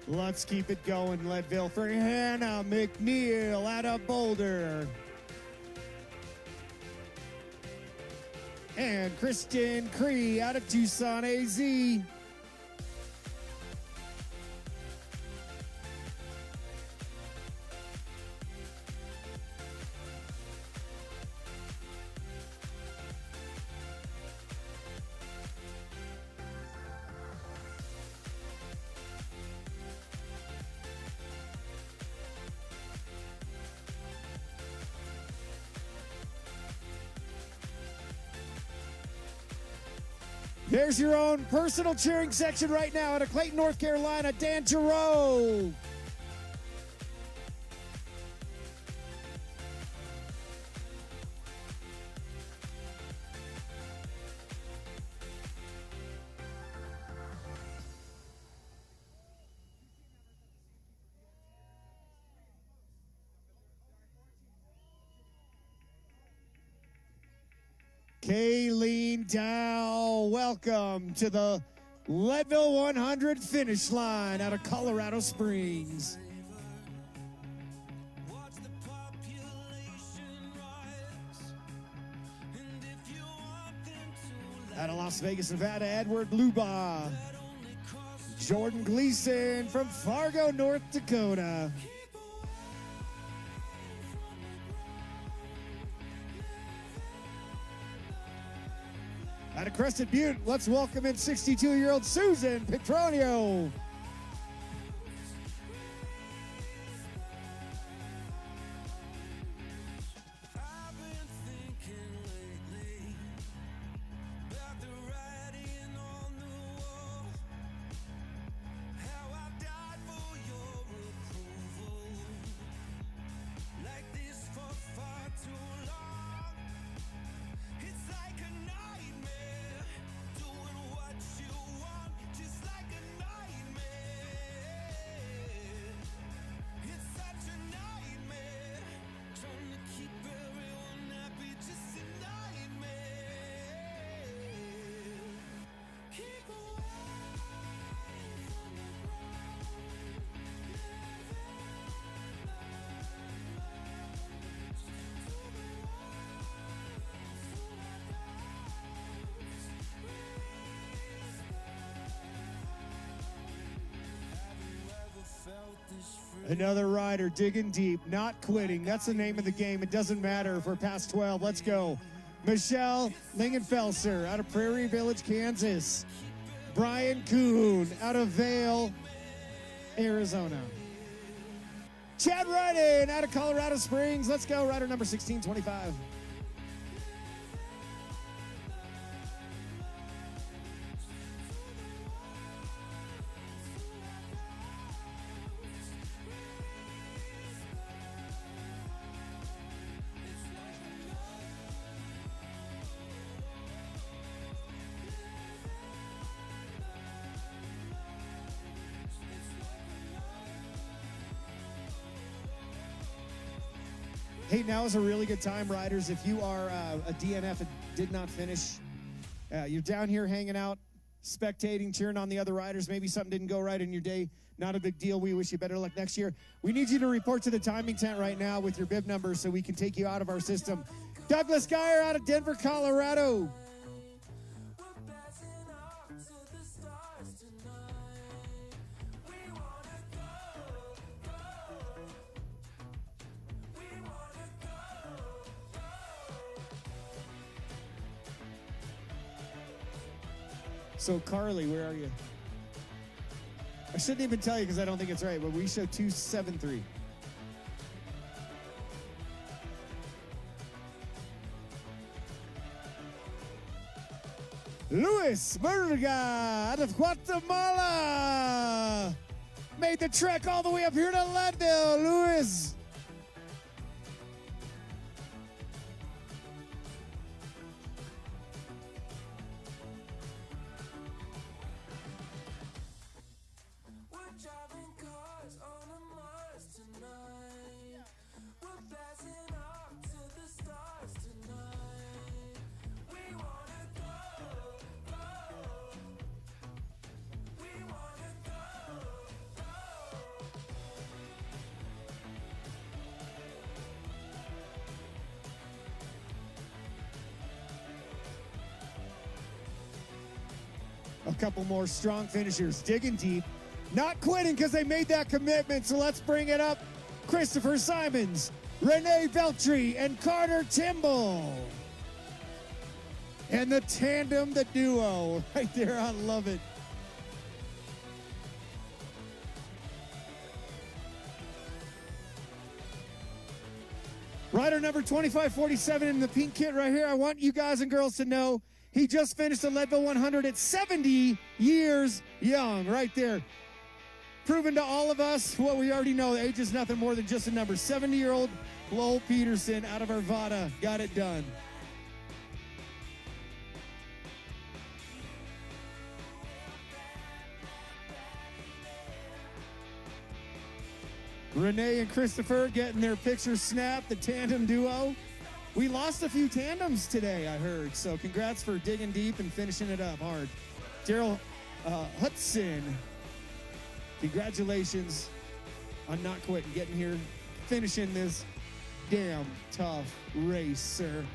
Let's keep it going, Leadville, for Hannah McNeil out of Boulder. And Kristen Cree out of Tucson, AZ. There's your own personal cheering section right now out of Clayton, North Carolina, Dan Giroux. Kayleen Dow, welcome to the Leadville 100 finish line out of Colorado Springs. Out of Las Vegas, Nevada, Edward Luba. Jordan Gleason from Fargo, North Dakota. Out of Crested Butte, let's welcome in 62-year-old Susan Petronio. Another rider digging deep, not quitting. That's the name of the game. It doesn't matter if we're past 12. Let's go. Michelle Lingenfelser out of Prairie Village, Kansas. Brian Kuhn out of Vail, Arizona. Chad Ryden out of Colorado Springs. Let's go, rider number 1625. Hey, now is a really good time, riders. If you are a DNF and did not finish, you're down here hanging out, spectating, cheering on the other riders. Maybe something didn't go right in your day. Not a big deal. We wish you better luck next year. We need you to report to the timing tent right now with your bib number so we can take you out of our system. Douglas Geyer out of Denver, Colorado. So, Carly, where are you? I shouldn't even tell you because I don't think it's right, but we show 273. Luis Murga out of Guatemala made the trek all the way up here to Leadville. Luis. A couple more strong finishers, digging deep, not quitting because they made that commitment. So let's bring it up. Christopher Simons, Renee Veltri, and Carter Timble. And the tandem, the duo, right there. I love it. Rider number 2547 in the pink kit right here. I want you guys and girls to know he just finished the Leadville 100 at 70 years young, right there. Proving to all of us what we already know, age is nothing more than just a number. 70-year-old Lowell Peterson out of Arvada got it done. Renee and Christopher getting their picture snapped, the tandem duo. We lost a few tandems today, I heard. So congrats for digging deep and finishing it up hard. Daryl Hudson, congratulations on not quitting, getting here, finishing this damn tough race, sir.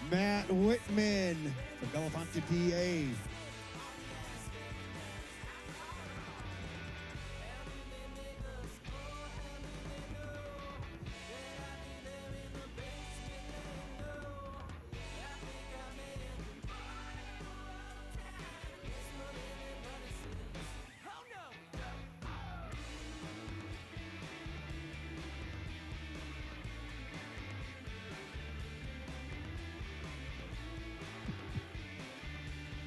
Matt Whitman from Belafonte, PA.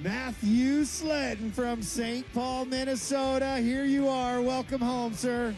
Matthew Sledden from St. Paul, Minnesota. Here you are. Welcome home, sir.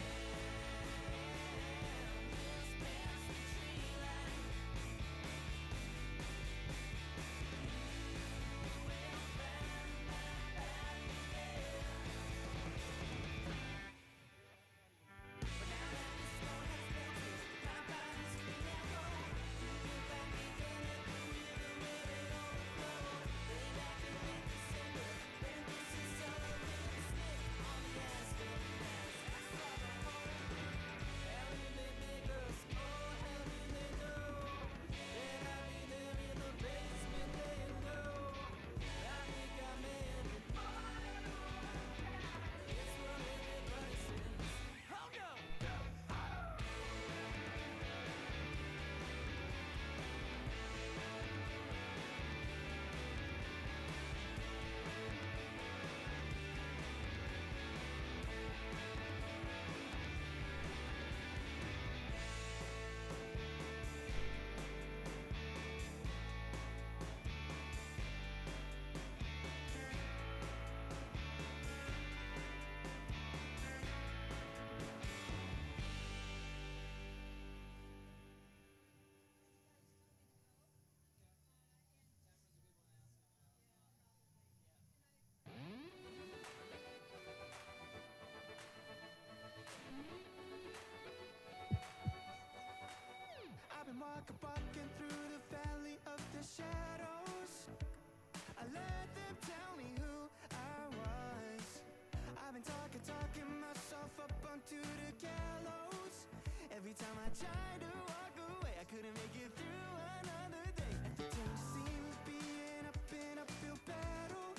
time I tried to walk away, I couldn't make it through another day. Every time you seem to be in an uphill battle,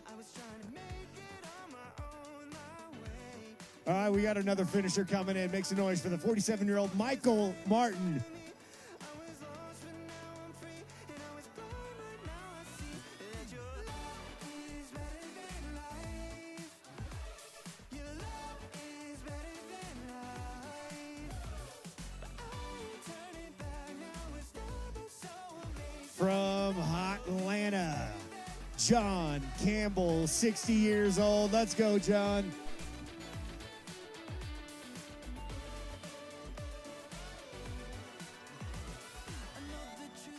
I was trying to make it on my own, my way. All right, we got another finisher coming in. Make some noise for the 47-year-old Michael Martin. I was lost, but now I'm free. And I was blind, but now I see that your love is better than life. Your love is better than life. I ain't turning back now. It's never so amazing. From Atlanta, John Campbell, 60 years old. Let's go, John.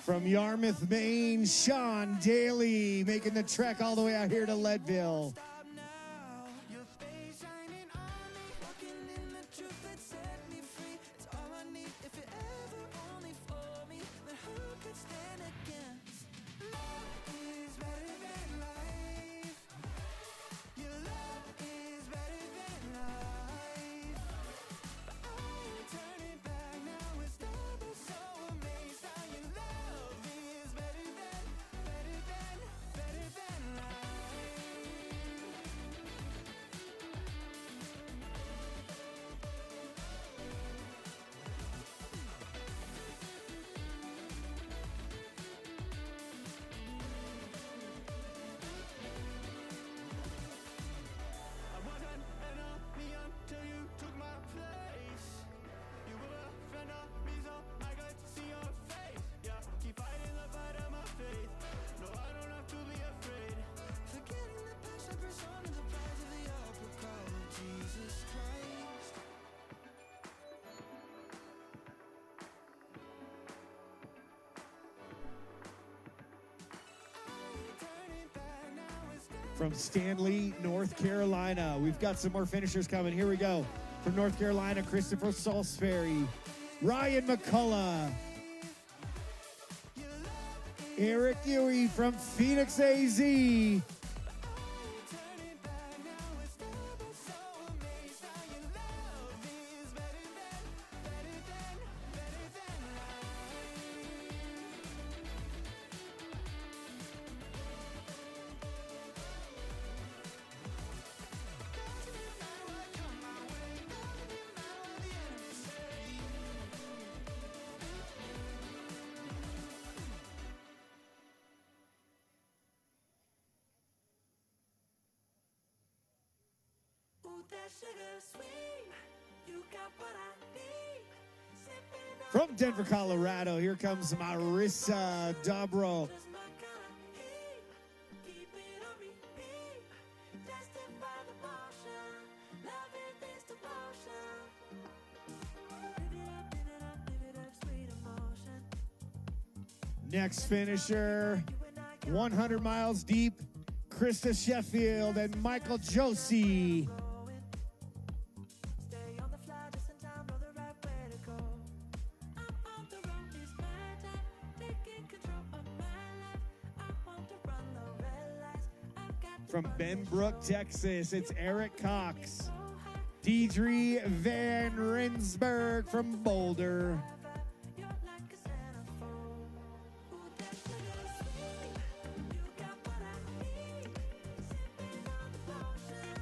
From Yarmouth, Maine, Sean Daly, making the trek all the way out here to Leadville. Stop now. Your face shining on me, walking in the truth that set me free. It's all I need. If it ever only for me, then who could stand against? Love is better than life. Your love is better than life. But I ain't turning back now. It's never so amazed how your love is better than life. I wasn't an enemy until you took my place. You were a friend of me, so I could see your face. Yeah, keep fighting the fight of my faith. No, I don't have to be afraid. Forgetting the past, I press on to the prize of the upper call of Jesus Christ. I ain't turning back now. It's From Stanley, North Carolina, we've got some more finishers coming. Here we go. From North Carolina, Christopher Salisbury, Ryan McCullough, Eric Huey from Phoenix, AZ. turning back now. It's never so amazed how your love is better than life. Doesn't matter what come my way, doesn't matter what the enemy say. Ooh, that sugar sweet, you got what I need. Sipping on From Denver, Colorado, here comes Marissa Dobro. just my kind of heat. Keep it on repeat. Tested by the motion. Loving this devotion. Live it up, live it up, live it up, sweet emotion. Next finisher, You and I got 100 miles deep, Krista Sheffield and Michael Josie. going. Stay on the fly just in time, know the right way to go. I'm on the road, it's my time. Taking control of my life. I want to run the red lights. I've got to From run Benbrook, Texas, it's Eric Cox. so high. Deidre Van Rensburg from Boulder. You're like a centerfold. Ooh, that sugar sweet. You got what I need. Sipping on the potion.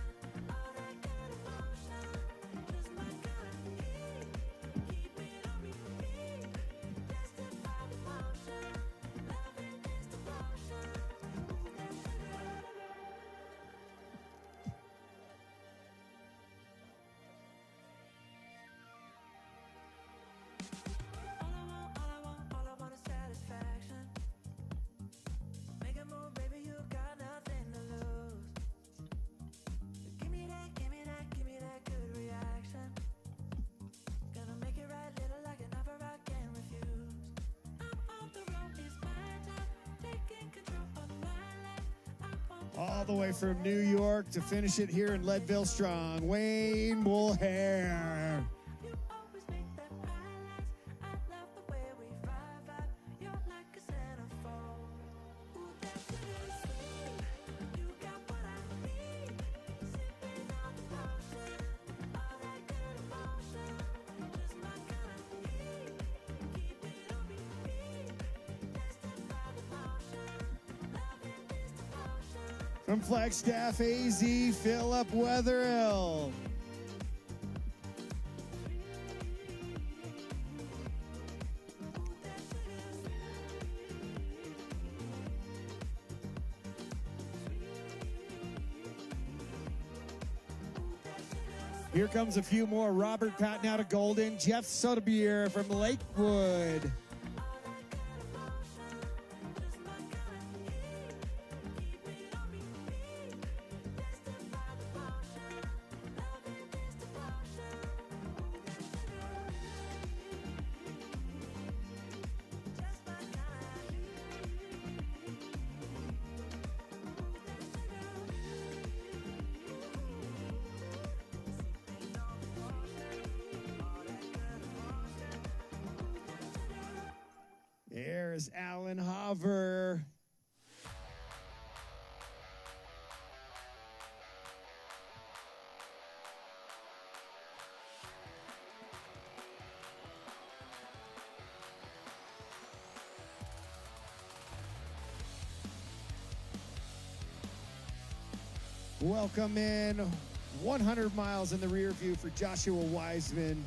All that good emotion. Just my kind of heat. Keep it on repeat. Tested by the motion. Loving this devotion. Ooh, that sugar. All I want is satisfaction. Make a move, baby, you got nothing to lose. Give me that, give me that, give me that good reaction. Gonna make it right, little like an offer I can't refuse. I'm on the road, it's my time. Taking control of my life. I want to All the way from New York to finish it here in Leadville Strong, Wayne Bullhair. You always make that highlights. I love the way we vibe. You're like a centerfold. Ooh, that sugar sweet. You got what I need. Sipping on the potion. All that good emotion. Just my kind From Flagstaff, AZ, Philip Wetherill. Here comes a few more. Robert Patton out of Golden. Jeff Soderbier from Lakewood. There's Alan Hover. Welcome in 100 miles in the rear view for Joshua Wiseman.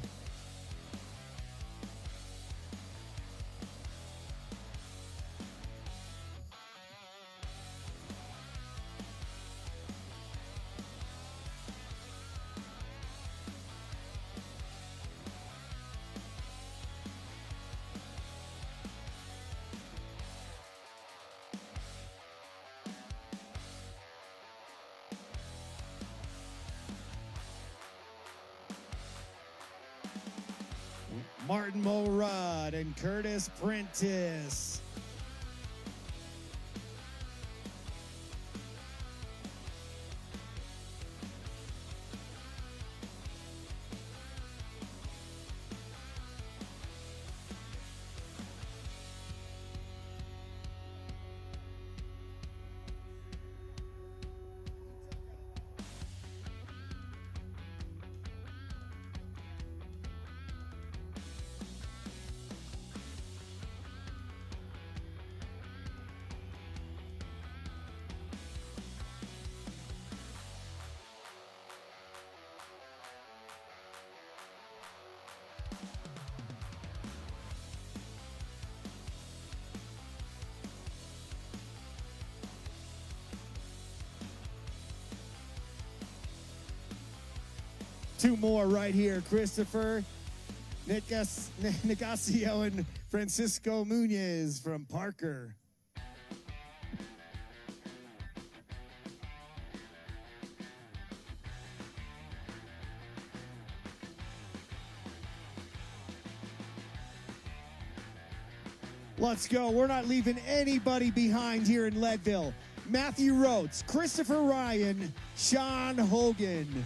Martin Morad and Curtis Prentice. Two more right here. Christopher Nicasio and Francisco Munoz from Parker. Let's go. We're not leaving anybody behind here in Leadville. Matthew Rhodes, Christopher Ryan, Sean Hogan.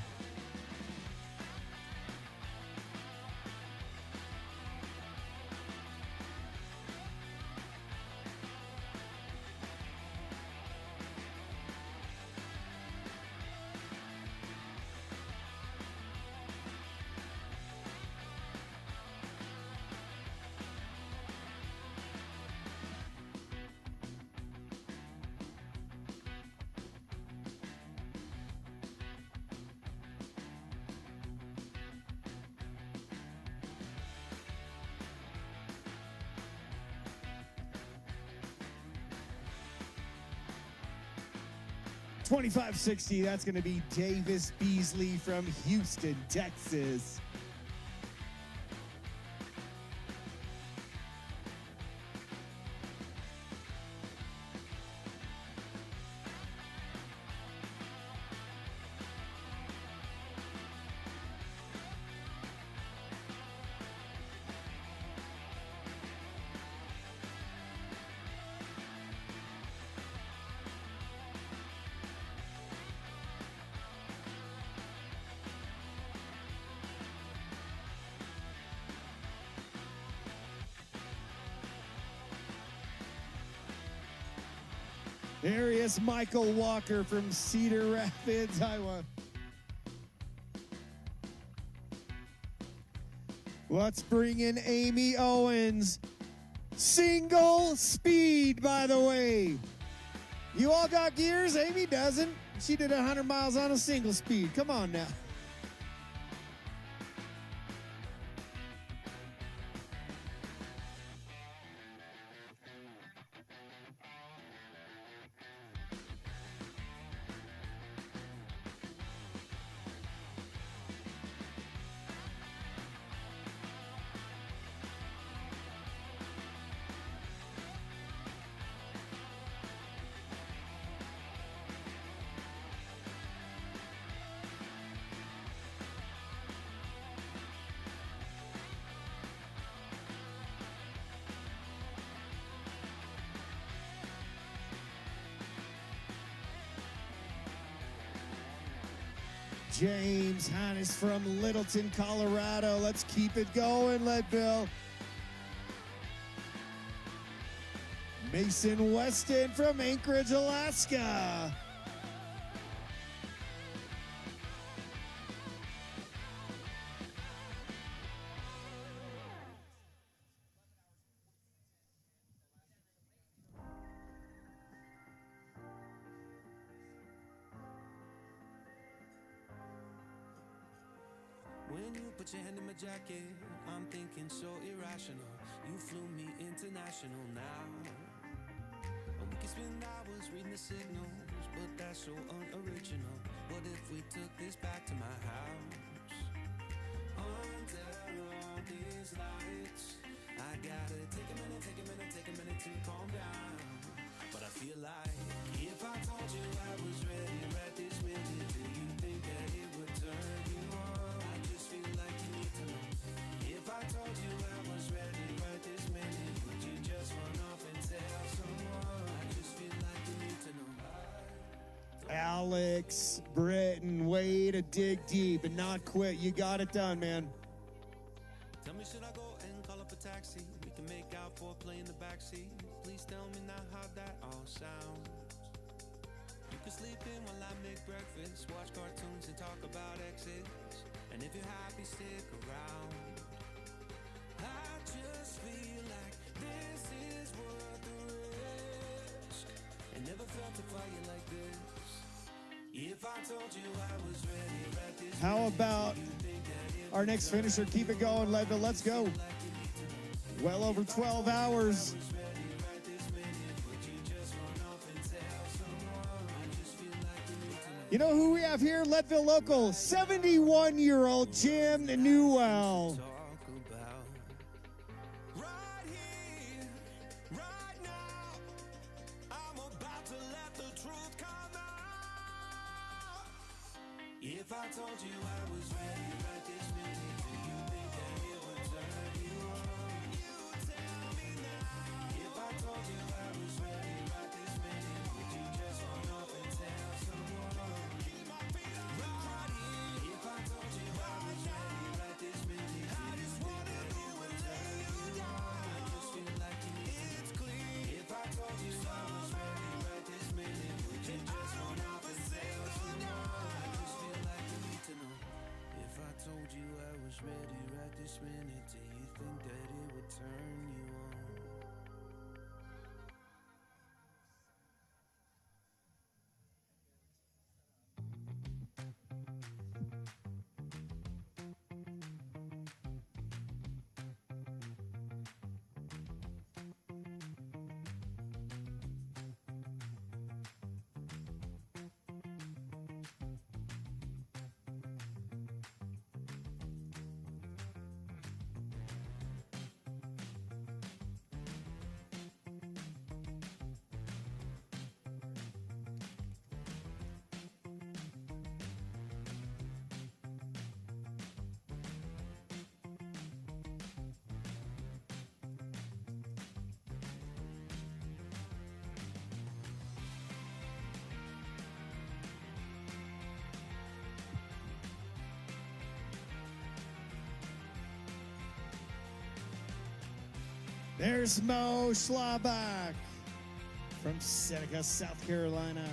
$25.60, that's going to be Davis Beasley from Houston, Texas. There he is, Michael Walker from Cedar Rapids, Iowa. Let's bring in Amy Owens. Single speed, by the way. You all got gears? Amy doesn't. She did 100 miles on a single speed. Come on now. James Hannes from Littleton, Colorado. Let's keep it going, Leadville. Mason Weston from Anchorage, Alaska. When you put your hand in my jacket, I'm thinking so irrational. You flew me international now. And we can spend hours reading the signals, but that's so unoriginal. What if we took this back to my house? Under all these lights, I gotta take a minute to calm down. But I feel like if I told you I was ready right this minute, do you think that it would turn you on? I just feel like you need to know. If I told you I was ready right this minute, would you just run off and tell someone? I just feel like you need to know. Alex, Britton, way to dig deep and not quit. You got it done, man. Tell me, should I go and call up a taxi? We can make out for play in the backseat. Please tell me now how that all sounds. You can sleep in while I make breakfast, watch cartoons and talk about exits. And if you're happy, stick around. I just feel like this is worth the risk. I never felt a fire like this. If I told you I was ready right this How about our next finisher? Keep it going, Leadville. Let's go. Well over 12 hours. You know who we have here? Leadville local, 71-year-old Jim Newell. Right here, right now, I'm about to let the truth come out. If I told you I was ready right this minute, do you think that it would turn you on? You tell me now. If I told you I was ready right this minute, would you just run off and tell someone? Keep my feet on the ground. If I told you I was ready right this minute, I just wanna go and lay you down. I just feel like you need to. It's clear. If I told you I was ready right this minute, would you just run off and tell someone? I just feel like you need to know. If I told you I was ready right this minute, do you think that it would turn you on? There's Mo Schlabach from Seneca, South Carolina.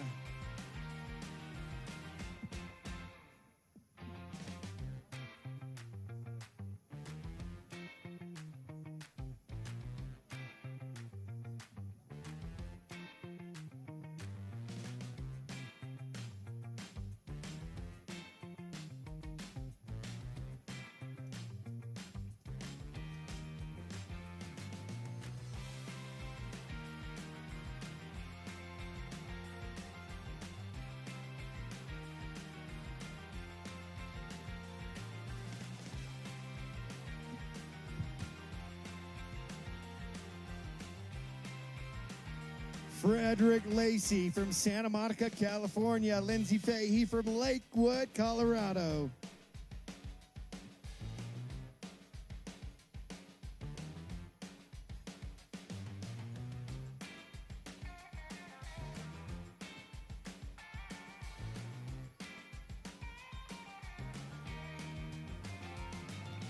Frederick Lacey from Santa Monica, California. Lindsay Fahey from Lakewood, Colorado.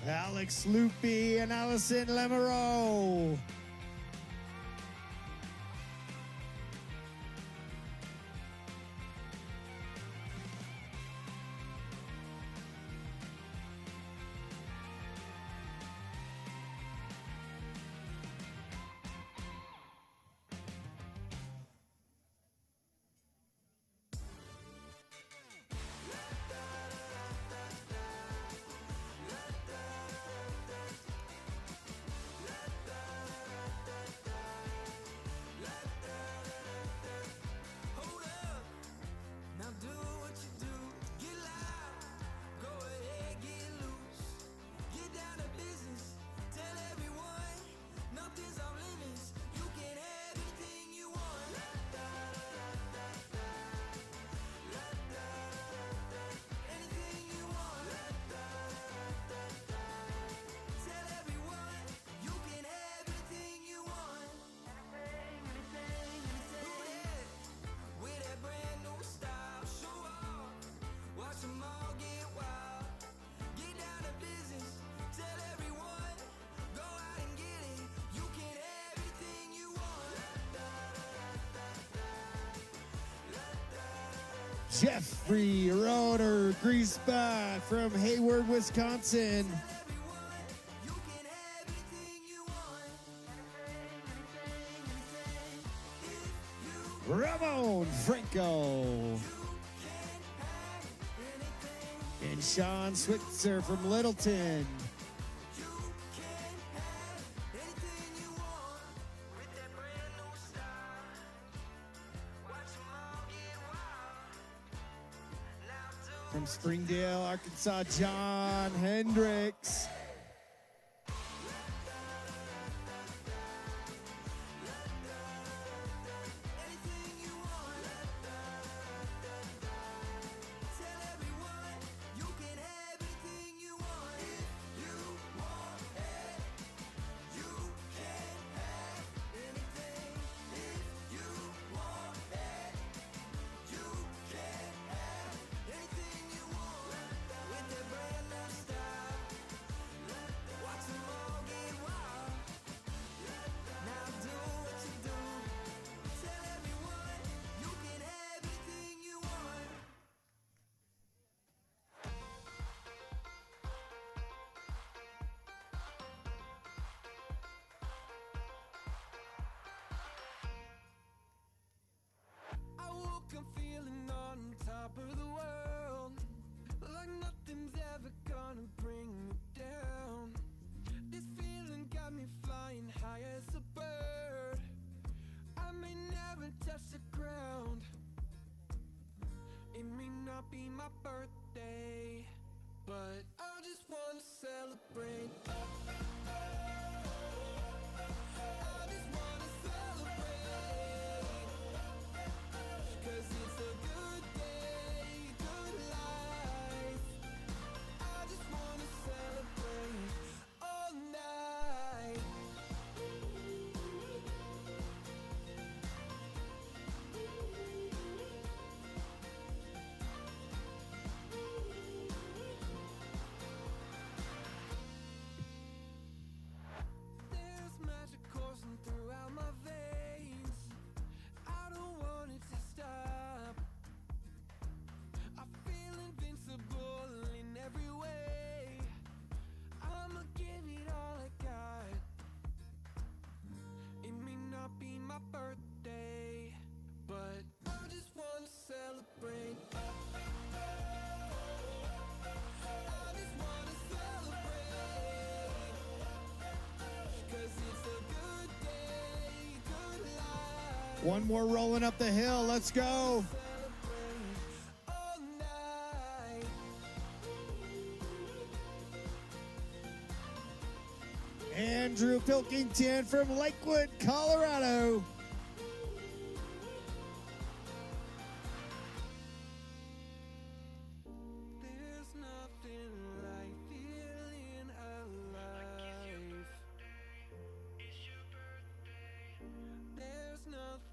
Alex Loopy and Allison Lemereau. Hold up, now do what you do. Get loud, go ahead, get loose. Get down to business, tell everyone nothing's off limits. You can have anything you want. Anything you want. Tell everyone you can have anything you want. With that brand new style, show off, watch them all get wild. Get down to business, tell everyone, go out and get it. You can have anything you want. Jeffrey Roeder Griesbach from Hayward, Wisconsin. Everyone, you can have anything you want. If you Ramon Franco. And Sean Switzer from Littleton. You can have anything you want. With that brand new style, watch them all get wild. Now do From Springdale, Arkansas, John Hendricks. anything you want. Tell everyone you can have anything you want. If you want it, you can have anything. If you want it, you can have anything you want. With that brand new style, watch them all get wild. Now do what you do. Tell everyone you can have anything you want. I woke up feeling on top of the world, like nothing's ever gonna bring me down. This feeling got me flying high as a bird. I may never touch the ground. It may not be my birthday, but I just wanna celebrate. I just wanna celebrate. 'Cause it's a good day, good life. I just wanna celebrate all night. There's magic coursing throughout my veins. I don't want it to stop. I feel invincible in every way. I'ma give it all I got. It may not be my birthday, but I just wanna celebrate. I just wanna celebrate. 'Cause it's a good day, good life. One more rolling up the hill. Let's go. All night. Andrew Pilkington from Lakewood, Colorado.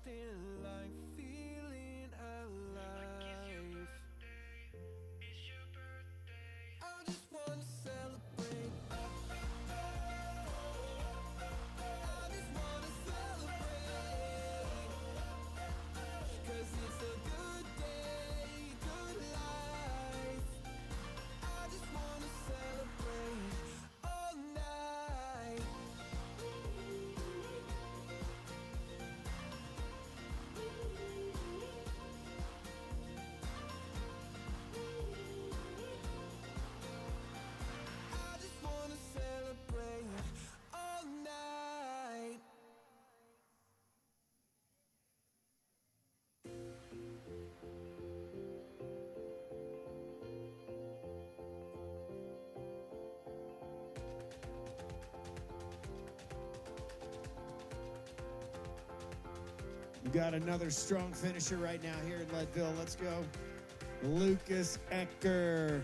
in life, feeling alive. I just wanna celebrate. I just wanna celebrate. 'Cause it's a good day, good life. I just wanna celebrate all night. I just wanna celebrate all night. We got another strong finisher right now here in Leadville. Let's go. Lucas Ecker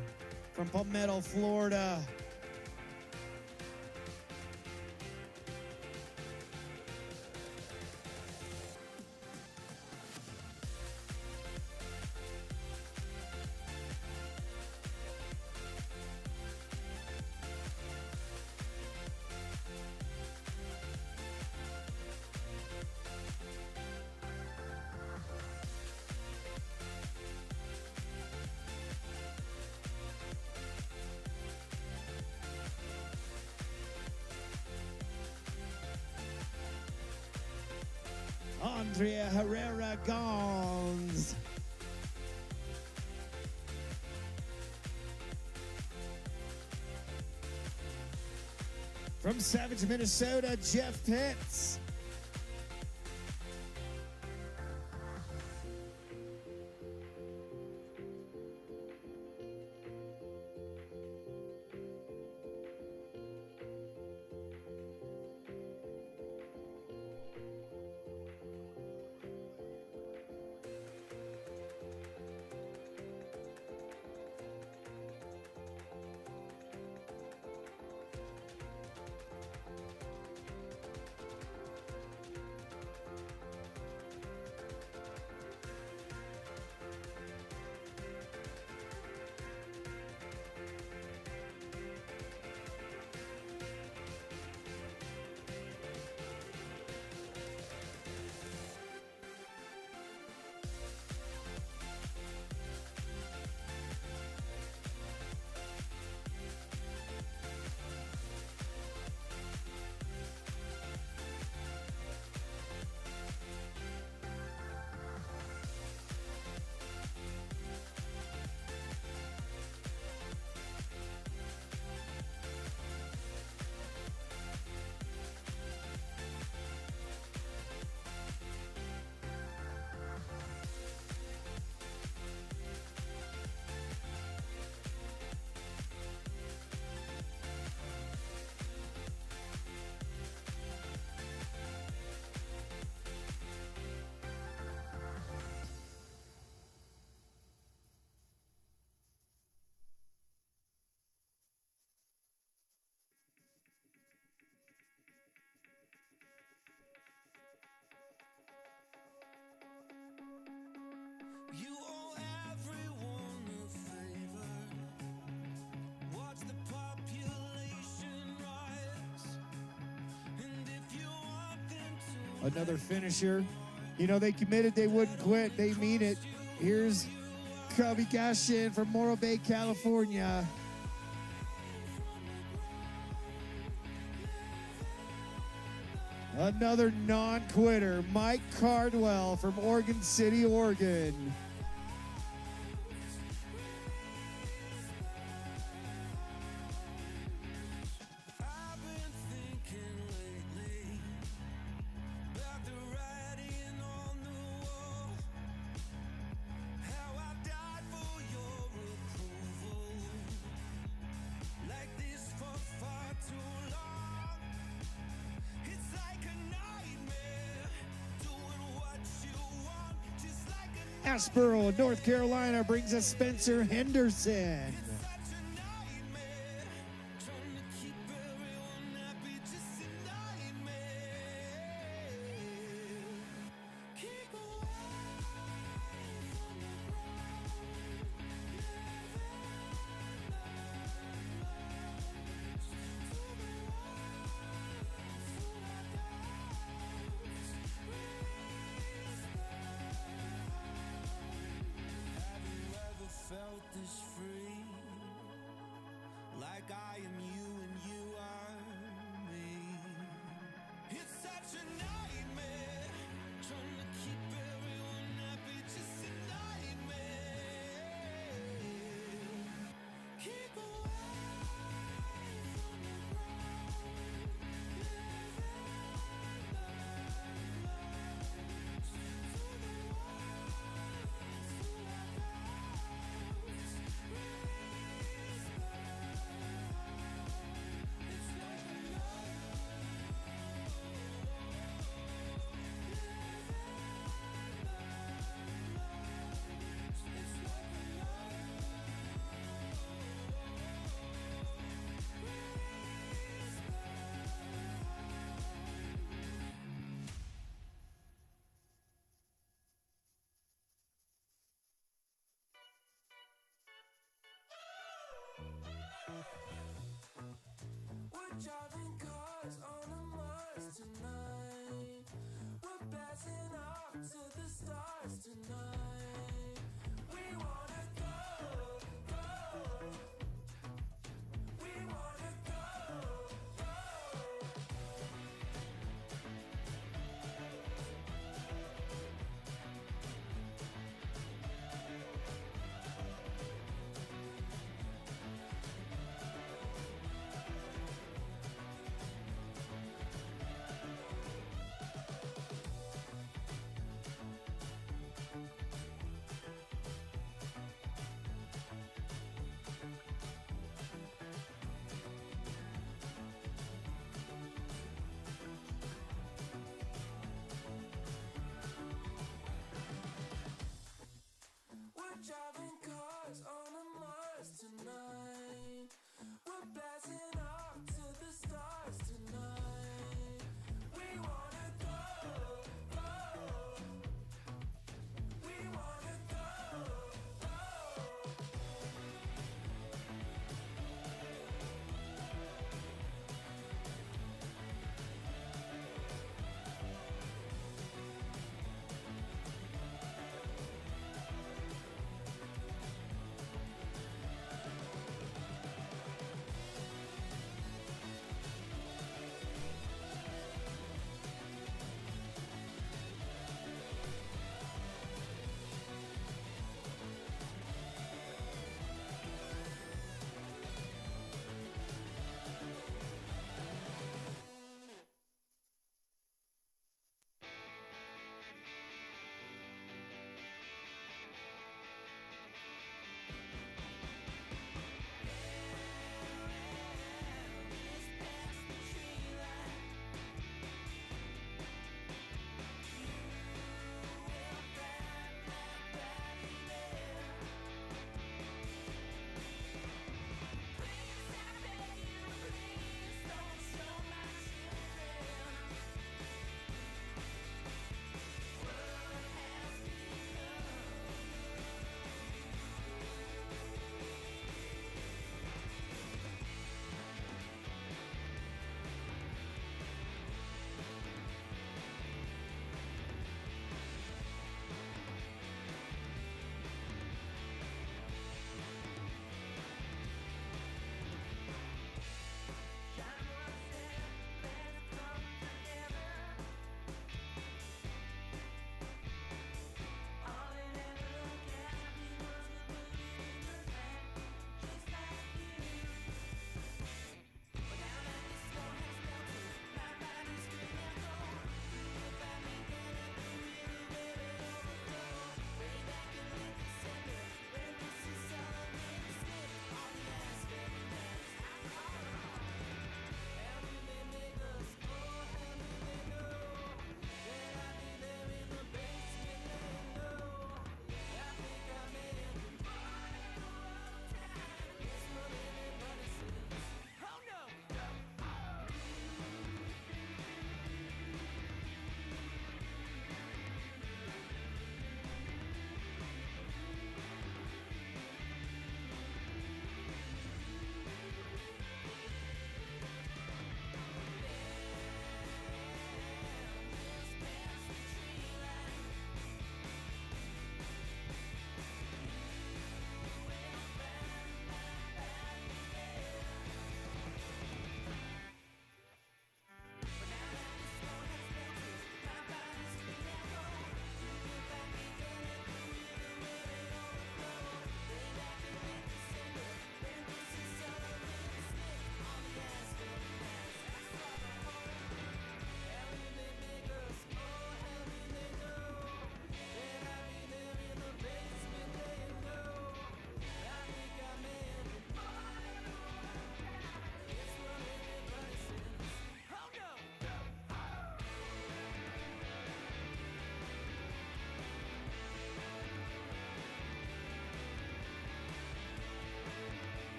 from Palmetto, Florida. Andrea Herrera Gons. From Savage, Minnesota, Jeff Pitts. You owe everyone a favor. Watch the population rise. And if you want them to Another finisher. You know, they committed they wouldn't quit. They mean it. Here's Cubby Cashin from Morro Bay, California. Another non-quitter, Mike Cardwell from Oregon City, Oregon. I've been thinking lately about the writing on the wall. How I died for your approval. Like this for far too long. It's like a nightmare, doing what you want, just like a Asheboro, North Carolina brings us Spencer Henderson. such a nightmare. Trying to keep everyone happy, just a nightmare. Can't I am you and you are me. It's such a nightmare trying to keep everyone happy, just a nightmare. Keep away from the ground, living my lungs to the ones who are ghosts. Release my heart. It's like a we're driving cars on a Mars tonight. We're blasting off to the stars tonight. We wanna go, go. We wanna go, go.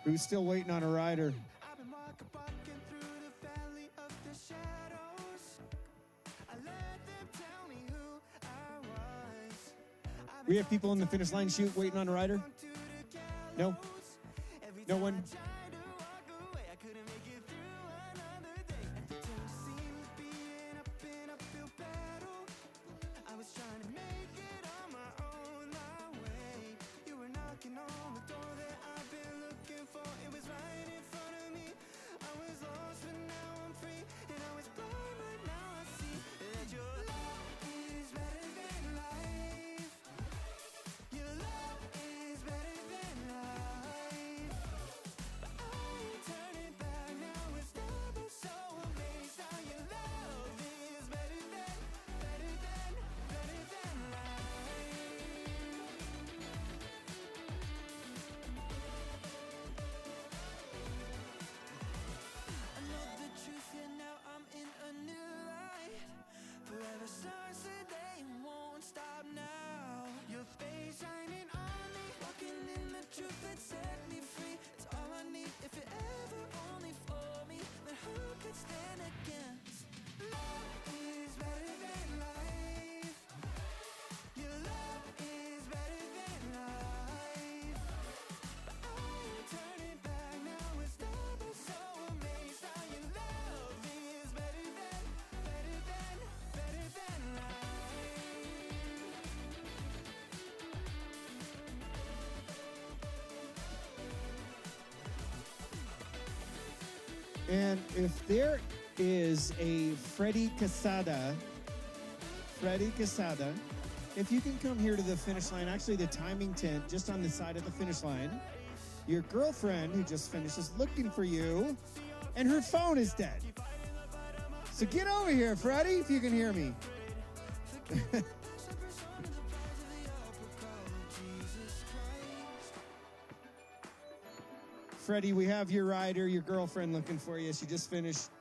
Who's still waiting on a rider? I've been walking through the valley of the shadows. I let them tell me who I was. We have people in the finish line chute waiting on a rider? No? No one? I was trying to make it on my own my way. You were knocking on the door that I've been looking for. It was right in front of me. I was lost, but now I'm free. And I was blind, but now I see that your love is better than life. Your love is better than life. But I ain't turning back now. It's never so amazed how your love is better than life. I know the truth, and now I'm in a new light. Forever starts today and won't stop now. Your face shining on me, walking in the truth that set me free. It's all I need. If it ever only for me, then who could stand against? Love is better than life. Your love is better than life. But I ain't turning back now. It's never so amazed how your love is better than life. And if there is a Freddie Casada, if you can come here to the finish line, actually the timing tent just on the side of the finish line, your girlfriend who just finished is looking for you, and her phone is dead. So get over here, Freddie, if you can hear me. Freddie, we have your rider, your girlfriend looking for you. She just finished